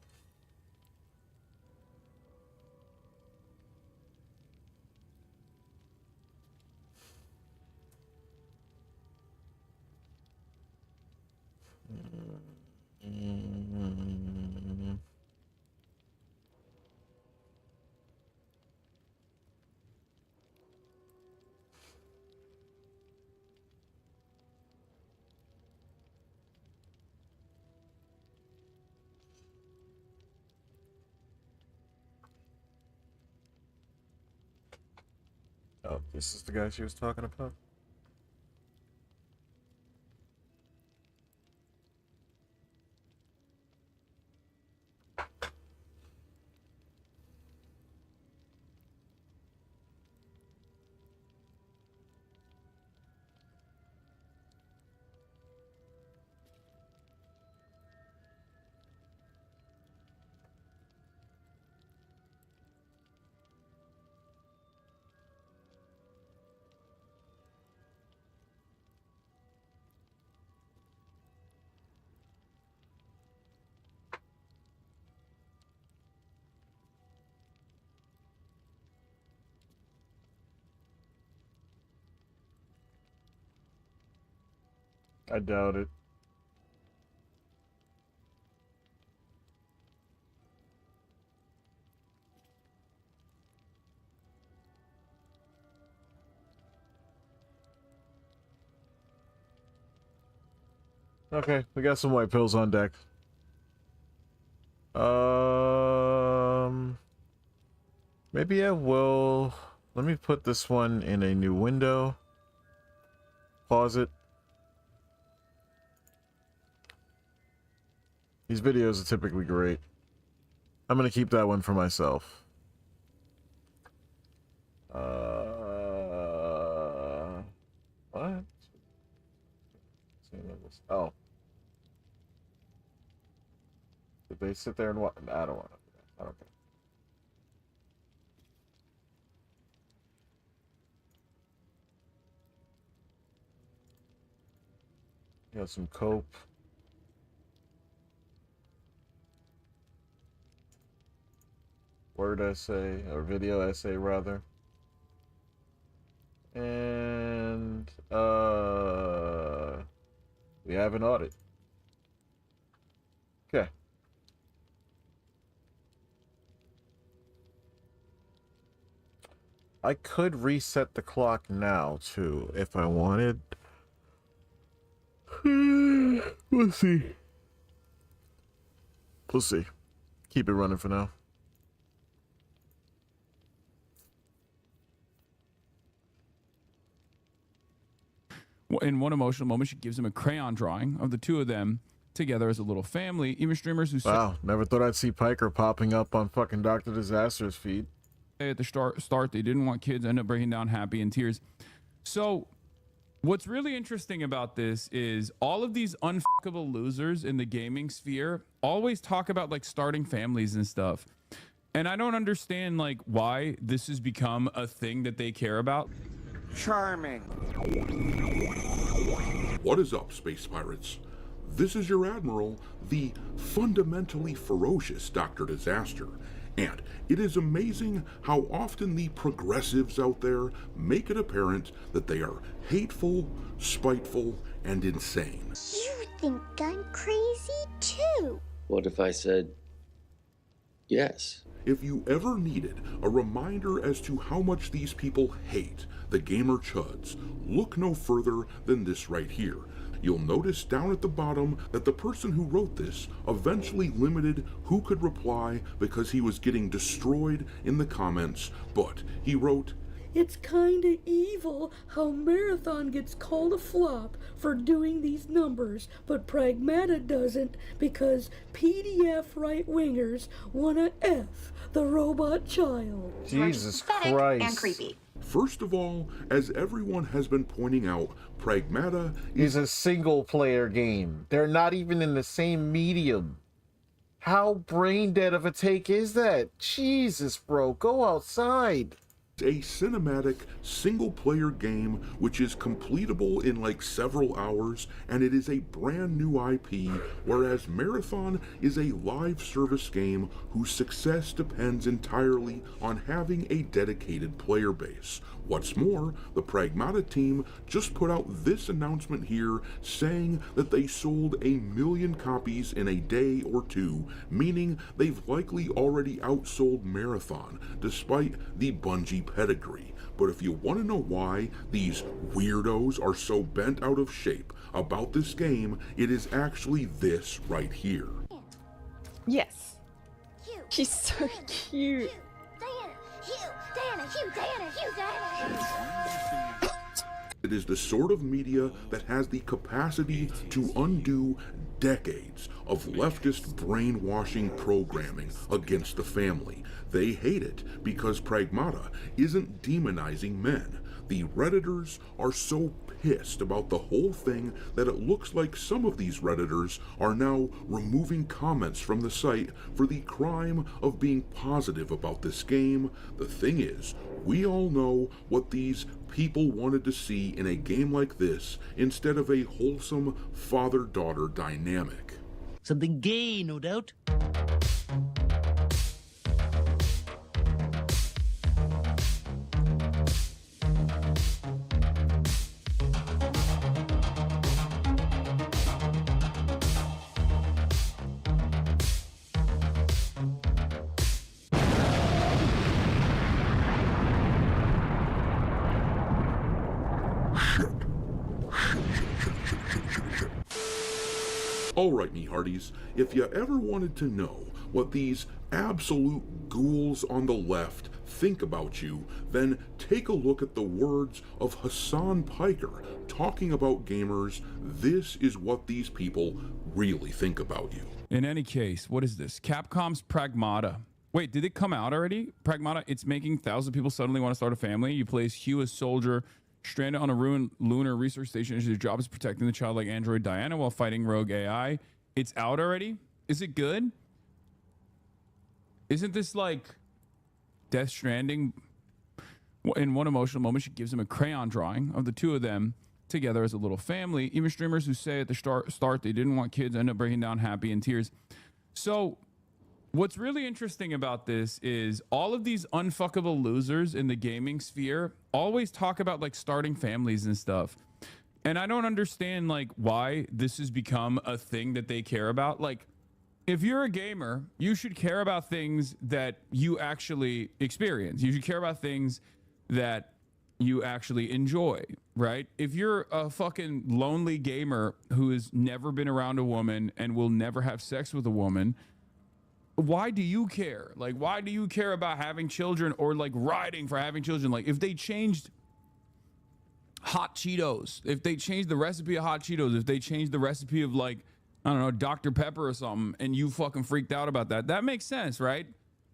Oh, this is the guy she was talking about? I doubt it. Okay, we got some white pills on deck. Maybe I will. Let me put this one in a new window. Pause it. These videos are typically great. I'm gonna keep that one for myself. What? Oh. Did they sit there and what? I don't want to. I don't care. Got some cope. Word essay, or video essay rather. And we have an audit. Okay. I could reset the clock now too if I wanted. Let's see. We'll see. Keep it running for now. In one emotional moment, she gives him a crayon drawing of the two of them together as a little family. Even streamers who wow, never thought I'd see Piker popping up on fucking Dr. Disaster's feed. At the start they didn't want kids, end up breaking down happy in tears. So what's really interesting about this is all of these unfuckable losers in the gaming sphere always talk about like starting families and stuff. And I don't understand like why this has become a thing that they care about. Charming. What is up, space pirates? This is your admiral, the fundamentally ferocious Dr. Disaster, and it is amazing how often the progressives out there make it apparent that they are hateful, spiteful, and insane. You think I'm crazy too? What if I said yes? If you ever needed a reminder as to how much these people hate the gamer chuds, look no further than this right here. You'll notice down at the bottom that the person who wrote this eventually limited who could reply because he was getting destroyed in the comments, but he wrote, "It's kinda evil how Marathon gets called a flop for doing these numbers, but Pragmata doesn't because PDF right-wingers wanna F the robot child." Jesus Christ. And creepy. First of all, as everyone has been pointing out, Pragmata is a single-player game. They're not even in the same medium. How brain-dead of a take is that? Jesus, bro, go outside. A cinematic single-player game which is completable in like several hours, and it is a brand new IP, whereas Marathon is a live service game whose success depends entirely on having a dedicated player base. What's more, the Pragmata team just put out this announcement here saying that they sold 1 million copies in a day or two, meaning they've likely already outsold Marathon, despite the Bungie pedigree. But if you want to know why these weirdos are so bent out of shape about this game, it is actually this right here. Yes. He's so cute. It is the sort of media that has the capacity to undo decades of leftist brainwashing programming against the family. They hate it because Pragmata isn't demonizing men. The Redditors are so pissed about the whole thing that it looks like some of these Redditors are now removing comments from the site for the crime of being positive about this game. The thing is, we all know what these people wanted to see in a game like this instead of a wholesome father-daughter dynamic. Something gay, no doubt. Alright, me hearties, if you ever wanted to know what these absolute ghouls on the left think about you, then take a look at the words of Hasan Piker talking about gamers. This is what these people really think about you. In any case, what is this? Capcom's Pragmata. Wait, did it come out already? Pragmata, it's making thousands of people suddenly want to start a family. You play as Hugh, a soldier stranded on a ruined lunar research station. His job is protecting the childlike android Diana while fighting rogue AI. It's out already? Is it good? Isn't this like Death Stranding? In one emotional moment, she gives him a crayon drawing of the two of them together as a little family. Even streamers who say at the start they didn't want kids end up breaking down happy in tears. So what's really interesting about this is all of these unfuckable losers in the gaming sphere always talk about like starting families and stuff. And I don't understand like why this has become a thing that they care about. Like, if you're a gamer, you should care about things that you actually experience. You should care about things that you actually enjoy, right? If you're a fucking lonely gamer who has never been around a woman and will never have sex with a woman, why do you care? Like, why do you care about having children or like riding for having children? Like, if they changed hot Cheetos, if they changed the recipe of hot Cheetos, if they changed the recipe of like, I don't know, Dr. Pepper or something, and you fucking freaked out about that, that makes sense, right?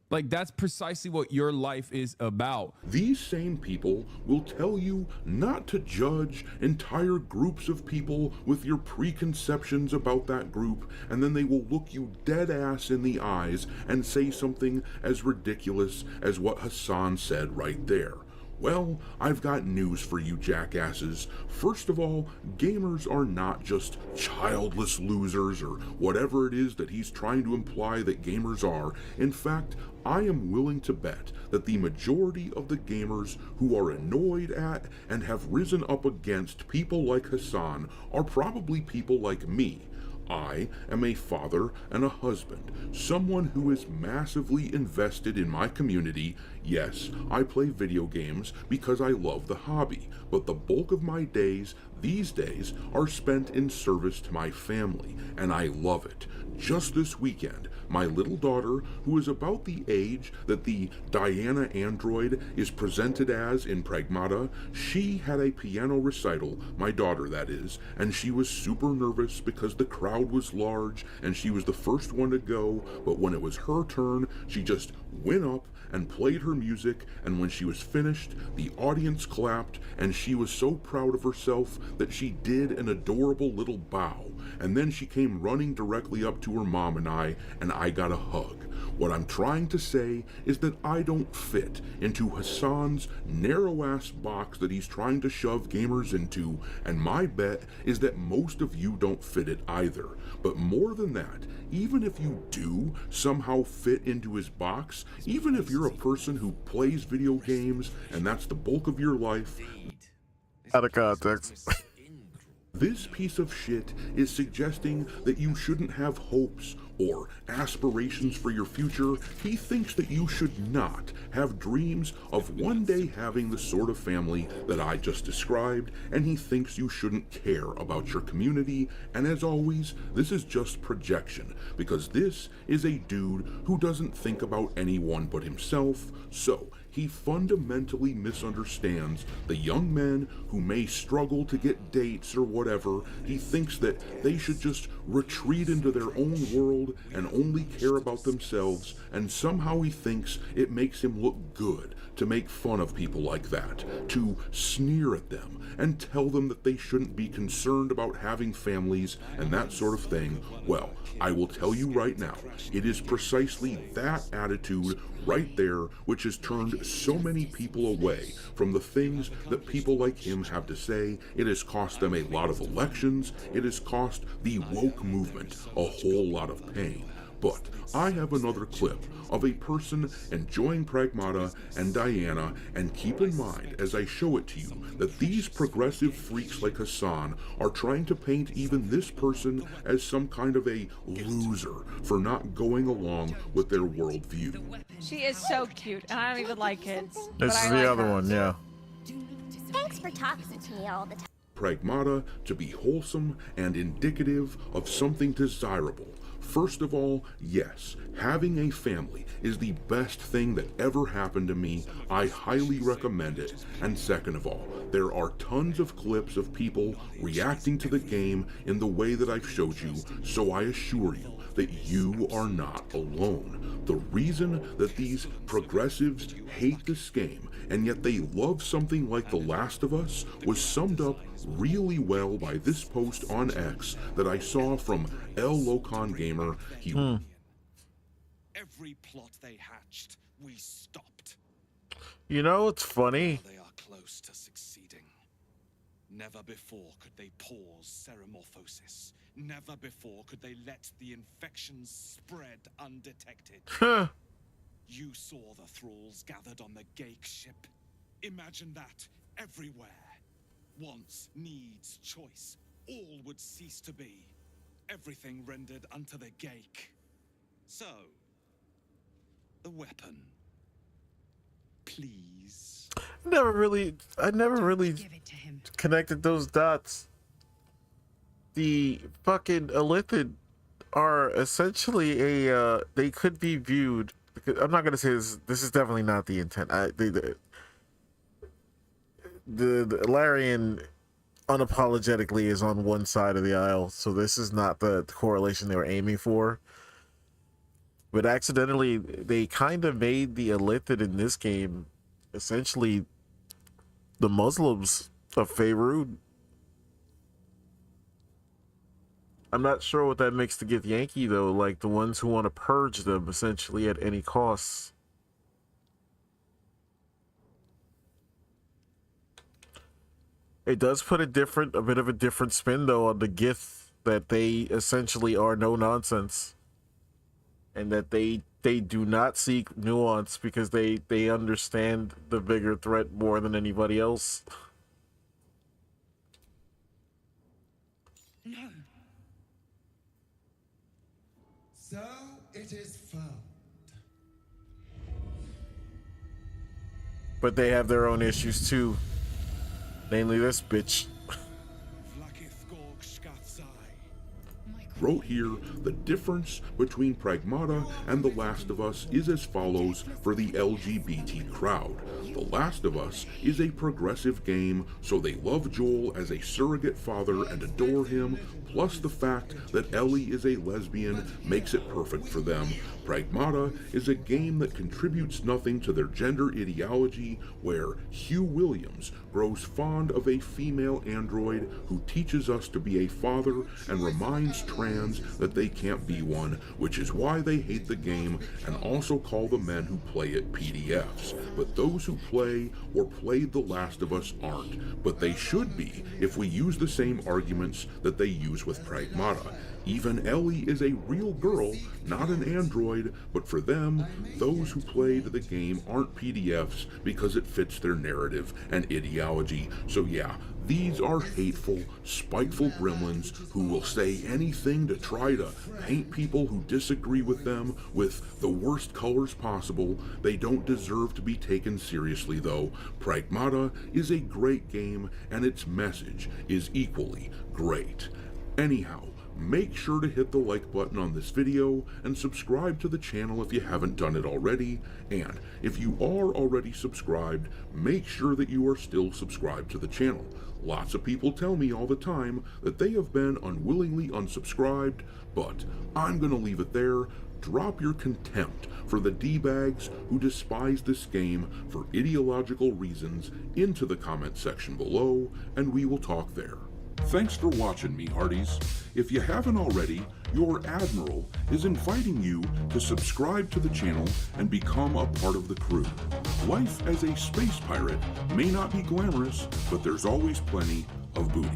Like, that's precisely what your life is about. These same people will tell you not to judge entire groups of people with your preconceptions about that group, and then they will look you dead ass in the eyes and say something as ridiculous as what Hasan said right there. Well, I've got news for you jackasses. First of all, gamers are not just childless losers or whatever it is that he's trying to imply that gamers are. In fact, I am willing to bet that the majority of the gamers who are annoyed at and have risen up against people like Hasan are probably people like me. I am a father and a husband, someone who is massively invested in my community. Yes, I play video games because I love the hobby, but the bulk of my days these days are spent in service to my family, and I love it. Just this weekend, my little daughter, who is about the age that the Diana android is presented as in Pragmata, she had a piano recital, my daughter that is, and she was super nervous because the crowd was large and she was the first one to go, but when it was her turn, she just went up and played her music, and when she was finished, the audience clapped, and she was so proud of herself that she did an adorable little bow, and then she came running directly up to her mom and I got a hug. What I'm trying to say is that I don't fit into Hasan's narrow-ass box that he's trying to shove gamers into, and my bet is that most of you don't fit it either. But more than that, even if you do somehow fit into his box, even if you're a person who plays video games and that's the bulk of your life, out of context. This piece of shit is suggesting that you shouldn't have hopes or aspirations for your future. He thinks that you should not have dreams of one day having the sort of family that I just described, and he thinks you shouldn't care about your community, and as always, this is just projection, because this is a dude who doesn't think about anyone but himself, so he fundamentally misunderstands the young men who may struggle to get dates or whatever. He thinks that they should just retreat into their own world and only care about themselves, and somehow he thinks it makes him look good to make fun of people like that, to sneer at them and tell them that they shouldn't be concerned about having families and that sort of thing. Well, I will tell you right now, it is precisely that attitude right there which has turned so many people away from the things that people like him have to say. It has cost them a lot of elections. It has cost the woke movement a whole lot of pain. But I have another clip of a person enjoying Pragmata and Diana, and keep in mind as I show it to you that these progressive freaks like Hasan are trying to paint even this person as some kind of a loser for not going along with their worldview. She is so cute, and I don't even like kids. This is the other one, yeah. Thanks for talking to me all the time. Pragmata to be wholesome and indicative of something desirable. First of all, yes, having a family is the best thing that ever happened to me. I highly recommend it. And second of all, there are tons of clips of people reacting to the game in the way that I've showed you, so I assure you that you are not alone. The reason that these progressives hate this game, and yet they love something like The Last of Us, was summed up really well by this post on X that I saw from El Locan Gamer. Every plot they hatched, we stopped. You know, it's funny. They are close to succeeding. Never before could they pause Ceramorphosis. Never before could they let the infections spread undetected. You saw the thralls gathered on the Gake ship. Imagine that everywhere. Wants, needs, choice, all would cease to be. Everything rendered unto the Gake. So, the weapon. Please. I never really connected those dots. The fucking Illithid are essentially a they could be viewed. I'm not gonna say this. This is definitely not the intent. The Larian unapologetically is on one side of the aisle, so this is not the correlation they were aiming for. But accidentally, they kind of made the Illithid in this game essentially the Muslims of Faerun. I'm not sure what that makes to Gith Yankee, though, like the ones who want to purge them essentially at any cost. It does put a bit of a different spin, though, on the Gith, that they essentially are no nonsense. And that they do not seek nuance because they understand the bigger threat more than anybody else. No. So it is found. But they have their own issues too. Namely this bitch. Wrote here, the difference between Pragmata and The Last of Us is as follows for the LGBT crowd. The Last of Us is a progressive game, so they love Joel as a surrogate father and adore him, plus the fact that Ellie is a lesbian makes it perfect for them. Pragmata is a game that contributes nothing to their gender ideology, where Hugh Williams grows fond of a female android who teaches us to be a father and reminds trans that they can't be one, which is why they hate the game and also call the men who play it PDFs. But those who play or played The Last of Us aren't, but they should be if we use the same arguments that they use with Pragmata. Even Ellie is a real girl, not an android, but for them, those who played the game aren't PDFs because it fits their narrative and ideology. So yeah, these are hateful, spiteful gremlins who will say anything to try to paint people who disagree with them with the worst colors possible. They don't deserve to be taken seriously though. Pragmata is a great game and its message is equally great. Anyhow, make sure to hit the like button on this video and subscribe to the channel if you haven't done it already. And if you are already subscribed, make sure that you are still subscribed to the channel. Lots of people tell me all the time that they have been unwillingly unsubscribed, but I'm gonna leave it there. Drop your contempt for the D-bags who despise this game for ideological reasons into the comment section below, and we will talk there. Thanks for watching me, Hearties. If you haven't already, your Admiral is inviting you to subscribe to the channel and become a part of the crew. Life as a space pirate may not be glamorous, but there's always plenty of booty.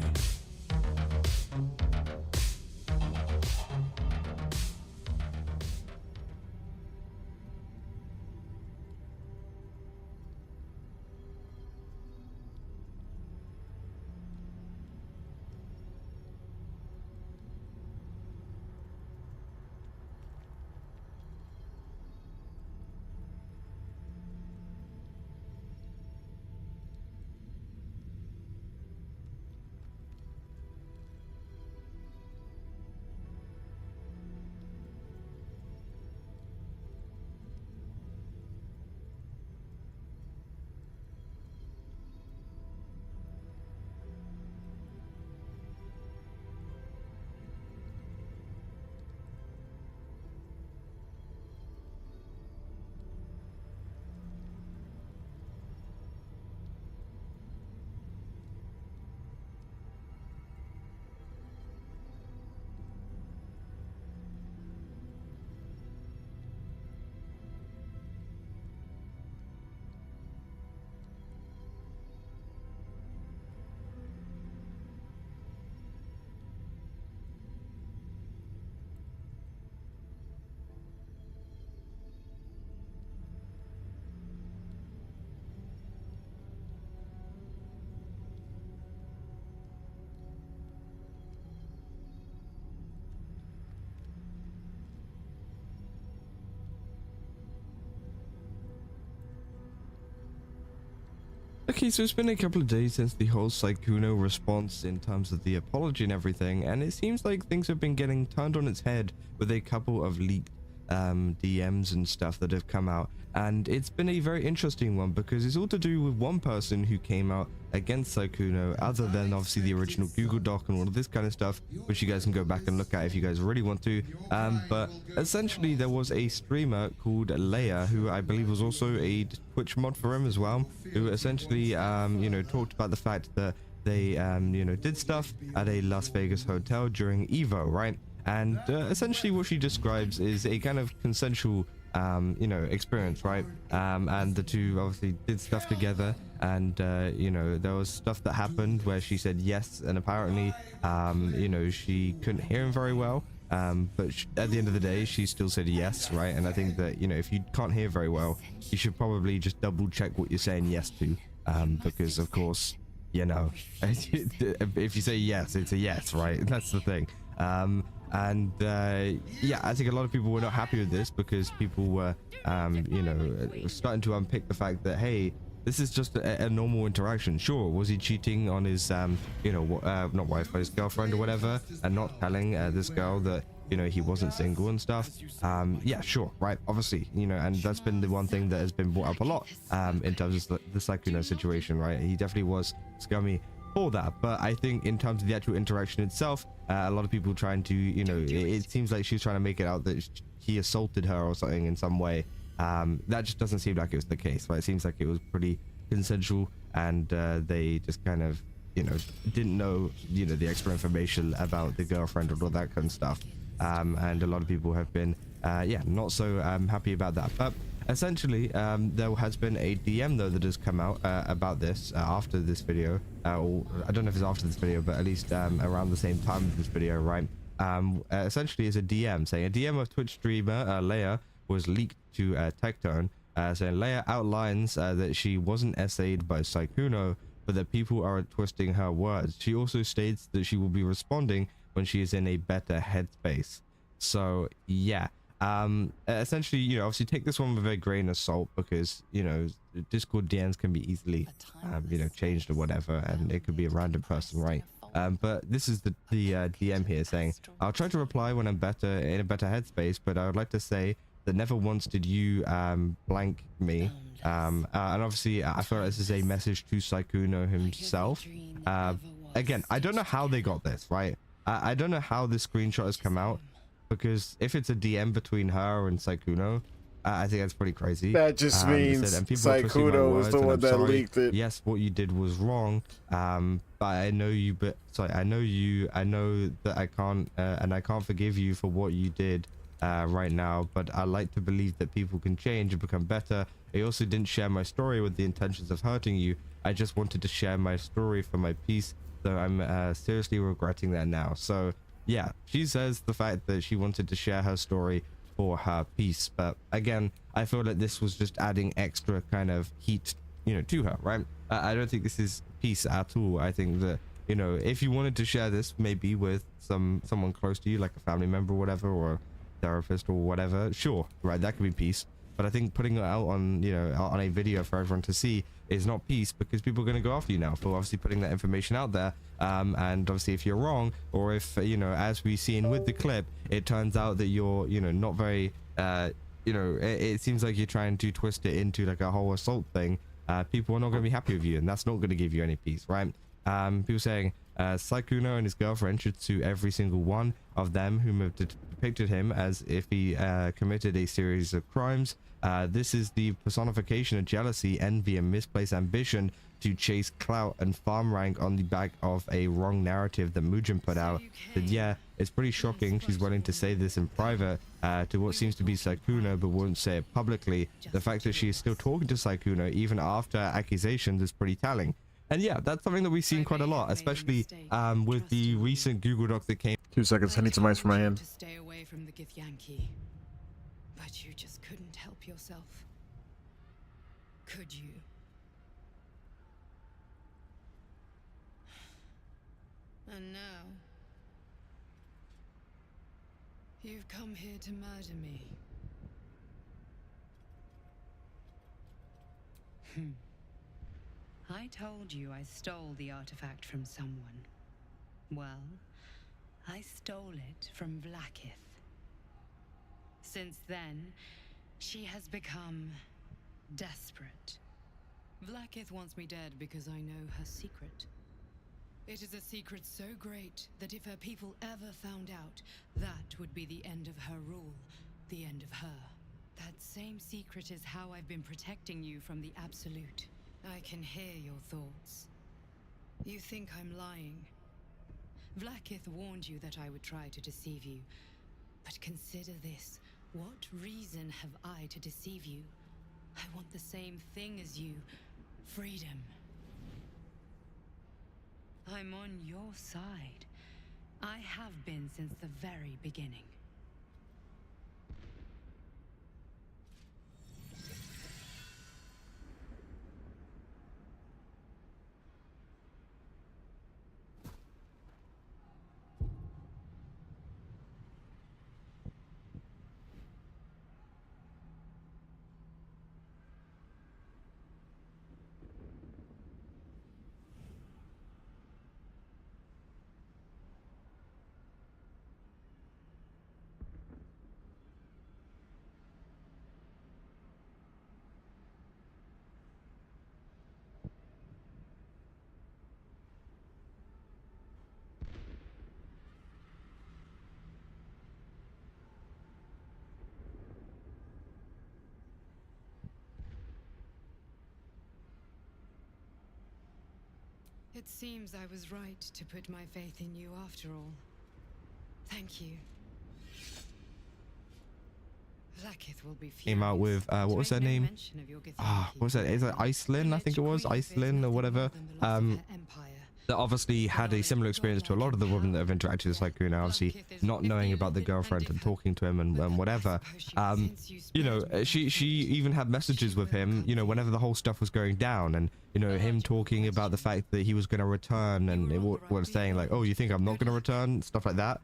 Okay, so it's been a couple of days since the whole Sykkuno response in terms of the apology and everything, and it seems like things have been getting turned on its head with a couple of leaked DMs and stuff that have come out, and it's been a very interesting one because it's all to do with one person who came out against Sykkuno, other than obviously the original Google Doc and all of this kind of stuff, which you guys can go back and look at if you guys really want to. But essentially there was a streamer called Leia, who I believe was also a Twitch mod for him as well, who essentially you know, talked about the fact that they you know, did stuff at a Las Vegas hotel during Evo, right? And essentially what she describes is a kind of consensual you know, experience, right? And the two obviously did stuff together, and you know, there was stuff that happened where she said yes, and apparently you know, she couldn't hear him very well, but at the end of the day she still said yes, right? And I think that, you know, if you can't hear very well, you should probably just double check what you're saying yes to, because of course, you know, if you say yes, it's a yes, right? That's the thing. And yeah, I think a lot of people were not happy with this because people were you know, starting to unpick the fact that, hey, this is just a normal interaction. Sure, was he cheating on his you know, not wife but his girlfriend or whatever, and not telling this girl that, you know, he wasn't single and stuff? Yeah, sure, right, obviously, you know, and that's been the one thing that has been brought up a lot in terms of the Sykkuno situation, right? He definitely was scummy for that, but I think in terms of the actual interaction itself, a lot of people trying to, you know, it seems like she's trying to make it out that he assaulted her or something in some way. That just doesn't seem like it was the case, right? It seems like it was pretty consensual, and they just kind of, you know, didn't know, you know, the extra information about the girlfriend and all that kind of stuff. And a lot of people have been yeah, not so happy about that. But essentially there has been a DM though that has come out about this after this video, or I don't know if it's after this video, but at least around the same time as this video, right? Essentially is a DM saying a DM of Twitch streamer Leia was leaked to Tectone, saying Leia outlines that she wasn't essayed by Sykkuno, but that people are twisting her words. She also states that she will be responding when she is in a better headspace. So yeah, essentially, you know, obviously take this one with a grain of salt, because, you know, Discord DMs can be easily you know, changed or whatever, and it could be a random person, right? But this is the DM here saying, I'll try to reply when I'm in a better headspace, but I would like to say that never once did you blank me. And obviously I feel like this is a message to Sykkuno himself. Again, I don't know how they got this, right? I don't know how this screenshot has come out, because if it's a DM between her and Sykkuno, I think that's pretty crazy. That just means Sykkuno was the one that leaked it. Yes, what you did was wrong, but I know you, I know that I can't, and I can't forgive you for what you did right now, but I like to believe that people can change and become better. I also didn't share my story with the intentions of hurting you. I just wanted to share my story for my peace, so I'm seriously regretting that now. So yeah, she says the fact that she wanted to share her story for her peace, but again, I feel like this was just adding extra kind of heat, you know, to her, right? I don't think this is peace at all. I think that, you know, if you wanted to share this maybe with someone close to you, like a family member or whatever, or a therapist or whatever, sure, right, that could be peace. But I think putting it out on, you know, on a video for everyone to see is not peace, because people are going to go after you now for obviously putting that information out there. And obviously if you're wrong, or if, you know, as we seen with the clip, it turns out that you're, you know, not very, you know, it seems like you're trying to twist it into like a whole assault thing, people are not going to be happy with you, and that's not going to give you any peace, right? People saying Sykkuno and his girlfriend should sue every single one of them whom have depicted him as if he committed a series of crimes. This is the personification of jealousy, envy, and misplaced ambition to chase clout and farm rank on the back of a wrong narrative that Mugen put out. That yeah, it's pretty shocking she's willing to say this in private to what seems to be Sykkuno, but won't say it publicly. The fact that she is still talking to Sykkuno even after accusations is pretty telling. And yeah, that's something that we've seen quite a lot, especially with the recent Google Doc that came. 2 seconds, I need some ice for my hand. To stay away from the Githyanki, but you just couldn't help yourself. Could you? And now you've come here to murder me. I told you I stole the artifact from someone. Well, I stole it from Vlaakith. Since then, she has become desperate. Vlaakith wants me dead because I know her secret. It is a secret so great that if her people ever found out, that would be the end of her rule, the end of her. That same secret is how I've been protecting you from the Absolute. I can hear your thoughts. You think I'm lying. Vlaakith warned you that I would try to deceive you. But consider this. What reason have I to deceive you? I want the same thing as you. Freedom. I'm on your side. I have been since the very beginning. It seems I was right to put my faith in you after all. Thank you. Vlaakith will be Came out with what was her name? What was that? Is it Iceland? I think it was Iceland or whatever. That obviously had a similar experience to a lot of the women that have interacted with Sykkuno, obviously not knowing about the girlfriend and talking to him and whatever. You know, she even had messages with him, you know, whenever the whole stuff was going down, and you know, him talking about the fact that he was going to return, and it was saying like, oh, you think I'm not going to return, stuff like that.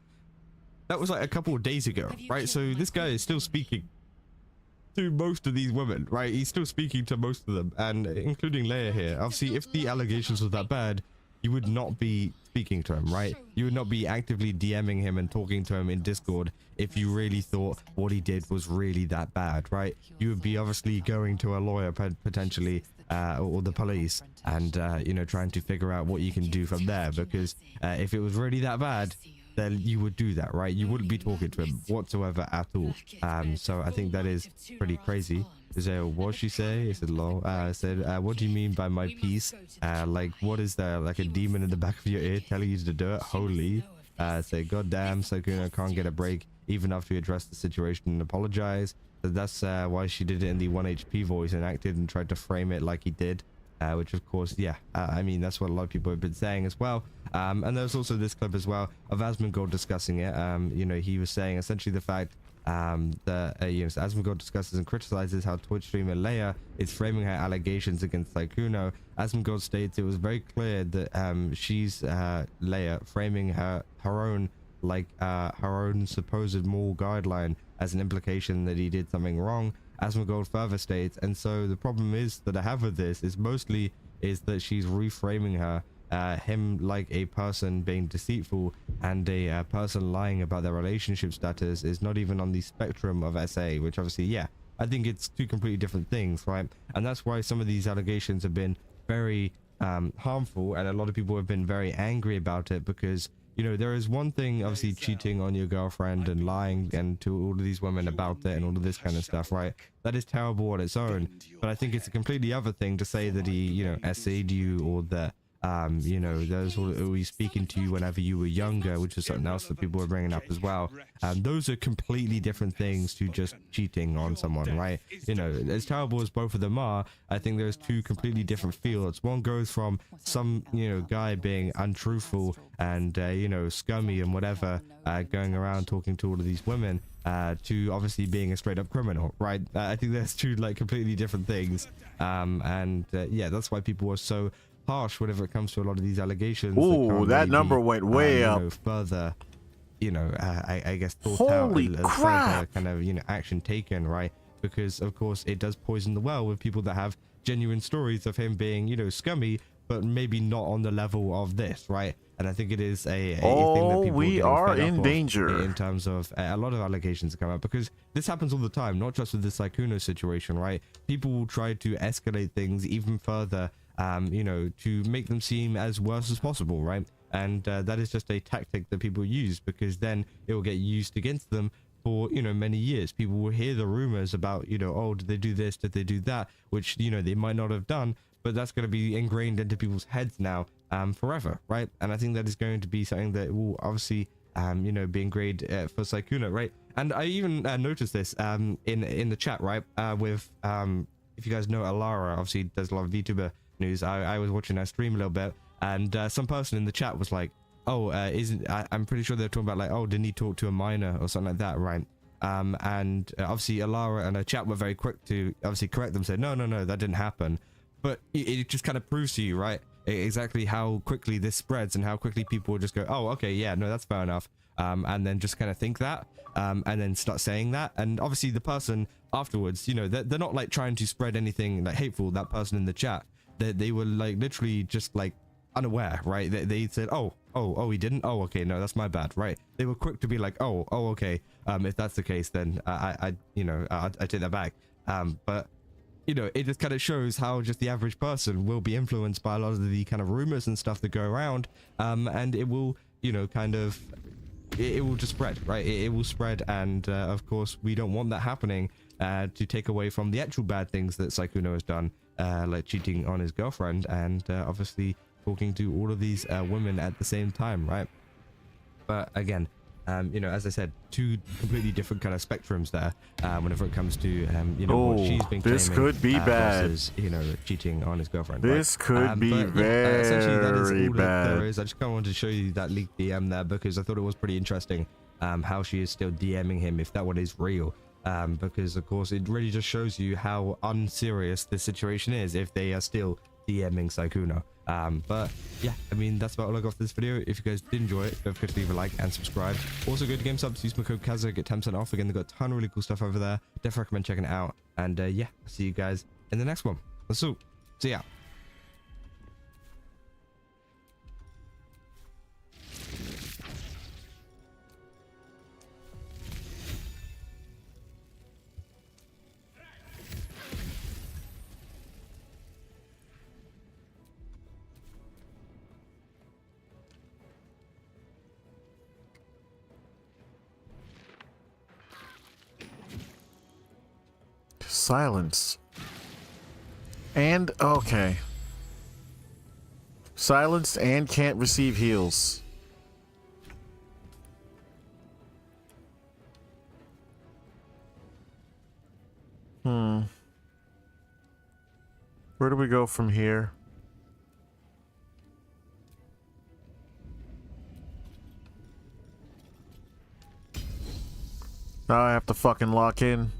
That was like a couple of days ago, right? So this guy is still speaking to most of these women, right? He's still speaking to most of them, and including Leia here. Obviously, if the allegations were that bad, you would not be speaking to him, right? You would not be actively DMing him and talking to him in Discord if you really thought what he did was really that bad, right? You would be obviously going to a lawyer potentially, or the police, and you know, trying to figure out what you can do from there, because if it was really that bad, then you would do that, right? You wouldn't be talking to him whatsoever at all. So I think that is pretty crazy. Is there, what she say? Is it low? Said, what do you mean by my piece? Like, what is there? Like a demon in the back of your ear telling you to do it? Holy. Say, goddamn, Sykkuno can't get a break even after you address the situation and apologize. So that's why she did it in the 1 HP voice and acted and tried to frame it like he did. Which of course, yeah, I mean, that's what a lot of people have been saying as well. And there's also this clip as well of Asmongold discussing it. You know, he was saying essentially the fact that you know, so Asmongold discusses and criticizes how Twitch streamer Leia is framing her allegations against Sykkuno. Asmongold states it was very clear that she's Leia framing her own, like her own supposed moral guideline as an implication that he did something wrong. Asmongold further states, and so the problem is that I have with this is mostly is that she's reframing her him like a person being deceitful, and a person lying about their relationship status is not even on the spectrum of SA, which obviously, yeah, I think it's two completely different things, right? And that's why some of these allegations have been very harmful, and a lot of people have been very angry about it, because you know, there is one thing, obviously, cheating on your girlfriend and lying and to all of these women about it and all of this kind of stuff, right? That is terrible on its own. But I think it's a completely other thing to say that he, you know, essayed you, or that, you know, those who he's speaking to you whenever you were younger, which is something else that people are bringing up as well. Those are completely different things to just cheating on someone, right? You know, as terrible as both of them are, I think there's two completely different fields. One goes from some, you know, guy being untruthful and, you know, scummy and whatever, going around talking to all of these women, to obviously being a straight up criminal, right? I think there's two, like, completely different things. Yeah, that's why people are so harsh whenever it comes to a lot of these allegations. Ooh, that number went way up. You know, further, you know, I guess thought Holy out, crap! further kind of, you know, action taken, right? Because of course it does poison the well with people that have genuine stories of him being, you know, scummy, but maybe not on the level of this, right? And I think it is a thing that people we getting are fed up in of danger in terms of a lot of allegations that come out, because this happens all the time, not just with the Sykkuno situation, right? People will try to escalate things even further, you know, to make them seem as worse as possible, right? And that is just a tactic that people use, because then it will get used against them for, you know, many years. People will hear the rumors about, you know, oh, did they do this, did they do that, which, you know, they might not have done, but that's going to be ingrained into people's heads now forever, right? And I think that is going to be something that will obviously you know, be ingrained for Sykkuno, right? And I even noticed this in the chat, right? With if you guys know Alara, obviously does a lot of VTuber news. I was watching her stream a little bit, and some person in the chat was like, oh, I'm pretty sure they're talking about like, oh, didn't he talk to a minor or something like that, right? And obviously Alara and her chat were very quick to obviously correct them, say no, that didn't happen. But it just kind of proves to you, right, exactly how quickly this spreads and how quickly people will just go, oh, okay, yeah, no, that's fair enough, and then just kind of think that, and then start saying that. And obviously the person afterwards, you know, they're not like trying to spread anything like hateful, that person in the chat. They were like literally just like unaware, right? They said, oh, he didn't, oh, okay, no, that's my bad, right? They were quick to be like, oh, okay, if that's the case, then I you know, I take that back. But you know, it just kind of shows how just the average person will be influenced by a lot of the kind of rumors and stuff that go around, and it will, you know, kind of, it will just spread, right? It will spread, and of course we don't want that happening, to take away from the actual bad things that Sykkuno has done, like cheating on his girlfriend and obviously talking to all of these women at the same time, right? But again, you know, as I said, two completely different kind of spectrums there whenever it comes to you know, what she's been claiming, this could be bad versus, you know, cheating on his girlfriend. This could be essentially that is very all bad. that there is. I just kind of wanted to show you that leaked DM there because I thought it was pretty interesting, how she is still DMing him, if that one is real, because of course it really just shows you how unserious this situation is if they are still DMing Sykkuno. But yeah, I mean, that's about all I got for this video. If you guys did enjoy it, don't forget to leave a like and subscribe. Also go to GameSubs, use my code Kazza, get 10% off. Again, they've got a ton of really cool stuff over there. Definitely recommend checking it out. And yeah, I'll see you guys in the next one. So, see ya. Silence. And okay. Silenced and can't receive heals. Where do we go from here? Now I have to fucking lock in.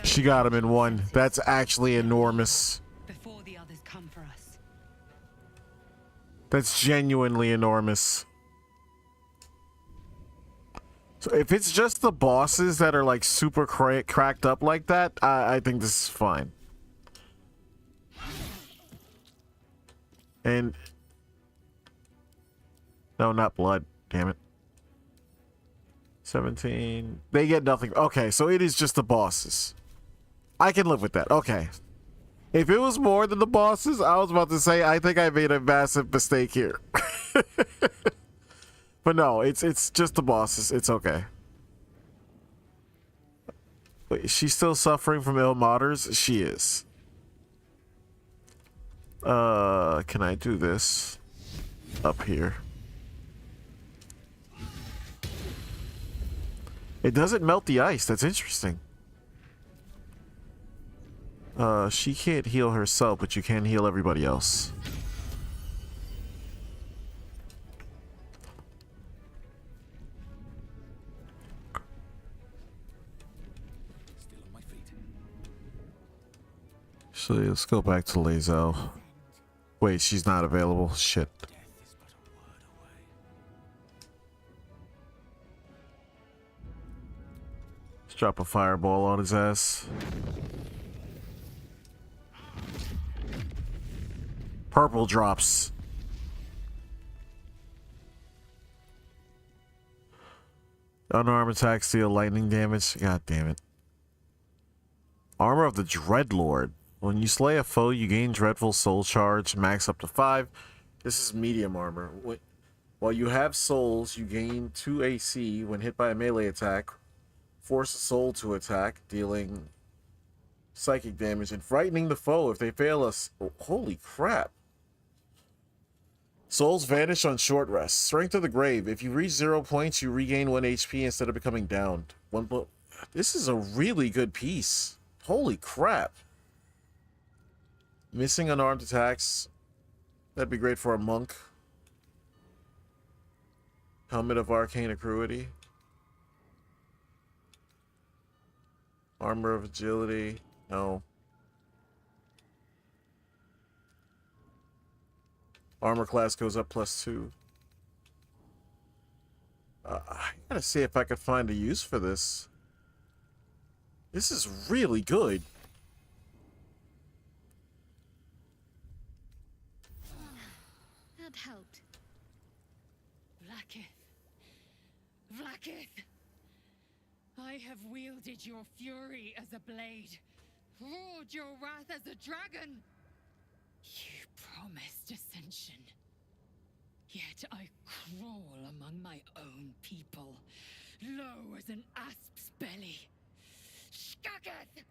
She got him in one. That's actually enormous. Before the others come for us. That's genuinely enormous. So if it's just the bosses that are like super cracked up like that, I think this is fine. And no, not blood. Damn it. 17. They get nothing. Okay, so it is just the bosses. I can live with that. Okay. If it was more than the bosses, I was about to say I think I made a massive mistake here. But no, it's just the bosses. It's okay. Wait, is she still suffering from ill modders? She is. Can I do this up here? It doesn't melt the ice. That's interesting. She can't heal herself, but you can heal everybody else. So let's go back to Lae'zel. Wait, she's not available. Shit. Let's drop a fireball on his ass. Purple drops. Unarmed attacks deal lightning damage. God damn it. Armor of the Dreadlord. When you slay a foe, you gain Dreadful Soul Charge, max up to 5. This is medium armor. While you have souls, you gain 2 AC when hit by a melee attack. Force a soul to attack, dealing psychic damage and frightening the foe if they fail us. Oh, holy crap. Souls vanish on short rest. Strength of the Grave. If you reach 0 points, you regain 1 HP instead of becoming downed. This is a really good piece. Holy crap. Missing unarmed attacks. That'd be great for a monk. Helmet of Arcane Acuity. Armor of Agility. No. Armor class goes up +2. I gotta see if I could find a use for this. This is really good. That helped. Vlaakith. Vlaakith! I have wielded your fury as a blade, roared your wrath as a dragon. You promised ascension. Yet I crawl among my own people, low as an asp's belly. Skaketh!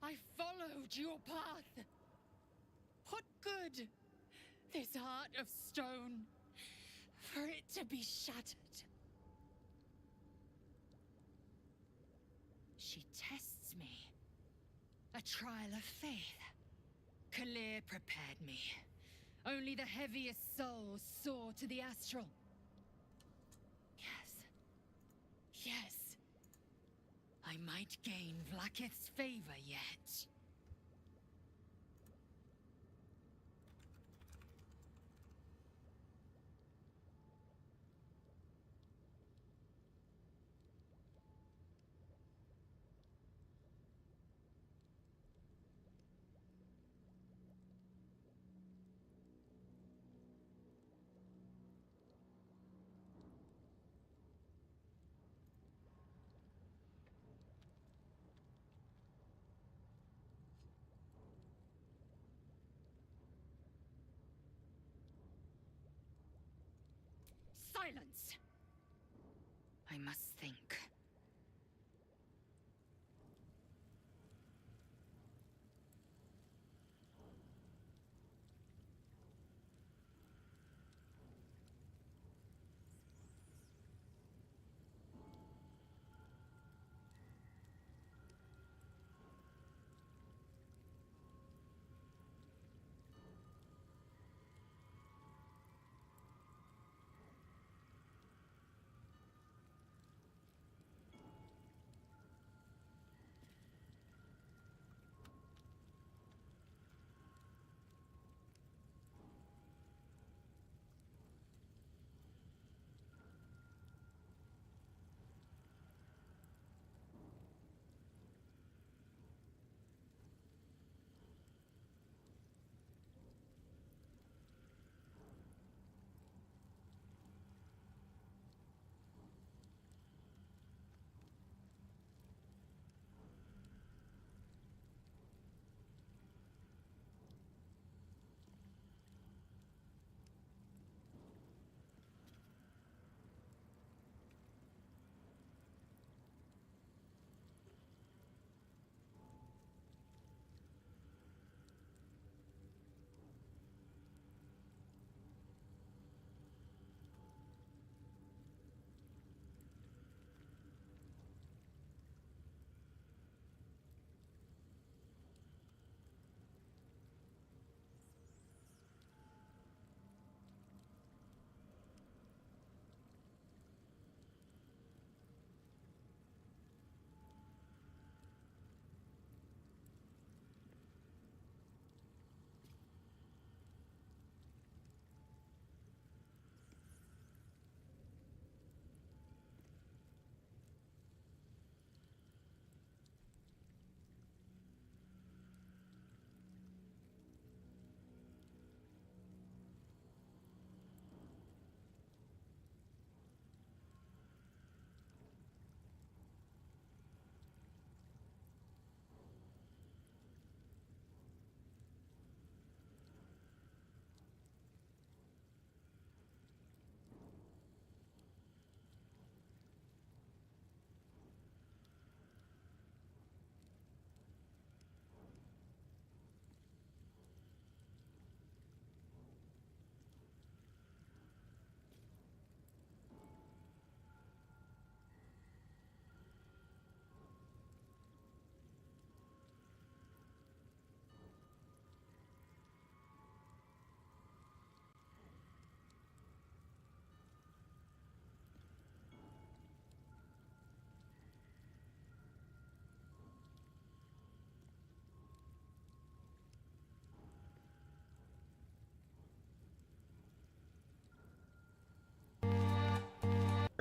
I followed your path. What good? This heart of stone, for it to be shattered. She tests me. A trial of faith. Kalir prepared me. Only the heaviest souls soar to the astral. Yes. Yes. I might gain Vlaakith's favor yet. Silence! I must think.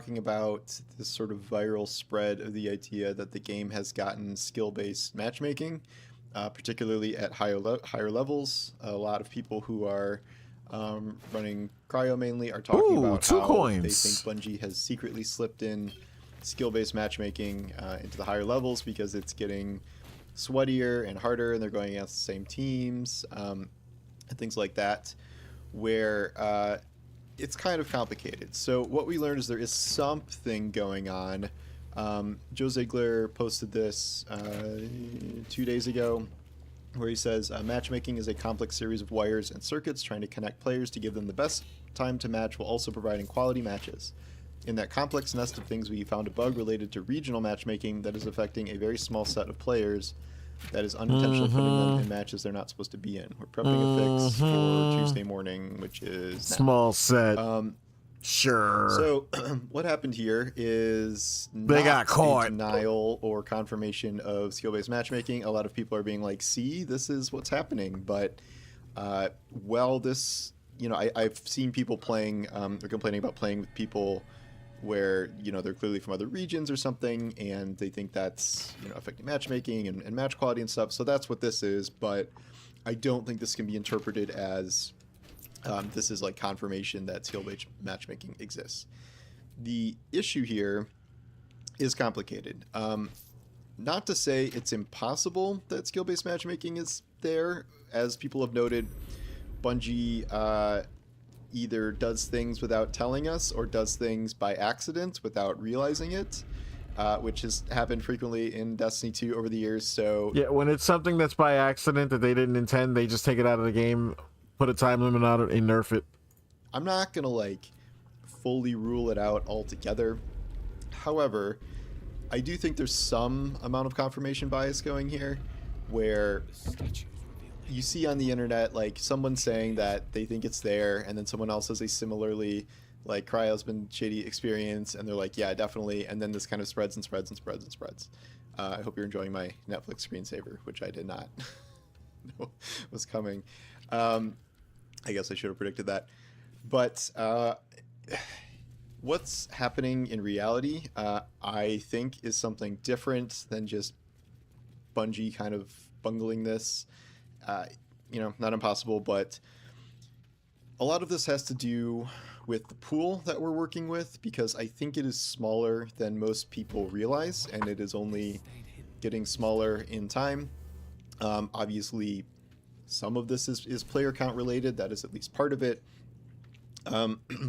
talking about this sort of viral spread of the idea that the game has gotten skill-based matchmaking, particularly at higher levels. A lot of people who are running Cryo mainly are talking about how they think Bungie has secretly slipped in skill-based matchmaking into the higher levels because it's getting sweatier and harder, and they're going against the same teams and things like that, where it's kind of complicated. So what we learned is there is something going on. Joe Ziegler posted this 2 days ago, where he says, matchmaking is a complex series of wires and circuits trying to connect players to give them the best time to match while also providing quality matches. In that complex nest of things, we found a bug related to regional matchmaking that is affecting a very small set of players that is unintentionally putting them in matches they're not supposed to be in. We're prepping a fix for Tuesday morning, which is now. Small set. Sure. So what happened here is they got caught. A denial or confirmation of skill-based matchmaking. A lot of people are being like, see, this is what's happening. But well, this, you know, I've seen people playing, they're complaining about playing with people where, you know, they're clearly from other regions or something, and they think that's, you know, affecting matchmaking and match quality and stuff. So that's what this is, but I don't think this can be interpreted as this is like confirmation that skill-based matchmaking exists. The issue here is complicated. Not to say it's impossible that skill-based matchmaking is there. As people have noted, Bungie either does things without telling us or does things by accident without realizing it, which has happened frequently in Destiny 2 over the years. So yeah, when it's something that's by accident that they didn't intend, they just take it out of the game, put a time limit on it, and nerf it. I'm not gonna like fully rule it out altogether. However, I do think there's some amount of confirmation bias going here, where you see on the internet like someone saying that they think it's there, and then someone else has a similarly like Cryo's been shady experience, and they're like, yeah, definitely, and then this kind of spreads and spreads and spreads and spreads. I hope you're enjoying my Netflix screensaver, which I did not know was coming. I guess I should have predicted that. But what's happening in reality, I think, is something different than just Bungie kind of bungling this. You know, not impossible, but a lot of this has to do with the pool that we're working with, because I think it is smaller than most people realize, and it is only getting smaller in time. Obviously, some of this is player count related. That is at least part of it.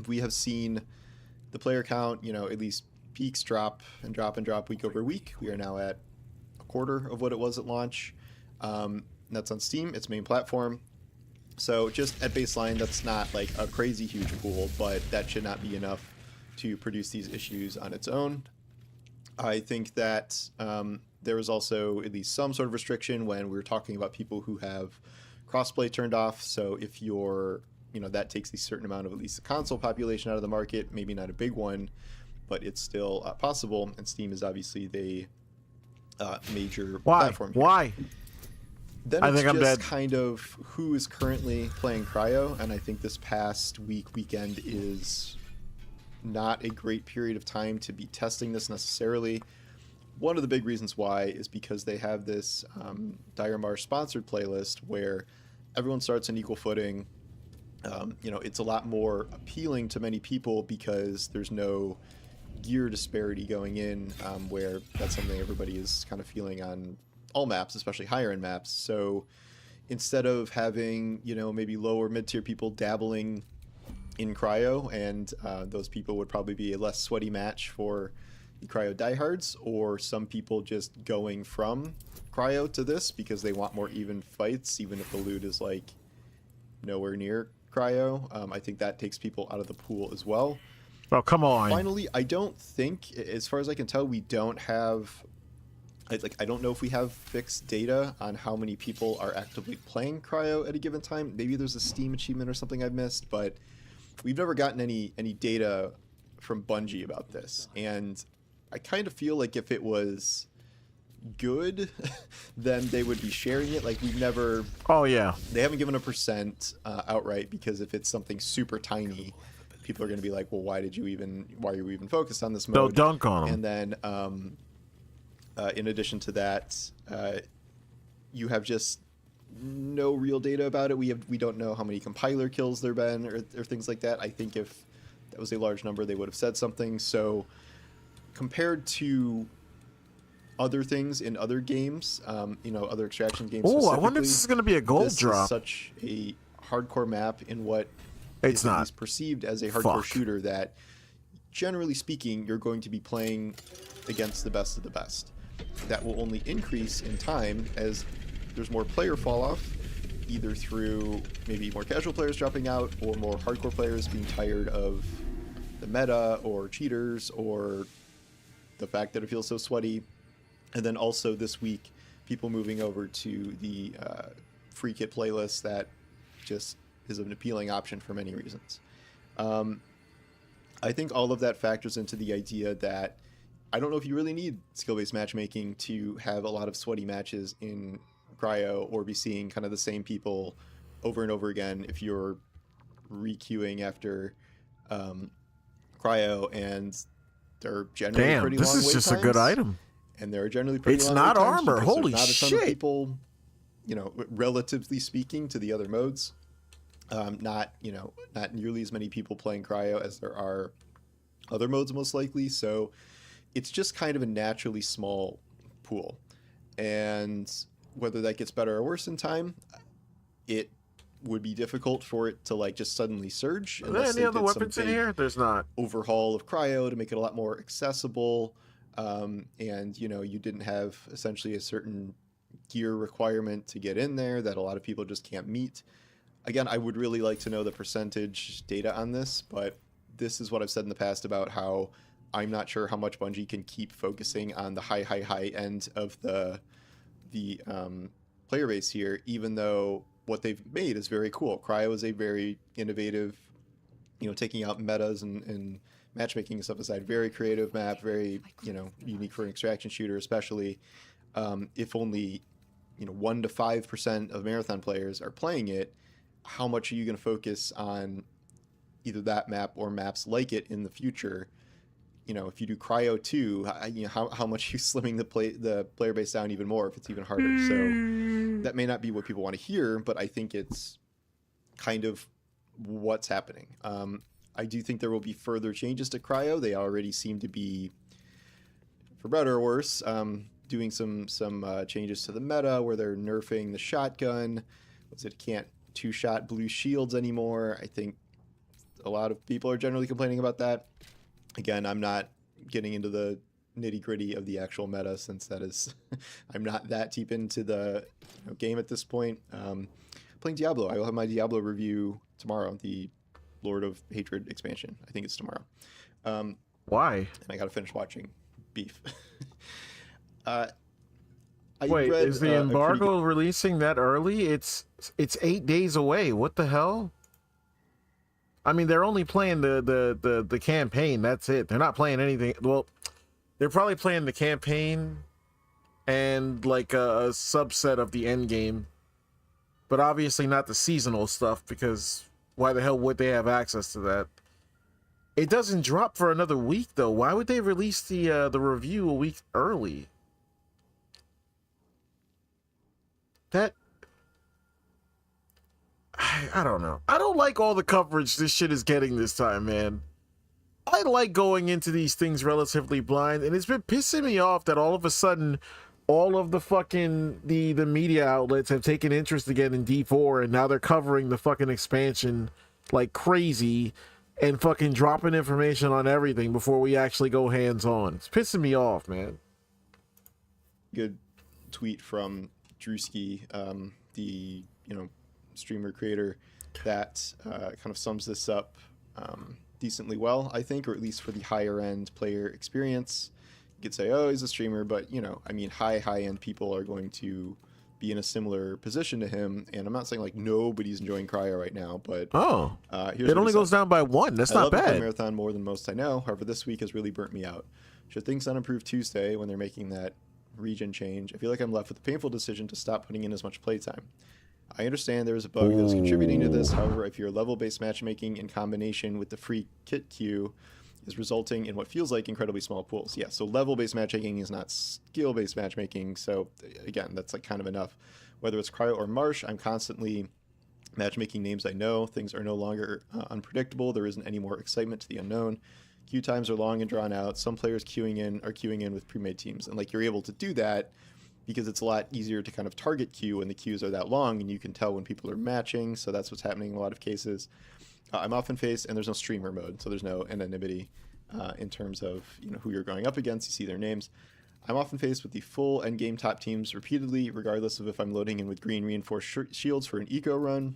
We have seen the player count, you know, at least peaks drop and drop and drop week over week. We are now at a quarter of what it was at launch. That's on Steam, its main platform. So just at baseline, that's not like a crazy huge pool, but that should not be enough to produce these issues on its own. I think that there was also at least some sort of restriction when we were talking about people who have crossplay turned off. So if you're, you know, that takes a certain amount of at least the console population out of the market, maybe not a big one, but it's still possible. And Steam is obviously the major platform here. Why? Then I it's think I'm just dead. kind of who is currently playing Cryo, and I think this past weekend is not a great period of time to be testing this necessarily. One of the big reasons why is because they have this Dire Marsh sponsored playlist where everyone starts on equal footing. You know, it's a lot more appealing to many people because there's no gear disparity going in, where that's something everybody is kind of feeling on all maps, especially higher end maps. So instead of having, you know, maybe lower mid-tier people dabbling in Cryo, and those people would probably be a less sweaty match for the Cryo diehards, or some people just going from Cryo to this because they want more even fights, even if the loot is like nowhere near Cryo. I think that takes people out of the pool as well. Oh, come on. Finally, I don't think, as far as I can tell, we don't have, I don't know if we have fixed data on how many people are actively playing Cryo at a given time. Maybe there's a Steam achievement or something I've missed, but we've never gotten any data from Bungie about this. And I kind of feel like if it was good, then they would be sharing it. Like, we've never... Oh, yeah. They haven't given a percent outright, because if it's something super tiny, people are going to be like, well, why are you even focused on this mode? They'll dunk on 'em. And then in addition to that, you have just no real data about it. We don't know how many compiler kills there been or things like that. I think if that was a large number, they would have said something. So compared to other things in other games, other extraction games. Oh, I wonder if this is going to be a gold this drop. Is such a hardcore map in what it's is not at least perceived as a hardcore Fuck. shooter that, generally speaking, you're going to be playing against the best of the best. That will only increase in time as there's more player fall off, either through maybe more casual players dropping out or more hardcore players being tired of the meta or cheaters or the fact that it feels so sweaty. And then also this week, people moving over to the free kit playlist that just is an appealing option for many reasons. I think all of that factors into the idea that I don't know if you really need skill-based matchmaking to have a lot of sweaty matches in Cryo or be seeing kind of the same people over and over again if you're re-queuing after Cryo, and they're generally pretty long this is wait just times. a good item. And there are generally pretty It's long not wait times armor. because Holy there's not a ton of shit. people, relatively speaking to the other modes. Not nearly as many people playing Cryo as there are other modes most likely. So it's just kind of a naturally small pool. And whether that gets better or worse in time, it would be difficult for it to just suddenly surge. Are there unless any they other did some weapons in big here? There's not. overhaul of Cryo to make it a lot more accessible. And you didn't have essentially a certain gear requirement to get in there that a lot of people just can't meet. Again, I would really like to know the percentage data on this, but this is what I've said in the past about how I'm not sure how much Bungie can keep focusing on the high end of the player base here, even though what they've made is very cool. Cryo is a very innovative, taking out metas and matchmaking and stuff aside, very creative map, very, unique for an extraction shooter, especially if only, 1 to 5% of Marathon players are playing it. How much are you going to focus on either that map or maps like it in the future? If you do Cryo 2, how much are you slimming the player base down even more if it's even harder? So that may not be what people want to hear, but I think it's kind of what's happening. I do think there will be further changes to Cryo. They already seem to be, for better or worse, doing some changes to the meta where they're nerfing the shotgun. Can't two-shot blue shields anymore. I think a lot of people are generally complaining about that. Again, I'm not getting into the nitty-gritty of the actual meta since that is I'm not that deep into the game at this point. Playing Diablo. I will have my Diablo review tomorrow, the Lord of Hatred expansion. I think it's tomorrow. Why? And I gotta finish watching Beef. Wait, is the embargo releasing that early? It's 8 days away. What the hell? I mean, they're only playing the campaign. That's it. They're not playing anything. Well, they're probably playing the campaign and like a subset of the end game, but obviously not the seasonal stuff, because why the hell would they have access to that? It doesn't drop for another week though. Why would they release the review a week early? That I don't know. I don't like all the coverage this shit is getting this time, man. I like going into these things relatively blind, and it's been pissing me off that all of a sudden all of the fucking the media outlets have taken interest again in D4, and now they're covering the fucking expansion like crazy and fucking dropping information on everything before we actually go hands on. It's pissing me off, man. Good tweet from Drewski, the streamer creator, that kind of sums this up decently well, I think, or at least for the higher end player experience. You could say, oh, he's a streamer, but I mean, high end people are going to be in a similar position to him. And I'm not saying like nobody's enjoying Cryo right now, but it only goes down by 1. That's not I love bad. Marathon more than most I know. However, this week has really burnt me out. Should things not improve Tuesday when they're making that region change, I feel like I'm left with the painful decision to stop putting in as much playtime. I understand there is a bug that was contributing to this. However, if your level-based matchmaking in combination with the free kit queue is resulting in what feels like incredibly small pools. Yeah, so level-based matchmaking is not skill-based matchmaking. So again, that's like kind of enough. Whether it's Cryo or Marsh, I'm constantly matchmaking names I know. Things are no longer unpredictable. There isn't any more excitement to the unknown. Queue times are long and drawn out. Some players are queuing in with pre-made teams, and like you're able to do that because it's a lot easier to kind of target queue when the queues are that long, and you can tell when people are matching. So that's what's happening in a lot of cases. I'm often faced, and there's no streamer mode, so there's no anonymity in terms of who you're going up against. You see their names. I'm often faced with the full endgame top teams repeatedly, regardless of if I'm loading in with green reinforced shields for an eco run.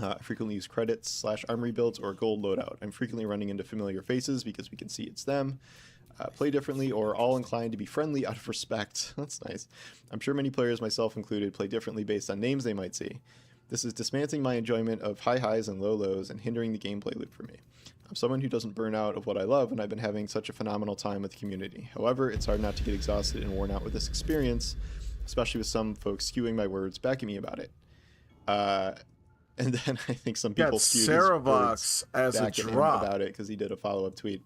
I frequently use credits / armory builds or gold loadout. I'm frequently running into familiar faces because we can see it's them. Play differently or all inclined to be friendly out of respect. That's nice. I'm sure many players, myself included, play differently based on names they might see. This is dismantling my enjoyment of high highs and low lows and hindering the gameplay loop for me. I'm someone who doesn't burn out of what I love, and I've been having such a phenomenal time with the community. However, it's hard not to get exhausted and worn out with this experience, especially with some folks skewing my words back at me about it. And then I think some people skewed his words as a back at him drop about it because he did a follow-up tweet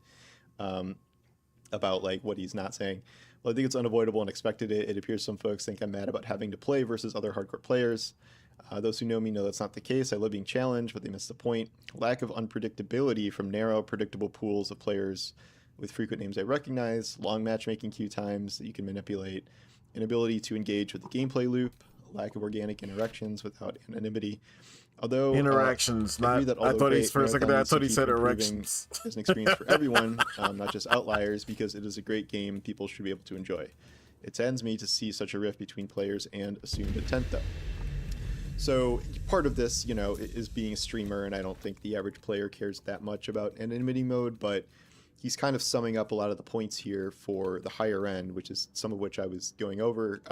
about like what he's not saying. Well, I think it's unavoidable and expected. It appears some folks think I'm mad about having to play versus other hardcore players. Those who know me know that's not the case. I love being challenged, but they miss the point. Lack of unpredictability from narrow, predictable pools of players with frequent names I recognize, long matchmaking queue times that you can manipulate, inability to engage with the gameplay loop, lack of organic interactions without anonymity. Although interactions, I agree not. that I thought although for a second there, I thought he said improving erections. as an experience for everyone, not just outliers, because it is a great game people should be able to enjoy. It saddens me to see such a rift between players and assumed intent, though. So part of this, is being a streamer, and I don't think the average player cares that much about anonymity mode, but he's kind of summing up a lot of the points here for the higher end, which is some of which I was going over.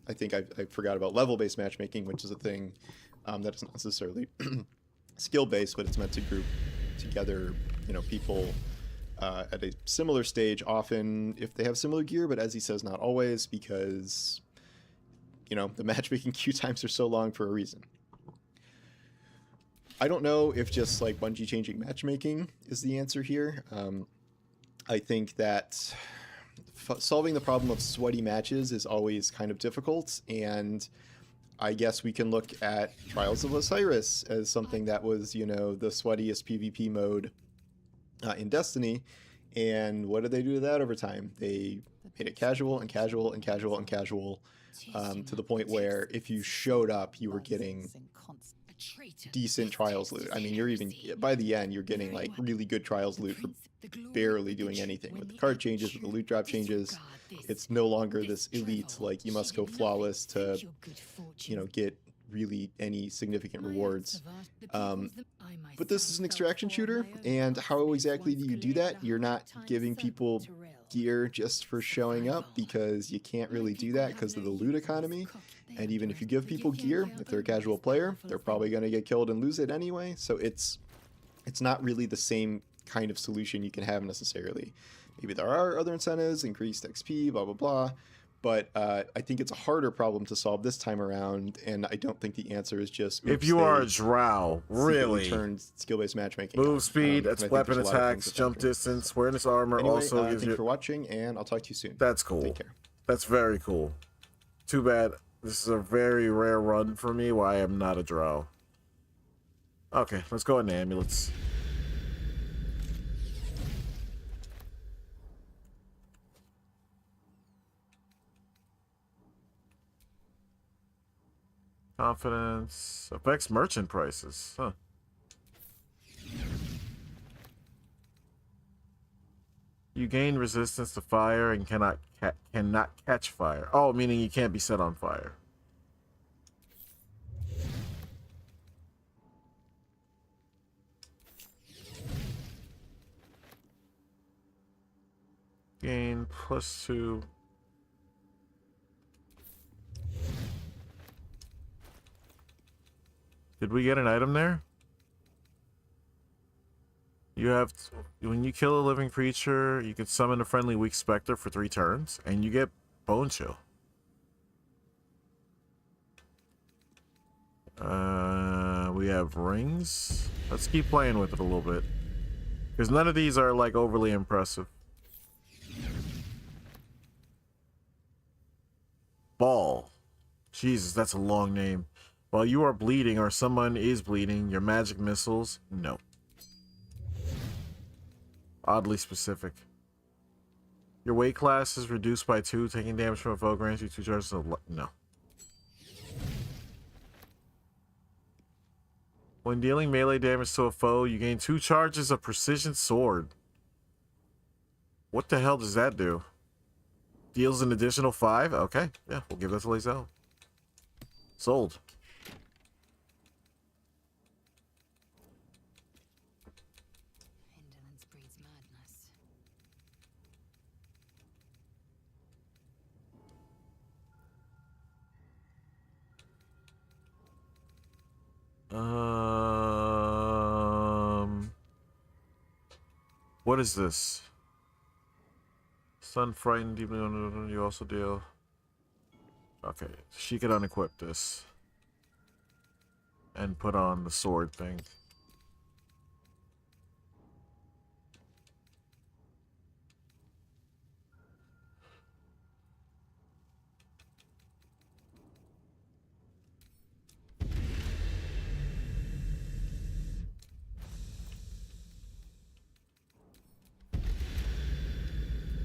I think I forgot about level-based matchmaking, which is a thing that isn't necessarily skill-based, but it's meant to group together, people at a similar stage, often if they have similar gear, but as he says, not always, because the matchmaking queue times are so long for a reason. I don't know if just like Bungie changing matchmaking is the answer here. I think that solving the problem of sweaty matches is always kind of difficult, and I guess we can look at Trials of Osiris as something that was, the sweatiest PvP mode in Destiny. And what did they do to that over time? They made it casual and casual and casual and casual, to the point where if you showed up, you were getting decent Trials loot. I mean, you're even, by the end, you're getting like really good Trials loot for barely doing anything. With the card changes, with the loot drop changes, it's no longer this elite, like you must go flawless to, get really any significant rewards. But this is an extraction shooter, and how exactly do you do that? You're not giving people gear just for showing up, because you can't really do that because of the loot economy. And even if you give people gear, if they're a casual player, they're probably going to get killed and lose it anyway. So it's not really the same kind of solution you can have necessarily. Maybe there are other incentives, increased XP, blah, blah, blah. But I think it's a harder problem to solve this time around, and I don't think the answer is just... If you are a drow, really. Turns skill-based matchmaking. Move speed, that's weapon attacks, jump distance, awareness armor anyway, also gives thank you... you for watching, and I'll talk to you soon. That's cool. Take care. That's very cool. Too bad. This is a very rare run for me why I'm not a drow. Okay, let's go into ambulance. Confidence affects merchant prices. Huh. You gain resistance to fire and cannot catch fire. Oh, meaning you can't be set on fire. Gain +2. Did we get an item there? You have, when you kill a living creature, you can summon a friendly weak specter for 3 turns, and you get Bone Chill. We have rings. Let's keep playing with it a little bit. Because none of these are like overly impressive. Ball. Jesus, that's a long name. While you are bleeding or someone is bleeding, your magic missiles, no. Oddly specific. Your weight class is reduced by 2. Taking damage from a foe grants you 2 charges of no. When dealing melee damage to a foe, you gain 2 charges of precision sword. What the hell does that do? Deals an additional 5? Okay, yeah, we'll give that to Lae'zel. Sold. Indolence breeds madness. What is this? Sun frightened, deeply you also deal. Okay, she could unequip this. And put on the sword thing.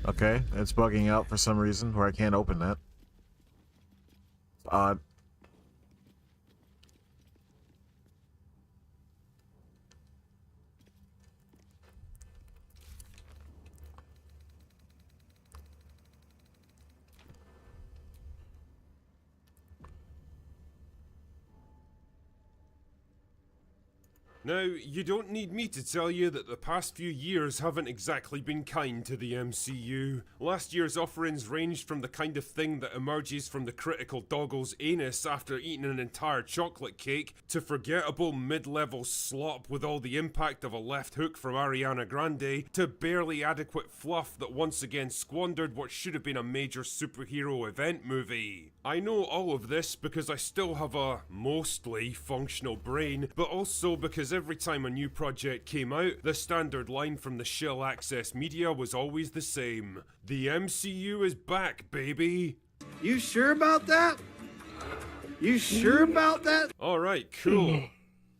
Okay, it's bugging out for some reason where I can't open that. It's odd. Now, you don't need me to tell you that the past few years haven't exactly been kind to the MCU. Last year's offerings ranged from the kind of thing that emerges from the critical doggle's anus after eating an entire chocolate cake, to forgettable mid-level slop with all the impact of a left hook from Ariana Grande, to barely adequate fluff that once again squandered what should have been a major superhero event movie. I know all of this because I still have a mostly functional brain, but also because every time a new project came out, the standard line from the shill access media was always the same. The MCU is back, baby. You sure about that? You sure about that? Alright, cool.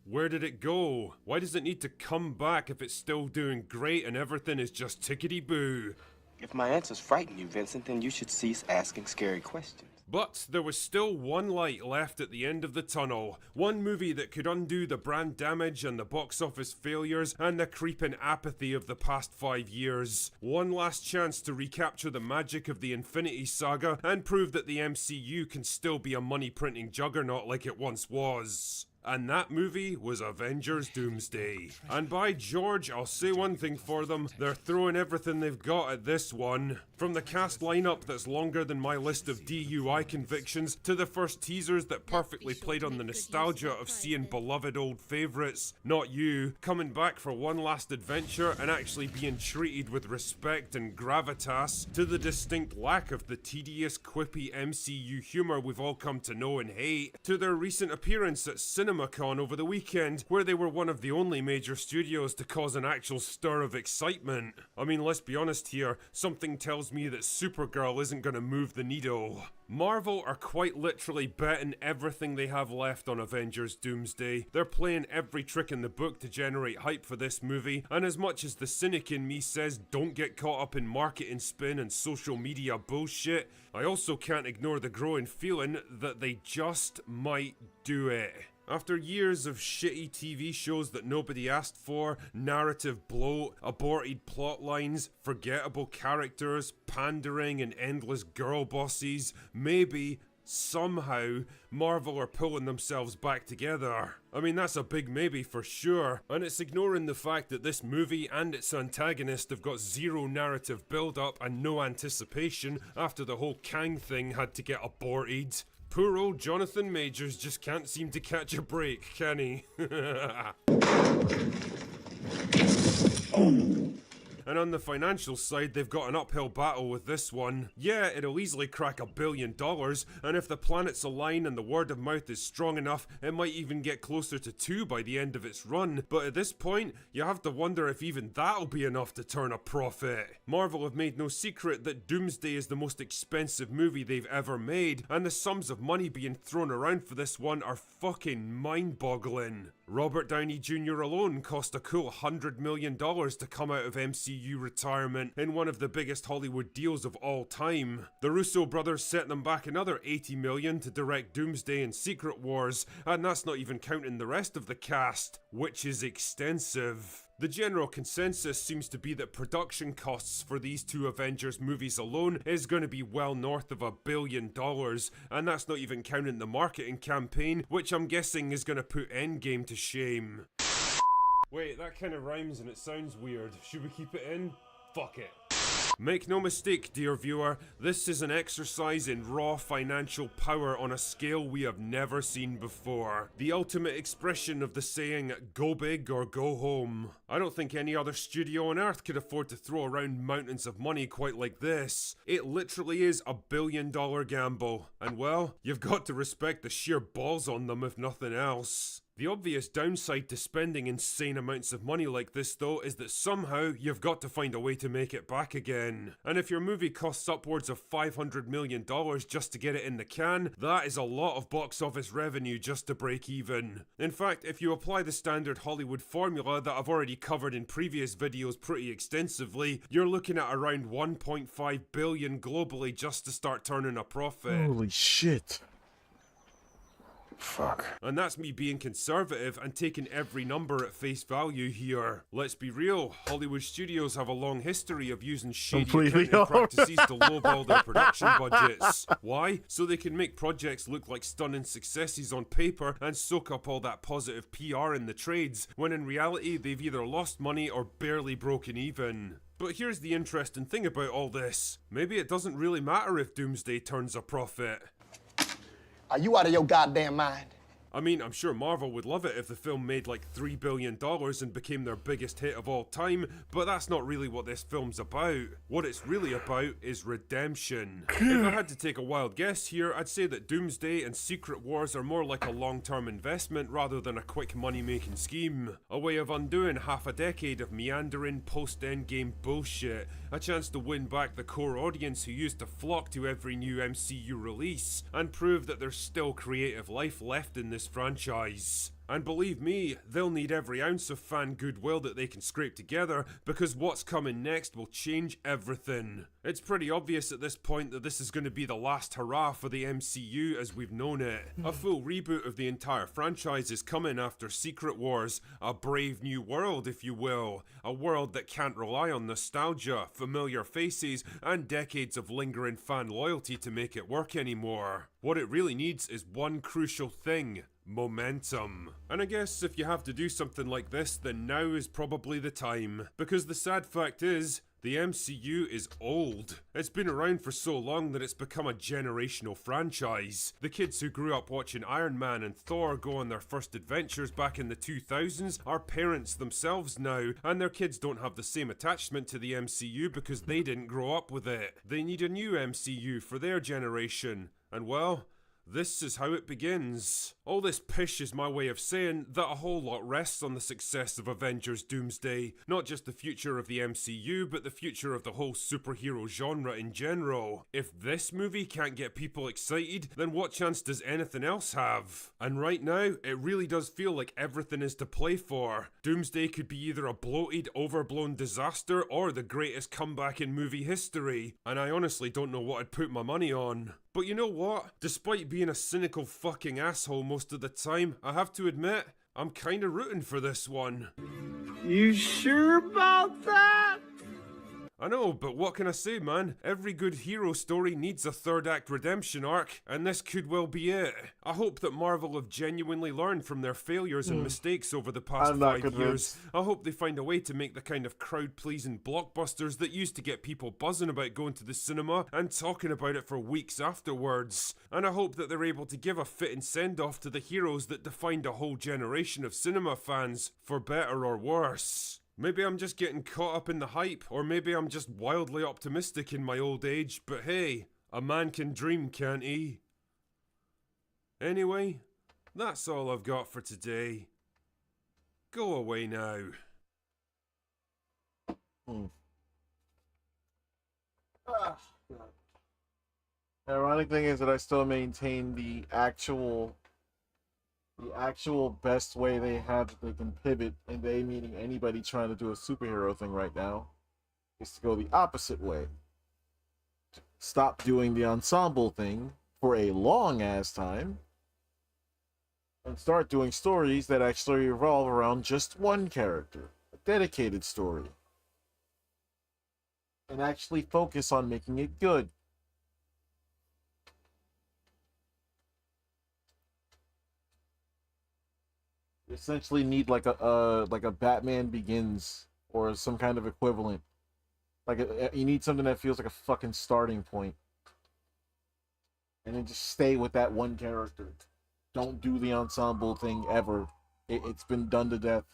Where did it go? Why does it need to come back if it's still doing great and everything is just tickety-boo? If my answers frighten you, Vincent, then you should cease asking scary questions. But there was still one light left at the end of the tunnel. One movie that could undo the brand damage and the box office failures and the creeping apathy of the past 5 years. One last chance to recapture the magic of the Infinity Saga and prove that the MCU can still be a money-printing juggernaut like it once was. And that movie was Avengers Doomsday. And by George, I'll say one thing for them, they're throwing everything they've got at this one. From the cast lineup that's longer than my list of DUI convictions, to the first teasers that perfectly played on the nostalgia of seeing beloved old favourites, not you, coming back for one last adventure and actually being treated with respect and gravitas, to the distinct lack of the tedious, quippy MCU humour we've all come to know and hate, to their recent appearance at CinemaCon over the weekend, where they were one of the only major studios to cause an actual stir of excitement. I mean, let's be honest here, something tells me that Supergirl isn't gonna move the needle. Marvel are quite literally betting everything they have left on Avengers Doomsday. They're playing every trick in the book to generate hype for this movie, and as much as the cynic in me says don't get caught up in marketing spin and social media bullshit, I also can't ignore the growing feeling that they just might do it. After years of shitty TV shows that nobody asked for, narrative bloat, aborted plot lines, forgettable characters, pandering and endless girl bosses, maybe, somehow, Marvel are pulling themselves back together. I mean, that's a big maybe for sure, and it's ignoring the fact that this movie and its antagonist have got zero narrative build-up and no anticipation after the whole Kang thing had to get aborted. Poor old Jonathan Majors just can't seem to catch a break, can he? and on the financial side, they've got an uphill battle with this one. Yeah, it'll easily crack $1 billion, and if the planets align and the word of mouth is strong enough, it might even get closer to 2 by the end of its run. But at this point, you have to wonder if even that'll be enough to turn a profit. Marvel have made no secret that Doomsday is the most expensive movie they've ever made, and the sums of money being thrown around for this one are fucking mind-boggling. Robert Downey Jr. alone cost a cool $100 million to come out of MCU retirement in one of the biggest Hollywood deals of all time. The Russo brothers set them back another $80 million to direct Doomsday and Secret Wars, and that's not even counting the rest of the cast, which is extensive. The general consensus seems to be that production costs for these two Avengers movies alone is going to be well north of $1 billion, and that's not even counting the marketing campaign, which I'm guessing is going to put Endgame to shame. Wait, that kind of rhymes and it sounds weird. Should we keep it in? Fuck it. Make no mistake, dear viewer, this is an exercise in raw financial power on a scale we have never seen before. The ultimate expression of the saying, go big or go home. I don't think any other studio on earth could afford to throw around mountains of money quite like this. It literally is $1 billion gamble. And well, you've got to respect the sheer balls on them if nothing else. The obvious downside to spending insane amounts of money like this though is that somehow you've got to find a way to make it back again. And if your movie costs upwards of $500 million just to get it in the can, that is a lot of box office revenue just to break even. In fact, if you apply the standard Hollywood formula that I've already covered in previous videos pretty extensively, you're looking at around $1.5 billion globally just to start turning a profit. Holy shit. Fuck. And that's me being conservative and taking every number at face value here. Let's be real, Hollywood studios have a long history of using shady accounting practices to lowball their production budgets. Why? So they can make projects look like stunning successes on paper and soak up all that positive PR in the trades, when in reality they've either lost money or barely broken even. But here's the interesting thing about all this. Maybe it doesn't really matter if Doomsday turns a profit. Are you out of your goddamn mind? I mean, I'm sure Marvel would love it if the film made like $3 billion and became their biggest hit of all time, but that's not really what this film's about. What it's really about is redemption. If I had to take a wild guess here, I'd say that Doomsday and Secret Wars are more like a long-term investment rather than a quick money-making scheme. A way of undoing half a decade of meandering post-Endgame bullshit, a chance to win back the core audience who used to flock to every new MCU release, and prove that there's still creative life left in this franchise. And believe me, they'll need every ounce of fan goodwill that they can scrape together, because what's coming next will change everything. It's pretty obvious at this point that this is going to be the last hurrah for the MCU as we've known it. A full reboot of the entire franchise is coming after Secret Wars, a brave new world if you will, a world that can't rely on nostalgia, familiar faces, and decades of lingering fan loyalty to make it work anymore. What it really needs is one crucial thing: momentum. And I guess if you have to do something like this, then now is probably the time. Because the sad fact is, the MCU is old. It's been around for so long that it's become a generational franchise. The kids who grew up watching Iron Man and Thor go on their first adventures back in the 2000s are parents themselves now, and their kids don't have the same attachment to the MCU because they didn't grow up with it. They need a new MCU for their generation. And well, this is how it begins. All this pish is my way of saying that a whole lot rests on the success of Avengers Doomsday. Not just the future of the MCU, but the future of the whole superhero genre in general. If this movie can't get people excited, then what chance does anything else have? And right now, it really does feel like everything is to play for. Doomsday could be either a bloated, overblown disaster or the greatest comeback in movie history. And I honestly don't know what I'd put my money on. But you know what? Despite being a cynical fucking asshole most of the time, I have to admit, I'm kinda rooting for this one. You sure about that? I know, but what can I say, man? Every good hero story needs a third act redemption arc, and this could well be it. I hope that Marvel have genuinely learned from their failures and mistakes over the past 5 years. I hope they find a way to make the kind of crowd-pleasing blockbusters that used to get people buzzing about going to the cinema and talking about it for weeks afterwards. And I hope that they're able to give a fitting send-off to the heroes that defined a whole generation of cinema fans, for better or worse. Maybe I'm just getting caught up in the hype, or maybe I'm just wildly optimistic in my old age, but hey, a man can dream, can't he? Anyway, that's all I've got for today. Go away now. The ironic thing is that I still maintain the actual best way they have that they can pivot, and they meaning anybody trying to do a superhero thing right now, is to go the opposite way. Stop doing the ensemble thing for a long ass time and start doing stories that actually revolve around just one character, a dedicated story, and actually focus on making it good. You essentially need like a Batman Begins or some kind of equivalent. You need something that feels like a fucking starting point, and then just stay with that one character. Don't do the ensemble thing ever. It's been done to death.